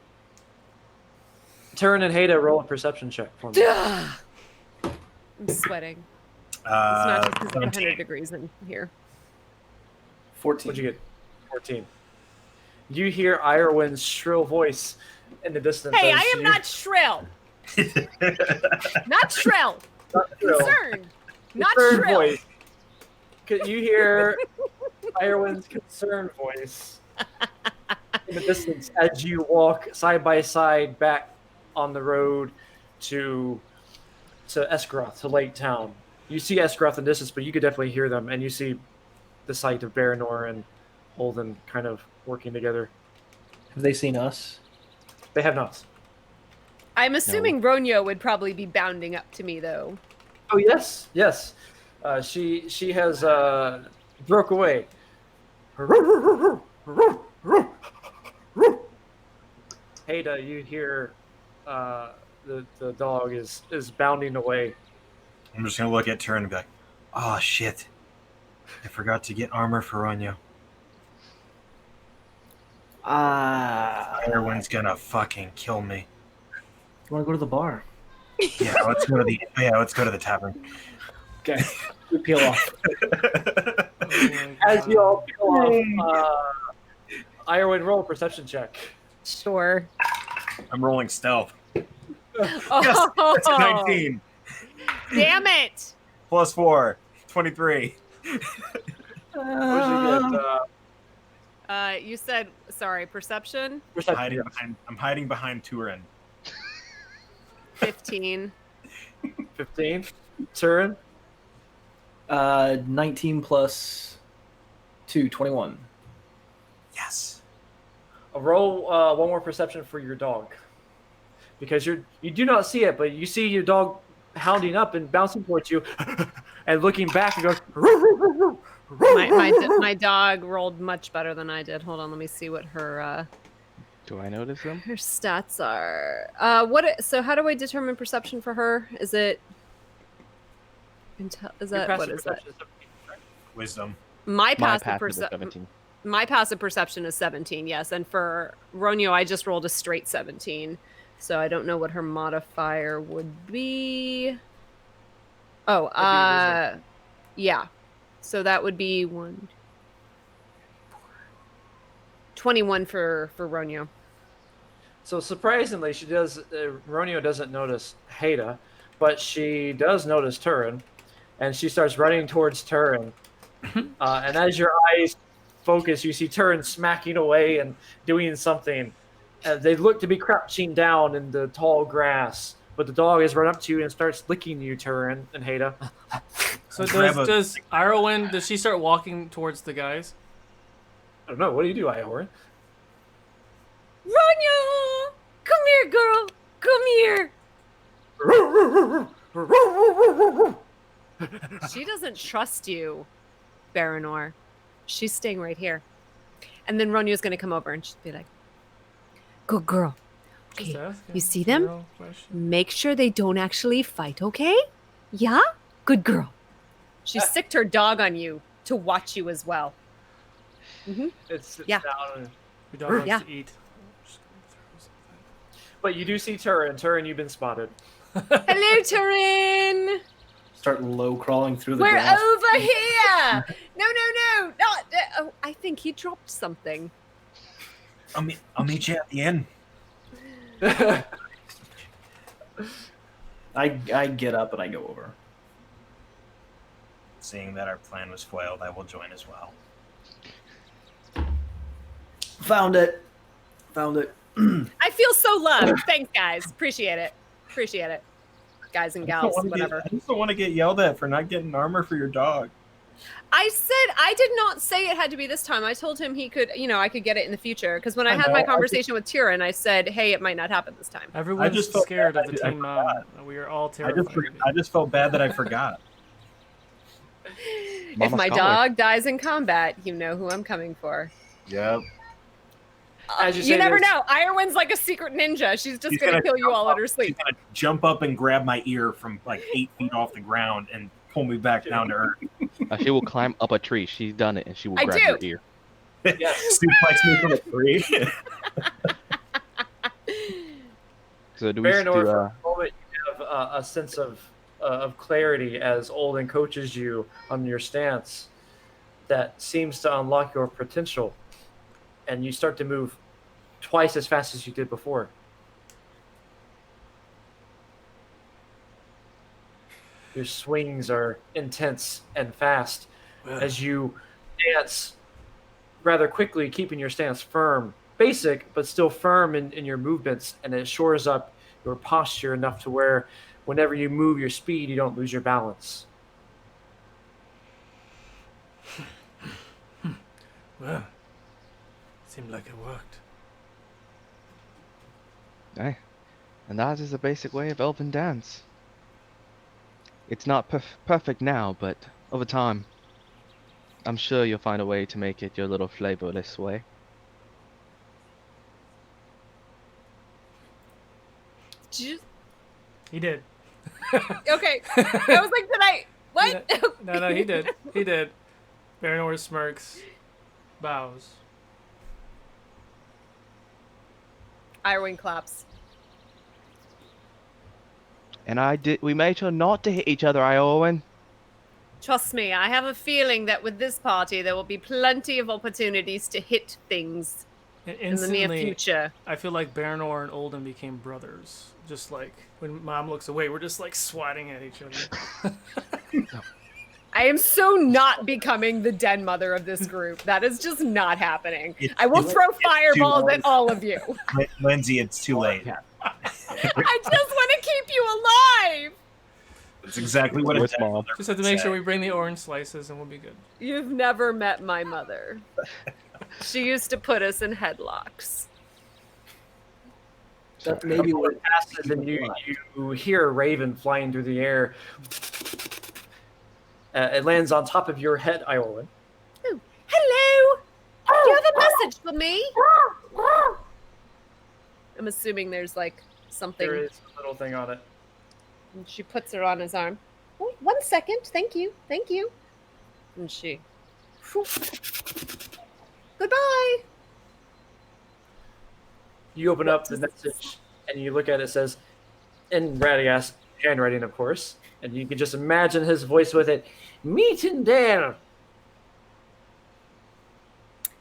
Turin and Haida, roll a perception check for me. I'm sweating. It's not just because it's 100 17. degrees in here. 14. What'd you get? 14. You hear Irwin's shrill voice in the distance. Hey, as I am you- not shrill. Not shrill. not shrill. Concerned. Not Concerned shrill. voice. You hear Irwin's concerned voice in the distance as you walk side by side back on the road to Esgaroth, to Lake Town. You see Esgaroth in the distance, but you could definitely hear them, and you see the sight of Baranor and Holden kind of working together. Have they seen us? They have not. I'm assuming Ronyo would probably be bounding up to me, though. Oh yes, yes. She has broke away. Haida, you hear the dog is bounding away. I'm just gonna look at Turin and be like, "Oh shit, I forgot to get armor for Ronyo. Everyone's gonna fucking kill me." You want to go to the bar? Yeah, let's go to the tavern. Okay. We peel off. As you all peel off, Irwin, roll a perception check. Sure. I'm rolling stealth. Oh, That's a 19 damn it! plus 4, 23. What'd you get? You said, sorry, perception? Perception. I'm hiding behind Turin. 15. 15. Turin. 19 plus 2, 21. Yes. Roll one more perception for your dog, because you do not see it, but you see your dog hounding up and bouncing towards you, and looking back and goes. My dog rolled much better than I did. Hold on, let me see what her Do I notice them? her stats are. So how do I determine perception for her? Is it? Is Your that passive what is that? perception is 17, right? Wisdom. My My passive passive is perception. 17. My passive perception is 17, yes. And for Ronyo, I just rolled a straight 17. So I don't know what her modifier would be. Oh, yeah. So that would be 21 for Ronyo. So surprisingly, she does. Ronyo doesn't notice Haida, but she does notice Turin, and she starts running towards Turin. And as your eyes focus, you see Turin smacking away and doing something. They look to be crouching down in the tall grass, but the dog has run up to you and starts licking you, Turin and Haida. So Grab a- does Irwin, does she start walking towards the guys? I don't know. What do you do, Iorin? Ronyo! Come here, girl! Come here! She doesn't trust you, Baranor. She's staying right here. And then Ronyo's going to come over and she'll be like, good girl. Just Okay, asking. you see them? General question. Make sure they don't actually fight, okay? Yeah? Good girl. She sicked her dog on you to watch you as well. It's Yeah. down. Your dog wants Yeah. to eat. Just gonna throw something. But you do see Turin. Turin, you've been spotted. Hello, Turin! Start low crawling through the We're grass. over here! No! Oh, I think he dropped something. I'll meet you at the end. I get up and I go over. Seeing that our plan was foiled, I will join as well. Found it. I feel so loved. Thanks, guys. Appreciate it. Guys and gals, whatever. I just don't want to get yelled at for not getting armor for your dog. I said I did not say it had to be this time. I told him he could, I could get it in the future. Because when I had my conversation with Tyrion, I said, hey, it might not happen this time. Everyone's just felt scared bad. of the Team Mom. We are all terrified. I just felt bad that I forgot. If Mama my Scholar. dog dies in combat, you know who I'm coming for. Yep. As you You say never this- know. Irwin's like a secret ninja. She's just He's going to kill you jump all up- in her sleep. He's gonna jump up and grab my ear from like 8 feet off the ground and pull me back down to earth. She will climb up a tree. She's done it, and she will I grab do. your ear. Yes. Suplex me from a tree. So do we Baranor, do? for a moment, you have a sense of clarity as Olden coaches you on your stance that seems to unlock your potential, and you start to move twice as fast as you did before. Your swings are intense and fast as you dance rather quickly, keeping your stance firm. Basic, but still firm in your movements, and it shores up your posture enough to where whenever you move your speed, you don't lose your balance. Well, seemed like it worked. Aye. And that is the basic way of elven dance. It's not perfect now, but over time, I'm sure you'll find a way to make it your little flavorless way. He did. Okay. I was like, did I? What? No, he did. He did. Baranor smirks, bows. Irwin claps. And we made sure not to hit each other, Owen. Trust me, I have a feeling that with this party, there will be plenty of opportunities to hit things And in the near instantly, future. I feel like Baranor and Olden became brothers. Just like when Mom looks away, we're just like swatting at each other. I am so not becoming the den mother of this group. That is just not happening. I will it's- throw it's fireballs too at all of you. Lindsay, it's too late. I just want to keep you alive. That's exactly what Where's it's Mom? Just have to make sure we bring the orange slices and we'll be good. You've never met my mother. She used to put us in headlocks. That's maybe what It passes, and you hear a raven flying through the air. It lands on top of your head, Iolin. Oh, hello. Do you have a message for me? I'm assuming there's like something. There is a little thing on it. And she puts her on his arm. Oh, 1 second. Thank you. Thank you. And she. Goodbye. You open up the message and you look at it. It says, in Radagast handwriting, of course, and you can just imagine his voice with it. Meet in there.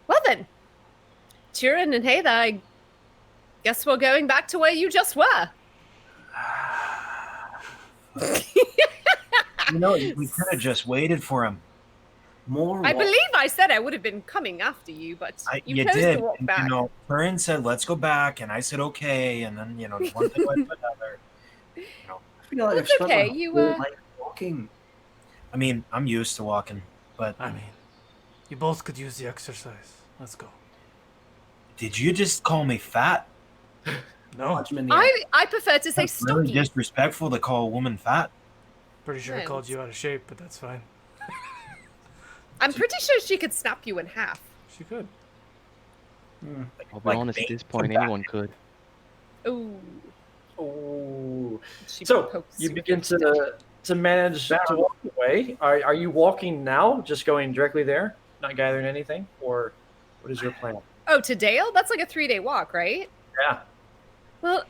Well then, Tyrion and Heather, I guess we're going back to where you just were. You know, we could have just waited for him. more. I believe I said I would have been coming after you, but you chose did. to walk And, back. you know, Corinne said, "Let's go back," and I said, "Okay." And then, you know, one thing led to another. You know, I feel like That's I've spent okay, my you, whole life walking. I mean, I'm used to walking, but I mean, you both could use the exercise. Let's go. did you just call me fat? No, Punch him in the I prefer to say That's really stocky. disrespectful to call a woman fat. pretty sure I Friends. called you out of shape, but that's fine. I'm pretty sure she could snap you in half. She could. I'll be Like honest, at bait this point, from anyone could. Ooh. Oh. She So pokes you with begin her stick. to manage to walk away. Are you walking now? Just going directly there, not gathering anything, or what is your plan? Oh, to Dale? That's like a 3-day walk, right? Yeah. Well,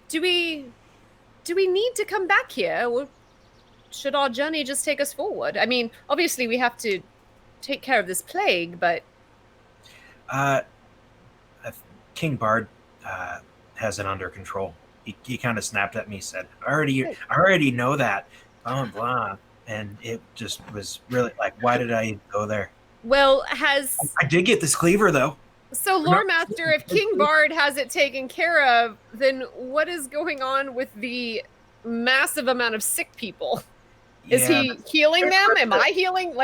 do we need to come back here, or should our journey just take us forward? I mean, obviously we have to take care of this plague, but King Bard has it under control. He kind of snapped at me, said, I already know that, blah, blah. And it just was really like, why did I even go there? well, I did get this cleaver, though. So, Lore Master, if King Bard has it taken care of, then what is going on with the massive amount of sick people? Is he healing them? Am I healing?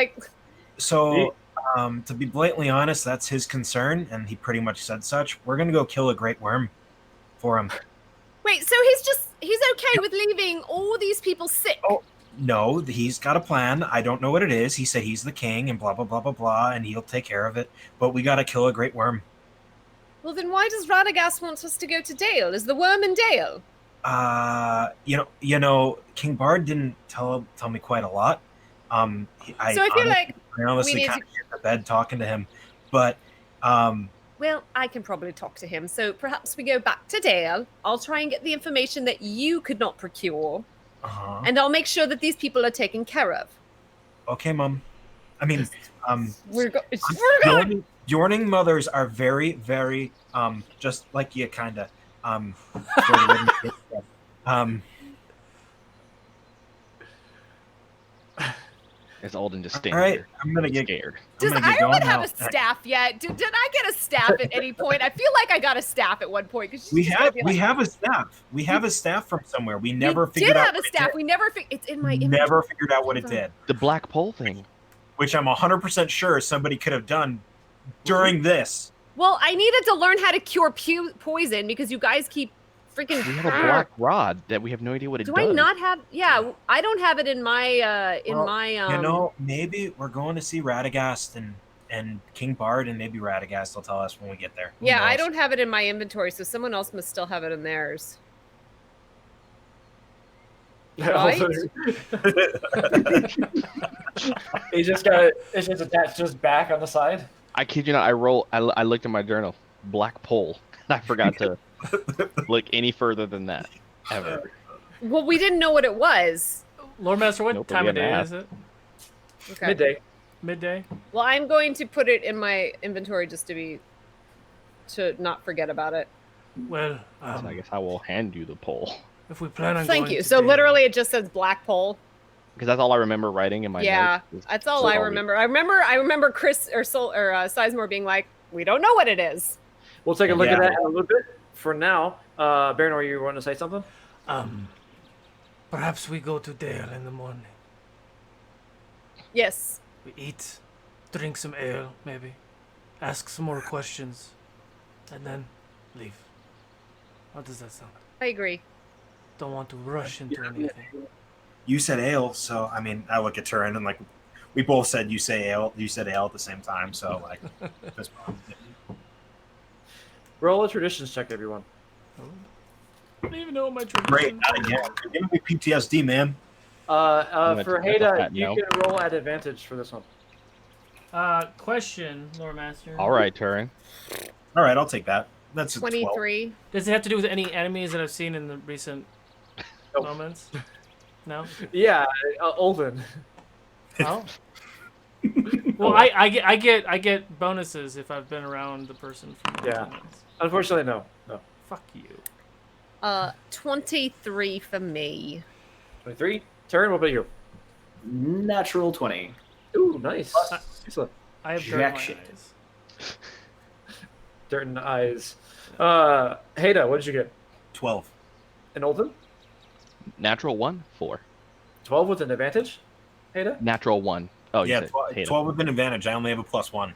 So, to be blatantly honest, that's his concern, and he pretty much said such. We're gonna go kill a great worm for him. Wait, so he's okay with leaving all these people sick? Oh, no, he's got a plan. I don't know what it is. He said he's the king and blah, blah, blah, blah, blah, and he'll take care of it. But we got to kill a great worm. Well, then why does Radagast want us to go to Dale? Is the worm in Dale? You know, King Bard didn't tell me quite a lot. I feel like I honestly we need kind of get to bed talking to him, but well, I can probably talk to him. So perhaps we go back to Dale. I'll try and get the information that you could not procure. And I'll make sure that these people are taken care of. Okay, Mom. I mean, we're going. Yorning mothers are very, very, just like you, kind of. As Alden just stands all right, there. I'm gonna get scared. Does Ironwood have a staff yet? Did I get a staff at any point? I feel like I got a staff at one point. We have a staff. We have a staff from somewhere. We never figured out. We did have a staff. We never. It's in my. Never figured out what it did. The black pole thing, which I'm 100% sure somebody could have done during this. Well, I needed to learn how to cure poison because you guys keep freaking. We have a black rod that we have no idea what it does. Do I not have? Yeah, I don't have it in my. You know, maybe we're going to see Radagast and King Bard, and maybe Radagast will tell us when we get there. Yeah, I don't have it in my inventory, so someone else must still have it in theirs. Right? It's just attached to his back on the side. I kid you not. I looked at my journal. Black pole. I forgot to look any further than that ever. Well, we didn't know what it was. Lord Master, what time of day is it? Okay. Midday. Well, I'm going to put it in my inventory just to not forget about it. Well, so I guess I will hand you the pole. If we plan on Thank you. So literally it just says black pole. Because that's all I remember writing in my notes. That's all I remember. I remember Chris or Sizemore being like, we don't know what it is. We'll take a look at that in a little bit. For now, Baranor, you want to say something? Perhaps we go to Dale in the morning. Yes. We eat, drink some ale, maybe, ask some more questions, and then leave. How does that sound? I agree. Don't want to rush into anything. You said ale, so I mean, I look at Turin and like, we both said you said ale at the same time, so like, that's roll a traditions check, everyone. I don't even know what my tradition. Great, not again. You're giving me PTSD, man. For Haida, you can roll at advantage for this one. Question, Lord Master. All right, Turin. All right, I'll take that. That's 23. Does it have to do with any enemies that I've seen in the recent moments? No. Yeah, Olden. Oh. Well, I get bonuses if I've been around the person. Yeah. Unfortunately, no. Fuck you. 23 for me. 23. Turn. What about you? Natural 20. Ooh, nice. Excellent. I have dirt in my eyes. Dirt in the eyes. Haida, what did you get? 12. And Olden? Natural 1, 4. 12 with an advantage, Haida? Natural 1. Oh, yeah, 12 with an advantage. I only have a +1.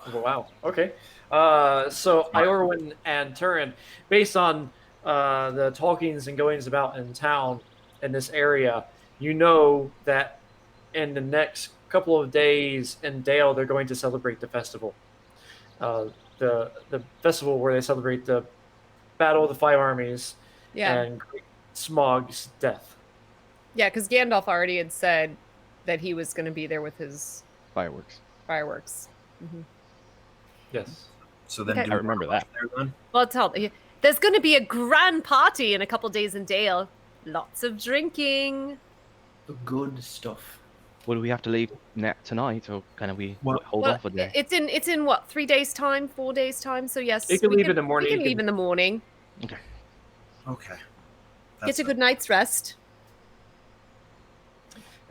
Oh, wow. Okay. So Iorwin and Turin, based on the talkings and goings about in town in this area, you know that in the next couple of days in Dale, they're going to celebrate the festival. The festival where they celebrate the Battle of the Five Armies and Smog's death. Yeah, because Gandalf already had said that he was going to be there with his fireworks. Mm-hmm. Yes. So then I remember that. Well, there's going to be a grand party in a couple days in Dale. Lots of drinking. The good stuff. Would we have to leave tonight, or can we Well- hold off a day? It's in what, 3 days time, 4 days time? So yes, You can we leave in the morning, We can you leave can- in the morning. Okay. Get That's a good night's rest.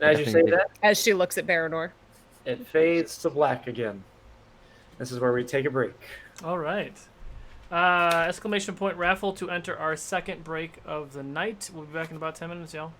And as you say that, As she looks at Baranor. it fades to black again. This is where we take a break. All right. Exclamation point raffle to enter our second break of the night. We'll be back in about 10 minutes, y'all.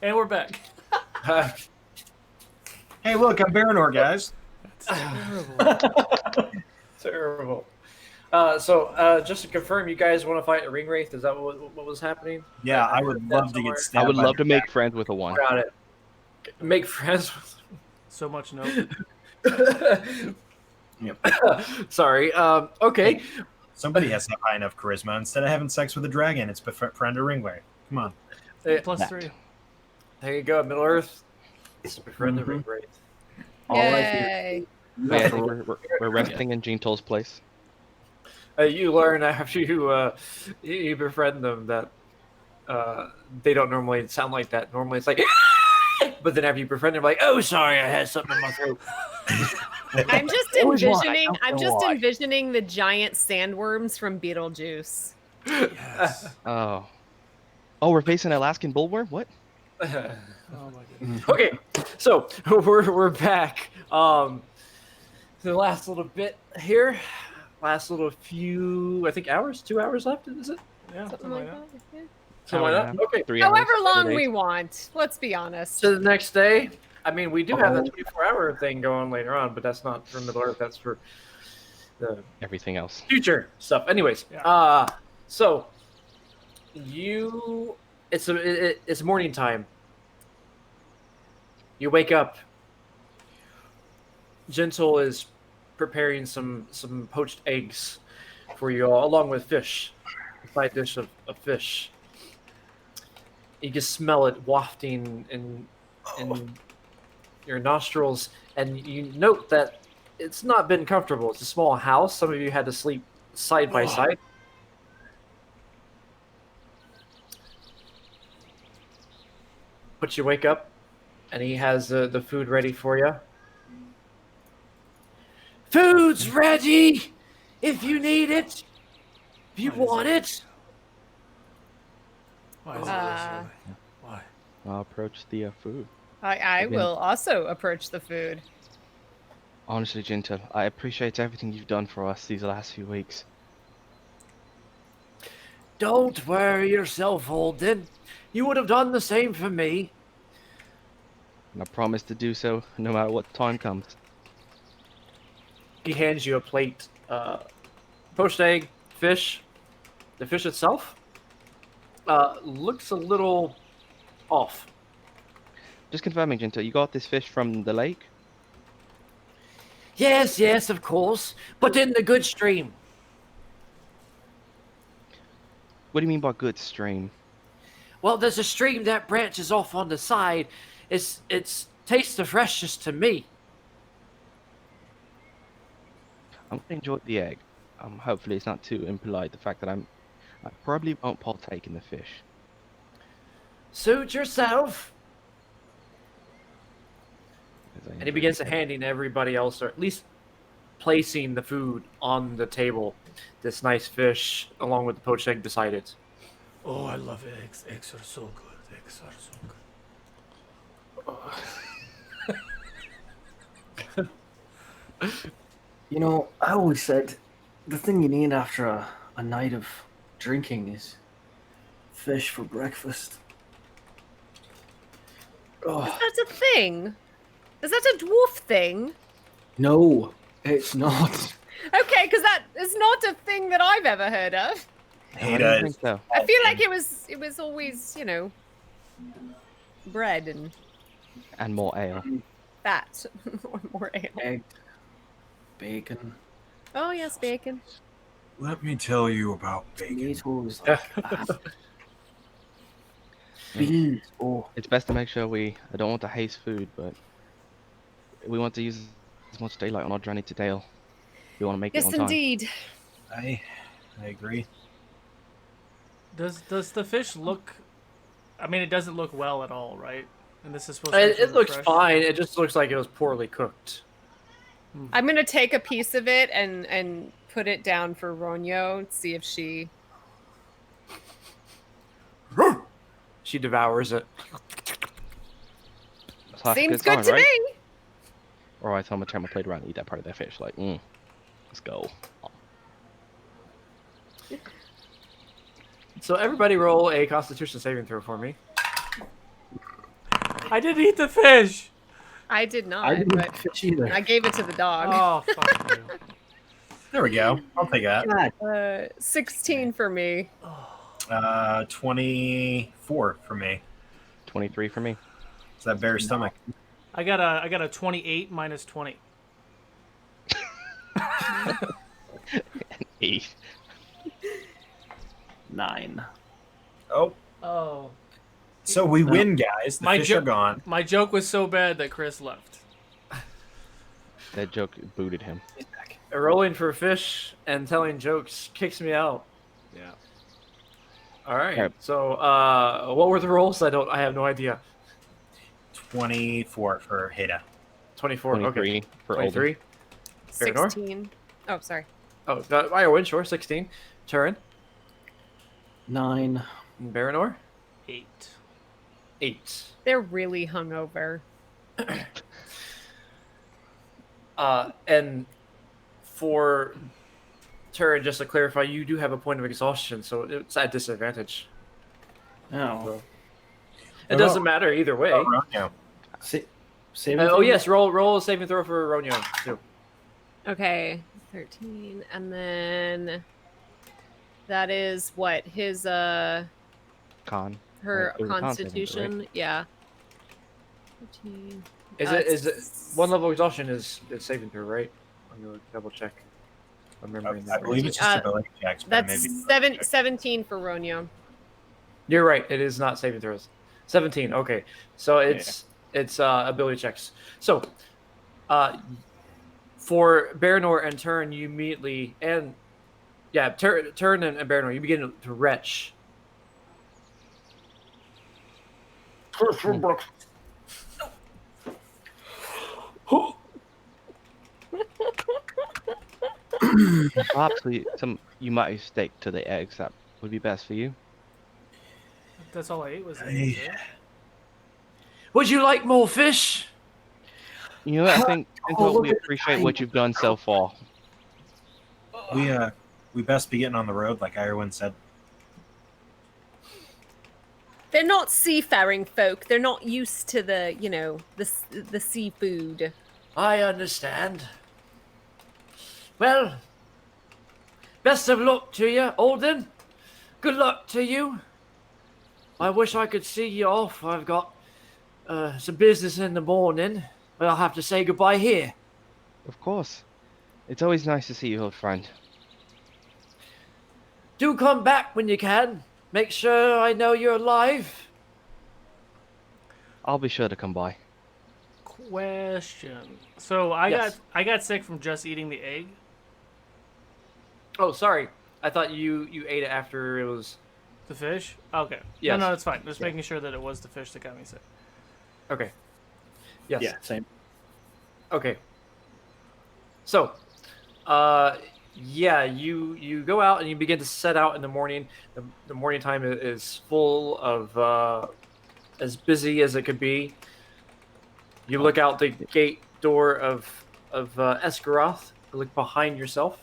And we're back. Hey, look, I'm Baranor, guys. Terrible. Terrible. Just to confirm, you guys want to fight a ring wraith? Is that what was happening? Yeah, I would love to get stabbed. I would by love the to make friends with a one. Got it. Make friends with. So much note. Sorry. Okay. Somebody has to have high enough charisma. Instead of having sex with a dragon, it's befriend a ringwraith. Come on. +3. There you go, Middle Earth. It's befriend the ring wraith. All right here. Yay. But yeah, I think we're resting in Gene Toll's place. You learn after you befriend them that they don't normally sound like that. Normally it's like, but then after you befriend them, like, oh, sorry, I had something in my throat. I'm just envisioning. I'm just envisioning the giant sandworms from Beetlejuice. Yes. Oh, we're facing an Alaskan bullworm. What? Oh my goodness. Okay, so we're back. The last little bit here, last little few, I think hours, 2 hours left. Is it? Yeah, Something like that. Yeah. Something like that. Okay. 3 hours, However 4 long days. we want. Let's be honest. So the next day, I mean, we do have the 24-hour thing going later on, but that's not for Middle Earth. That's for the Everything else. future stuff. Anyways, Yeah. so it's morning time. You wake up. Gentle is preparing some poached eggs for you all, along with fish, a side dish of fish. You can smell it wafting in your nostrils, and you note that it's not been comfortable. It's a small house. Some of you had to sleep side by side. But you wake up, and he has the food ready for you. Food's ready! If you need it! If you want it! Why is it this early? Why? I'll approach the food. I Again. will also approach the food. Honestly, Gentle, I appreciate everything you've done for us these last few weeks. Don't worry yourself, Holden. You would have done the same for me. And I promise to do so no matter what time comes. He hands you a plate. Poached egg, fish. The fish itself looks a little off. Just confirming, Gentle, you got this fish from the lake? Yes, of course. But in the good stream. What do you mean by good stream? Well, there's a stream that branches off on the side. It's tastes the freshest to me. I'm gonna enjoy the egg. Hopefully it's not too impolite, the fact that I probably won't partake in the fish. Suit yourself. Because I And he enjoy begins the to egg. handing everybody else, or at least placing the food on the table. This nice fish, along with the poached egg beside it. Oh, I love eggs. Eggs are so good. Eggs are so good. You know, I always said the thing you need after a night of drinking is fish for breakfast. Oh, That's a thing. Is that a dwarf thing? no, it's not. Okay, because that is not a thing that I've ever heard of. He I don't does. think so. I feel like it was always, bread and And more ale. fat or more ale. Egg, bacon, Oh yes, bacon. Let me tell you about bacon. tomatoes, like beans. Oh, It's best to make sure I don't want to haste food, but we want to use as much daylight on our journey to Dale. We want to make it Yes, on time. indeed. I agree. Does the fish look? I mean, it doesn't look well at all, right? And this is supposed to be It sort of looks fresh. fine. It just looks like it was poorly cooked. I'm gonna take a piece of it and put it down for Ronyo and see if she. She devours it. It's like a Seems good sign, to right? me. Alright, so I'm gonna turn my plate around and eat that part of that fish. Like, let's go. So everybody roll a Constitution saving throw for me. I didn't eat the fish. I did not, I didn't but fish either. I gave it to the dog. Oh, fuck you. There we go. I'll take that. God. 16 for me. 24 for me. 23 for me. Is that bear stomach? I got a 28 minus 20. 8. 9. Oh, Oh. so we win, guys. The fish are gone. My joke was so bad that Chris left. That joke booted him. Rolling for fish and telling jokes kicks me out. Yeah. All right. Alright. So, what were the rolls? I have no idea. 24 for Heda. 24. 23 Okay. for 23. Baranor? 16. Oh, sorry. Oh, Iowin, sure. 16. Turin. 9. Baranor. 8. 8. They're really hungover. And for Turin, just to clarify, you do have a point of exhaustion, so it's at disadvantage. Oh. It doesn't matter either way. Yeah. Saving Oh throw? yes, roll a saving throw for Ronyo too. Okay, 13, and then that is what his Con. her Right, it was a con saving throw, constitution. Yeah. 13. Is it one level exhaustion is saving throw, right? I'm gonna double check. I'm remembering I that. believe it's just ability checks. But That's maybe 17 for Ronyo. You're right. It is not saving throws. 17. Okay, so it's ability checks. So, for Baranor and Turn, you immediately Turn and Baranor, you begin to retch. Perhaps you might stick to the eggs. That would be best for you. That's all I ate was Hey. it. Would you like more fish? You know, I think look we at the appreciate time. what you've done so far. we best be getting on the road, like Iowin said. They're not seafaring folk. They're not used to the, the seafood. I understand. Well, best of luck to you, Alden. Good luck to you. I wish I could see you off. I've got some business in the morning, but I'll have to say goodbye here. Of course. It's always nice to see you, old friend. Do come back when you can. Make sure I know you're alive. I'll be sure to come by. Question. So Yes. I got sick from just eating the egg. Oh, sorry. I thought you ate it after it was. The fish? Okay. Yes. No, it's fine. Just making sure that it was the fish that got me sick. Okay. Yes. Yeah, same. Okay. So, you go out and you begin to set out in the morning. The morning time is full of as busy as it could be. You look out the gate door of Esgaroth. You look behind yourself,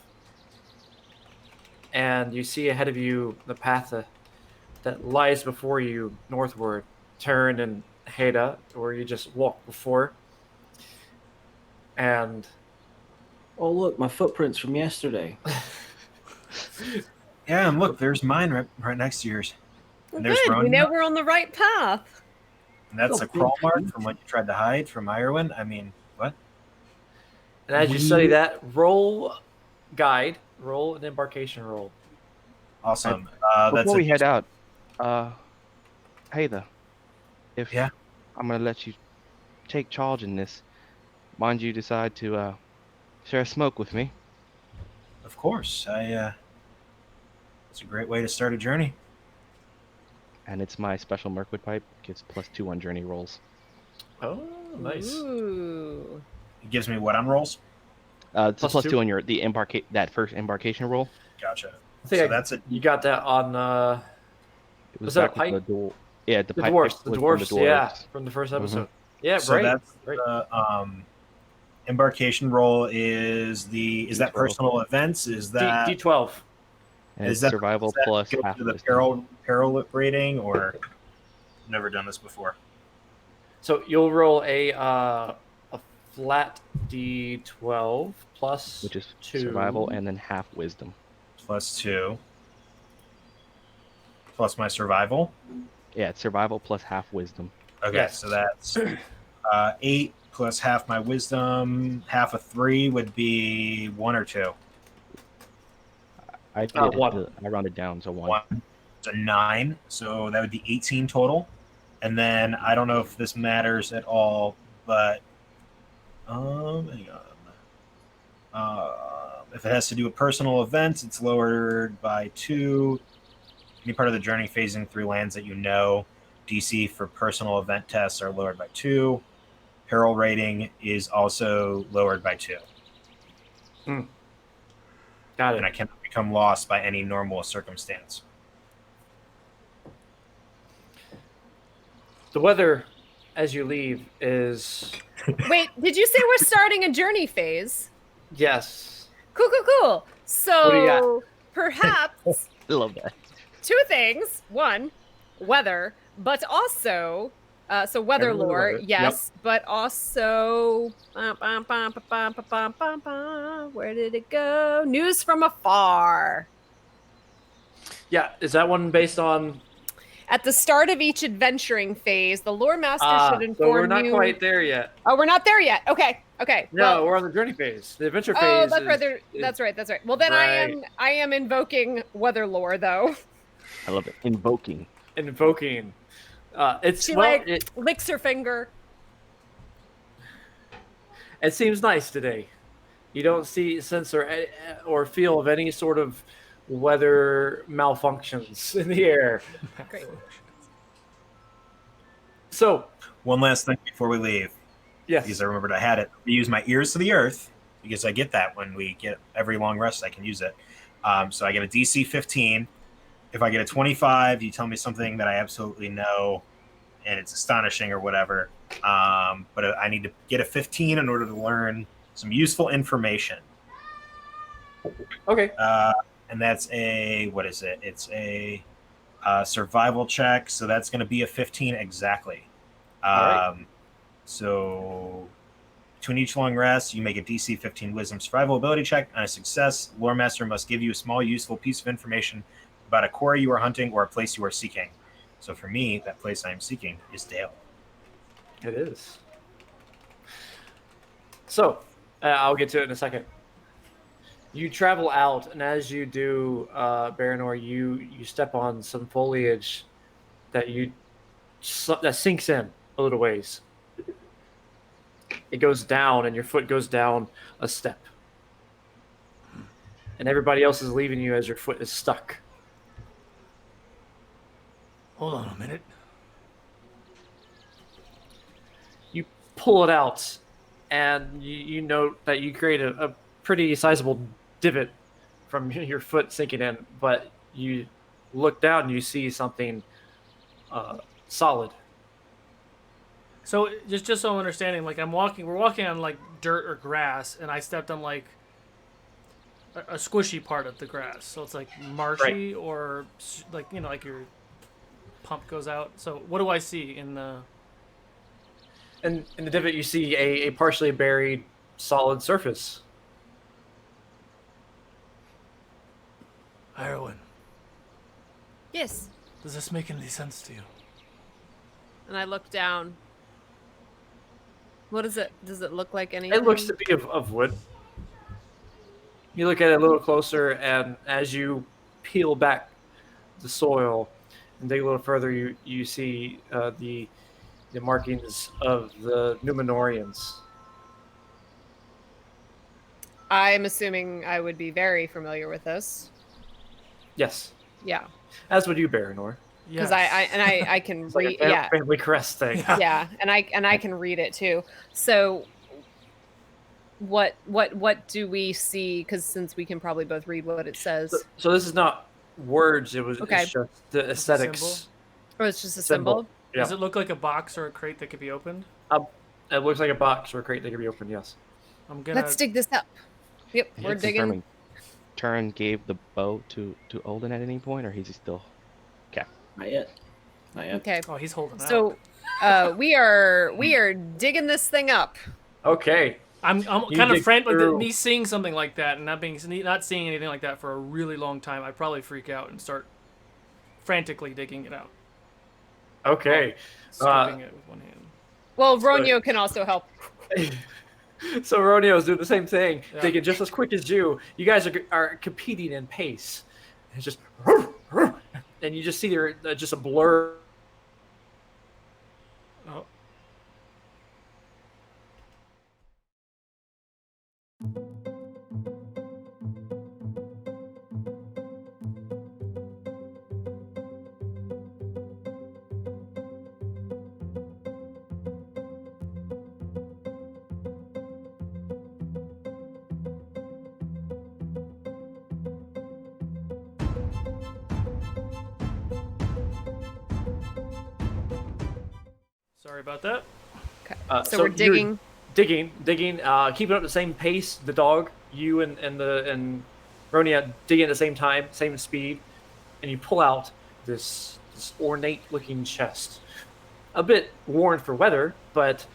and you see ahead of you the path that lies before you northward. Turn and Heda, where you just walked before, and Oh, look, my footprints from yesterday. Yeah, and look, there's mine right next to yours. And there's Good. We Ron. know we're on the right path. And that's Oh, a crawl cool. mark from what you tried to hide from Iowin. I mean, what? And as you study that, roll an embarkation roll. Awesome. Before we head out, Heather, if Yeah? I'm gonna let you take charge in this, mind you decide to share a smoke with me. Of course. It's a great way to start a journey. And it's my special Mirkwood pipe. Gives +2 on journey rolls. Oh, nice. Ooh. It gives me what on rolls? It's a +2? +2 on that first embarkation roll. Gotcha. I think So that's it. You got that on It Was that a back with pipe? The dual, yeah, the the pipe dwarfs. was The from dwarfs, yeah, from the first episode. Yeah, So great. that's Great. embarkation roll is that D12. personal events? Is that D12. And Is it's that- survival does that plus go half to the wisdom. peril rating, or never done this before? So you'll roll a flat d12 plus which is 2. survival and then half wisdom. Plus 2. Plus my survival. Yeah, it's survival plus half wisdom. Okay, Yes. so that's 8 plus half my wisdom. Half of 3 would be 1 or 2. I did 1. I rounded down, so 1. 1. So 9. So that would be 18 total. And then I don't know if this matters at all, but hang on. If it has to do with personal events, it's lowered by 2. Any part of the journey phasing through lands that you know, DC for personal event tests are lowered by 2. Peril rating is also lowered by 2. Got And it. I cannot become lost by any normal circumstance. The weather as you leave is Wait, did you say we're starting a journey phase? yes. Cool. What do you got? So perhaps I love that. 2 things. 1, weather, but also so weather Everyone lore, weather. yes, but also where did it go? News from afar. Yeah, is that one based on At the start of each adventuring phase, the lore master should inform so we're not you. quite there yet. Oh, we're not there yet. Okay. No, Well, we're on the journey phase. The adventure phase. oh, that's is, right. That's right. Well, then right. I am invoking weather lore though. I love it. Invoking. Invoking. It's She well, licks her finger. it seems nice today. You don't sense or feel of any sort of weather malfunctions in the air. Great. So, One last thing before we leave, yes. because I remembered I had it. I use my ears to the earth, because I get that when we get every long rest, I can use it. So I get a DC 15. If I get a 25, you tell me something that I absolutely know, and it's astonishing or whatever. But I need to get a 15 in order to learn some useful information. Okay. And that's what is it? It's a survival check, so that's going to be a 15 exactly. Right. So between each long rest, you make a DC 15 Wisdom survival ability check. On a success, Lore Master must give you a small useful piece of information about a quarry you are hunting or a place you are seeking. So for me, that place I am seeking is Dale. It is. So, I'll get to it in a second. You travel out, and as you do, Baranor, you step on some foliage that sinks in a little ways. It goes down, and your foot goes down a step. And everybody else is leaving you as your foot is stuck. Hold on a minute. You pull it out, and you note that you create a pretty sizable divot from your foot sinking in, but you look down and you see something solid. So just so I'm understanding, like we're walking on like dirt or grass, and I stepped on like a squishy part of the grass. So it's like marshy or like like your pump goes out. So what do I see in the? And in the divot, you see a partially buried solid surface. Erwin, Yes. does this make any sense to you? And I look down. What is it? Does it look like anything? It looks to be of wood. You look at it a little closer, and as you peel back the soil and dig a little further, you see the markings of the Numenorians. I'm assuming I would be very familiar with this. Yes, Yeah, as would you, Baranor. because I can It's like read. a Yeah, family crest thing. yeah, and I can read it too. So, what do we see? Because since we can probably both read what it says, So this is not words. Okay. It's just the aesthetics. Symbol? or it's just a symbol. Yeah. Does it look like a box or a crate that could be opened? It looks like a box or a crate that can be opened. Yes. I'm gonna. Let's dig this up. Yep, we're Just digging. confirming, Turin gave the bow to Olden at any point, or he's still? Not yet. Not yet. Okay, Oh, he's holding out. so We are digging this thing up. Okay. I'm You kind of dig frantic. through. Me seeing something like that and not seeing anything like that for a really long time, I'd probably freak out and start frantically digging it out, Okay. scooping it with one hand. Well, Ronio can also help. So Roneo's doing the same thing, Yeah. digging just as quick as you. You guys are competing in pace. It's just, and you just see there just a blur. Oh. Sorry about that. Okay. So so we're you're digging. digging, keeping up the same pace. The dog, you and Ronia digging at the same time, same speed, and you pull out this ornate-looking chest, a bit worn for weather, but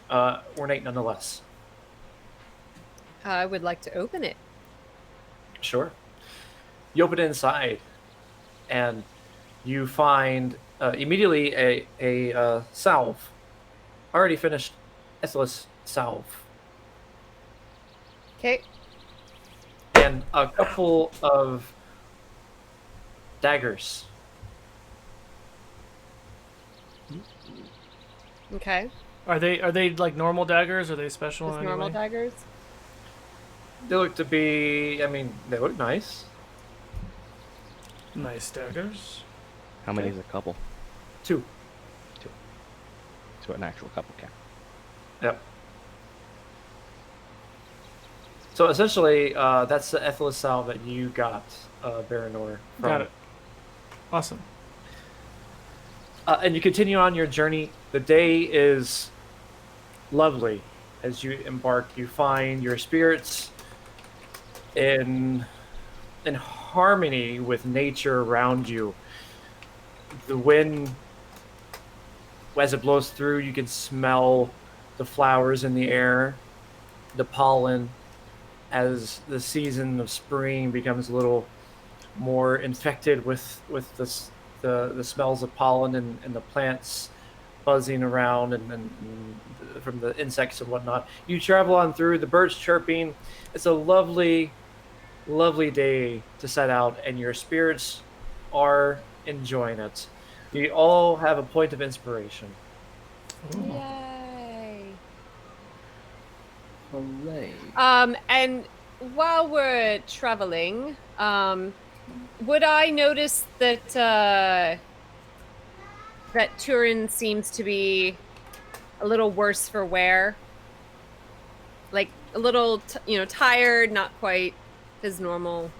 ornate nonetheless. I would like to open it. Sure. You open it inside, and you find immediately a salve, already finished, Esgaroth salve, Okay. and a couple of daggers. Okay. Are they like normal daggers? Are they special? Just in any normal way? daggers. They look to be, I mean, they look nice. Nice daggers. How many is a couple? 2. So an actual couple count. Yep. So essentially, that's the Esgaroth salve that you got, Baranor. Got it. Awesome. And you continue on your journey. The day is lovely as you embark. You find your spirits in harmony with nature around you. The wind, as it blows through, you can smell the flowers in the air, the pollen, as the season of spring becomes a little more infected with the smells of pollen and the plants buzzing around and from the insects and whatnot. You travel on through, the birds chirping. It's a lovely, lovely day to set out, and your spirits are enjoying it. You all have a point of inspiration. Yay. Hooray. And while we're traveling, would I notice that that Turin seems to be a little worse for wear? Like a little, tired, not quite his normal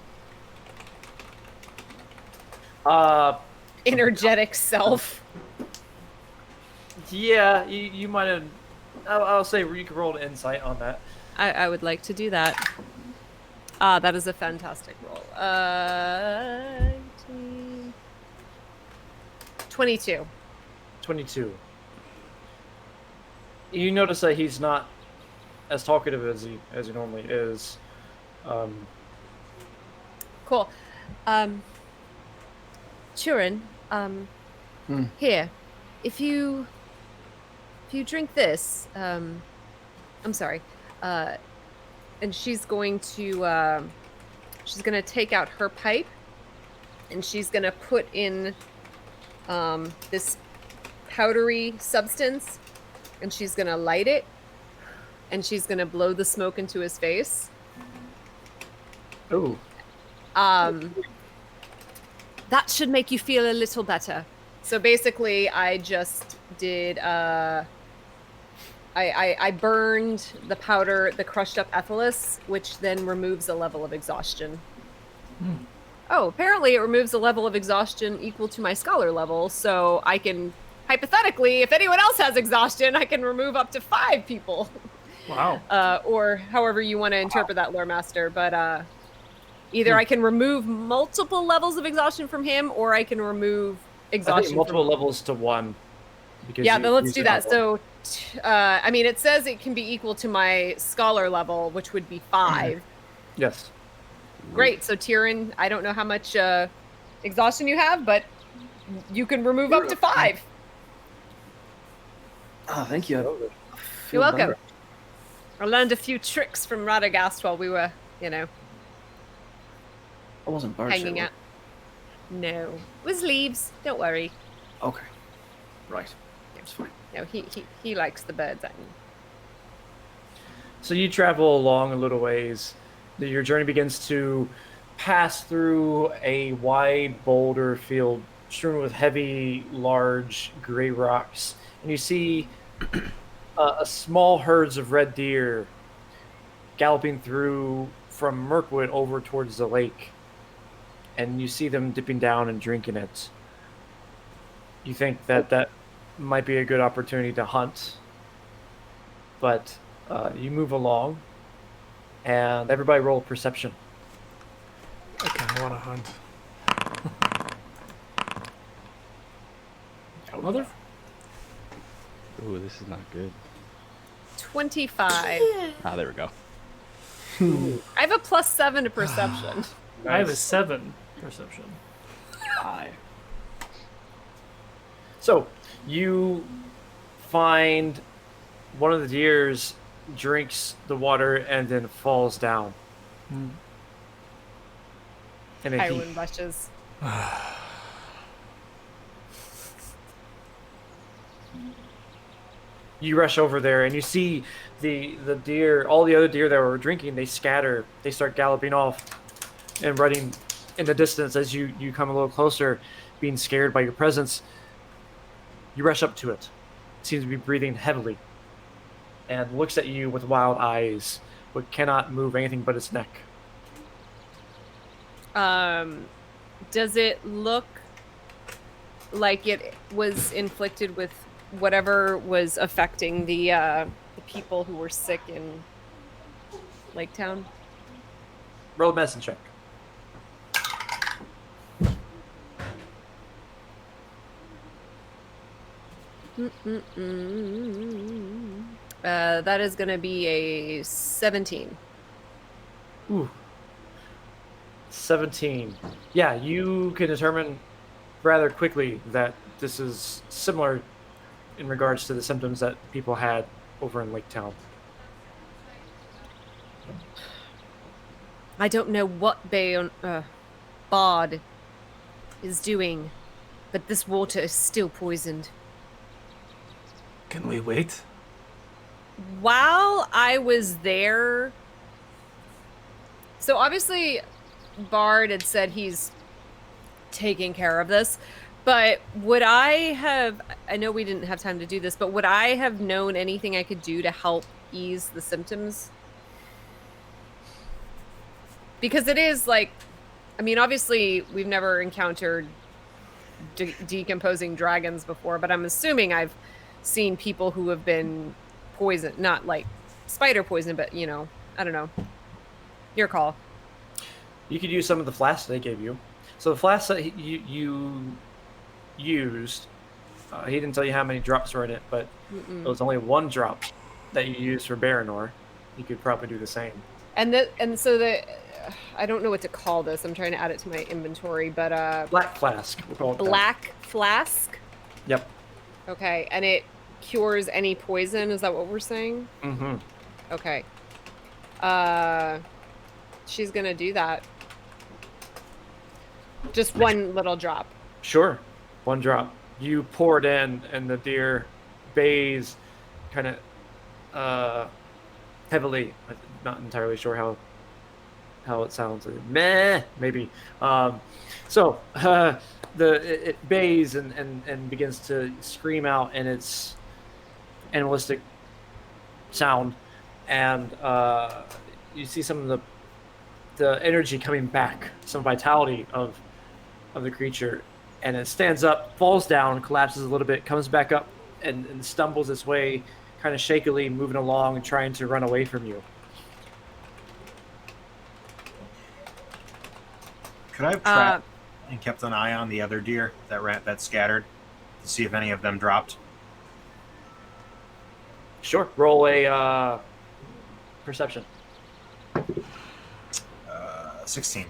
energetic self. Yeah, you might have. I'll say you can roll an insight on that. I would like to do that. That is a fantastic roll. 22. 22. You notice that he's not as talkative as he normally is. Cool. Turin, here, if you drink this, I'm sorry, and she's going to take out her pipe, and she's gonna put in this powdery substance, and she's gonna light it, and she's gonna blow the smoke into his face. Ooh. That should make you feel a little better. So basically, I just did, I burned the powder, the crushed up Esgaroth, which then removes a level of exhaustion. Oh, apparently it removes a level of exhaustion equal to my scholar level, so I can, hypothetically, if anyone else has exhaustion, I can remove up to 5 people. Wow. Or however you want to interpret that, Lore Master, but either I can remove multiple levels of exhaustion from him, or I can remove I exhaustion think multiple from... levels to 1. Because Yeah, you then let's used do it that. on So, I mean, it says it can be equal to my scholar level, which would be 5. Yes. Great. So, Tyrion, I don't know how much exhaustion you have, but you can remove up to 5. Oh, thank you. I You're feel welcome. better. I learned a few tricks from Radagast while we were, you know, I wasn't barred hanging shit, out. No, it was leaves. Don't worry. Okay. Right. It's fine. No, he likes the birds. I mean. So you travel along a little ways. Your journey begins to pass through a wide boulder field strewn with heavy, large gray rocks, and you see a small herds of red deer galloping through from Mirkwood over towards the lake, and you see them dipping down and drinking it. You think that might be a good opportunity to hunt, but you move along, and everybody roll perception. I kind of want to hunt. Mother. Ooh, this is not good. 25. Ah, there we go. I have a +7 to perception. I have a 7 perception. 5. So you find one of the deers drinks the water and then falls down. And a heap. Iron blushes. You rush over there and you see the deer, all the other deer that were drinking, they scatter. They start galloping off and running in the distance as you come a little closer, being scared by your presence. You rush up to it. It seems to be breathing heavily and looks at you with wild eyes, but cannot move anything but its neck. Does it look like it was inflicted with whatever was affecting the people who were sick in Lake Town? Roll a medicine check. That is going to be a 17. Ooh. 17. Yeah, you can determine rather quickly that this is similar in regards to the symptoms that people had over in Lake Town. I don't know what Bard is doing, but this water is still poisoned. Can we wait? While I was there, so obviously Bard had said he's taking care of this, but would I have, I know we didn't have time to do this, but would I have known anything I could do to help ease the symptoms? Because it is like, I mean, obviously we've never encountered decomposing dragons before, but I'm assuming I've seen people who have been poisoned, not like spider poison, but you know, I don't know. Your call. You could use some of the flasks they gave you. So the flasks that you used, he didn't tell you how many drops were in it, but it was only 1 drop that you used for Baranor. You could probably do the same. And so I don't know what to call this. I'm trying to add it to my inventory, but Black flask. We'll call it black flask. Yep. Okay, and it cures any poison. Is that what we're saying? Mm-hmm. Okay. She's gonna do that. Just 1 little drop. Sure. 1 drop. You pour it in, and the deer bays kind of heavily. I'm not entirely sure how it sounds. Meh, maybe. So it bays and begins to scream out in its animalistic sound, and you see some of the energy coming back, some vitality of the creature, and it stands up, falls down, collapses a little bit, comes back up, and stumbles its way, kind of shakily moving along and trying to run away from you. Could I have tracked and kept an eye on the other deer that scattered to see if any of them dropped? Sure. Roll a perception. 16.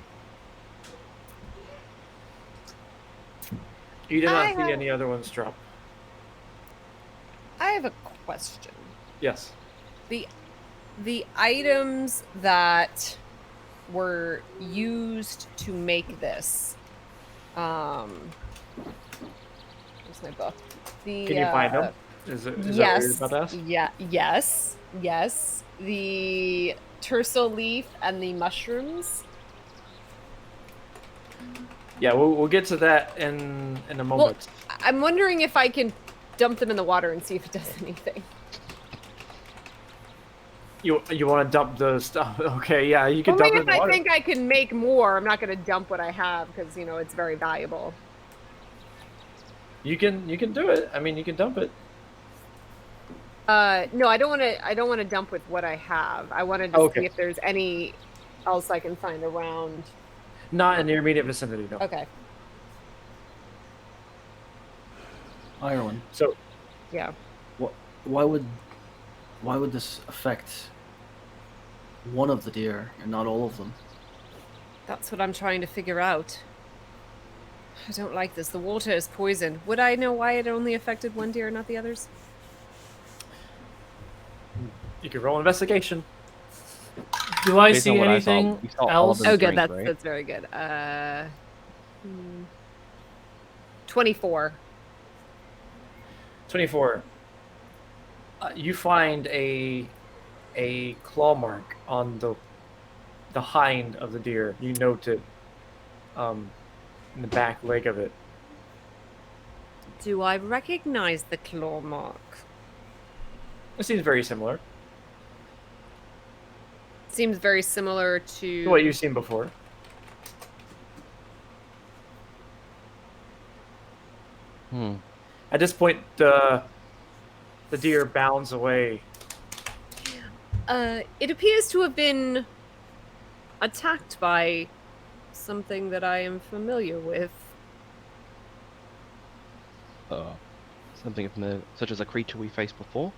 You did I not see have- any other ones drop. I have a question. Yes. The items that were used to make this. Where's my book? Can you find them? Is that what Yes. you're about to ask? Yeah. Yes. The tercel leaf and the mushrooms. Yeah, we'll get to that in a Well, moment. I'm wondering if I can dump them in the water and see if it does anything. You want to dump the stuff? Okay, yeah, you can Only dump it if in the I water. think I can make more. I'm not going to dump what I have because it's very valuable. You can do it. I mean, you can dump it. No, I don't want to. I don't want to dump with what I have. I wanted to Okay. see if there's any else I can find around. Not in your immediate vicinity, no. Okay. Ireland. So Yeah. Why would this affect one of the deer and not all of them? That's what I'm trying to figure out. I don't like this. The water is poisoned. Would I know why it only affected one deer and not the others? you can roll investigation. Do I Based see on what I saw, anything we saw all else? of them. Oh, good. drink, That's right? that's very good. 24. 24. You find a claw mark on the hind of the deer. You note it in the back leg of it. Do I recognize the claw mark? It seems very similar Seems very similar to to what you've seen before. At this point, the deer bounds away. It appears to have been attacked by something that I am familiar with. Something such as a creature we faced before.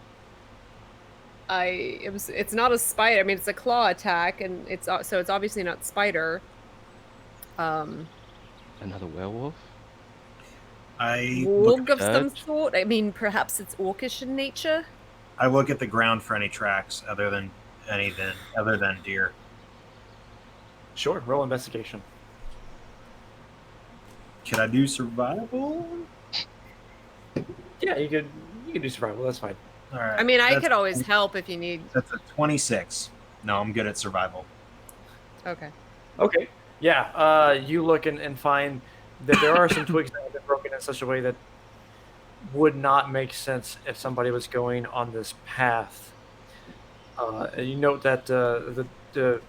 It's not a spider. I mean, it's a claw attack, and it's obviously not spider. Another werewolf. I look, Wolf of some Trudge. sort. I mean, perhaps it's orcish in nature. I look at the ground for any tracks other than deer. Sure, roll investigation. Could I do survival? Yeah, you could do survival. That's fine. All right. I mean, I that's- could always help if you need. That's a 26. No, I'm good at survival. Okay. Okay. Yeah. You look and find that there are some twigs that have been broken in such a way that would not make sense if somebody was going on this path. You note that the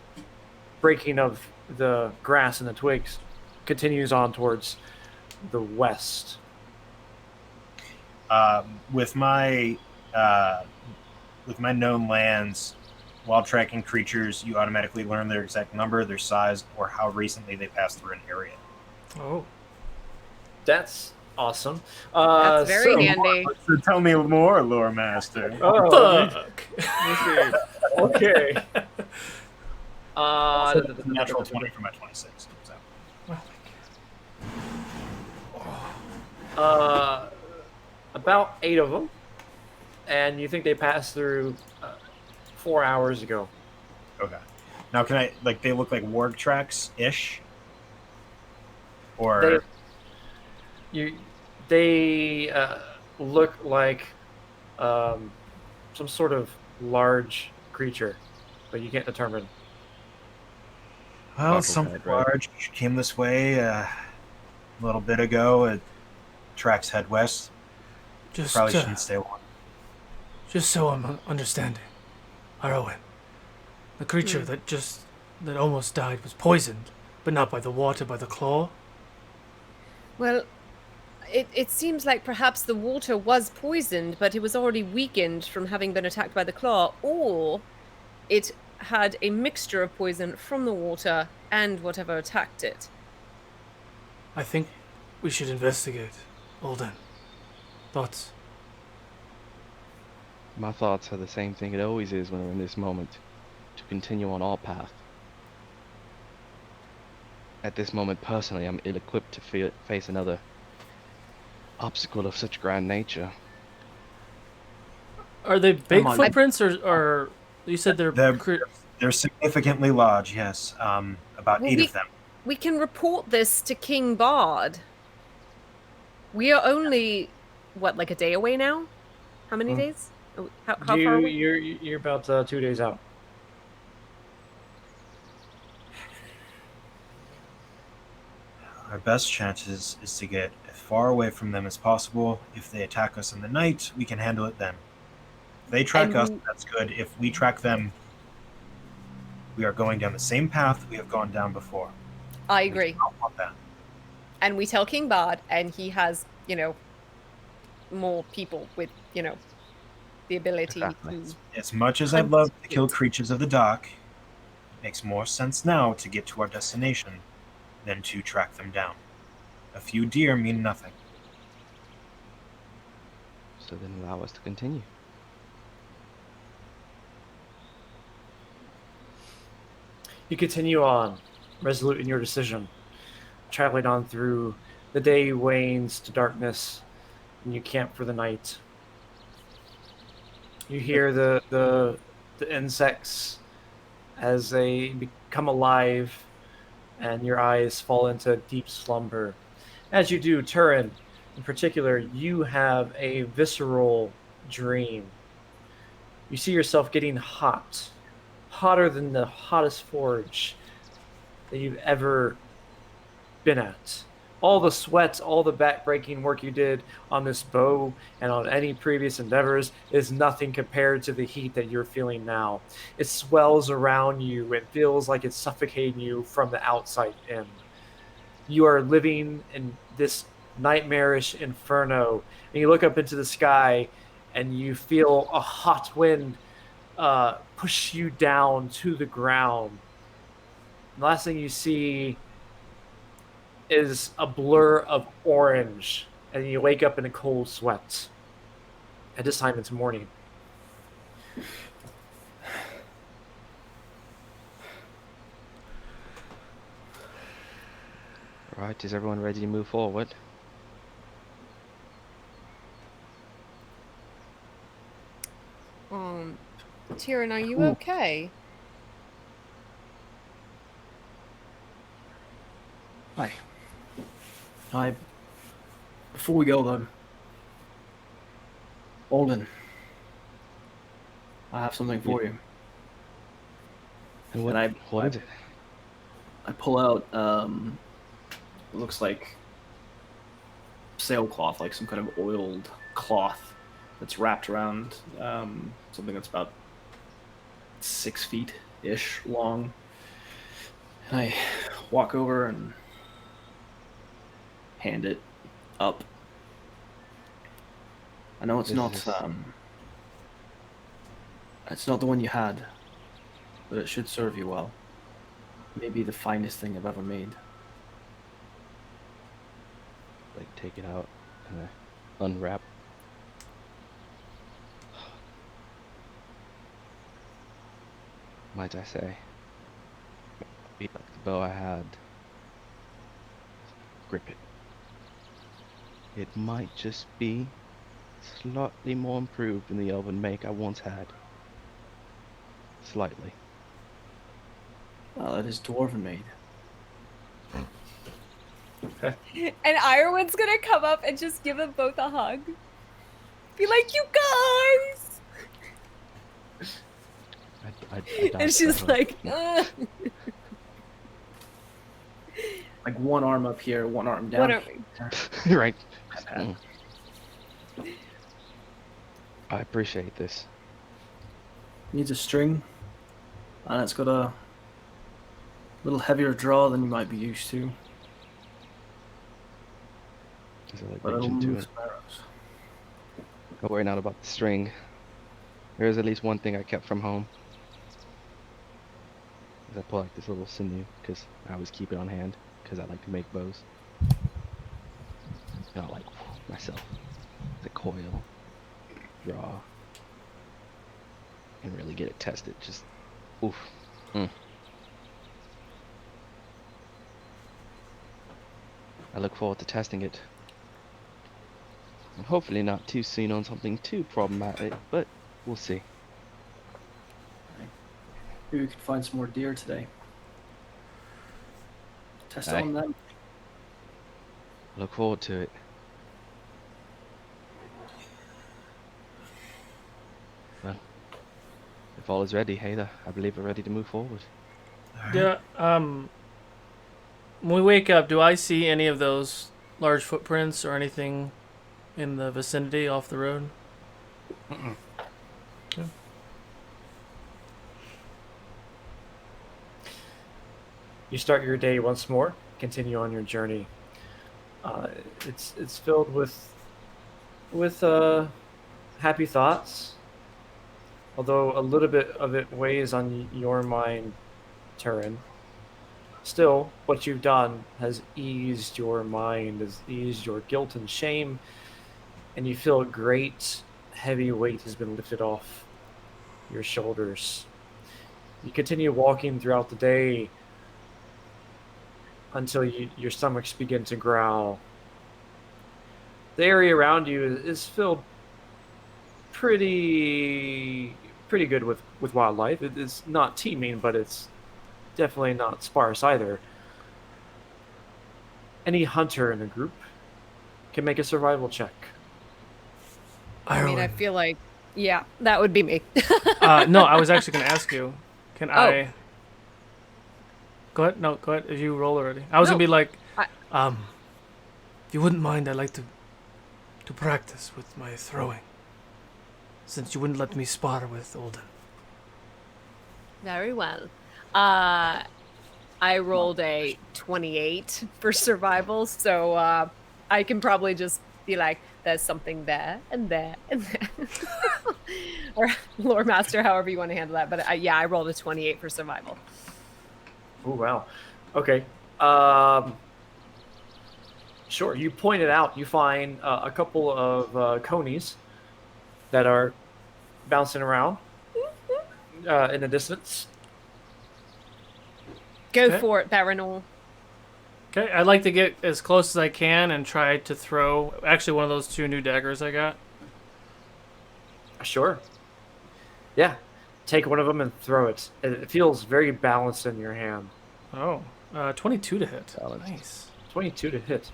breaking of the grass and the twigs continues on towards the west. With my known lands, while tracking creatures, you automatically learn their exact number, their size, or how recently they passed through an area. Oh. That's awesome. That's very so- handy. So tell me more, lore master. Oh, Fuck. let me see. Okay. It's a natural 20 for my 26. So. About 8 of them, and you think they passed through 4 hours ago. Okay. Now, can I they look like warg tracks ish, or They look like some sort of large creature, but you can't determine. well, Buckle something head, right? large came this way a little bit ago. It tracks head west. Just, Probably shouldn't stay long. just so I'm understanding, Arwen, the creature that almost died was poisoned, but not by the water, by the claw. Well, it seems like perhaps the water was poisoned, but it was already weakened from having been attacked by the claw, or it had a mixture of poison from the water and whatever attacked it. I think we should investigate. Alden. Thoughts? My thoughts are the same thing it always is when we're in this moment, to continue on our path. At this moment, personally, I'm ill-equipped to face another obstacle of such grand nature. Are they big on. footprints, or you said they're? They're significantly large, yes. About Well, 8 of them. we can report this to King Bard. We are only like a day away now? How many days? How far away? You're about 2 days out. Our best chances is to get as far away from them as possible. If they attack us in the night, we can handle it then. If they track us, that's good. If we track them, we are going down the same path we have gone down before. I agree. We do not want that. And we tell King Bard, and he has, more people with, the ability Exactly. to... As much as I'd love to kill creatures of the dark, it makes more sense now to get to our destination than to track them down. A few deer mean nothing. So then allow us to continue. You continue on, resolute in your decision, traveling on through the day wanes to darkness, and you camp for the night. You hear the insects as they become alive, and your eyes fall into deep slumber. As you do, Turin, in particular, you have a visceral dream. You see yourself getting hot, hotter than the hottest forge that you've ever been at. All the sweat, all the back-breaking work you did on this bow and on any previous endeavors is nothing compared to the heat that you're feeling now. It swells around you. It feels like it's suffocating you from the outside in. You are living in this nightmarish inferno, and you look up into the sky, and you feel a hot wind push you down to the ground. The last thing you see is a blur of orange, and you wake up in a cold sweat. At this time, it's morning. Right, is everyone ready to move forward? Tyrion, are you okay? Hi. Before we go, though, Alden, I have something for you. And what is it? I pull out, it looks like sailcloth, like some kind of oiled cloth that's wrapped around something that's about 6 feet-ish long. And I walk over and hand it up. I know it's not the one you had, but it should serve you well. Maybe the finest thing I've ever made. Like, take it out and unwrap. Might I say, be like the bow I had. Grip it. It might just be slightly more improved than the elven make I once had. Slightly. Well, it is dwarven made. And Irwin's gonna come up and just give them both a hug. Be like, you guys! And she's like, ugh. Like one arm up here, one arm down. Right. I appreciate this. Needs a string, and it's got a little heavier draw than you might be used to. Is it like But it'll tension to move it? some arrows. Don't worry not about the string. There is at least one thing I kept from home. Is I pull out this little sinew, because I always keep it on hand, because I like to make bows. Not like myself. The coil, draw. and really get it tested. Just, oof. Mm. I look forward to testing it. And hopefully not too soon on something too problematic, but we'll see. Maybe we could find some more deer today. Test it Aye. on them. Look forward to it. Well, if all is ready, Heather, I believe we're ready to move forward. Yeah. When we wake up, do I see any of those large footprints or anything in the vicinity off the road? Mm-mm. Okay. You start your day once more. Continue on your journey. It's filled with happy thoughts, although a little bit of it weighs on your mind, Turin. Still, what you've done has eased your mind, has eased your guilt and shame, and you feel a great heavy weight has been lifted off your shoulders. You continue walking throughout the day until your stomachs begin to growl. The area around you is filled pretty good with wildlife. It's not teeming, but it's definitely not sparse either. Any hunter in the group can make a survival check. I mean, I Ireland. feel like, yeah, that would be me. No, I was actually going to ask you. Can Oh. I? Go ahead. No, go ahead. If you roll already, I was No, gonna be like, I- If you wouldn't mind, I'd like to practice with my throwing, since you wouldn't let me spar with Olden. Very well. I rolled a 28 for survival, so I can probably just be like, there's something there and there and there. Or lore master, however you want to handle that. But yeah, I rolled a 28 for survival. Oh wow. Okay. Sure. You pointed out you find a couple of conies that are bouncing around in the distance. Go Okay. for it, Baronol. okay, I'd like to get as close as I can and try to throw actually one of those 2 new daggers I got. Sure. Yeah. Take one of them and throw it. It feels very balanced in your hand. Oh, 22 to hit. Balanced. Nice. 22 to hit.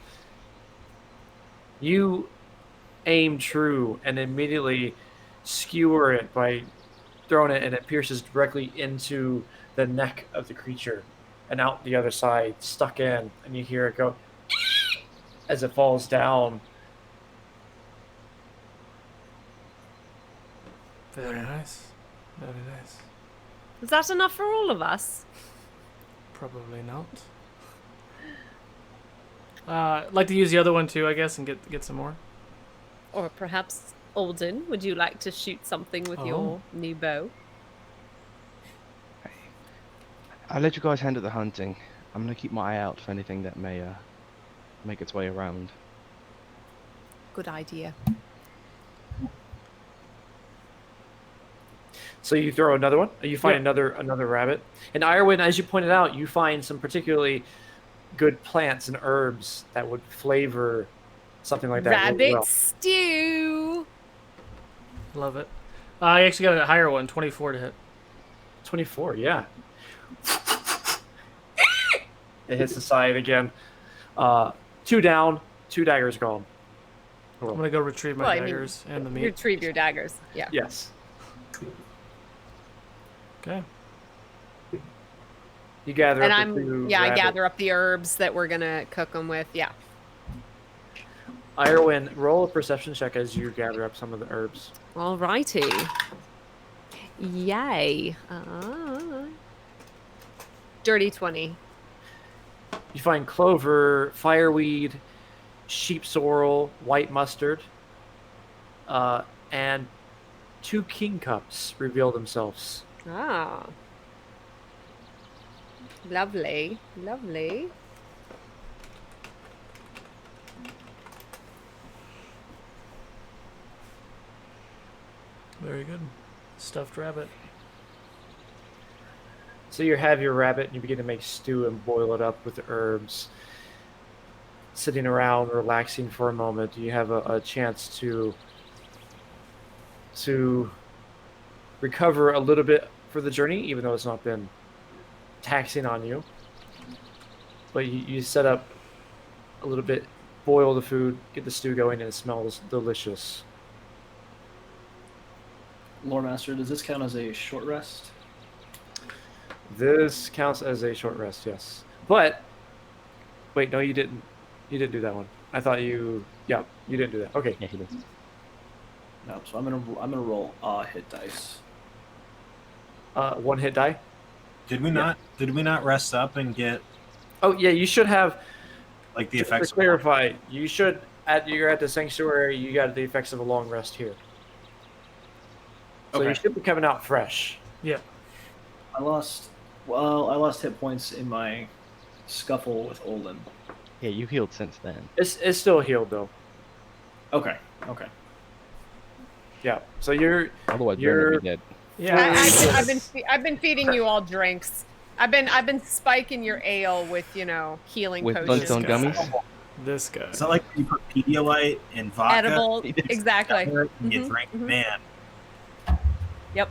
You aim true and immediately skewer it by throwing it, and it pierces directly into the neck of the creature and out the other side, stuck in, and you hear it go as it falls down. Very nice. Very nice. Is that enough for all of us? Probably not. I'd like to use the other one too, I guess, and get some more. Or perhaps Olden, would you like to shoot something with your new bow? I'll let you guys handle the hunting. I'm gonna keep my eye out for anything that may make its way around. Good idea. So you throw another one. You find Yep. another rabbit. And Irwin, as you pointed out, you find some particularly good plants and herbs that would flavor something like that really Rabbit well. stew. Love it. I actually got a higher one, 24 to hit. 24, yeah. It hits the side again. 2 down, 2 daggers gone. I'm gonna go retrieve my Well, I mean, daggers and the meat. Retrieve your daggers. Yeah. Yes. Okay. You gather And up the 2 I rabbits. gather up the herbs that we're gonna cook them with. Yeah. Irwin, roll a perception check as you gather up some of the herbs. Alrighty. Yay. Dirty 20. You find clover, fireweed, sheep sorrel, white mustard, and 2 king cups reveal themselves. Ah. Lovely. Lovely. Very good. stuffed rabbit. So you have your rabbit and you begin to make stew and boil it up with the herbs. Sitting around, relaxing for a moment, you have a chance to recover a little bit for the journey, even though it's not been taxing on you. But you set up a little bit, boil the food, get the stew going, and it smells delicious. Lore Master, does this count as a short rest? This counts as a short rest, yes. But wait, no, you didn't. You didn't do that one. I thought you. Yeah, you didn't do that. Okay. Yeah, he did. No, so I'm gonna roll hit dice. One hit die. Did we not rest up and get Oh yeah, you should have. like the Just effects? to clarify, you should. You're at the sanctuary. You got the effects of a long rest here. So you Okay. should be coming out fresh. Yeah. I lost hit points in my scuffle with Olin. Yeah, you healed since then. It's still healed though. Okay. Yeah. So you're. Otherwise, You're- Brendan would be dead. Yeah. I've been feeding you all drinks. I've been spiking your ale with healing With potions. Flintstone gummies? This guy. Is that like you put Pedialyte in vodka? Edible, It's exactly. And you Mhm, drink, mhm. man. Yep.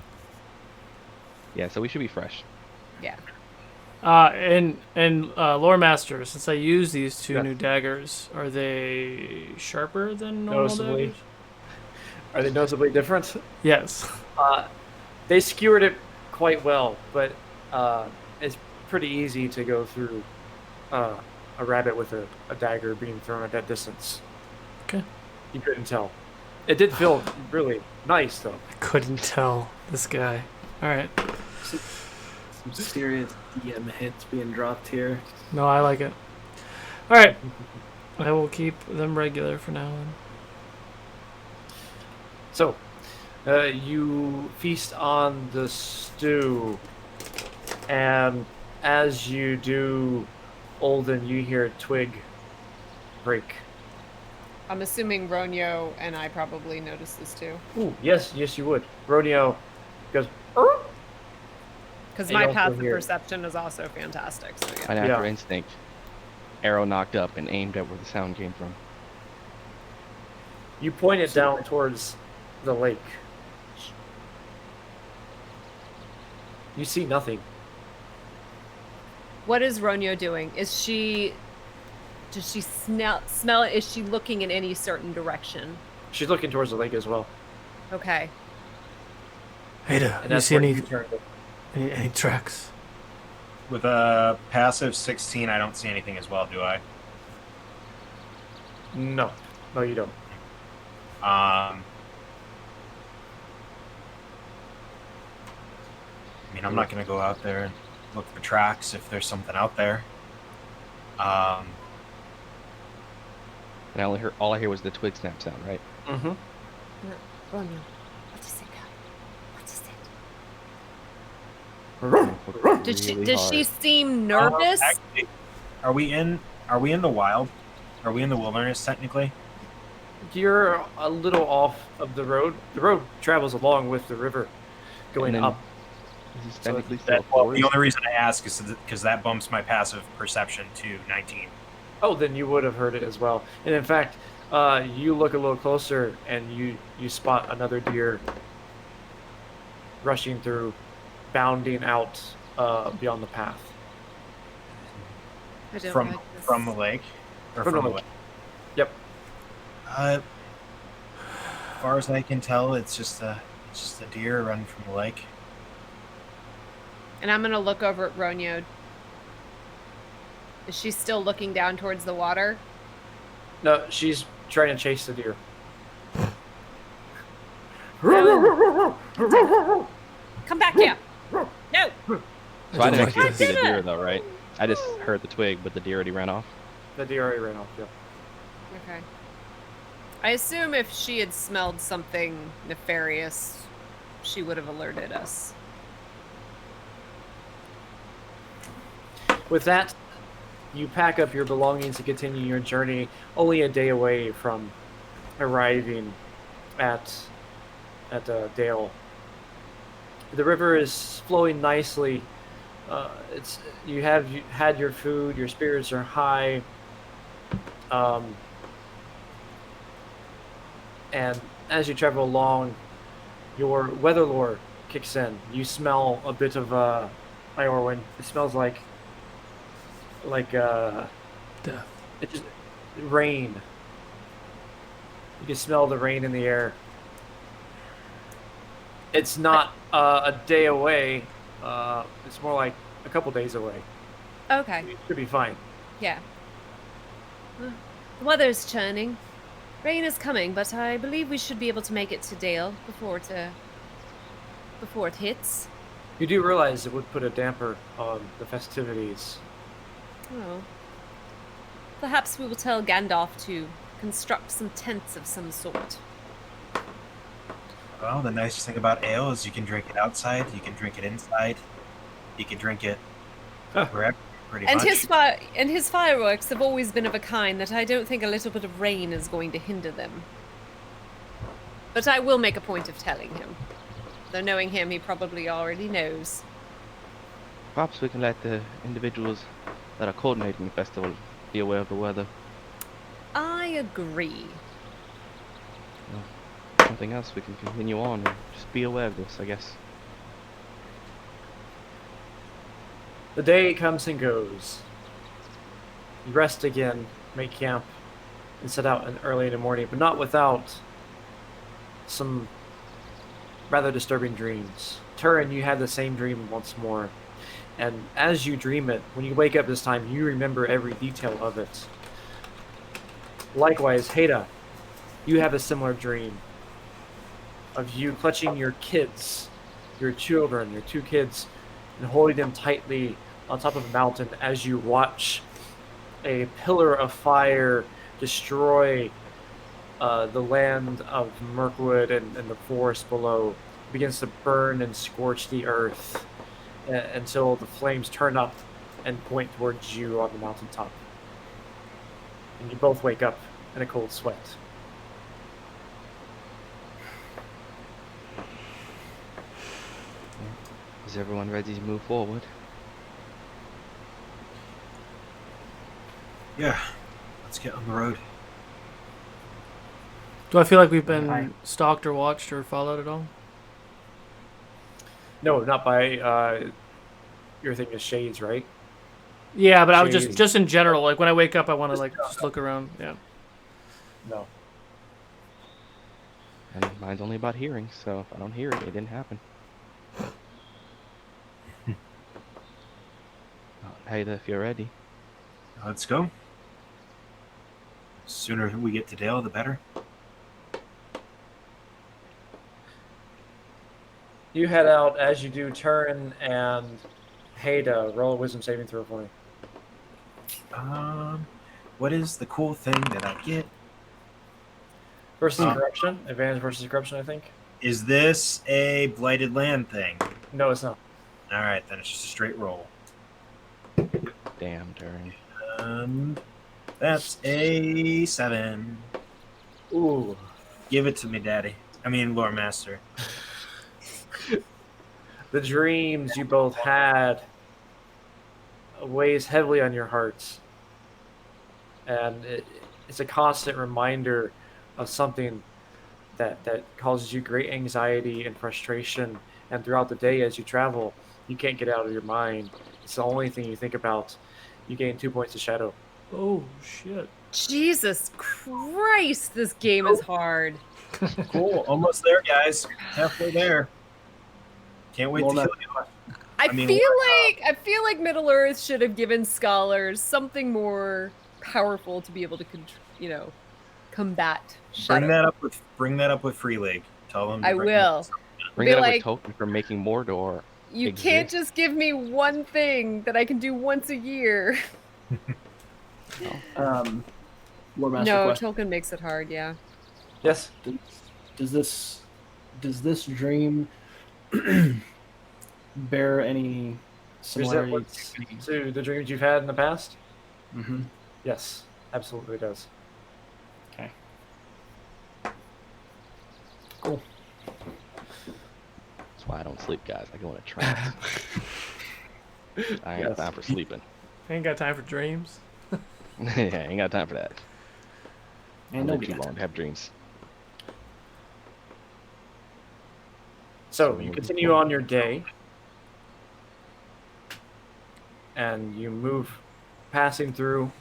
Yeah, so we should be fresh. Yeah. And Lore Master, since I use these two Yeah. new daggers, are they sharper than normal Noticeably. daggers? Are they noticeably different? Yes. They skewered it quite well, but it's pretty easy to go through a rabbit with a dagger being thrown at that distance. Okay. You couldn't tell. It did feel really nice, though. I couldn't tell this guy. All right. Some serious DM hits being dropped here. No, I like it. All right. I will keep them regular for now on. So, you feast on the stew, and as you do, Olden, you hear a twig break. I'm assuming Ronyo and I probably noticed this too. Ooh, yes, you would. Rodeo goes, "Er?" Because And my you also passive hear- perception is also fantastic. So yeah. And after Yeah. instinct, arrow knocked up and aimed at where the sound came from. You point it down towards the lake. You see nothing. What is Ronyo doing? Does she smell it? Is she looking in any certain direction? She's looking towards the lake as well. Okay. Ada, And you that's see where any, you turned it. any tracks? With a passive 16, I don't see anything as well, do I? No, you don't. I mean, I'm not going to go out there and look for tracks if there's something out there. And all I hear was the twig snap sound, right? Mm-hmm. Ronyo, what is it? What is it? Really Does she hard. seem nervous? Actually, are we in the wild? Are we in the wilderness technically? You're a little off of the road. The road travels along with the river, going then- up. This is So technically still a Well, forest. the only reason I ask is because that bumps my passive perception to 19. Oh, then you would have heard it as well. And in fact, you look a little closer and you spot another deer rushing through, bounding out beyond the path. I don't From like this. from the lake, or From from the the lake. lake. Yep. As far as I can tell, it's just a deer running from the lake. And I'm gonna look over at Ronyo. Is she still looking down towards the water? No, she's trying to chase the deer. Come back here! No! So I don't didn't like actually this. see the deer though, right? I just heard the twig, but the deer already ran off. The deer already ran off. Yeah. Okay. I assume if she had smelled something nefarious, she would have alerted us. With that, you pack up your belongings to continue your journey. Only a day away from arriving at Dale. The river is flowing nicely. You have had your food. Your spirits are high. Um, and as you travel along, your weather lore kicks in. You smell a bit of Iorwin. It smells like Death. it just rain. You can smell the rain in the air. It's not a day away. It's more like a couple days away. Okay. It should be fine. Yeah. Well, the weather's churning. Rain is coming, but I believe we should be able to make it to Dale before it hits. You do realize it would put a damper on the festivities. Oh. Perhaps we will tell Gandalf to construct some tents of some sort. Well, the nicest thing about ale is you can drink it outside, you can drink it inside, you can drink it wherever, pretty And much. his fireworks have always been of a kind that I don't think a little bit of rain is going to hinder them. But I will make a point of telling him. Though knowing him, he probably already knows. Perhaps we can let the individuals that are coordinating the festival be aware of the weather. I agree. Something else, we can continue on and just be aware of this, I guess. The day comes and goes. You rest again, make camp, and set out early in the morning, but not without some rather disturbing dreams. Turin, you had the same dream once more. And as you dream it, when you wake up this time, you remember every detail of it. Likewise, Heda, you have a similar dream of you clutching your kids, your children, your two kids, and holding them tightly on top of a mountain as you watch a pillar of fire destroy the land of Mirkwood and the forest below. It begins to burn and scorch the earth until the flames turn up and point towards you on the mountaintop. And you both wake up in a cold sweat. Is everyone ready to move forward? Yeah, let's get on the road. Do I feel like we've been Hi. stalked or watched or followed at all? No, not by your thing is shades, right? Yeah, but I was Shades. just in general. Like when I wake up, I want to just look around. Yeah. No. And mine's only about hearing, so if I don't hear it, it didn't happen. Hey, if you're ready. Let's go. Sooner we get to Dale, the better. You head out as you do Turin and Heda. Roll a wisdom saving throw for me. What is the cool thing that I get? Versus corruption. Advantage versus corruption, I think. Is this a blighted land thing? No, it's not. All right, then it's just a straight roll. Damn, turn. That's a 7. Ooh. Give it to me, Daddy. I mean, Lord Master. The dreams you both had weighs heavily on your hearts. And it's a constant reminder of something that causes you great anxiety and frustration. And throughout the day as you travel, you can't get out of your mind. It's the only thing you think about. You gain 2 points of shadow. Oh shit. Jesus Christ, this game is hard. Cool. Almost there, guys. Halfway there. Can't wait to kill you. I mean, feel like Middle Earth should have given scholars something more powerful to be able to, combat Bring Shadow. that up with Free League. Tell them. I will. Bring Be that up like- with token for making Mordor. You exist. can't just give me one thing that I can do once a year. Lord Master, No, question. Tolkien makes it hard, yeah. Yes? Does this dream bear any similarity? Resemblance to the dreams you've had in the past? Mm-hmm. Yes, absolutely does. Okay. Cool. That's why I don't sleep, guys. I go in a trance. I ain't got time for sleeping. Ain't got time for dreams. Yeah, I ain't got time for that. I And live nobody too long to have dreams. So you continue on your day, and you move, passing through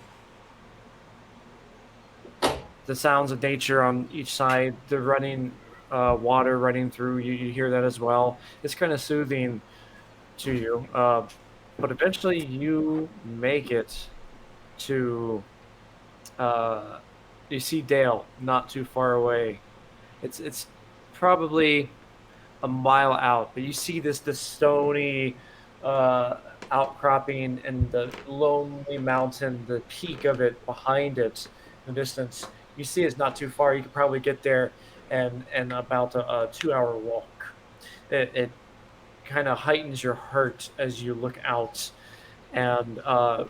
the sounds of nature on each side, the running water running through. You hear that as well. It's kind of soothing to you. But eventually you make it to, you see Dale not too far away. It's probably a mile out, but you see this stony outcropping and the lonely mountain, the peak of it behind it in the distance. You see it's not too far. You could probably get there in about a 2 hour walk. It kind of heightens your heart as you look out. And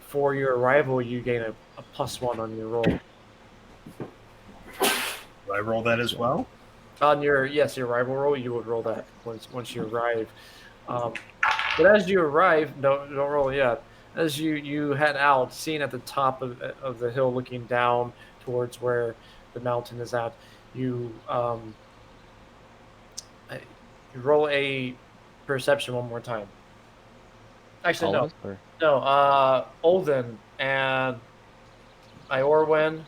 for your arrival, you gain a +1 on your roll. Do I roll that as well? On your your arrival roll, you would roll that once you arrive. But as you arrive, don't roll yet. As you head out, seeing at the top of the hill, looking down towards where the mountain is at, you you roll a perception one more time. Actually, All no, of us, or? no. Olden and Iorwen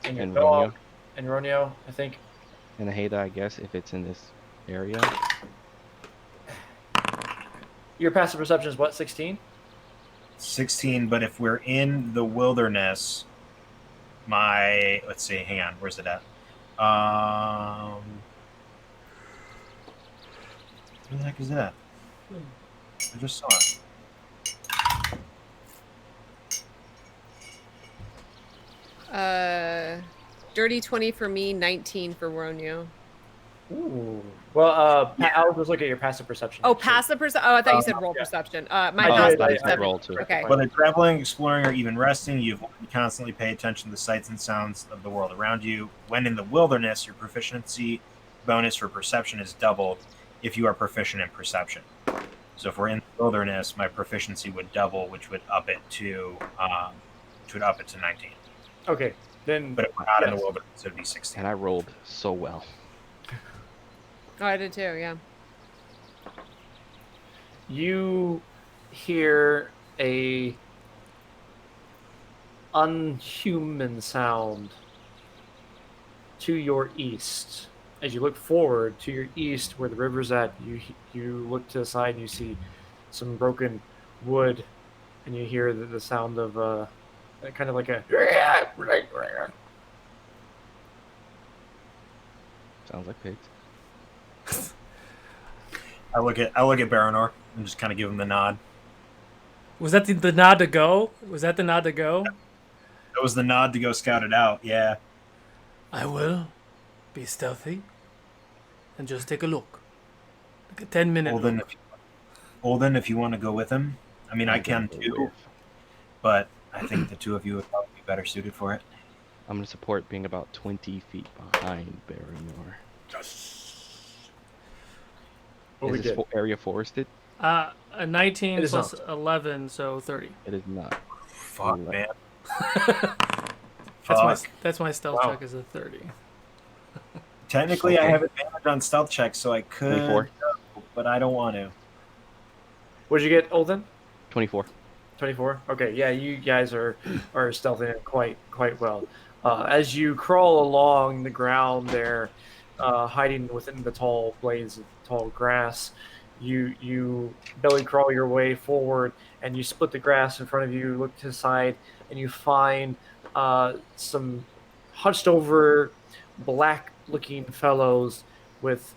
and your And dog Romeo? and Ronio, I think. And the Haida, I guess, if it's in this area. Your passive perception is what, 16? 16, but if we're in the wilderness, let's see, hang on, where's it at? Where the heck is it at? I just saw it. Dirty 20 for me, 19 for Romeo. Ooh. Well, I'll just look at your passive perception. Oh, passive perception. Oh, I thought you said roll perception. My I passive did, I perception. roll too. Okay. Whether traveling, exploring, or even resting, you constantly pay attention to the sights and sounds of the world around you. When in the wilderness, your proficiency bonus for perception is doubled if you are proficient in perception. So if we're in the wilderness, my proficiency would double, which would up it to 19. Okay, then. But if we're not in the wilderness, it would be 16. And I rolled so well. Oh, I did too, yeah. You hear a unhuman sound to your east. As you look forward to your east, where the river's at, you look to the side and you see some broken wood, and you hear the sound of kind of like a. Sounds like pigs. I look at Baranor and just kind of give him the nod. Was that the nod to go? Was that the nod to go? That was the nod to go scout it out. Yeah. I will be stealthy and just take a look. Like a 10-minute look. Olden, if you want to go with him, I mean, I can too, but I think the two of you would probably be better suited for it. I'm going to support being about 20 feet behind Baranor. What Is this area forested? A 19 It is plus not. 11, so 30. It is not. Fuck, man. That's my stealth Wow. check is a 30. Technically, I have advantage on stealth checks, so I could, 24. but I don't want to. What'd you get, Olden? 24. 24. Okay, yeah, you guys are stealthing it quite well. As you crawl along the ground there, hiding within the tall blades of tall grass, you belly crawl your way forward, and you split the grass in front of you. Look to the side, and you find some hunched over, black-looking fellows with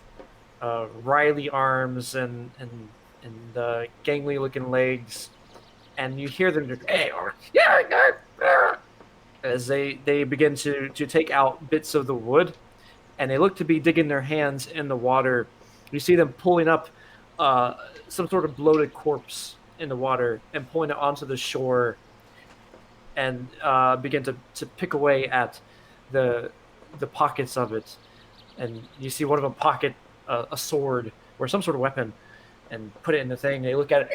writhing arms and gangly-looking legs. And you hear them as they begin to take out bits of the wood, and they look to be digging their hands in the water. You see them pulling up some sort of bloated corpse in the water and pulling it onto the shore, and begin to pick away at the pockets of it. And you see one of them pocket a sword or some sort of weapon and put it in the thing. They look at it.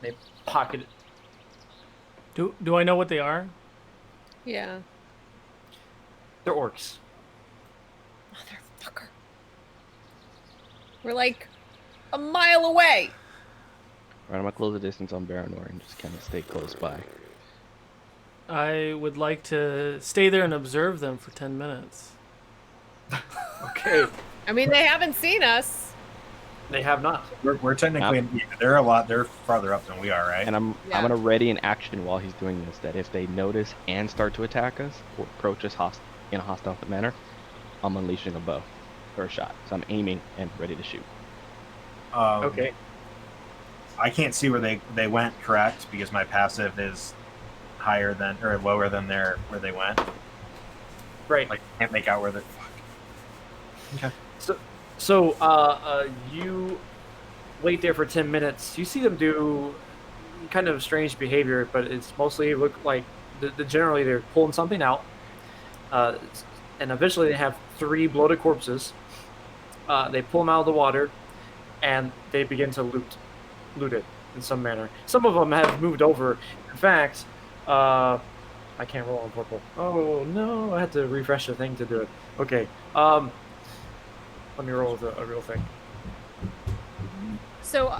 They pocket it. Do I know what they are? Yeah. They're orcs. Motherfucker. We're like a mile away. Right, I'm gonna close the distance on Baranor and just kind of stay close by. I would like to stay there and observe them for 10 minutes. Okay. I mean, they haven't seen us. They have not. We're technically they're farther up than we are, right? And I'm Yeah. gonna ready an action while he's doing this. That if they notice and start to attack us or approach us in a hostile manner, I'm unleashing a bow or a shot. So I'm aiming and ready to shoot. Okay. I can't see where they went, correct? Because my passive is higher than or lower than where they went. Right. Like can't make out where they. Okay. So you wait there for 10 minutes. You see them do kind of strange behavior, but it's mostly look like generally they're pulling something out, and eventually they have 3 bloated corpses. They pull them out of the water, and they begin to loot it in some manner. Some of them have moved over. In fact, I can't roll on purple. Oh no, I had to refresh the thing to do it. Okay. Let me roll with a real thing. So,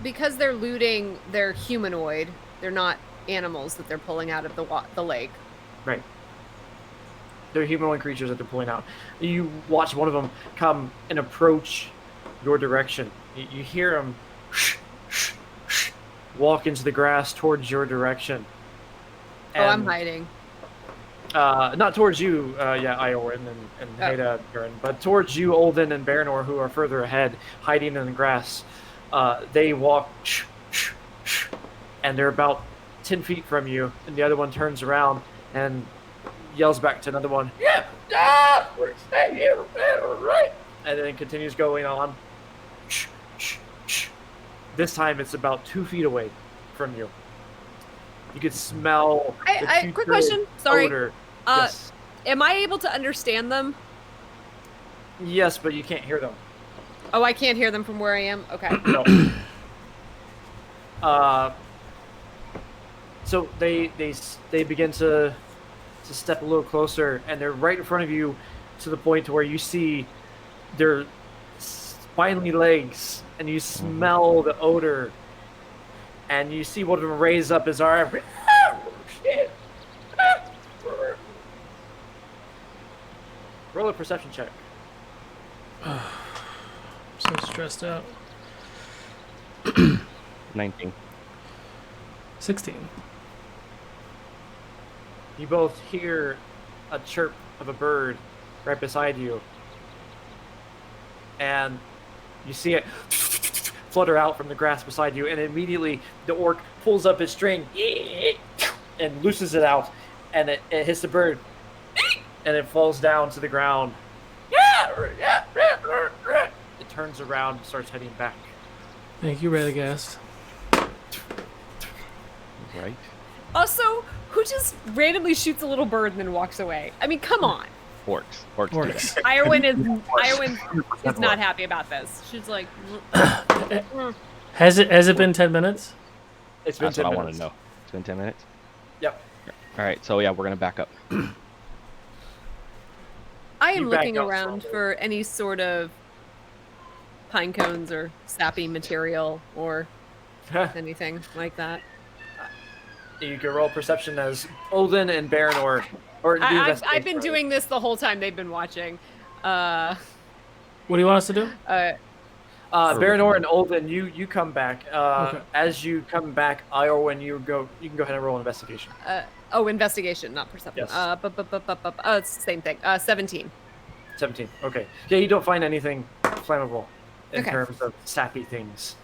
because they're looting, they're humanoid. They're not animals that they're pulling out of the lake. Right. They're humanoid creatures that they're pulling out. You watch one of them come and approach your direction. You hear them walk into the grass towards your direction. Oh, I'm hiding. Not towards you, Iorwin and Heda, but towards you, Olden and Baranor, who are further ahead, hiding in the grass. They walk, and they're about 10 feet from you, and the other one turns around and yells back to another one, we're staying here, right? And then continues going on. This time it's about 2 feet away from you. You could smell the quick question. Sorry. odor. Yes. Am I able to understand them? Yes, but you can't hear them. Oh, I can't hear them from where I am? Okay. No. So they begin to step a little closer, and they're right in front of you to the point to where you see their spiny legs, and you smell the odor, and you see one of them raise up his arm. Roll a perception check. I'm so stressed out. 19. 16. You both hear a chirp of a bird right beside you, and you see it flutter out from the grass beside you, and immediately the orc pulls up his string and looses it out, and it hits the bird, and it falls down to the ground. It turns around and starts heading back. Thank you, Radagast. Right. Also, who just randomly shoots a little bird and then walks away? I mean, come on. Orcs do that. Iorwin is not happy about this. She's like, Has it been 10 minutes? It's been That's 10 what I minutes. want to know. It's been 10 minutes? Yep. All right, so yeah, we're going to back up. I am You back looking up around slowly. for any sort of pine cones or sappy material or anything like that. You can roll perception as Olden and Baranor. Or do I've investigation, been rather. doing this the whole time they've been watching. What do you want us to do? Baranor and Olden, you come back. Okay. As you come back, Iorwin, you can go ahead and roll an investigation. Investigation, not perception. Yes. It's the same thing. 17. 17. Okay. Yeah, you don't find anything flammable in Okay. terms of sappy things.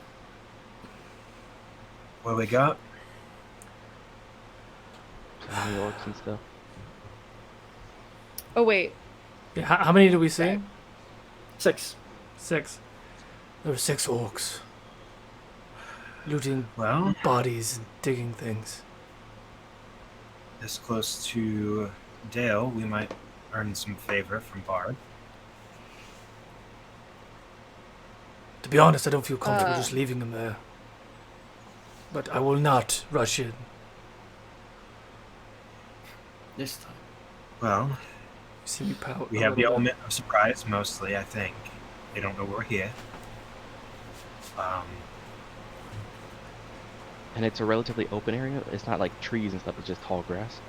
What we got? So many orcs and stuff. Oh, wait. Yeah, how many do we see? 6. 6. There were 6 orcs. Looting Well, bodies and digging things. this close to Dale, we might earn some favor from Bard. be honest, I don't feel comfortable just leaving them there. But I will not rush in. This time. Well, You see me pout. we a have the little bit. element of surprise mostly, I think. They don't know we're here. And it's a relatively open area. It's not like trees and stuff. It's just tall grass.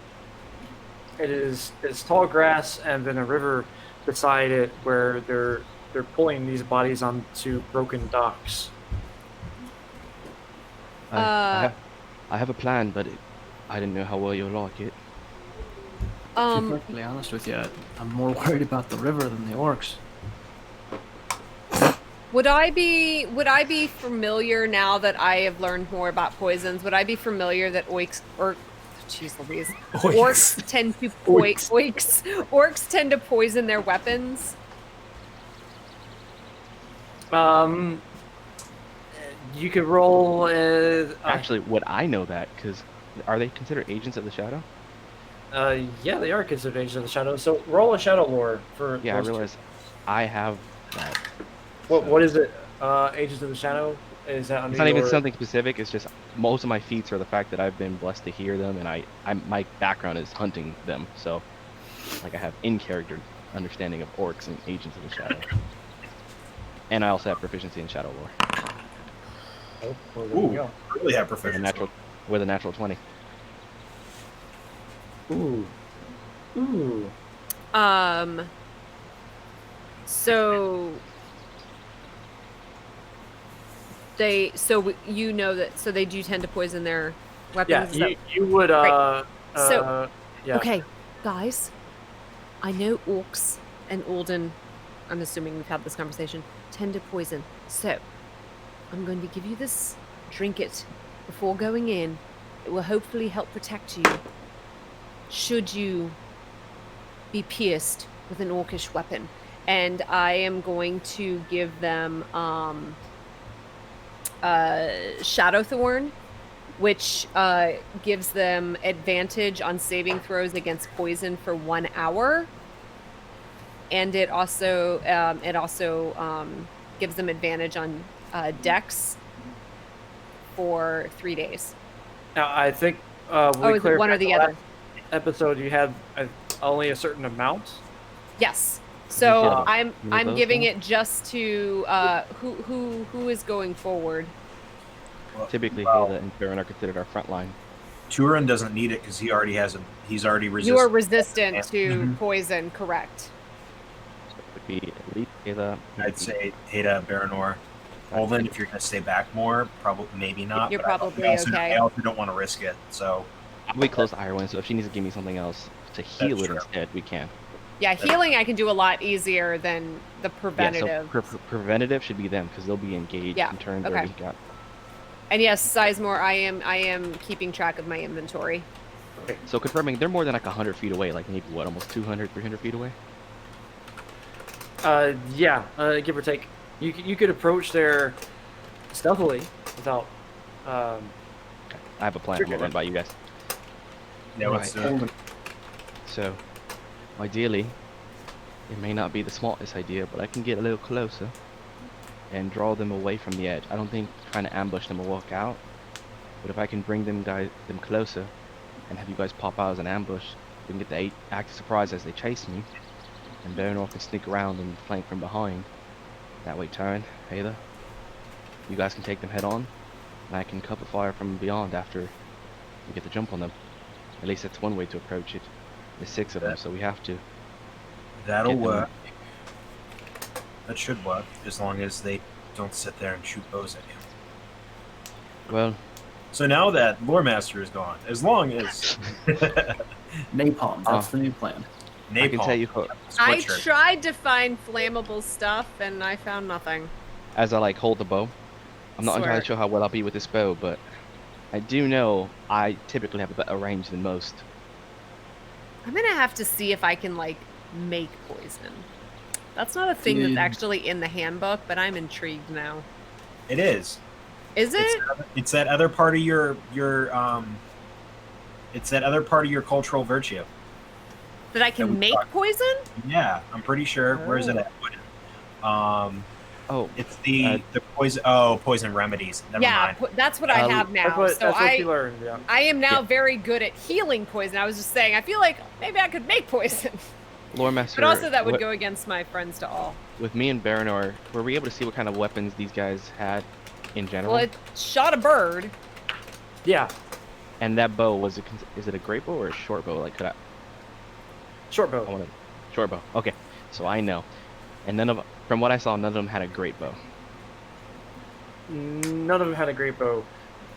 It's tall grass and then a river beside it where they're pulling these bodies onto broken docks. I have a plan, but I didn't know how well you'll like it. To be perfectly honest with you, I'm more worried about the river than the orcs. Would I be familiar now that I have learned more about poisons? Would I be familiar that orcs tend to orcs tend to poison their weapons? You could roll. Actually, would I know that? Because are they considered agents of the shadow? Yeah, they are considered agents of the shadow. So roll a shadow lore for. Yeah, I realize I have that. What is it? Agents of the Shadow? Is that under It's not even your- something specific. It's just most of my feats are the fact that I've been blessed to hear them, and my background is hunting them. So, like, I have in-character understanding of orcs and agents of the shadow, and I also have proficiency in shadow lore. Oh, well, there you Ooh, go. really have With a proficiency. natural 20. Ooh. Ooh. So you know that they do tend to poison their weapons. Yeah, Is that- you would. Right. Yeah. Okay, guys. I know orcs and Alden, I'm assuming we've had this conversation, tend to poison. So, I'm going to give you this. Drink it before going in. It will hopefully help protect you should you be pierced with an orcish weapon. And I am going to give them Shadow Thorn, which gives them advantage on saving throws against poison for 1 hour, and it also gives them advantage on Dex for 3 days. Now, I think. Is it one or the other? Episode you had only a certain amount. Yes. So Yeah. I'm those giving now? it just to who is going forward. Typically, Well, Hilda and Baron are considered our front line. Turin doesn't need it because he already has he's already resistant. You are resistant to Mhm. poison, correct? So it would be at least Hilda. I'd say Heda, Baranor. Olin, if you're going to stay back more, probably maybe not. You're but I probably also, okay. I also don't want to risk it. So I'll be close to Ironwind, so if she needs to give me something else to heal it true. instead, we can. Yeah, healing I can do a lot easier than the preventative. Yeah, so preventative should be them because they'll be engaged Yeah, in turns okay. already got. And yes, Sizemore, I am keeping track of my inventory. So confirming, they're more than like 100 feet away, like maybe what, almost 200, 300 feet away? Yeah, give or take. You could approach there stealthily without. I have a plan. I'm gonna run by you guys. yeah, let's Right. do it. So, ideally, it may not be the smartest idea, but I can get a little closer and draw them away from the edge. I don't think trying to ambush them will work out, but if I can bring them closer and have you guys pop out as an ambush, we can get the active surprise as they chase me, and Baronor can sneak around and flank from behind. That way, Taryn, Hela, you guys can take them head on, and I can cover fire from beyond after we get the jump on them. At least that's one way to approach it. There's 6 of them, so we have to. That'll Get them- work. That should work as long as they don't sit there and shoot bows at you. Well, So now that Lore Master is gone, as long as Napalm. That's the new plan. Napalm, I can tell you, I sweatshirt. tried to find flammable stuff and I found nothing. as I like hold the bow, I'm not entirely Swear. sure how well I'll be with this bow, but I do know I typically have a better range than most. I'm gonna have to see if I can like make poison. That's not a thing Dude. that's actually in the handbook, but I'm intrigued now. It is. Is it? It's that other part of your it's that other part of your cultural virtue. That I that can we make talked- poison? Yeah, I'm pretty sure. Where's it at? Um, Oh, It's the poison. Oh, poison remedies. Never Yeah, mind. that's what I have now. That's what you learned. Yeah. I am now very good at healing poison. I was just saying, I feel like maybe I could make poison. Lore Master. But also that would go against my friends to all. With me and Baranor, were we able to see what kind of weapons these guys had in general? Well, it shot a bird. Yeah. And that bow, is it a great bow or a short bow? Like, Short bow. Short bow. Okay, so I know. And from what I saw, none of them had a great bow. None of them had a great bow.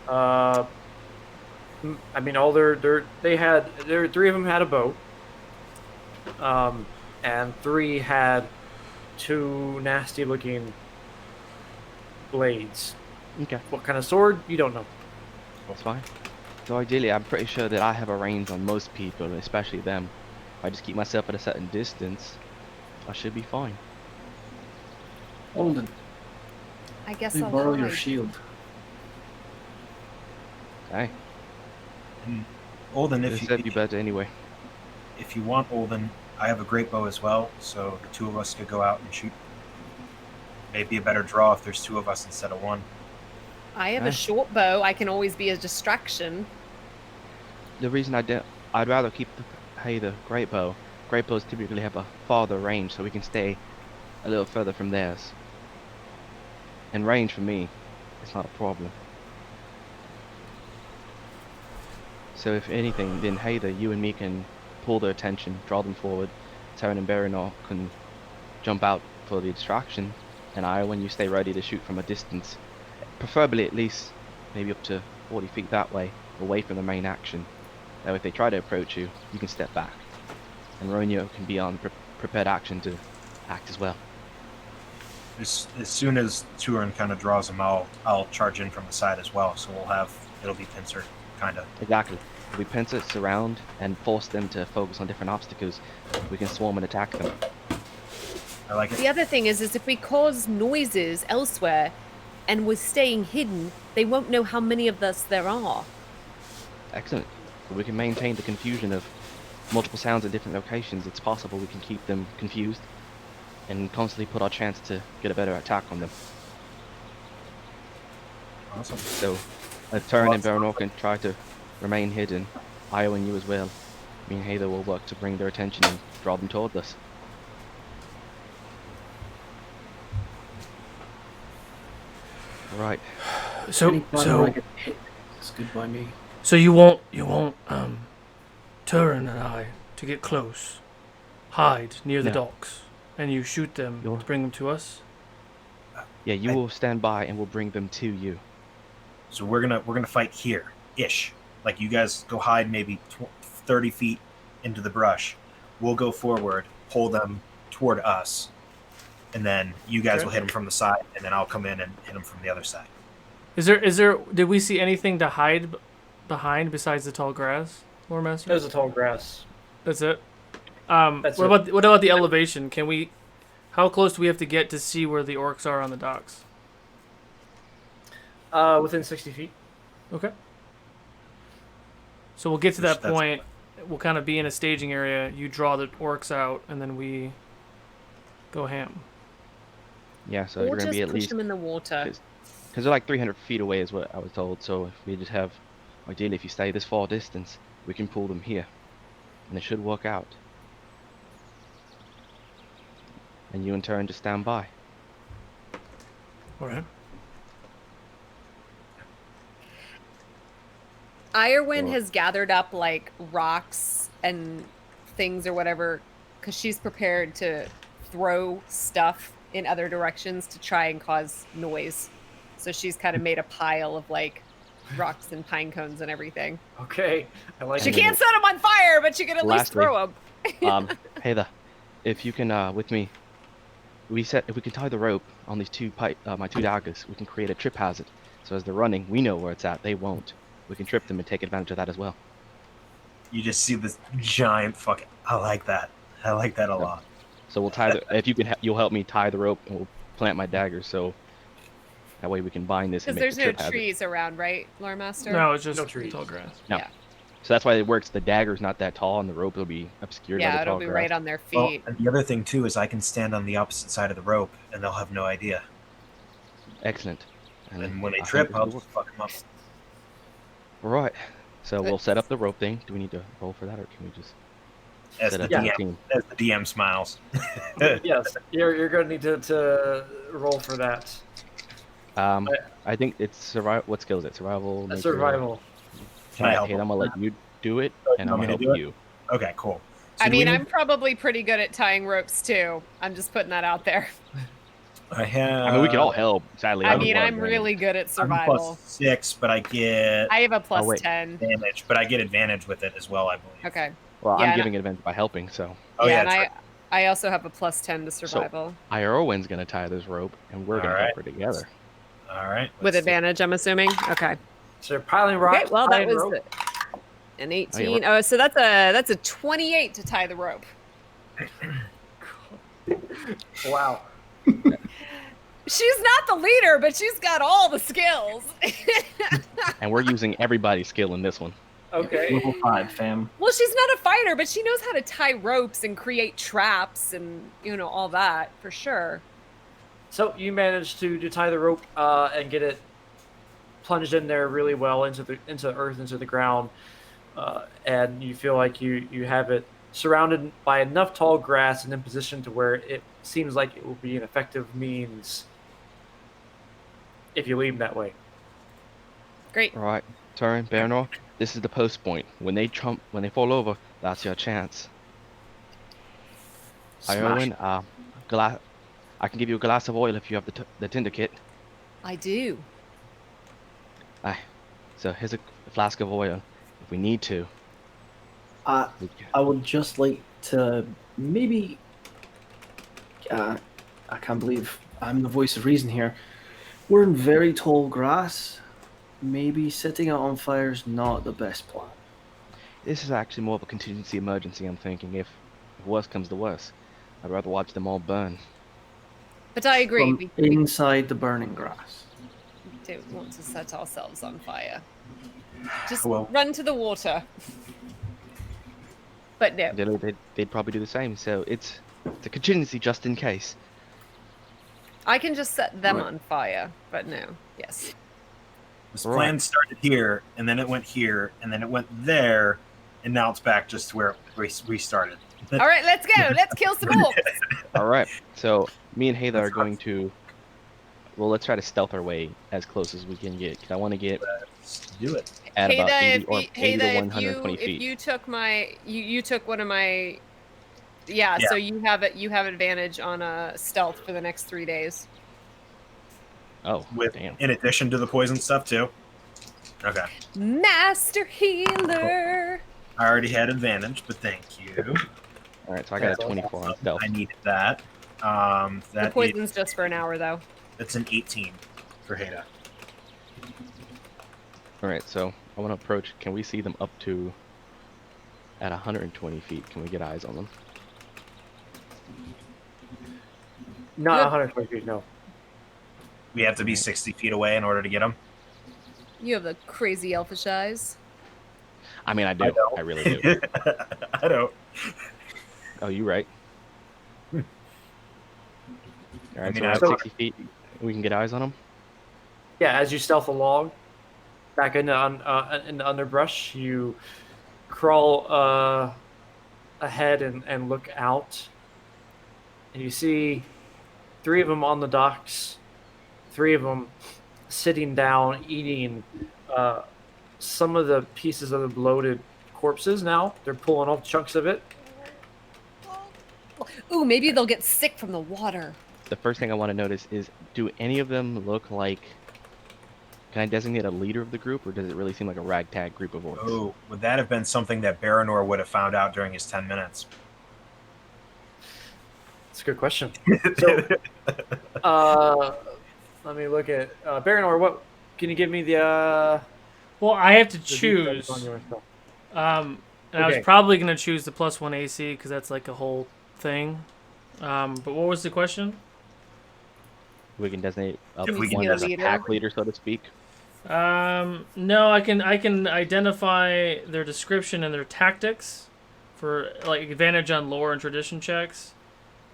I mean, all three of them had a bow. And 3 had 2 nasty-looking blades. Okay. What kind of sword? You don't know. That's fine. So ideally, I'm pretty sure that I have a range on most people, especially them. If I just keep myself at a certain distance, I should be fine. Olden, I guess let me I'll borrow your hide. shield. Okay. Olden, It if said you better anyway. if you want, Olden, I have a great bow as well, so the 2 of us could go out and shoot. Maybe a better draw if there's 2 of us instead of 1. I have a short bow. I can always be a distraction. The reason I'd rather keep the great bow. Great bows typically have a farther range, so we can stay a little further from theirs. And range for me, it's not a problem. So if anything, then Hader, you and me can pull their attention, draw them forward. Terran and Baranor can jump out for the distraction, and when you stay ready to shoot from a distance, preferably at least maybe up to 40 feet that way, away from the main action. That way if they try to approach you, you can step back. And Ronio can be on prepared action to act as well. As soon as Turin kind of draws them, I'll charge in from the side as well. So it'll be pincer, kind of. Exactly. If we pincer, surround, and force them to focus on different obstacles, we can swarm and attack them. I like it. The other thing is if we cause noises elsewhere and we're staying hidden, they won't know how many of us there are. Excellent. If we can maintain the confusion of multiple sounds at different locations, it's possible we can keep them confused and constantly put our chance to get a better attack on them. Awesome. So, Turin and Baranor can try to remain hidden. Io and you as well. Me and Hader will work to bring their attention and draw them towards us. Right. Any plan where I get hit is good by me. So you want Turin and I to get close, hide near the docks, and you shoot them to bring them to us? Yeah, you will stand by and we'll bring them to you. So we're gonna fight here, ish. Like you guys go hide maybe 30 feet into the brush. We'll go forward, pull them toward us, and then you guys will hit them from the side, and then I'll come in and hit them from the other side. Is there? Did we see anything to hide behind besides the tall grass, Lore Master? There's the tall grass. That's it. That's what about the elevation? How close do we have to get to see where the orcs are on the docks? Within 60 feet. Okay. So we'll get to that point. We'll kind of be in a staging area. You draw the orcs out, and then we go ham. Yeah, so Or you're going to just be at push least... them in the water. Because they're like 300 feet away is what I was told, so if we just have... Ideally, if you stay this far distance, we can pull them here. And it should work out. And you in turn just stand by. Alright. Irwin has gathered up like rocks and things or whatever because she's prepared to throw stuff in other directions to try and cause noise. So she's kind of made a pile of like rocks and pine cones and everything. Okay, I like. She can't set them on fire, but she can at least throw them. Hey there, if you can with me, if we can tie the rope on these my 2 daggers, we can create a trip hazard. So as they're running, we know where it's at. They won't. We can trip them and take advantage of that as well. You just see this giant fucking... I like that. I like that a lot. So we'll tie if you can, you'll help me tie the rope, and we'll plant my dagger. So that way we can bind this. Because there's no trees around, right, Lore Master? No, it's just no trees. Tall grass. No. Yeah. So that's why it works. The dagger's not that tall, and the rope will be obscured by the tall it'll be grass. right on their feet. Well, and the other thing too is I can stand on the opposite side of the rope, and they'll have no idea. Excellent. And when they I trip, think I'll this will just fuck them up. Right. So we'll set up the rope thing. Do we need to roll for that, or can we just As set the up the DM, routine? as the DM smiles. Yes, you're going to need to roll for that. I think it's survival. What skill is it? Survival, nature. Survival. Can I help Hey, I'm him? gonna let you do it, and you I'm want gonna me to help do it? you. Okay, cool. So I do we mean, need- I'm probably pretty good at tying ropes too. I'm just putting that out there. I have. I mean, we can all help. Sadly, I have mean, a I'm really good at I'm a survival. +6, but I get I have a plus wait. 10. advantage. But I get advantage with it as well, I believe. Okay. Well, Yeah, I'm and giving advantage by helping, so. Oh, yeah, yeah, and that's right. I also have a plus 10 to survival. Irowen's gonna tie this rope, and we're gonna All right. help her together. All right. With let's do- advantage, I'm assuming. Okay. So you're piling rocks. Okay, well, that tying was rope. an Oh, yeah, 18. Oh, so that's a 28 to tie the rope. Wow. She's not the leader, but she's got all the skills. And we're using everybody's skill in this one. Okay. Level 5, fam. Well, she's not a fighter, but she knows how to tie ropes and create traps and, all that for sure. So you managed to tie the rope and get it plunged in there really well into the earth, into the ground, and you feel like you have it surrounded by enough tall grass and in position to where it seems like it will be an effective means if you leave them that way. Great. All right, Turin, Baranor, this is the post point. When they fall over, that's your chance. Iowan, I can give you a glass of oil if you have the tinder kit. I do. So here's a flask of oil. If we need to. I we can- I would just like to maybe. I can't believe I'm the voice of reason here. We're in very tall grass. Maybe setting it on fire is not the best plan. This is actually more of a contingency emergency, I'm thinking. If worse comes to worse, I'd rather watch them all burn. But I agree. From inside the burning grass. We don't want to set ourselves on fire. Just Well- run to the water. But no. They'd probably do the same, so it's a contingency just in case. I can just set them Right. on fire. But no. Yes. This Right. plan started here, and then it went here, and then it went there, and now it's back just to where it restarted. All right, let's go. Let's kill some orcs. All right, so me and Heather are going to. Well, let's try to stealth our way as close as we can get. 'Cause I want to get Let's do it. at about 80 if or you- 80 to Heather, 120 if feet. you took you took one of my yeah, Yeah. so you have advantage on stealth for the next 3 days. Oh, With damn. in addition to the poison stuff too. Okay. Master healer. I already had advantage, but thank you. All right, so I got a 24 on stealth. I needed that. The That poison's just for an hour though. that's an 18 for Hada. All right, so I want to approach. Can we see them up to at 120 feet? Can we get eyes on them? Not Good. 120 feet, no. We have to be 60 feet away in order to get them. You have the crazy elfish eyes. I mean, I do. I really do. I don't. Oh, you right. All right, mean, so we're at I- 60 feet. We can get eyes on them. Yeah, as you stealth along, back in the underbrush, you crawl ahead and look out, and you see 3 of them on the docks, 3 of them sitting down eating some of the pieces of the bloated corpses. Now they're pulling off chunks of it. Ooh, maybe they'll get sick from the water. The first thing I want to notice is, do any of them look like? Can I designate a leader of the group, or does it really seem like a ragtag group of orcs? Oh, would that have been something that Baranor would have found out during his 10 minutes? That's a good question. Let me look at Baranor. What can you give me the? Well, I have to the choose. details on your stuff? And I was Okay. probably going to choose the +1 AC because that's like a whole thing. But what was the question? We can designate If we can one as a designate- pack leader, so to speak. No, I can identify their description and their tactics for like advantage on lore and tradition checks.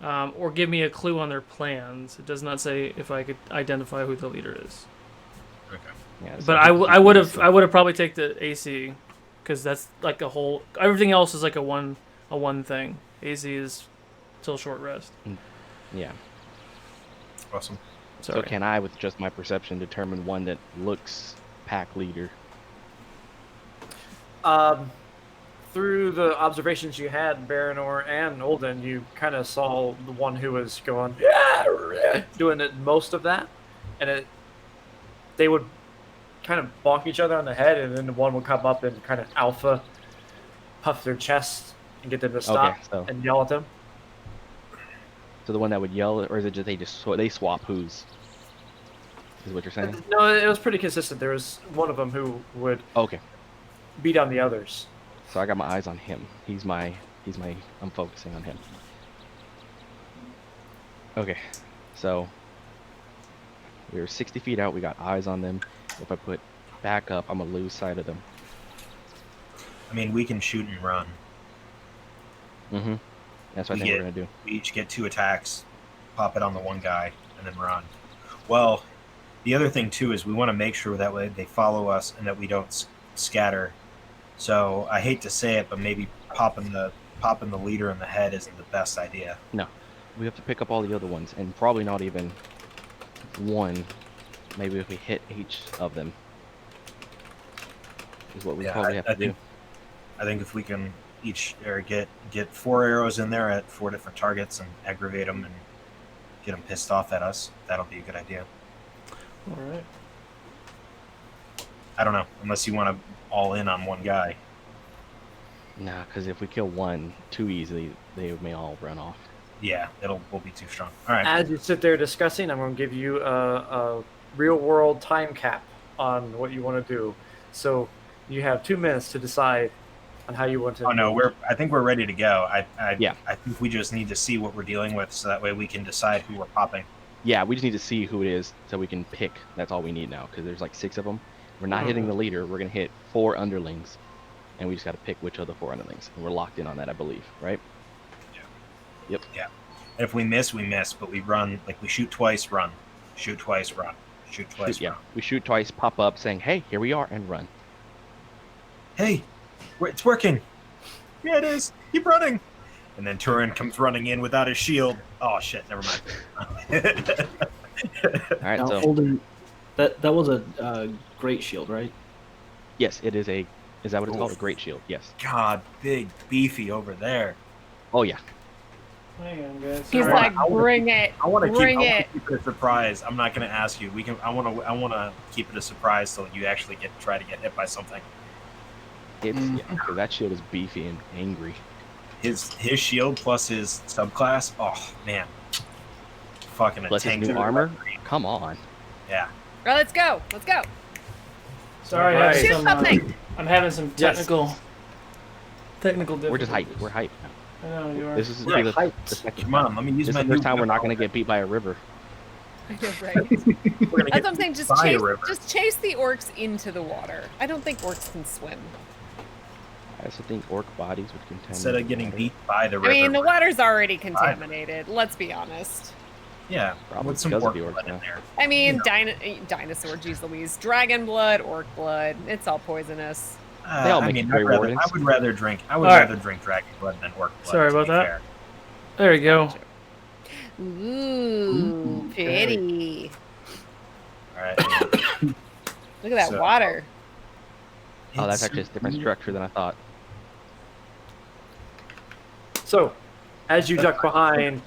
or give me a clue on their plans. It does not say if I could identify who the leader is. Okay. Yeah, so But I think I would have you can probably take the AC, because that's like a whole. Everything else is like a one thing. AC is till short rest. see. Yeah. Awesome. Sorry. So can I, with just my perception, determine one that looks pack leader? Through the observations you had, Baranor and Olden, you kind of saw the one who was going, doing most of that, and they would kind of bonk each other on the head, and then the one would come up and kind of alpha puff their chest and get them to stop so- and yell at them. So the one that would yell, or is it just they swap who's? Is what you're saying? No, it was pretty consistent. There was one of them who would Okay. beat on the others. So I got my eyes on him. He's my. I'm focusing on him. Okay. So we were 60 feet out. We got eyes on them. If I put back up, I'm gonna lose sight of them. I mean, we can shoot and run. Mm-hmm. That's what I think we're gonna do. We each get 2 attacks, pop it on the one guy, and then run. Well, the other thing too is we want to make sure that way they follow us and that we don't scatter. So I hate to say it, but maybe popping the leader in the head isn't the best idea. No, we have to pick up all the other ones, and probably not even one. Maybe if we hit each of them, is what we probably have to do. I think if we can each or get 4 arrows in there at 4 different targets and aggravate them and get them pissed off at us, that'll be a good idea. All right. I don't know, unless you want to all in on one guy. Nah, because if we kill one too easily, they may all run off. Yeah, we'll be too strong. All right. As you sit there discussing, I'm going to give you a real-world time cap on what you want to do. So you have 2 minutes to decide on how you want to. Oh no, I think we're ready to go. I think we just need to see what we're dealing with, so that way we can decide who we're popping. Yeah, we just need to see who it is so we can pick. That's all we need now, because there's like 6 of them. We're not hitting the leader. We're gonna hit 4 underlings, and we just got to pick which of the 4 underlings. And we're locked in on that, I believe, right? Yeah. Yep. Yeah. And if we miss, we miss. But we run, like we shoot twice, run. Shoot twice, run. Shoot twice, run. We shoot twice, pop up, saying, "Hey, here we are," and run. Hey, it's working. Yeah, it is. Keep running. And then Turin comes running in without his shield. Oh shit! Never mind. All right, Now, so Holden, that was a great shield, right? yes, it is a. Is that what it's called? A great shield. Yes. God, big beefy over there. Oh yeah. Hang on, guys. He's Sorry. like, bring it. I want to Bring keep it. it a surprise. I'm not going to ask you. We can. I want to keep it a surprise so you actually try to get hit by something. It's so that shield is beefy and angry. His shield plus his subclass. Oh man, fucking Plus his tank. new armor. Come on. Yeah. All right, let's go. Let's go. Sorry, Right. having Shoot some, something. I'm having some technical difficulties. We're just hyped. We're hyped now. I know you are. This is We're the hyped. second Come on, let me use This my is the new time we're not gun. going to get beat by a river. I know, right? We're gonna That's get what I'm saying. Just by a chase, river. just chase the orcs into the water. I don't think orcs can swim. I also think orc bodies would contain. Instead of getting beat by the I river. mean, the water's already contaminated. Let's be honest. Yeah, Probably with some because of orc the orcs blood in now. there. I mean, dinosaur, geez Louise, dragon blood, orc blood. It's all poisonous. They all I make mean, Grey I would Wardens. rather drink. I would All right. rather drink dragon blood than orc blood. Sorry to about be that. fair. There you go. Ooh, pretty. All right. Look at that So- water. Oh, that's actually a different structure than I thought. So, as you duck behind,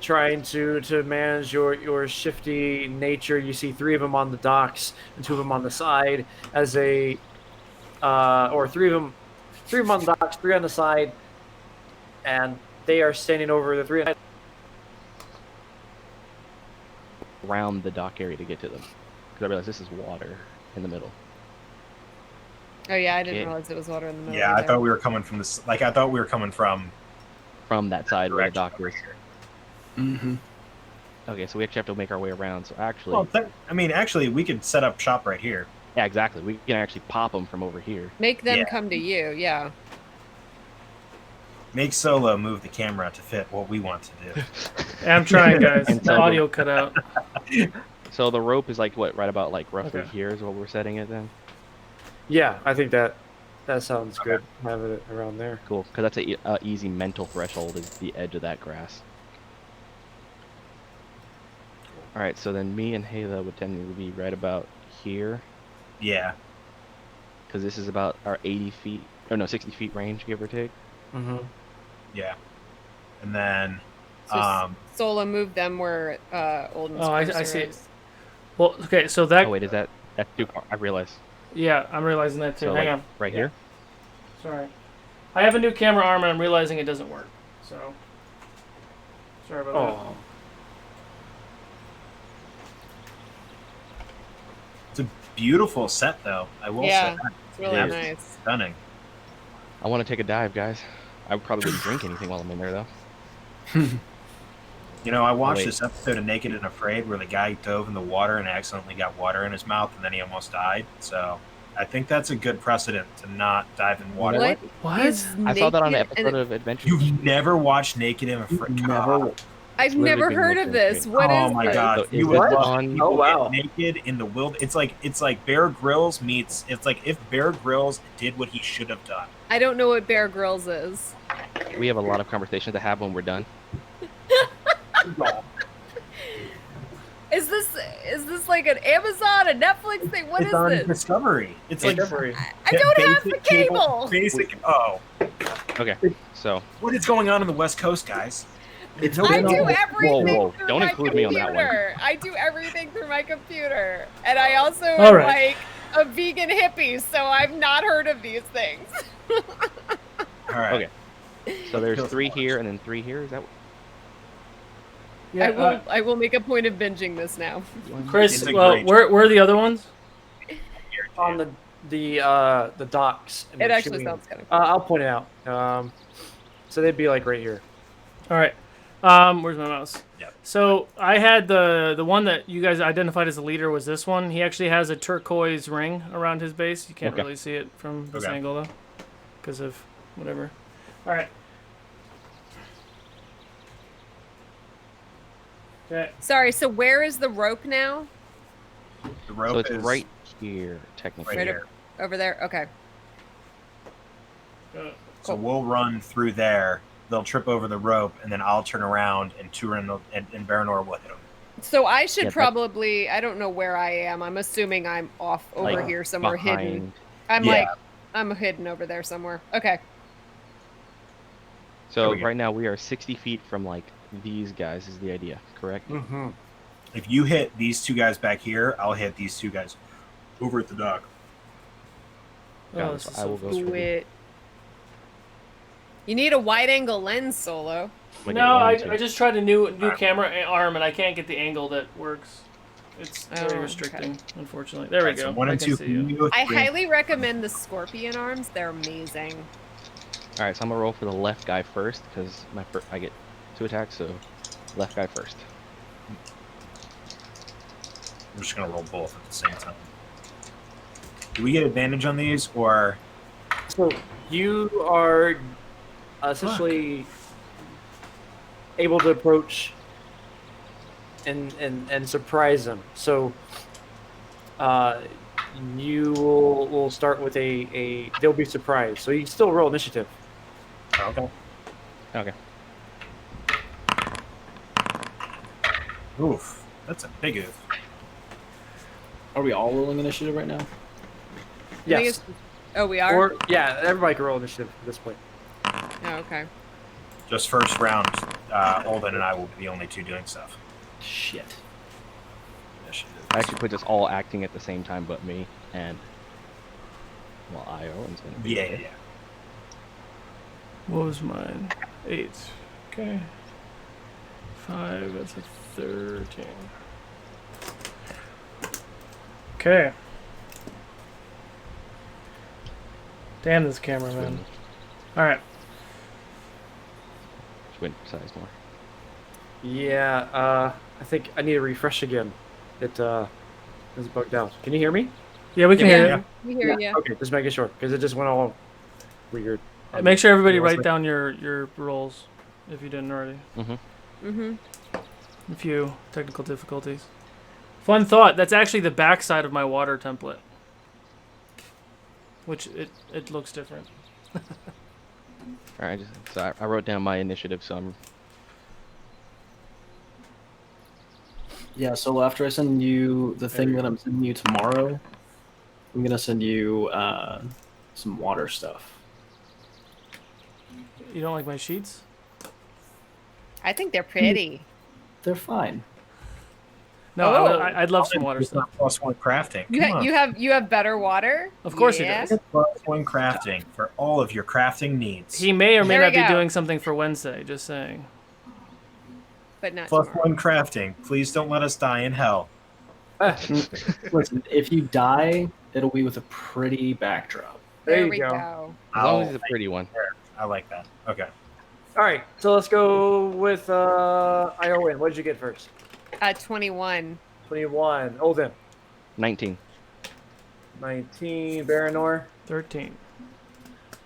trying to manage your shifty nature, you see 3 of them on the docks and 2 of them on the side. As a or 3 of them on the docks, 3 on the side, and they are standing over the 3 on the side. Around the dock area to get to them, because I realized this is water in the middle. Oh yeah, I didn't Yeah. realize it was water in the middle. Yeah, I either. thought we were coming from this. Like I thought we were coming from From that side where the direction dock over is. here. Mm-hmm. Okay, so we actually have to make our way around. So actually, Well, actually, we could set up shop right here. yeah, exactly. We can actually pop them from over here. Make them Yeah. come to you. Yeah. Make Solo move the camera to fit what we want to do. I'm trying, guys. And The so- audio cut out. So the rope is like what, right about like roughly Okay. here is what we're setting it then. Yeah, I think that sounds good. Having it around there. Cool, because that's a easy mental threshold is the edge of that grass. All right, so then me and Hala would tend to be right about here, Yeah. because this is about our 80 feet, or no, 60 feet range, give or take. Mm-hmm. Yeah. And then, So Sola moved them where Olden's Oh, I cursor see. is. Well, okay, so that. Oh wait, is that's too far? I realize. Yeah, I'm realizing that too. So Hang like on. right here. Sorry. I have a new camera arm and I'm realizing it doesn't work. So. Sorry about Oh. it's a beautiful set, though. I will Yeah, say that. it's really It is nice. Stunning. I want to take a dive, guys. I probably wouldn't drink anything while I'm in there though. You know, I watched wait. this episode of Naked and Afraid where the guy dove in the water and accidentally got water in his mouth, and then he almost died. So I think that's a good precedent to not dive in water. What? What? He's I saw that on an naked and- episode of Adventure. You've never watched Naked and Afraid? Never. I've literally never been heard looked of this. into. What is Oh my this? god, So you is would this love on- people Oh, wow. get naked in the wild. It's like Bear Grylls meets. It's like if Bear Grylls did what he should have done. I don't know what Bear Grylls is. We have a lot of conversations to have when we're done. Is this like an Amazon, a Netflix thing? What it's is on this? Discovery. It's like Discovery. I don't have the basic cable. Basic. Oh, Okay, so what is going on the West Coast, guys? It's I been do on- everything whoa. through Don't my include me on that one. computer. I do everything through my computer, and I also All am right. like a vegan hippie, so I've not heard of these things. All right. Okay. So there's 3 here and then 3 here. Is that? Yeah, I will make a point of binging this now. Chris, It's a well, great where are the other ones? On the docks. and It the actually shipping. sounds kind of cool. I'll point it out. So they'd be like right here. All right. Where's my mouse? Yep. So I had the one that you guys identified as the leader was this one. He actually has a turquoise ring around his base. You can't Okay. really see it from this Okay. angle though, because of whatever. All right. Okay. Sorry, so where is the rope now? The rope So it's is right here, technically. right Right here. Over there? Okay. So we'll run through there. They'll trip over the rope, and then I'll turn around, and Turin and Baranor will hit them. So I should Yeah, that- probably, I don't know where I am. I'm assuming I'm off over Like, here somewhere hidden. behind. I'm Yeah. like, I'm hidden over there somewhere. Okay. So There we go. right now we are 60 feet from like these guys is the idea, correct? Mm-hmm. If you hit these 2 guys back here, I'll hit these 2 guys over at the dock. Yeah, Oh, this so is I so will go cool. for the- Quit. You need a wide angle lens, Solo. like No, a I 1, 2. just tried a new camera arm and I can't get the angle that works. It's very Oh, restricting, unfortunately. There we Alright, go. so 1 I and can 2. see you. I 3 highly recommend the scorpion arms. They're amazing. All right, so I'm gonna roll for the left guy first because I get 2 attacks, so left guy first. I'm just gonna roll both at the same time. Do we get advantage on these, or So you are essentially able to approach and surprise them. So you will start with a they'll be surprised. So you can still roll initiative. okay? Okay. Oof, that's a big oof. Are we all rolling initiative right now? I think Yes. Oh, we are? Or yeah, everybody can roll initiative at this point. Oh, okay. Just first round, Olden and I will be the only 2 doing stuff. Shit. Initiative. I actually put us all acting at the same time, but me and well, Owen's gonna be. Yeah, there. yeah. What was mine? 8. Okay. 5, that's a 13. Okay. Damn this camera, man. Alright. Just went size more. Yeah, I think I need to refresh again. It is bugged out. Can you hear me? Yeah, we can Yeah, hear yeah. you. We hear you. Okay, just making sure because it just went all weird. Make sure everybody Yeah, write like- down your rolls if you didn't already. A few technical difficulties. Fun thought. That's actually the backside of my water template, which it looks different. All right, so I wrote down my initiative, so I'm. Yeah, so after I send you the thing that I'm sending you tomorrow, I'm gonna send you some water stuff. You don't like my sheets? I think they're pretty. They're fine. No, Oh. I'd love some water It's stuff. not +1 crafting. You, Come on. you have better water. Of course he Yeah. does. +1 crafting for all of your crafting needs. He may or may There we not be go. doing something for Wednesday. Just saying. But not +1 tomorrow. crafting. Please don't let us die in hell. Listen, if you die, it'll be with a pretty backdrop. There There you we go. go. As long as it's a pretty one. I like that. Okay. All right, so let's go with Iowin. What did you get first? 21. 21. Olden. 19. 19. Baranor. 13.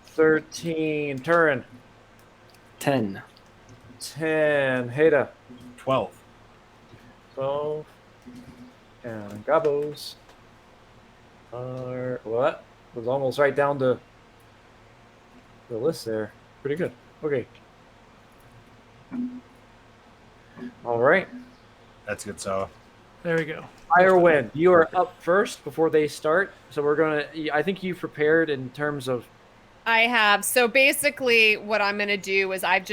13. Turin. 10. 10. Heda. 12. 12. And Gabos. What? Was almost right down to the list there. Pretty good. Okay. All right. That's good. So There we go. Iowin, you are up first before they start. So we're going to, I think you've prepared in terms of. I have. So basically what I'm going to do is I've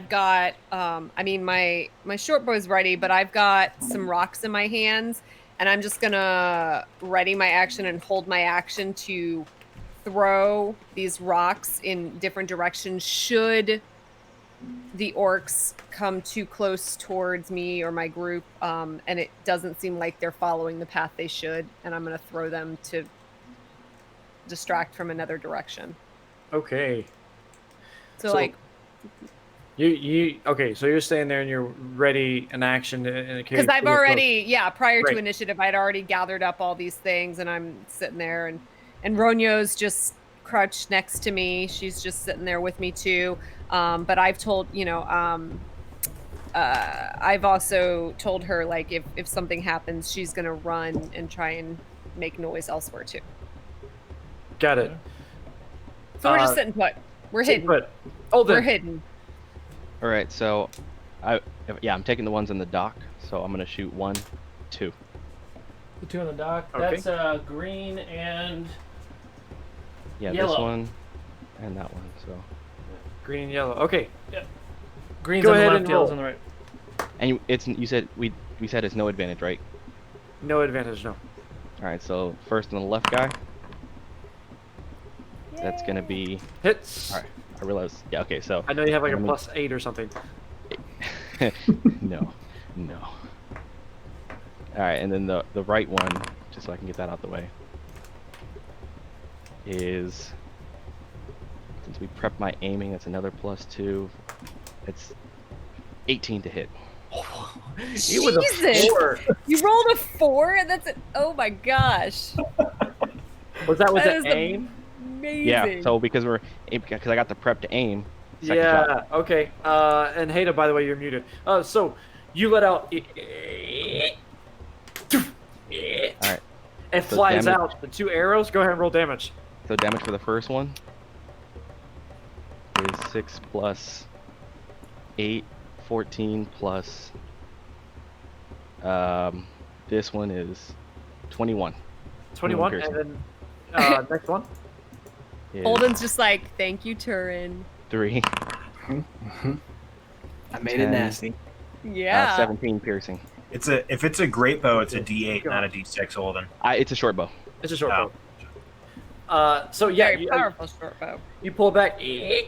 got, I mean, my short bow's ready, but I've got some rocks in my hands and I'm just going to ready my action and hold my action to throw these rocks in different directions should the orcs come too close towards me or my group, and it doesn't seem like they're following the path they should, and I'm going to throw them to distract from another direction. Okay. So like, You okay, so you're staying there and you're ready in action in a case. because I've already, prior Right. to initiative, I'd already gathered up all these things, and I'm sitting there, and Ronyo's just crouched next to me. She's just sitting there with me too. But I've told, I've also told her, like, if something happens, she's going to run and try and make noise elsewhere too. Got it. So we're just sitting put. We're hidden. But Olden. We're hidden. All right, so I'm taking the ones in the dock. So I'm gonna shoot 1, 2. The two on the dock. Okay. That's green and Yeah, Yellow. this one and that one. So Green and yellow. Okay. green's Go on the ahead left, and yellow's roll. on the right. and you said we said it's no advantage, right? No advantage, no. All right, so first on the left guy. That's gonna be. Hits. All right, I realize. Yeah, okay, so. I know you have like a I'm gonna- +8 or something. No. All right, and then the right one, just so I can get that out the way, is, since we prepped my aiming, that's another +2. It's 18 to hit. You with a Jesus! 4. You rolled a 4? That's it. Oh my gosh. Was that with That is the the- aim? Amazing. Yeah, so because I got the prep to aim. Second Yeah. shot. Okay. And Heda, by the way, you're muted. So you let out. All right. It So flies damage- out. The 2 arrows. Go ahead and roll damage. So damage for the first one is 6 plus 8, 14 plus. This one is 21. 21, piercing. and then next one. Is Holden's just like, thank you, Turin. 3. I made 10. it nasty. Yeah. 17 piercing. if it's a great bow, it's a D8, not a D6. Holden. It's a short bow. It's a short Oh. bow. So yeah, Very powerful short bow. you pull back, and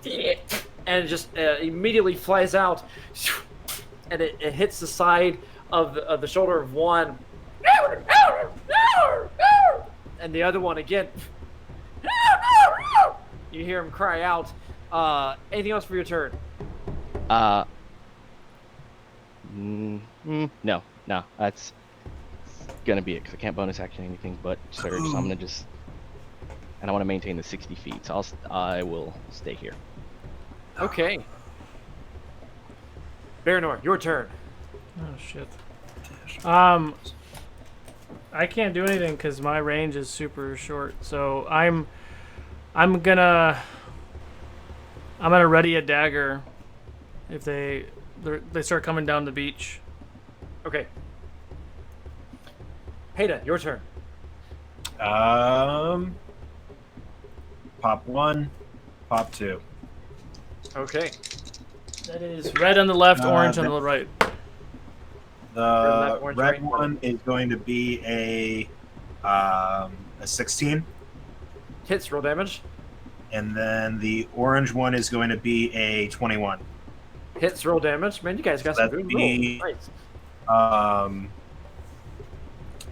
it just immediately flies out, and it hits the side of the shoulder of one, and the other one again. You hear him cry out. Anything else for your turn? No. That's gonna be it because I can't bonus action anything but surge. So I'm gonna just. and I want to maintain the 60 feet. So I will stay here. Okay. Baranor, your turn. Oh shit. I can't do anything because my range is super short. So I'm gonna ready a dagger if they start coming down the beach. Okay. Heda, your turn. Pop 1, pop 2. Okay. That is red on the left, orange on the right. The orange, red right. one is going to be a 16, Hits, roll damage. and then the orange one is going to be a 21. Hits, roll damage. Man, you guys got some That'd good be- rolls. Nice.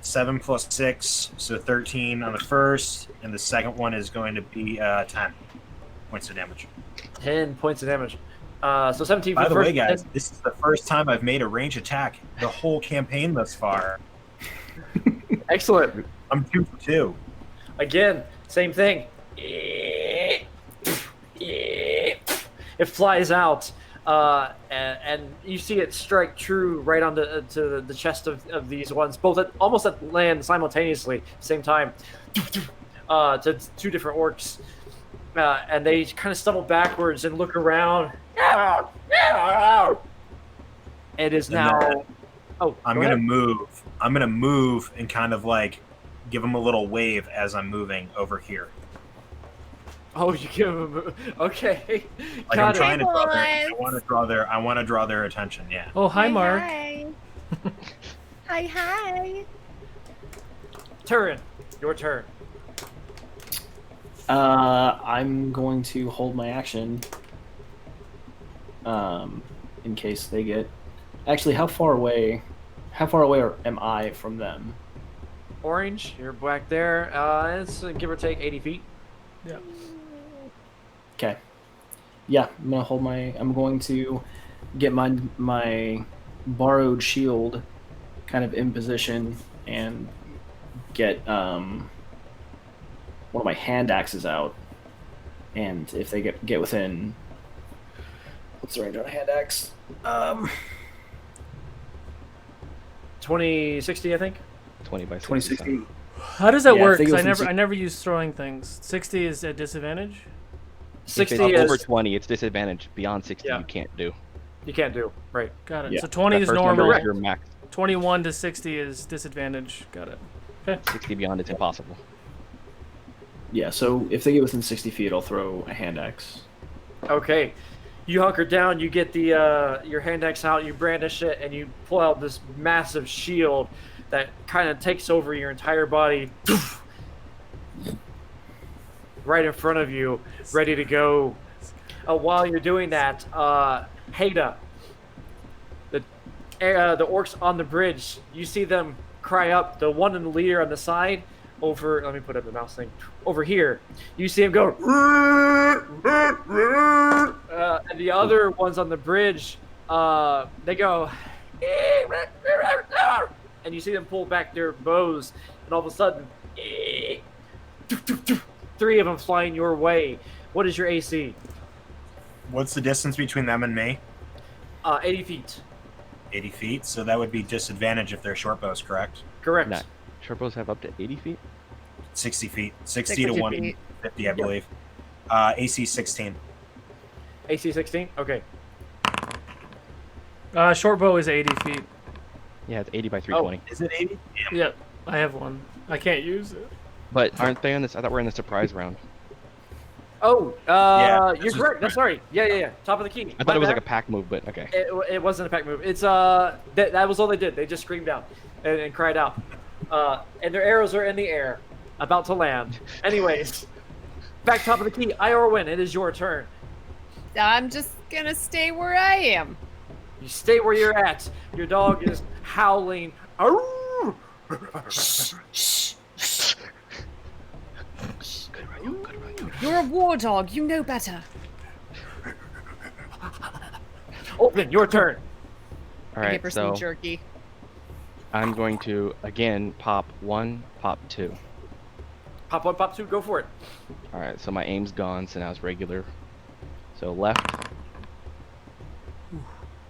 7 plus 6, so 13 on the first, and the second one is going to be 10 points of damage. 10 points of damage. So 17 for By the the first way, guys, hit. this is the first time I've made a range attack the whole campaign thus far. Excellent. I'm 2 for 2. Again, same thing. It flies out, and you see it strike true right on to the chest of these ones, both almost at land simultaneously, same time, to two different orcs. And they kind of stumble backwards and look around. It is now. Oh, I'm go gonna ahead. move. I'm gonna move and kind of like give them a little wave as I'm moving over here. Oh, you give them. Okay. Like Got I'm it. trying to draw their. Hey, I want to draw their attention. Yeah. Oh, hi, Mark. Hi. Hi. Turin, your turn. I'm going to hold my action. In case they get. Actually, how far away am I from them? Orange, you're back there. It's give or take 80 feet. Yeah. Okay. Yeah, I'm gonna hold my. I'm going to get my borrowed shield, kind of in position, and get one of my hand axes out. And if they get within, what's the range on a hand axe? 2060, I think. 20 by 60. 2060. How does that Yeah, work? I think it 'Cause was I in never use throwing things. 60 is at disadvantage. 60 if it's over is 20, it's disadvantage. Beyond 60, Yeah. you can't do. you can't do right. Got it. Yeah. So 20 That is first number normal. is your max. 21 to 60 is disadvantage. Got it. 60 beyond, it's impossible. Yeah, so if they get within 60 feet, I'll throw a hand axe. Okay, you hunker down. You get the your hand axe out. You brandish it, and you pull out this massive shield that kind of takes over your entire body. Right in front of you, ready to go. While you're doing that, Heda, the orcs on the bridge, you see them cry up. The one in the leader on the side, over. Let me put up the mouse thing. Over here, you see him go. And the other ones on the bridge, they go. And you see them pull back their bows, and all of a sudden, 3 of them flying your way. What is your AC? What's the distance between them and me? 80 feet. 80 feet. So that would be disadvantage if they're short bows, correct? Correct. No. Short bows have up to 80 feet? 60 feet. 60 to 60 feet. 150, I believe. AC 16. AC 16? Okay. Short bow is 80 feet. Yeah, it's 80 by 320. Is it 80? Yep. I have one. I can't use it. But aren't they on this? I thought we're in the surprise round. Oh, Yeah, you're this is correct. That's sorry. Yeah. Top of the key. I thought it was like a pack move, but okay. It wasn't a pack move. It's that was all they did. They just screamed out and cried out. And their arrows are in the air, about to land. Anyways, back top of the key. Iorwin, it is your turn. I'm just gonna stay where I am. You stay where you're at. Your dog is howling. Arrgh! You're a war dog. You know better. Open, your turn. All I right, give her so some jerky. I'm going to again pop 1, pop 2. Pop 1, pop 2, go for it. All right, so my aim's gone, so now it's regular. So left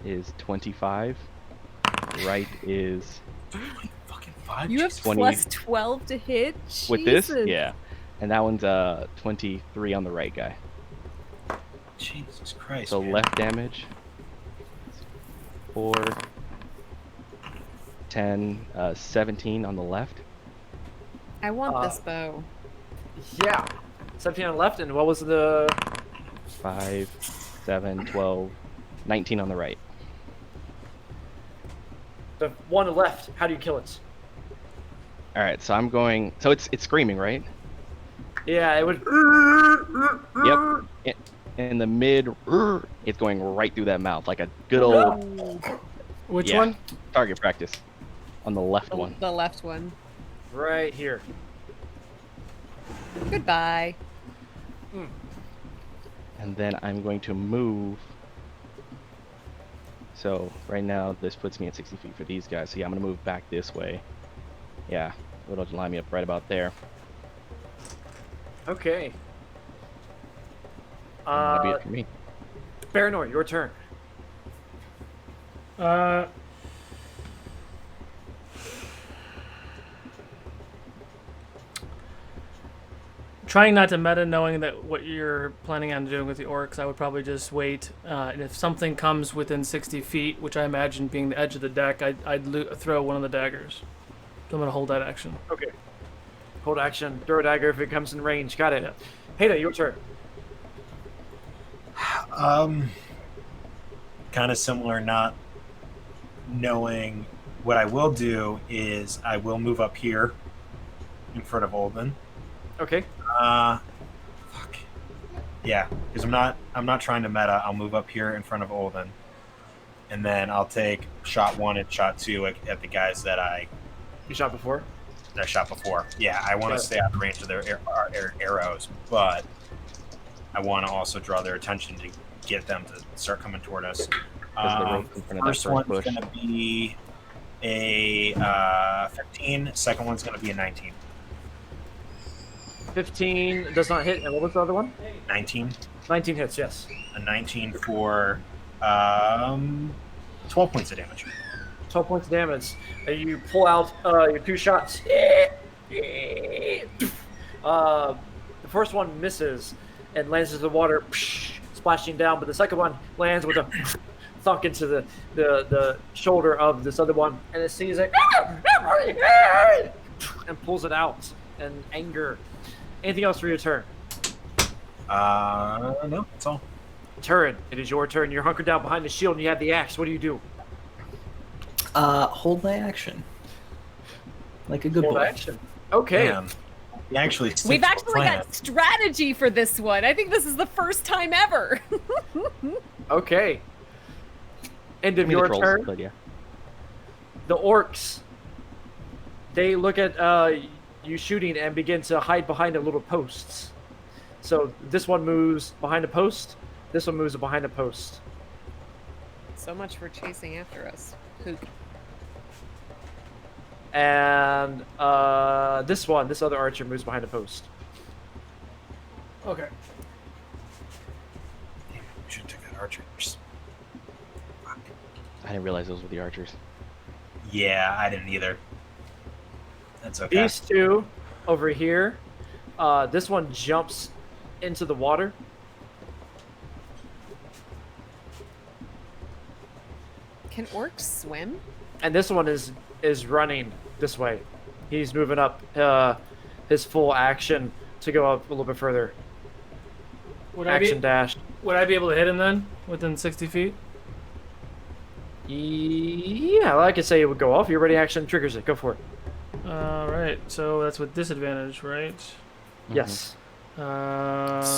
is 25. Right is Fucking 5. You have 20. plus 12 to hit. with this, Jesus. yeah, and that one's 23 on the right guy. Jesus Christ. So man. left damage. 4, 10, 17 on the left. I want this bow. Yeah. 17 on the left, and what was the... 5, 7, 12, 19 on the right. The one on the left? How do you kill it? All right, so I'm going. So it's screaming, right? Yeah, it would... Yep. In the mid, it's going right through that mouth like a good old Which yeah, one? target practice. On the left one. The left one. Right here. Goodbye. And then I'm going to move. So right now this puts me at 60 feet for these guys. So yeah, I'm gonna move back this way. Yeah, it'll line me up right about there. Okay. And that'll be it for me. Baranor, your turn. Trying not to meta, knowing that what you're planning on doing with the orcs, I would probably just wait. And if something comes within 60 feet, which I imagine being the edge of the deck, I'd throw one of the daggers. So I'm going to hold that action. Okay. Hold action. Throw a dagger if it comes in range. Got it. Heda, your turn. Kind of similar, not knowing. What I will do is I will move up here in front of Olden. Okay. Fuck. Yeah, because I'm not trying to meta. I'll move up here in front of Olden, and then I'll take shot 1 and shot 2 at the guys that I shot before. Yeah, I want to stay out of range of their arrows, but I want to also draw their attention to get them to start coming toward us. First one's going to be a 15. Second one's going to be a 19. 15 does not hit. And what was the other one? 19. 19 hits, yes. A 19 for 12 points of damage. 12 points of damage. You pull out your 2 shots. The first one misses and lands into the water, splashing down, but the second one lands with a thunk into the shoulder of this other one, and it sees it and pulls it out in anger. Anything else for your turn? No, that's all. Turin, it is your turn. You're hunkered down behind the shield and you have the axe. What do you do? Hold my action. Like a good Hold boy. action. Okay. Man, you actually We've actually got strategy for this one. I think this is the first time ever. Okay. End of I mean, your the trolls, turn. but yeah. The orcs, they look at you shooting and begin to hide behind the little posts. So this one moves behind a post. This one moves behind a post. So much for chasing after us. Poop. And this other archer moves behind a post. Okay. Damn, we should have took that archers. Fuck. I didn't realize those were the archers. Yeah, I didn't either. That's okay. These two over here, this one jumps into the water. Can orcs swim? And this one is running this way. He's moving up his full action to go up a little bit further. Would Action dash. Would I be able to hit him then within 60 feet? Yeah, like I say, it would go off. Your ready action triggers it. Go for it. All right. So that's with disadvantage, right? Yes. Hot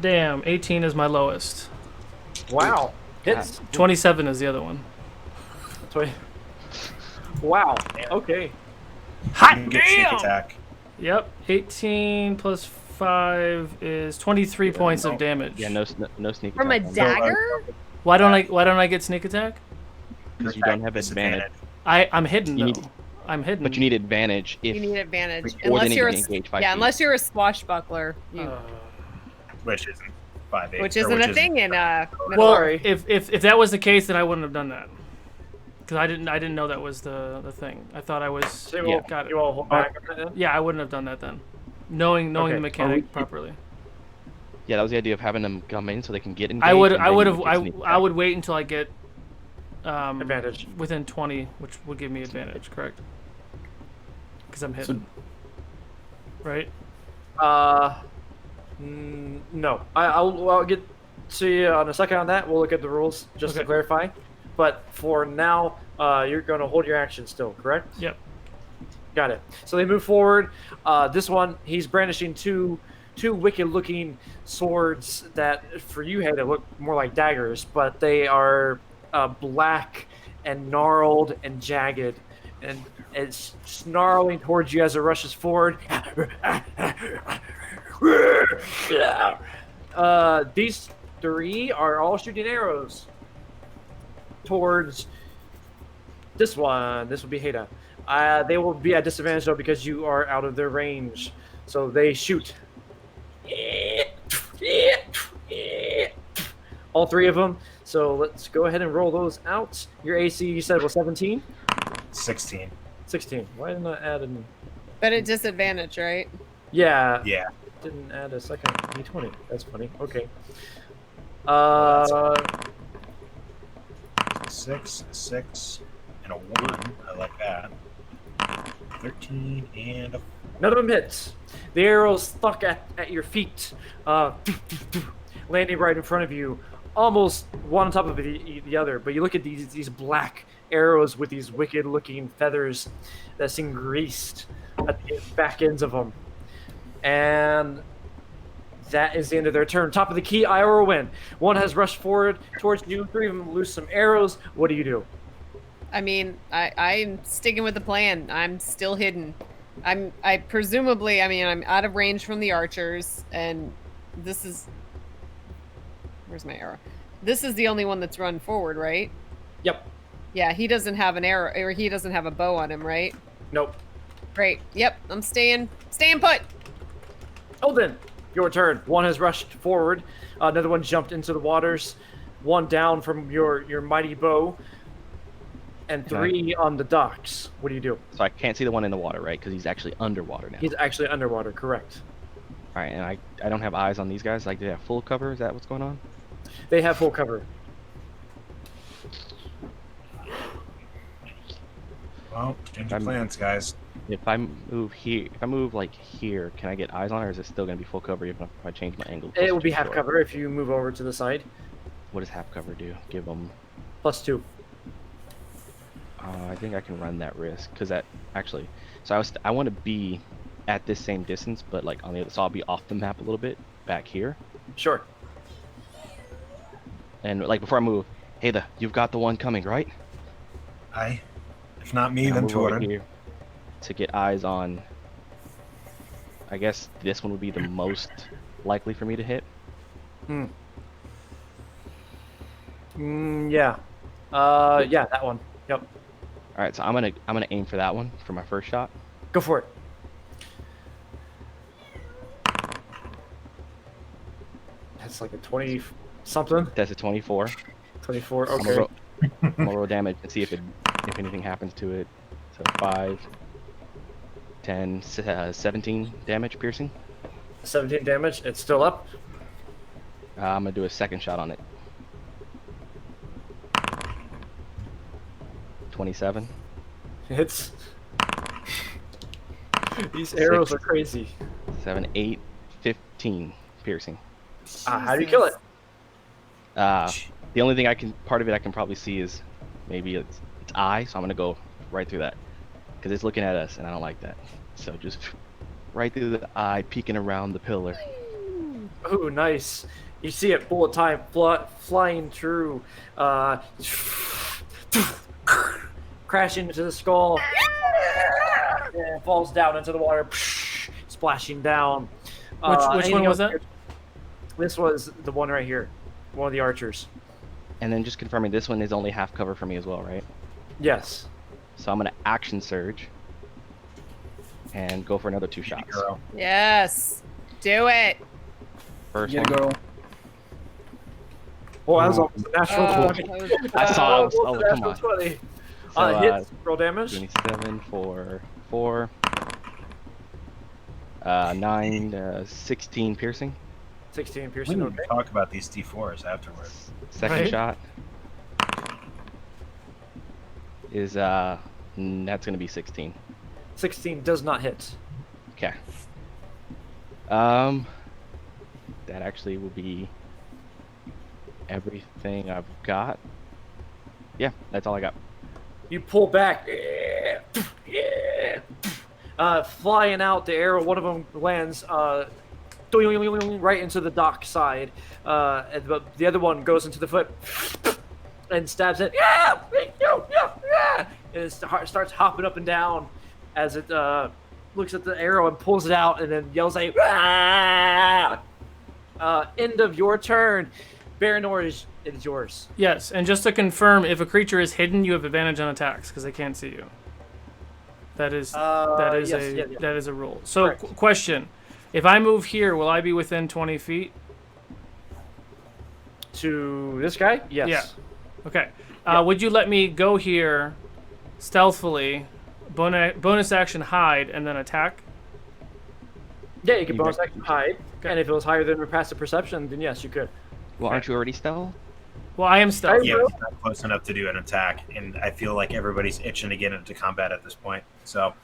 damn. 18 is my lowest. Wow. Hits. 27 is the other one. 20. Wow. Okay. Hot You can get sneak attack. Yep. 18 plus 5 is 23 points of damage. Yeah, no sneak From a attack. dagger? Why don't I get sneak attack? Because you don't have advantage. I'm hidden You though. I'm hidden. But you need advantage if You need advantage. or they Unless need you're to engage 5 yeah, feet. unless you're a swashbuckler, you, Which isn't 5'8". which or isn't which a thing in well, Sorry. if that was the case, then I wouldn't have done that. Because I didn't know that was the thing. I thought I was. So you got it. you all hold back on that then? Yeah, I wouldn't have done that then. Knowing Okay. the mechanic properly. Yeah, that was the idea of having them come in so they can get engaged. I would and I then would you have get sneak I attack. would wait until I get Advantage. within 20, which would give me advantage, correct? Because I'm hidden. Right? No. I'll get to you on a second on that. We'll look at the rules just to Okay. clarify. But for now, you're going to hold your action still, correct? Yep. Got it. So they move forward. This one, he's brandishing two wicked-looking swords that, for you, had to look more like daggers, but they are black and gnarled and jagged, and it's snarling towards you as it rushes forward. These three are all shooting arrows towards this one. This will be Heda. They will be at disadvantage though because you are out of their range. So they shoot. All three of them. So let's go ahead and roll those out. Your AC you said was 17? 16. 16. Why didn't I add an... but at disadvantage, right? Yeah. Yeah. Didn't add a second D20. That's funny. Okay. 6, 6, and a 1. I like that. 13 and a... None of them hits. The arrows stuck at your feet, landing right in front of you, almost one on top of the other. But you look at these black arrows with these wicked-looking feathers that seem greased at the back ends of them. And that is the end of their turn. Top of the key, Iowa win. One has rushed forward towards you. Three of them loose some arrows. What do you do? I mean, I'm sticking with the plan. I'm still hidden. I presumably, I mean, I'm out of range from the archers, and this is... Where's my arrow? This is the only one that's run forward, right? Yep. Yeah, he doesn't have an arrow, or he doesn't have a bow on him, right? Nope. Great. Yep, I'm staying put. Olden, your turn. One has rushed forward. Another one jumped into the waters. One down from your mighty bow. And three on the docks. What do you do? So I can't see the one in the water, right? Because he's actually underwater now. He's actually underwater, correct. All right, and I don't have eyes on these guys. Like, do they have full cover? Is that what's going on? They have full cover. Well, change your plans, guys. If I move here, if I move like here, can I get eyes on it, or is it still gonna be full cover even if I change my angle? It will be to half short? cover if you move over to the side. What does half cover do? Give them. +2. I think I can run that risk because that actually. So I want to be at this same distance, but like on the other. So I'll be off the map a little bit back here. Sure. And like before I move, hey, you've got the one coming, right? If not me, And I'll then move over Jordan. here to get eyes on. I guess this one would be the most likely for me to hit. Yeah. Yeah, that one. Yep. All right, so I'm gonna aim for that one for my first shot. Go for it. That's like a 20 something. That's a 24. 24. I'm Okay. gonna roll damage and see if anything happens to it. So 5, 10, 17 damage piercing. 17 damage. It's still up. I'm gonna do a second shot on it. 27. It's these arrows are crazy. 7, 8, 15 piercing. How do you kill it? The only thing I can probably see is maybe its eye, so I'm gonna go right through that because it's looking at us and I don't like that. So just right through the eye, peeking around the pillar. Ooh, nice. You see it bullet time flying through, crashing into the skull, and falls down into the water, splashing down. Which one was that? This was the one right here, one of the archers. And then just confirming this one is only half cover for me as well, right? Yes. So I'm gonna action surge and go for another 2 shots. Girl. Yes. Do it. First Get a one. girl. Well, that was almost a natural 20. I saw. Almost Oh, a come natural on. 20. So, Hits, roll damage. 27 for 4. 9, 16 piercing. 16 We piercing. need Okay. to talk about these D4s afterwards. Second Right. shot is that's gonna be 16. 16 does not hit. Okay. That actually will be everything I've got. Yeah, that's all I got. You pull back. Flying out the arrow, one of them lands right into the dock side. And the other one goes into the foot and stabs it. And it starts hopping up and down as it looks at the arrow and pulls it out and then yells at you. End of your turn. Baranor, it is yours. Yes, and just to confirm, if a creature is hidden, you have advantage on attacks because they can't see you. That is that is a rule. So, question: if I move here, will I be within 20 feet? To this guy? Yes. Yeah. Okay. Would you let me go here, stealthily, bonus action hide, and then attack? Yeah, you could bonus action hide, and if it was higher than passive perception, then yes, you could. Well, aren't you already stealth? Well, I am stealth. Yeah, he's not close enough to do an attack, and I feel like everybody's itching to get into combat at this point. So,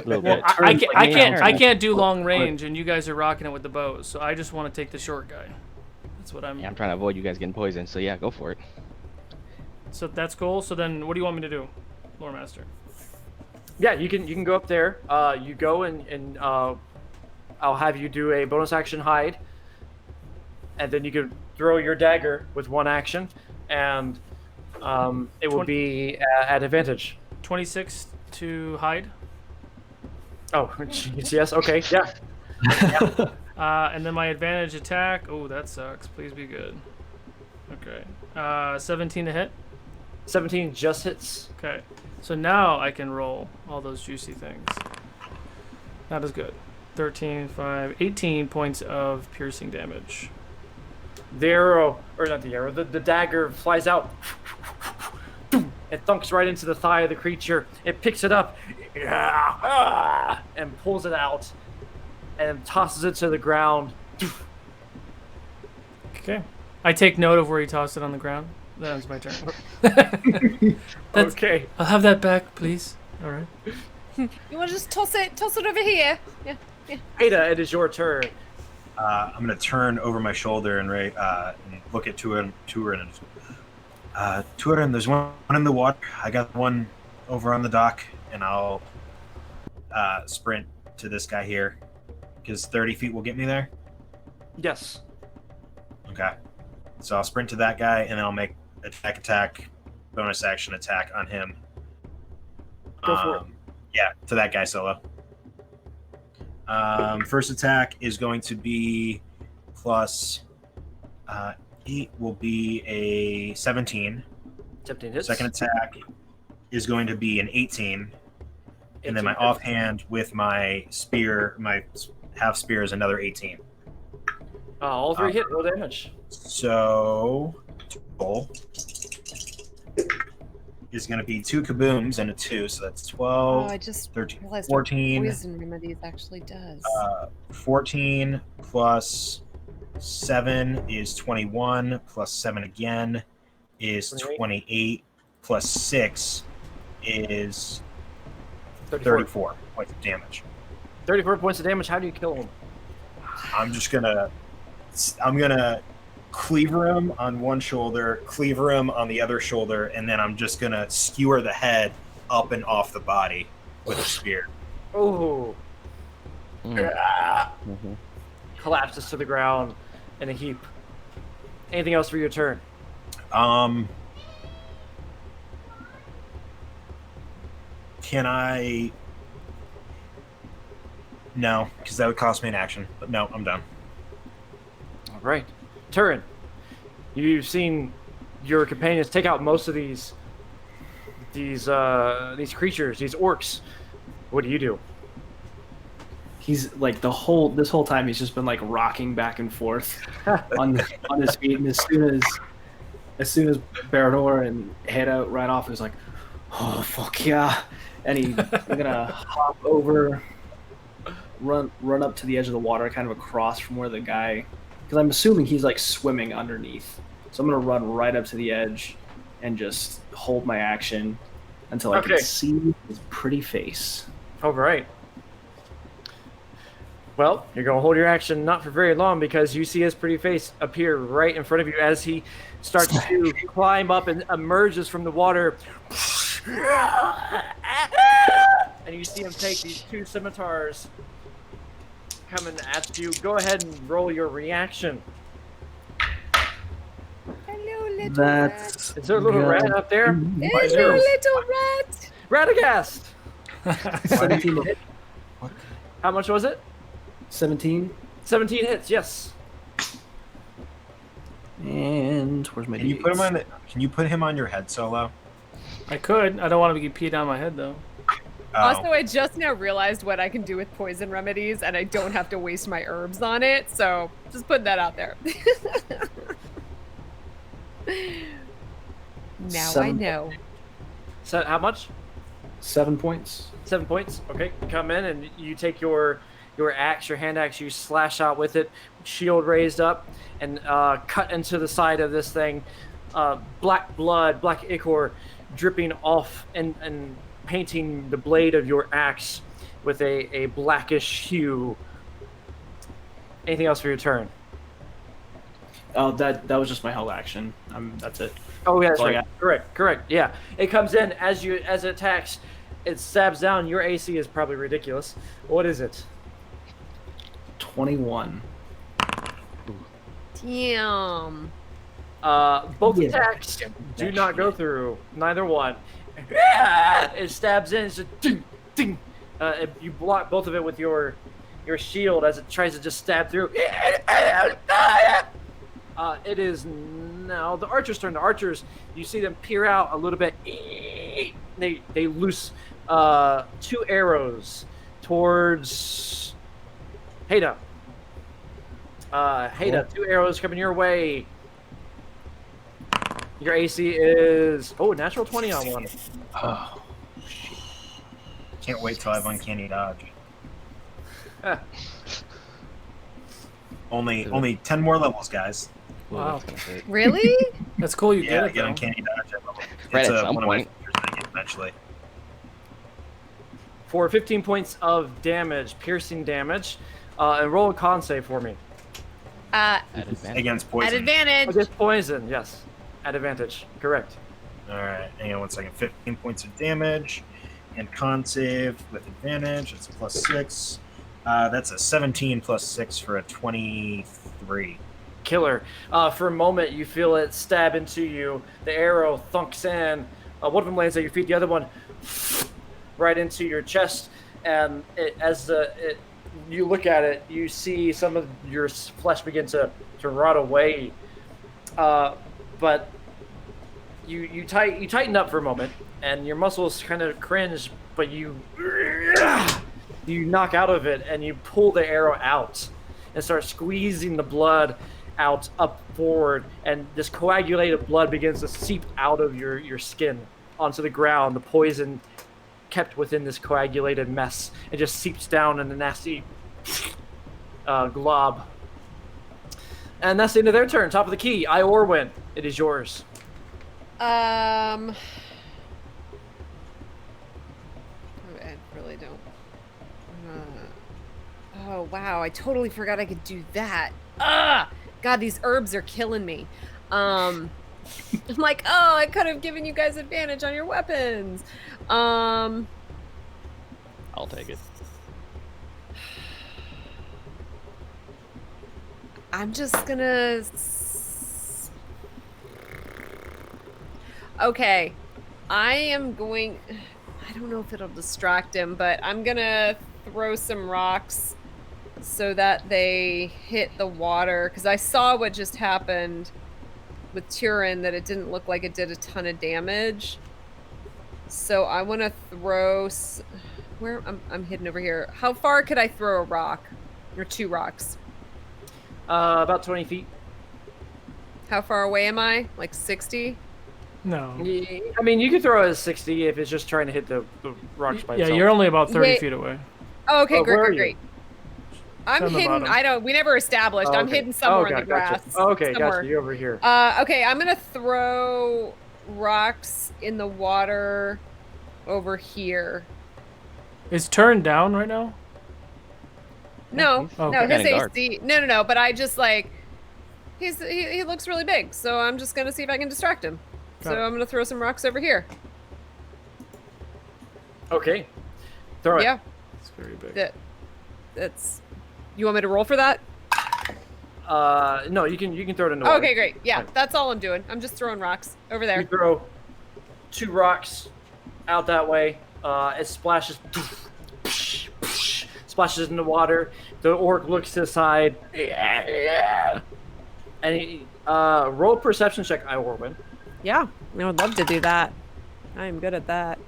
Well, I can't do long range, and you guys are rocking it with the bows. So I just want to take the short guy. That's what I'm. Yeah, I'm trying to avoid you guys getting poisoned. So yeah, go for it. So that's cool. So then, what do you want me to do, Lore Master? Yeah, you can go up there. You go and I'll have you do a bonus action hide, and then you can throw your dagger with one action, and it will be at advantage. 26 to hide. Oh, jeez, yes. Okay, yeah. And then my advantage attack. Oh, that sucks. Please be good. Okay. 17 to hit. 17 just hits. Okay. So now I can roll all those juicy things. That is good. 13, 5, 18 points of piercing damage. The arrow, or not the arrow, the dagger flies out. It thunks right into the thigh of the creature. It picks it up and pulls it out and tosses it to the ground. Okay. I take note of where he tossed it on the ground. That was my turn. Okay. I'll have that back, please. All right. You want to just toss it over here? Yeah. Ada, it is your turn. I'm gonna turn over my shoulder and look at Turin. Turin, there's one in the water. I got one over on the dock, and I'll sprint to this guy here, because 30 feet will get me there. Yes. Okay. So I'll sprint to that guy, and then I'll make attack, bonus action attack on him. Go for it. Yeah, to that guy solo. First attack is going to be plus 8 will be a 17. 17 hits. Second attack is going to be an 18. And then my 18 offhand with my spear, my half spear is another 18. All three hit, roll damage. So, total is going to be 2 kabooms and a 2, so that's 12, I just 13, realized 14. what poison remedies actually does. 14 plus 7 is 21, plus 7 again is 28, plus 6 is 34 points of damage. 34 points of damage. How do you kill him? I'm gonna cleaver him on one shoulder, cleaver him on the other shoulder, and then I'm just gonna skewer the head up and off the body with a spear. Oh. Mm-hmm. Collapses to the ground in a heap. Anything else for your turn? Can I? No, because that would cost me an action. But no, I'm done. All right. Turin, you've seen your companions take out most of these creatures, these orcs. What do you do? he's like this whole time he's just been like rocking back and forth on his feet, and as soon as Barador and Heda ran off, he was like, "Oh fuck yeah!" And he's gonna hop over, run up to the edge of the water, kind of across from where the guy, because I'm assuming he's like swimming underneath. So I'm gonna run right up to the edge and just hold my action until I can see his pretty face. All right. Well, you're going to hold your action not for very long because you see his pretty face appear right in front of you as he starts to climb up and emerges from the water. And you see him take these 2 scimitars coming at you. Go ahead and roll your reaction. Hello, little That's Is there a little rat up there? Hello, little rat. Radagast! 17 to hit. How much was it? 17. 17 hits, yes. And where's my Can you put him on? Can you put him on your head, Solo? I could. I don't want to get peed on my head though. Also, I just now realized what I can do with poison remedies, and I don't have to waste my herbs on it. So just putting that out there. Now I know. So how much? 7 points. 7 points. Okay, come in and you take your axe, your hand axe, you slash out with it, shield raised up, and cut into the side of this thing. Black blood, black ichor dripping off and painting the blade of your axe with a blackish hue. Anything else for your turn? Oh, that was just my whole action. That's it. Oh yeah, that's That's all I right. Correct. Yeah, it comes in as it attacks. It stabs down. Your AC is probably ridiculous. What is it? 21. Damn. Both attacks do not go through. Neither one. It stabs in. It's just ding, ding. You block both of it with your shield as it tries to just stab through. It is now the archer's turn. The archers, you see them peer out a little bit. They loose 2 arrows towards Heda. Heda, 2 arrows coming your way. Your AC is natural 20 on one. Oh, shit. Can't wait till I have uncanny dodge. Only 10 more levels, guys. Wow. Really? That's cool. You Yeah, I get it. get Though. uncanny dodge at level. Right It's at some one of my point. features I get eventually. For 15 points of damage, piercing damage, and roll a con save for me. At advantage. Against At poison. advantage. Against poison, yes. At advantage, correct. Alright, hang on 1 second. 15 points of damage. And con save with advantage. It's a +6. That's a 17 plus 6 for a 23. Killer. For a moment, you feel it stab into you. The arrow thunks in. One of them lands at your feet. The other one right into your chest. And you look at it, you see some of your flesh begin to rot away. But you tighten up for a moment, and your muscles kind of cringe. But you knock out of it, and you pull the arrow out, and start squeezing the blood out, up, forward, and this coagulated blood begins to seep out of your skin onto the ground. The poison kept within this coagulated mess. It just seeps down in a nasty glob. And that's the end of their turn. Top of the key. Iorwin, it is yours. I really don't. Oh wow! I totally forgot I could do that. God, these herbs are killing me. I'm like, oh, I could have given you guys advantage on your weapons. I'll take it. I'm just gonna. Okay, I am going. I don't know if it'll distract him, but I'm gonna throw some rocks so that they hit the water, because I saw what just happened with Turin, that it didn't look like it did a ton of damage. So I want to throw. Where I'm hidden over here. How far could I throw a rock? Or 2 rocks? About 20 feet. How far away am I? Like 60? No. I mean, you can throw it at 60 if it's just trying to hit the rocks by Yeah, itself. you're only about 30 Yeah. feet away. Oh, okay, Oh, where are great. I'm on the hidden. bottom. We never established. Oh, I'm okay. hidden somewhere in the Gotcha. grass. Okay, somewhere. gotcha. You're over here. Okay, I'm gonna throw rocks in the water over here. Is turned down right now? No, Oh, no, okay. his AC. No. But I just like he looks really big, so I'm just gonna see if I can distract him. Got it. I'm gonna throw some rocks over here. Okay. Throw it. Yeah, It's very big. that's. You want me to roll for that? No, you can throw it in the water. Okay, great. Yeah, Fine. that's all I'm doing. I'm just throwing rocks over there. You throw 2 rocks out that way. It splashes. Splashes in the water. The orc looks to the side. And he roll a perception check, Iorwin. Yeah, I would love to do that. I am good at that.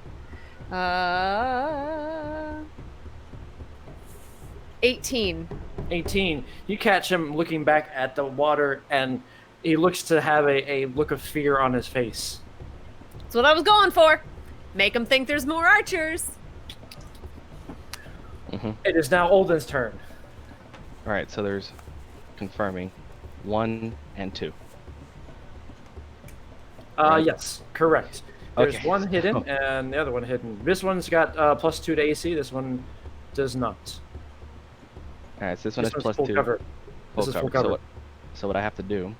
18. 18. You catch him looking back at the water, and he looks to have a look of fear on his face. That's what I was going for. Make them think there's more archers. It is now Olden's turn. All right, so there's confirming 1 and 2. Right. Yes, correct. There's Okay. one hidden and the other one hidden. This one's got +2 to AC. This one does not. All right, so this one is one's plus full 2. cover. This is full cover. So what I have to do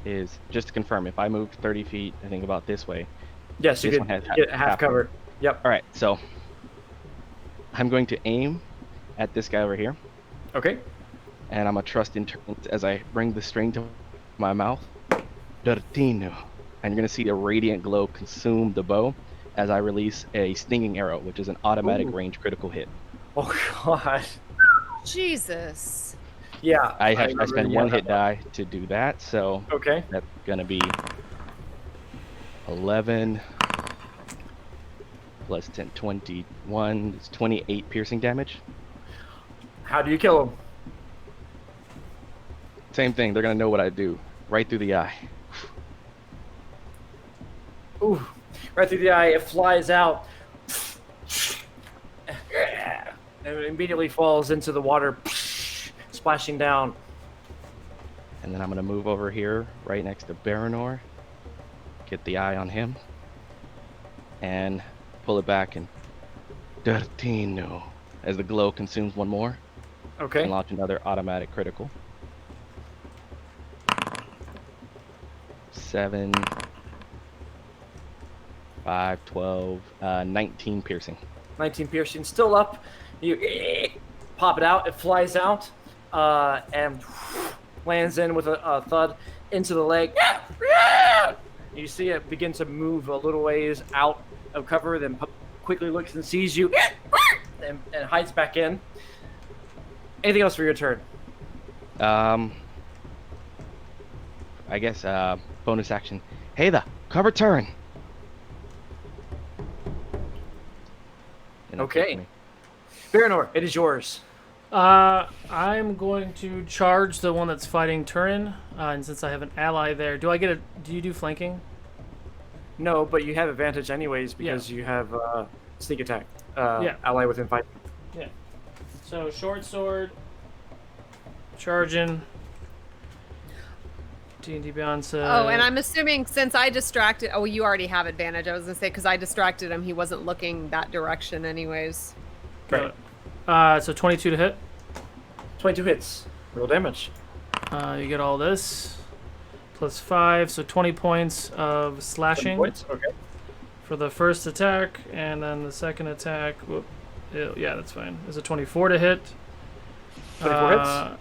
is just to confirm, if I move 30 feet, I think about this way. Yes, you This get, one has you get half half cover. Yep. All right, so I'm going to aim at this guy over here, Okay. and I'm gonna trust in as I bring the string to my mouth. Dartino. And you're gonna see a radiant glow consume the bow as I release a stinging arrow, which is an automatic Ooh. range critical hit. Oh god. Jesus. Yeah. I remember spend you 1 had hit that die to do that, so Okay. that's gonna be 11 plus 10, 21. It's 28 piercing damage. How do you kill him? Same thing. They're gonna know what I do. Right through the eye. Ooh. Right through the eye. It flies out. And it immediately falls into the water, splashing down. And then I'm gonna move over here, right next to Baranor. Get the eye on him. And pull it back and Dartino. As the glow consumes 1 more. Okay. And launch another automatic critical. 7, 5, 12, 19 piercing. 19 piercing, still up. You pop it out. It flies out and lands in with a thud into the leg. You see it begin to move a little ways out of cover, then quickly looks and sees you and hides back in. Anything else for your turn? I guess bonus action. Hey there, cover turn. And that's it Okay. for me. Baranor, it is yours. I'm going to charge the one that's fighting Turin, and since I have an ally there, do you do flanking? No, but you have advantage anyways because you have sneak attack. Ally within 5. Yeah. So short sword, charging. D&D Beyond said. Oh, and I'm assuming since I distracted. Oh, you already have advantage. I was gonna say because I distracted him, he wasn't looking that direction, anyways. Right. So 22 to hit. 22 hits. Real damage. You get all this. Plus 5, so 20 points of slashing. 20 points. Okay. For the first attack, and then the second attack. Whoop, yeah, that's fine. Is a 24 to hit. 24 hits.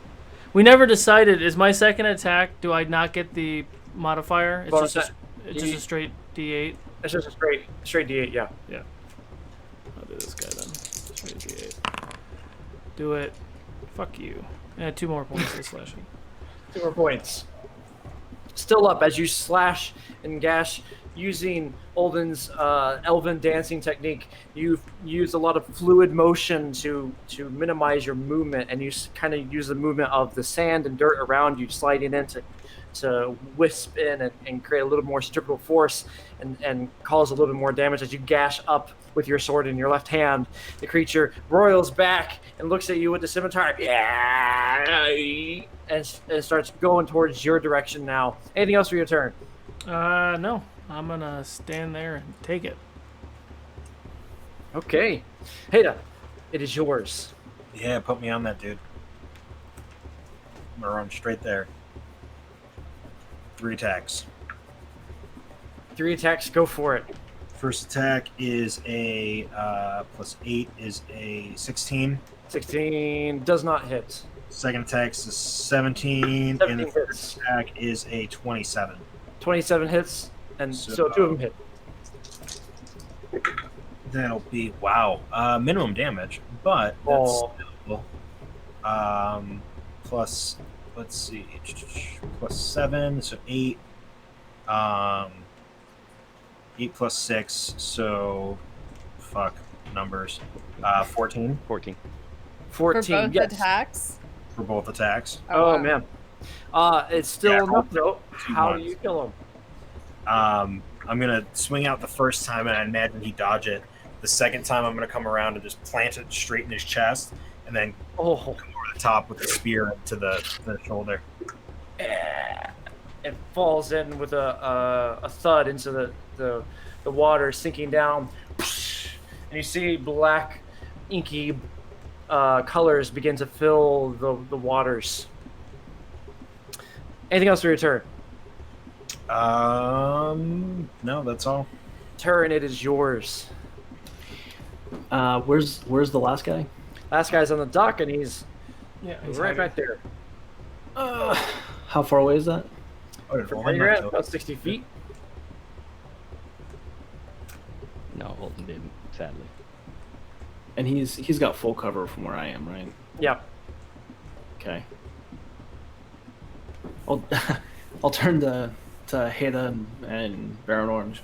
We never decided. Is my second attack? Do I not get the modifier? It's Bonus just a straight D8. It's just a straight D8. Yeah. Yeah. I'll do this guy then. Straight D8. Do it. Fuck you. And 2 more points of slashing. 2 more points. Still up as you slash and gash using Olden's elven dancing technique, you've used a lot of fluid motion to minimize your movement, and you kind of use the movement of the sand and dirt around you sliding in to wisp in and create a little more centripetal force and cause a little bit more damage as you gash up with your sword in your left hand. The creature roils back and looks at you with the scimitar, and starts going towards your direction now. Anything else for your turn? No. I'm gonna stand there and take it. Okay. Heda, it is yours. Yeah, put me on that, dude. I'm gonna run straight there. 3 attacks. 3 attacks, go for it. First attack is a plus 8 is a 16. 16 does not hit. Second attack is a 17, and the third attack is a 27. 27 hits, and so 2 of them hit. That'll be, minimum damage, but that's still, plus, let's see, plus 7, so 8, 8 plus 6, so, numbers, 14. 14. 14, For both yes. attacks? For both attacks. Oh, wow. man. It's still enough, though. How do you kill him? I'm going to swing out the first time, and I imagine he dodge it. The second time, I'm going to come around and just plant it straight in his chest, and then come over the top with the spear to the shoulder. It falls in with a thud into the water, sinking down. And you see black, inky colors begin to fill the waters. Anything else for your turn? No, that's all. Turn, it is yours. Where's the last guy? Last guy's on the dock, and he's He's right hiding. back there. How far away is that? From where you're at, about 60 feet. No, Holden didn't, sadly. And he's got full cover from where I am, right? Yeah. Okay. I'll turn to Heda and Baron Orange.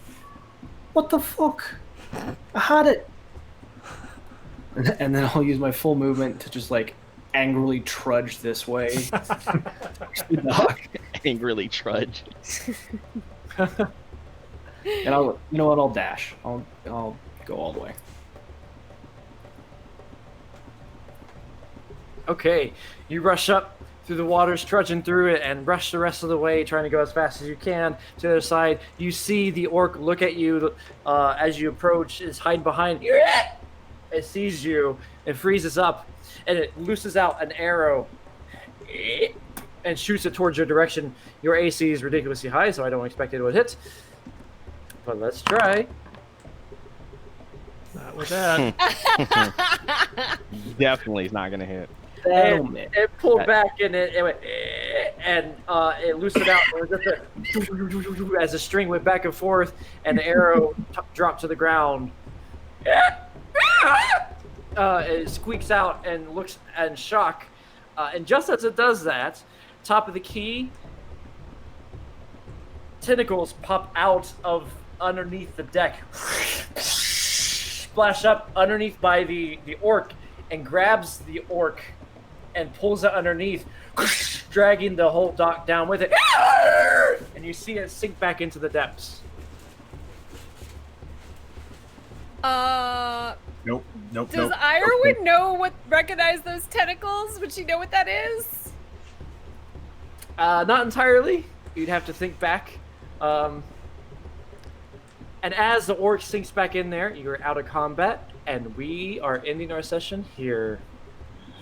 What the fuck? I had it. And then I'll use my full movement to just like angrily trudge this way. Angrily trudge. And I'll dash. I'll go all the way. Okay, you rush up through the waters, trudging through it, and rush the rest of the way, trying to go as fast as you can to the other side. You see the orc look at you as you approach, is hiding behind. It sees you, it freezes up, and it looses out an arrow and shoots it towards your direction. Your AC is ridiculously high, so I don't expect it would hit. But let's try. Not with that. Definitely is not going to hit. And it pulled back and it went, and it loosened out. It was just as the string went back and forth, and the arrow dropped to the ground. It squeaks out and looks in shock. And just as it does that, top of the key, tentacles pop out of underneath the deck, splash up underneath by the orc, and grabs the orc and pulls it underneath, dragging the whole dock down with it. And you see it sink back into the depths. Nope. Does Ironwood recognize those tentacles? Would she know what that is? Not entirely. You'd have to think back. And as the orc sinks back in there, you're out of combat, and we are ending our session here.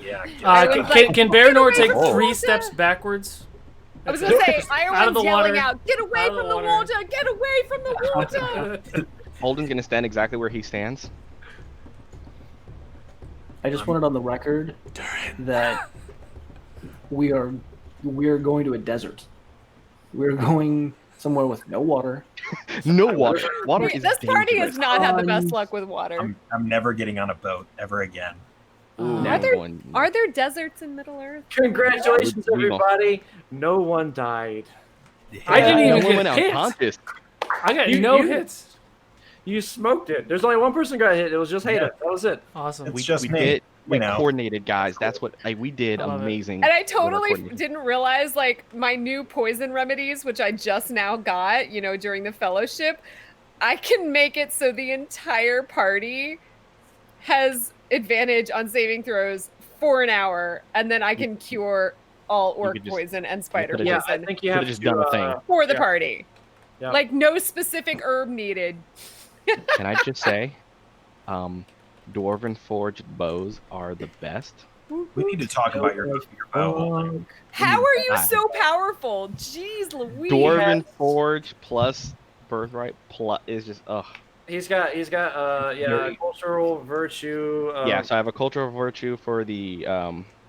Yeah. Can Baranor take 3 steps backwards? I was gonna say, Out of the Ironwood's yelling water. out, "Get away from the water! Get away from the water!" Holden's going to stand exactly where he stands. I just wanted on the record that we are going to a desert. We're going somewhere with no water. No water. Water is This party dangerous. has not had the best luck with water. I'm never getting on a boat ever again. Ooh, Are there deserts in Middle Earth? Congratulations, We won't- everybody. No one died. I didn't even no one went get hit. unconscious. I got You- no you- hits. You smoked it. There's only one person got hit. It was just Hada. That was it. Awesome. It's We just me, did you know. coordinated, guys. That's what we did. I love it. Amazing. And I with our totally coordination. didn't realize like my new poison remedies, which I just now got, during the fellowship, I can make it so the entire party has advantage on saving throws for an hour, and then I can cure all orc could just- poison and spider could've Yeah, poison I think you Could've have just to done a thing. for the yeah. party. Yeah. Like no specific herb needed. Can I just say, dwarven forged bows are the best. We need to talk about your bow. How are you Ah. so powerful? Jeez Louise. Dwarven forge plus birthright plus is just He's got cultural virtue. yeah. So I have a cultural virtue for the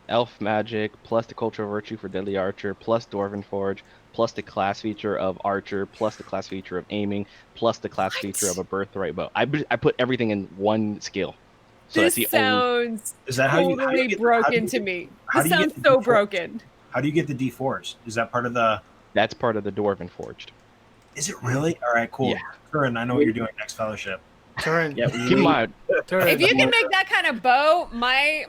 elf magic, plus the cultural virtue for deadly archer, plus dwarven forge, plus the class feature of archer, plus the class feature of aiming, plus the class feature of a birthright bow. I put everything in one skill. So This that's the only. sounds Is that how you totally get, broken to me. how This do you get sounds the so default? broken. How do you get the deforged? Is that part of the? That's part of the dwarven forged. Is it really? All right, cool. Yeah. Curran, I know what you're doing next fellowship. Turn. Yeah, Keep in mind, Turn. If you can make that kind of bow, my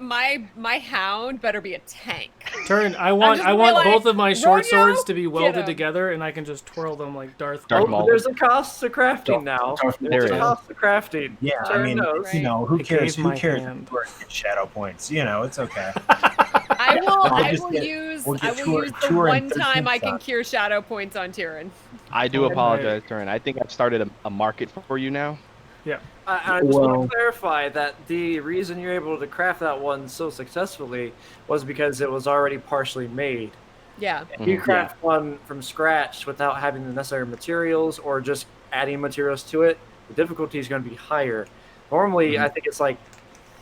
hound better be a tank. Turn. I want just realized, both of my short Romeo, swords to be get welded 'em. together, and I can just twirl them like Darth. Darth Oh, Maul. there's a cost to crafting now. There There's is. a cost to crafting. Yeah, I Turn mean, knows. you know, who I cares? gave Who my cares? hand. If you get shadow points, you know, it's okay. I We'll will get use two the and one 13 time I can shots. cure shadow points on Tyrion. I do Okay. apologize, Turin. I think I've started a market for you now. I just want Well- to clarify that the reason you're able to craft that one so successfully was because it was already partially made. Yeah. If you Mhm. craft one from scratch without having the necessary materials or just adding materials to it, the difficulty is going to be higher. Normally, I think it's like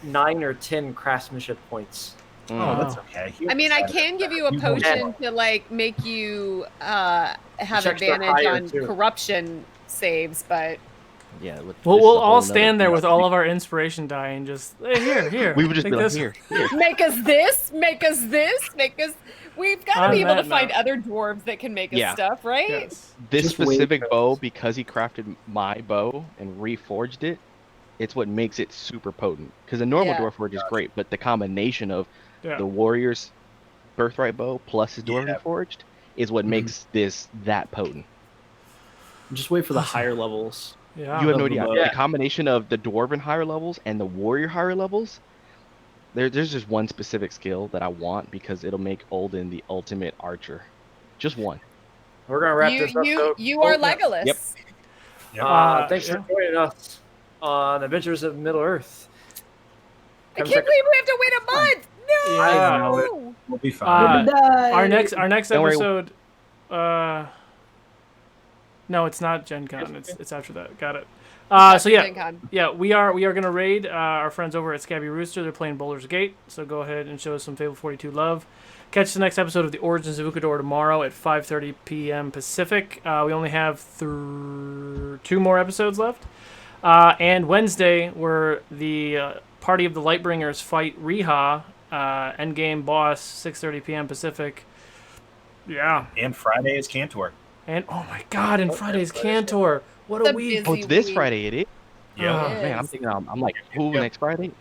9 or 10 craftsmanship points. Mm. Oh, Oh. that's okay. I mean, I can give you a You won't potion to like make you have Checks are advantage higher, on too. corruption saves, but Yeah. We'll this is a all whole stand nother there deal. with all of our inspiration die and just here. We would just take be like, this. here. make us this, make us this, make us. We've got to On be able to that find note. other dwarves that can make us Yeah. stuff, right? Yes. This Just wait, specific guys. bow, because he crafted my bow and reforged it, it's what makes it super potent. Because the normal Yeah. dwarf forge is great, but the combination of Yeah. the warrior's birthright bow plus his dwarven Yeah. forged is what makes this that potent. Just wait for the higher levels. Yeah. You have no of the idea. bow. The combination of the dwarven higher levels and the warrior higher levels, there's just one specific skill that I want because it'll make Olden the ultimate archer. Just one. We're going to wrap You this up. you are Oh, yeah. Legolas. Yep. Thanks for joining us on Adventures of Middle Earth. I Come can't check- believe we have to wait a month. No. Yeah. know We'll be fine. Our next Don't worry. episode. No, it's not Gen Con. It's after that. Got it. So yeah, Gen Con. yeah, we are gonna raid our friends over at Scabby Rooster. They're playing Boulder's Gate, so go ahead and show us some Fable 42 love. Catch the next episode of the Origins of Ukador tomorrow at 5:30 p.m. Pacific. We only have 2 more episodes left, and Wednesday we're the Party of the Lightbringers fight Riha, endgame boss, 6:30 p.m. Pacific. Yeah, And Friday is Cantor. and oh my God, and Friday's Cantor. What a The week! busy Oh, it's this week. Friday, it is. Yeah. Oh, man, I'm thinking, I'm like, ooh, Yep. next Friday,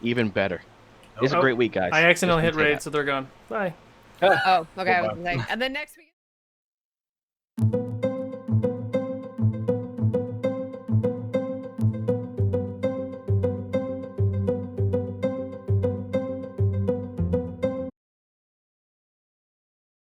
even better. It's a Oh, great week, guys. I accidentally hit Just gonna say raid, that. so they're gone. Bye. Oh, okay. I was Bye-bye. like, and then next week.